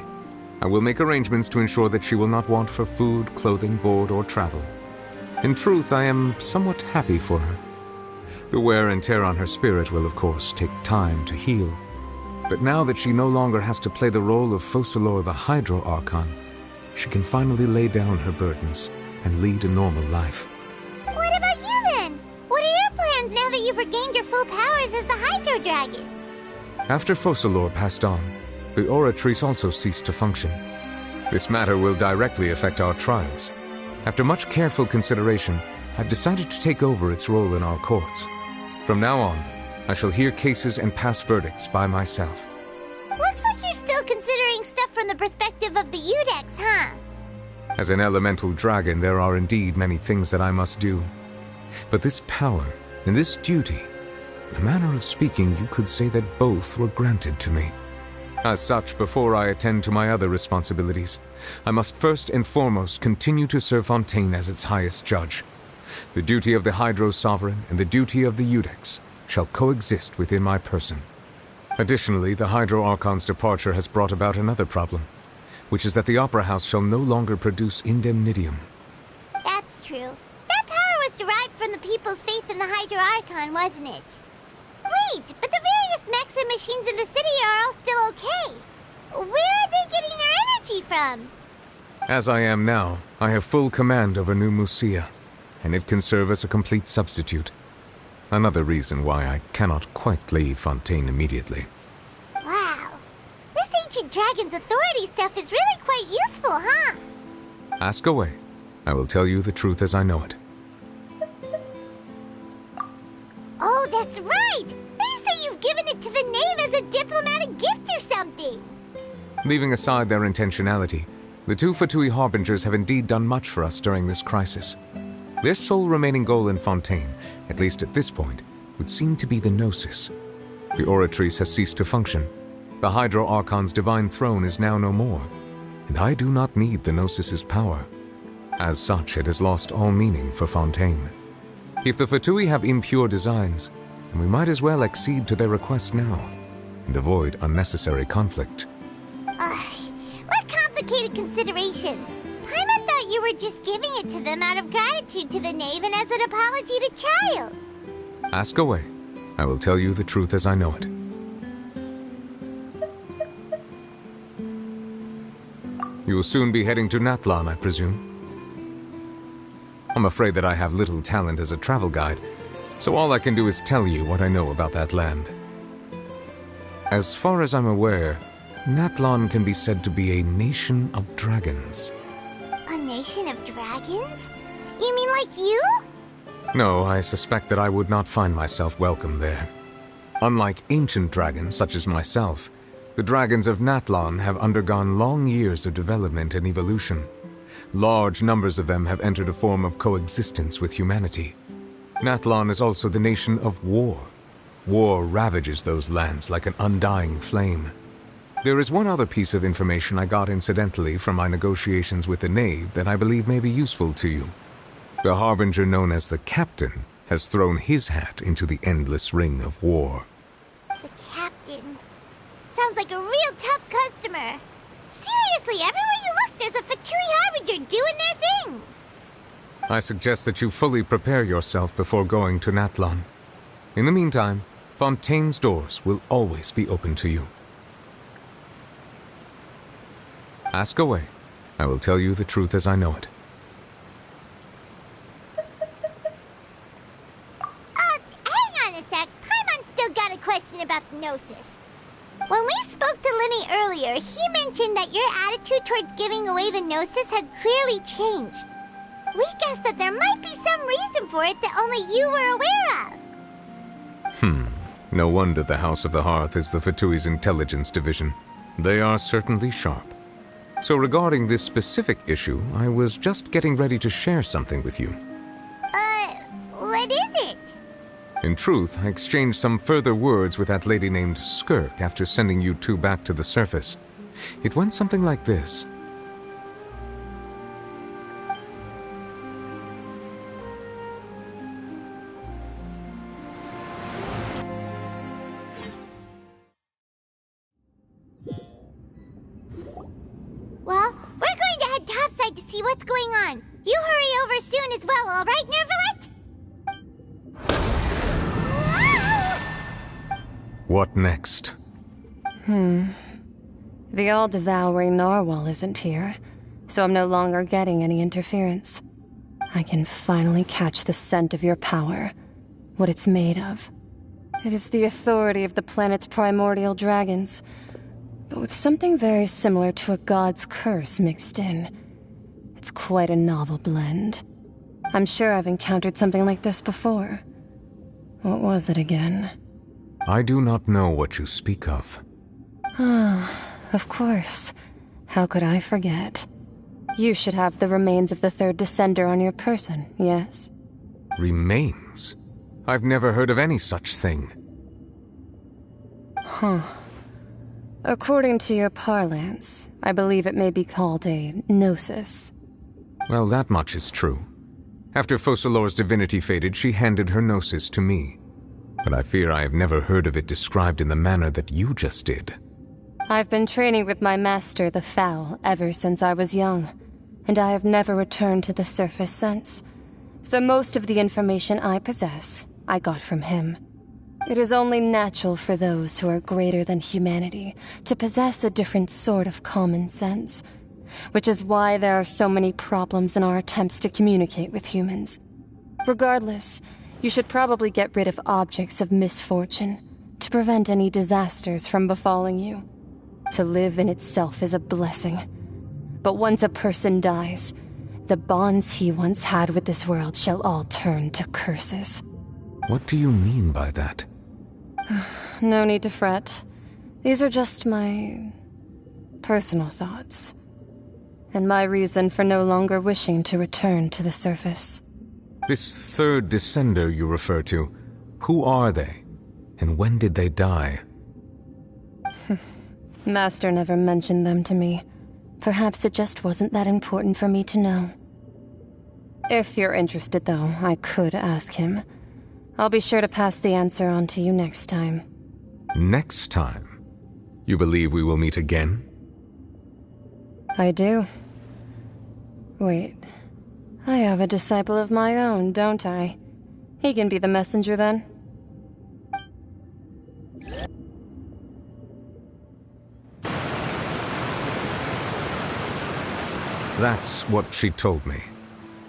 I will make arrangements to ensure that she will not want for food, clothing, board, or travel. In truth, I am somewhat happy for her. The wear and tear on her spirit will, of course, take time to heal. But now that she no longer has to play the role of Focalors the Hydro Archon, she can finally lay down her burdens and lead a normal life. What about you then? What are your plans now that you've regained your full powers as the Hydro Dragon? After Focalors passed on, the Oratrice also ceased to function. This matter will directly affect our trials. After much careful consideration, I've decided to take over its role in our courts. From now on, I shall hear cases and pass verdicts by myself. Looks like you're still considering stuff from the perspective of the Udex, huh? As an elemental dragon, there are indeed many things that I must do. But this power and this duty, in a manner of speaking, you could say that both were granted to me. As such, before I attend to my other responsibilities, I must first and foremost continue to serve Fontaine as its highest judge. The duty of the Hydro Sovereign and the duty of the Udex shall coexist within my person. Additionally, the Hydro Archon's departure has brought about another problem, which is that the Opera House shall no longer produce indemnitium. That's true. That power was derived from the people's faith in the Hydro Archon, wasn't it? Wait, but the various mechs and machines in the city are all still okay. Where are they getting their energy from? As I am now, I have full command over New Musia, and it can serve as a complete substitute. Another reason why I cannot quite leave Fontaine immediately. Wow. This ancient dragon's authority stuff is really quite useful, huh? Ask away. I will tell you the truth as I know it. Oh, that's right! They say you've given it to the knave as a diplomatic gift or something! Leaving aside their intentionality, the two Fatui Harbingers have indeed done much for us during this crisis. Their sole remaining goal in Fontaine, at least at this point, would seem to be the Gnosis. The Oratrice has ceased to function. The Hydro Archon's divine throne is now no more, and I do not need the Gnosis's power. As such, it has lost all meaning for Fontaine. If the Fatui have impure designs, then we might as well accede to their request now, and avoid unnecessary conflict. complicated considerations. Paimon thought you were just giving it to them out of gratitude to the knave and as an apology to Child. Ask away. I will tell you the truth as I know it. You will soon be heading to Natlan, I presume? I'm afraid that I have little talent as a travel guide, so all I can do is tell you what I know about that land. As far as I'm aware, Natlan can be said to be a nation of dragons. A nation of dragons? You mean like you? No, I suspect that I would not find myself welcome there. Unlike ancient dragons such as myself, the dragons of Natlan have undergone long years of development and evolution. Large numbers of them have entered a form of coexistence with humanity. Natlan is also the nation of war. War ravages those lands like an undying flame. There is one other piece of information I got incidentally from my negotiations with the knave that I believe may be useful to you. The harbinger known as the Captain has thrown his hat into the endless ring of war. The Captain. Sounds like a real tough customer. Seriously, everywhere you look, there's a Fatui Harbinger doing their thing. I suggest that you fully prepare yourself before going to Natlan. In the meantime, Fontaine's doors will always be open to you. Ask away. I will tell you the truth as I know it. Hang on a sec. Paimon's still got a question about the Gnosis. When we spoke to Linny earlier, he mentioned that your attitude towards giving away the Gnosis had clearly changed. We guessed that there might be some reason for it that only you were aware of. No wonder the House of the Hearth is the Fatui's intelligence division. They are certainly sharp. So regarding this specific issue, I was just getting ready to share something with you. What is it? In truth, I exchanged some further words with that lady named Skirk after sending you two back to the surface. It went something like this. Well, we're going to head topside to see what's going on. You hurry over soon as well, all right, Nervalet? What next? The all-devouring narwhal isn't here, so I'm no longer getting any interference. I can finally catch the scent of your power, what it's made of. It is the authority of the planet's primordial dragons, but with something very similar to a god's curse mixed in. It's quite a novel blend. I'm sure I've encountered something like this before. What was it again? I do not know what you speak of. Of course. How could I forget? You should have the remains of the third descender on your person, yes? Remains? I've never heard of any such thing. According to your parlance, I believe it may be called a gnosis. Well, that much is true. After Focalor's divinity faded, she handed her gnosis to me. But I fear I have never heard of it described in the manner that you just did. I've been training with my master, the Foul, ever since I was young, and I have never returned to the surface since. So most of the information I possess, I got from him. It is only natural for those who are greater than humanity to possess a different sort of common sense, which is why there are so many problems in our attempts to communicate with humans. Regardless, you should probably get rid of objects of misfortune to prevent any disasters from befalling you. To live in itself is a blessing. But once a person dies, the bonds he once had with this world shall all turn to curses. What do you mean by that? No need to fret. These are just my personal thoughts, and my reason for no longer wishing to return to the surface. This third descender you refer to, who are they? And when did they die? Master never mentioned them to me. Perhaps it just wasn't that important for me to know. If you're interested, though, I could ask him. I'll be sure to pass the answer on to you next time. Next time? You believe we will meet again? I do. Wait. I have a disciple of my own, don't I? He can be the messenger then. That's what she told me.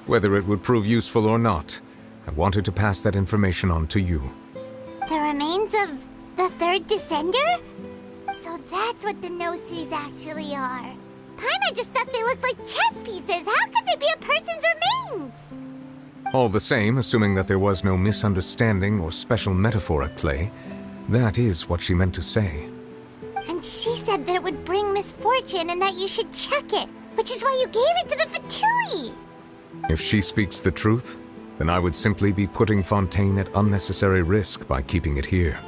Whether it would prove useful or not, I wanted to pass that information on to you. The remains of the third descender? So that's what the no-sees actually are. Paimon just thought they looked like chess pieces. How could they be a person's remains? All the same, assuming that there was no misunderstanding or special metaphor at play, that is what she meant to say. And she said that it would bring misfortune and that you should check it, which is why you gave it to the Fatui. If she speaks the truth, then I would simply be putting Fontaine at unnecessary risk by keeping it here.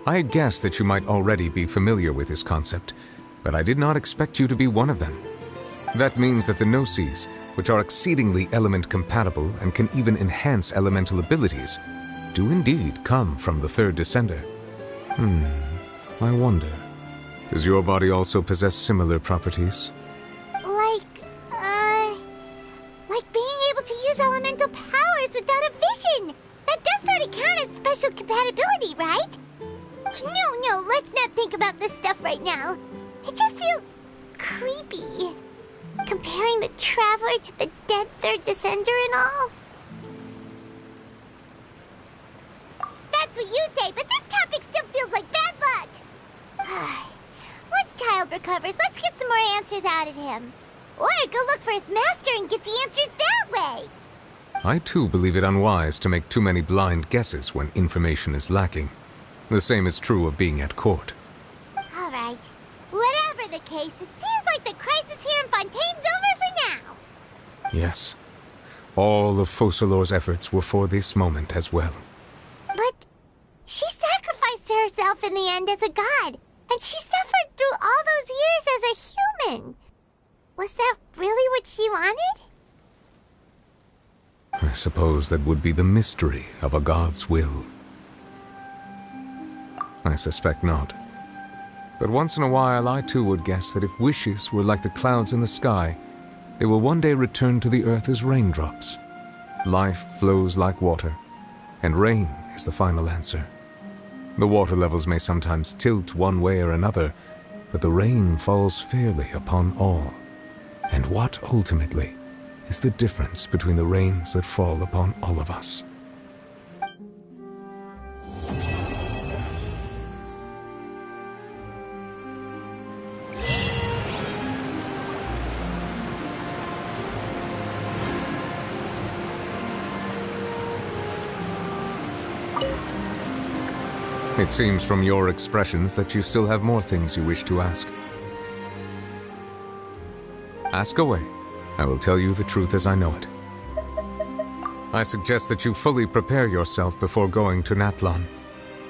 I had guessed that you might already be familiar with this concept, but I did not expect you to be one of them. That means that the Gnosis, which are exceedingly element-compatible and can even enhance elemental abilities, do indeed come from the third descender. I wonder, does your body also possess similar properties? Like being able to use elemental powers without a vision. That does sort of count as special compatibility, right? No, let's not think about this stuff right now. It just feels creepy. Comparing the Traveler to the dead third descender and all. That's what you say, but this topic still feels like bad luck. Once Child recovers, let's get some more answers out of him. Or go look for his master and get the answers that way. I too believe it unwise to make too many blind guesses when information is lacking. The same is true of being at court. All right. Whatever the case, it seems like the crisis here in Fontaine's over for now. Yes. All of Focalor's efforts were for this moment as well. But she sacrificed herself in the end as a god, and she suffered through all those years as a human. Was that really what she wanted? I suppose that would be the mystery of a god's will. I suspect not. But once in a while I too would guess that if wishes were like the clouds in the sky, they will one day return to the earth as raindrops. Life flows like water, and rain is the final answer. The water levels may sometimes tilt one way or another, but the rain falls fairly upon all. And what ultimately is the difference between the rains that fall upon all of us? It seems from your expressions that you still have more things you wish to ask. Ask away. I will tell you the truth as I know it. I suggest that you fully prepare yourself before going to Natlan.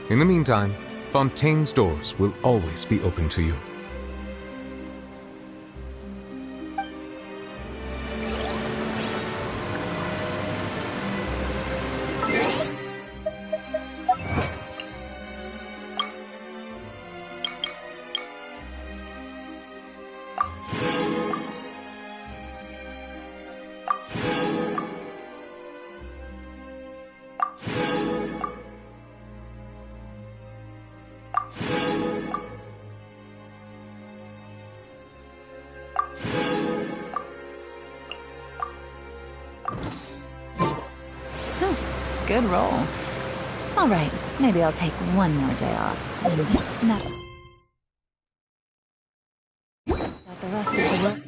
In the meantime, Fontaine's doors will always be open to you. Good roll. All right, maybe I'll take one more day off, and not the rest of the work.